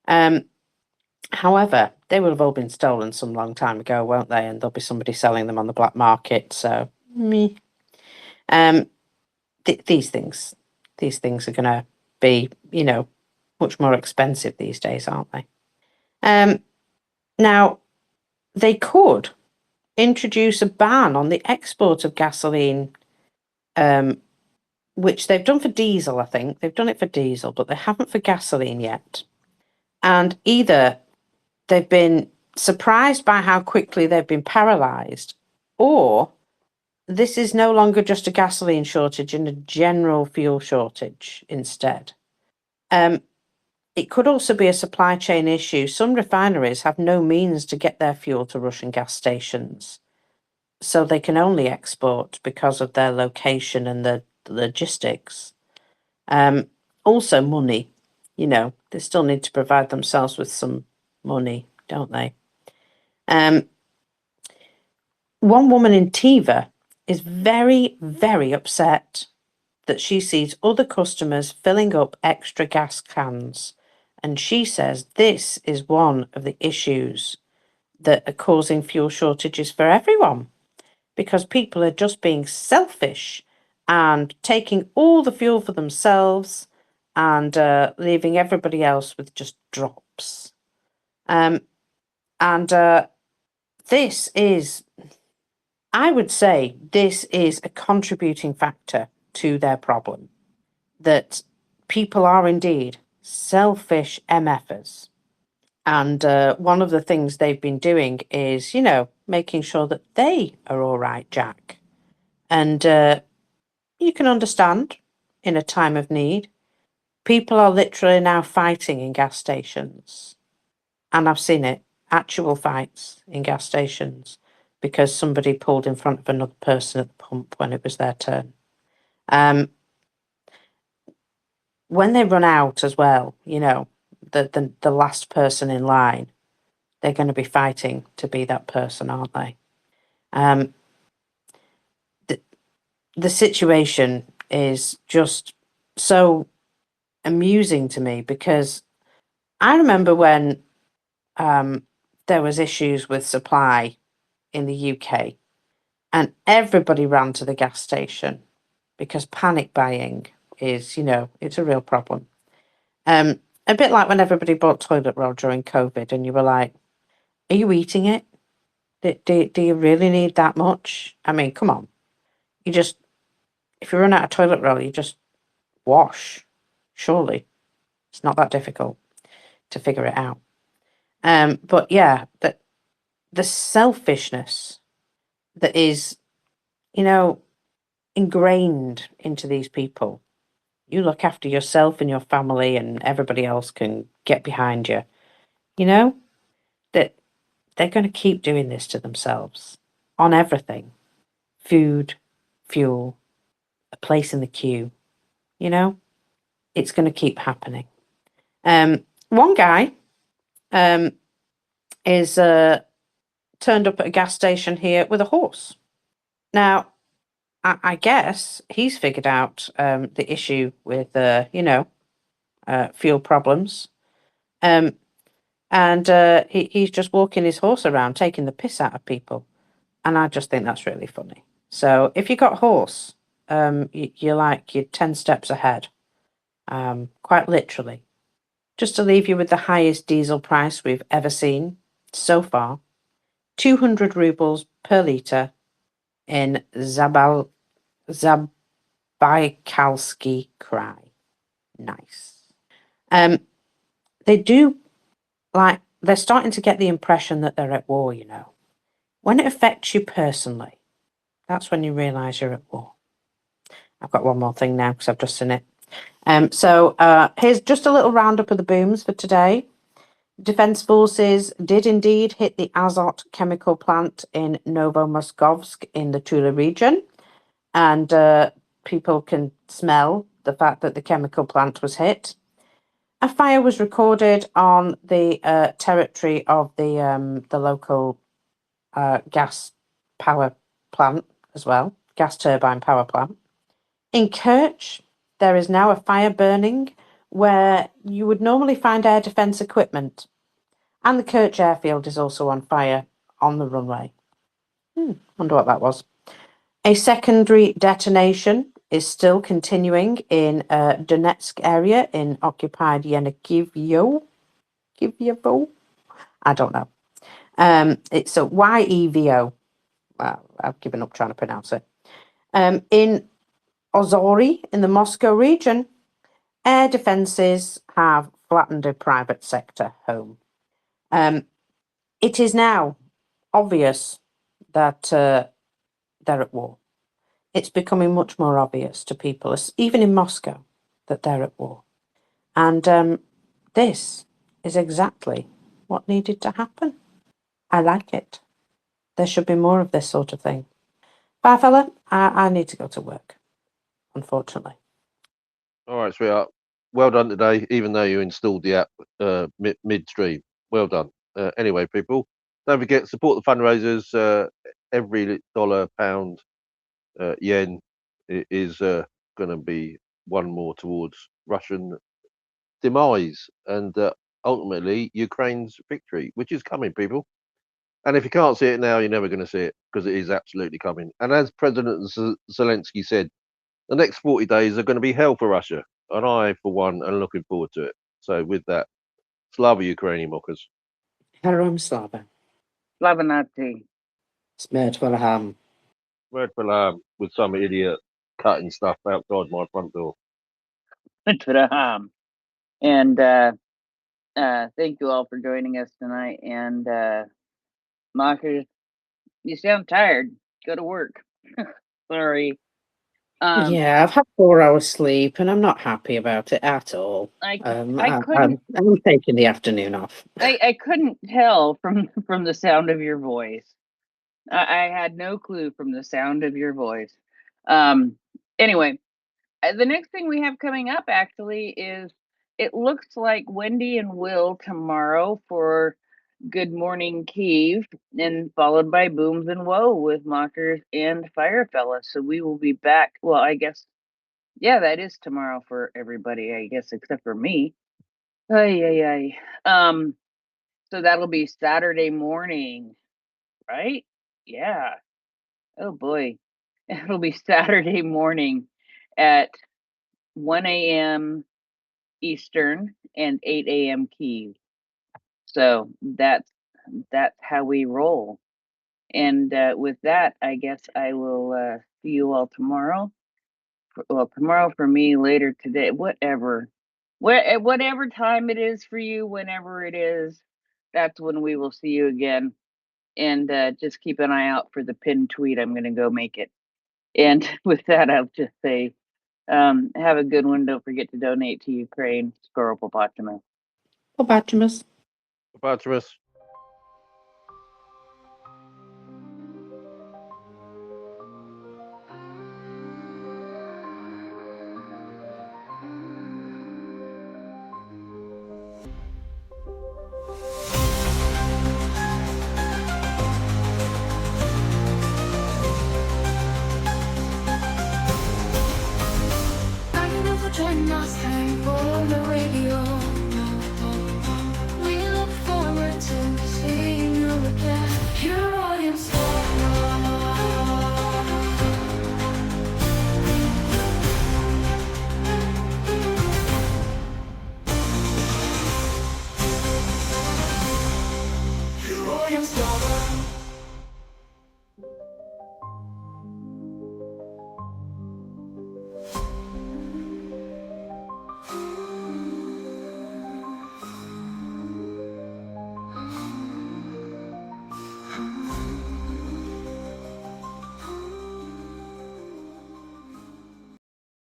However, they will have all been stolen some long time ago, won't they? And there'll be somebody selling them on the black market. So, me. These things are going to be, much more expensive these days, aren't they? Now, they could introduce a ban on the export of gasoline, which they've done for diesel, I think. They've done it for diesel, but they haven't for gasoline yet. And either they've been surprised by how quickly they've been paralysed, or this is no longer just a gasoline shortage and a general fuel shortage instead. It could also be a supply chain issue. Some refineries have no means to get their fuel to Russian gas stations, so they can only export because of their location and the logistics. Also money, they still need to provide themselves with some money, don't they? One woman in Tiva is very, very upset that she sees other customers filling up extra gas cans. And she says this is one of the issues that are causing fuel shortages for everyone, because people are just being selfish and taking all the fuel for themselves and leaving everybody else with just drops. This is, I would say, this is a contributing factor to their problem, that people are indeed selfish MFers. And one of the things they've been doing is, making sure that they are all right, Jack. And you can understand in a time of need, people are literally now fighting in gas stations. And I've seen it, actual fights in gas stations, because somebody pulled in front of another person at the pump when it was their turn. When they run out as well, the last person in line, they're going to be fighting to be that person, aren't they? The situation is just so amusing to me because I remember when there was issues with supply in the UK and everybody ran to the gas station because panic buying is, it's a real problem. A bit like when everybody bought toilet roll during COVID and you were like, are you eating it? Do you really need that much? I mean, come on. If you run out of toilet roll, you just wash. Surely. It's not that difficult to figure it out. But yeah, the selfishness that is, ingrained into these people. You look after yourself and your family and everybody else can get behind you. That they're going to keep doing this to themselves on everything. Food, fuel, a place in the queue. It's going to keep happening. One guy is turned up at a gas station here with a horse. Now, I guess he's figured out the issue with, fuel problems. And he's just walking his horse around, taking the piss out of people. And I just think that's really funny. So if you got a horse, you're 10 steps ahead, quite literally. Just to leave you with the highest diesel price we've ever seen so far, 200 rubles per litre in Zabaikalsky Krai. Nice. They do, they're starting to get the impression that they're at war, When it affects you personally, that's when you realise you're at war. I've got one more thing now because I've just seen it. So here's just a little roundup of the booms for today. Defence forces did indeed hit the Azot chemical plant in Novomoskovsk in the Tula region. And people can smell the fact that the chemical plant was hit. A fire was recorded on the territory of the local gas power plant as well, gas turbine power plant. In Kerch, there is now a fire burning where you would normally find air defence equipment. And the Kerch airfield is also on fire on the runway. Wonder what that was. A secondary detonation is still continuing in Donetsk area in occupied Yevgeniyevo. I don't know. It's a YEVO. Well, I've given up trying to pronounce it. In Ozori, in the Moscow region, air defences have flattened a private sector home. It is now obvious that they're at war. It's becoming much more obvious to people, even in Moscow, that they're at war. And this is exactly what needed to happen. I like it. There should be more of this sort of thing. Bye, fella. I need to go to work, unfortunately. All right, sweetheart. Well done today, even though you installed the app midstream. Well done. Anyway, people, don't forget, support the fundraisers. Every dollar, pound, yen is going to be one more towards Russian demise and ultimately Ukraine's victory, which is coming, people. And if you can't see it now, you're never going to see it because it is absolutely coming. And as President Zelenskyy said, the next 40 days are going to be hell for Russia. And I, for one, am looking forward to it. So with that, Slava Ukrainian mockers. Herom Slava. Slava Nazi. Smert Valham. Red for with some idiot cutting stuff outside my front door. And Thank you all for joining us tonight. And Mockers, you sound tired. Go to work. Sorry. Yeah, I've had 4 hours sleep and I'm not happy about it at all. I I'm couldn't taking the afternoon off. I couldn't tell from the sound of your voice. I had no clue from the sound of your voice. Anyway, the next thing we have coming up actually is it looks like Wendy and Will tomorrow for Good Morning Kiev, and followed by Booms and Woe with Mockers and Firefella. So we will be back. Well, I guess, yeah, that is tomorrow for everybody, I guess, except for me. Ay, ay, ay. So that'll be Saturday morning, right? Yeah. Oh boy. It'll be Saturday morning at 1 a.m. Eastern and 8 a.m. Kiev. So that's how we roll. And with that, I guess I will see you all tomorrow. Well, tomorrow for me, later today, whatever. Whatever time it is for you, whenever it is, that's when we will see you again. And just keep an eye out for the pinned tweet. I'm going to go make it. And with that, I'll just say, have a good one. Don't forget to donate to Ukraine. Skoropopotamus. Popatrimus. Patras.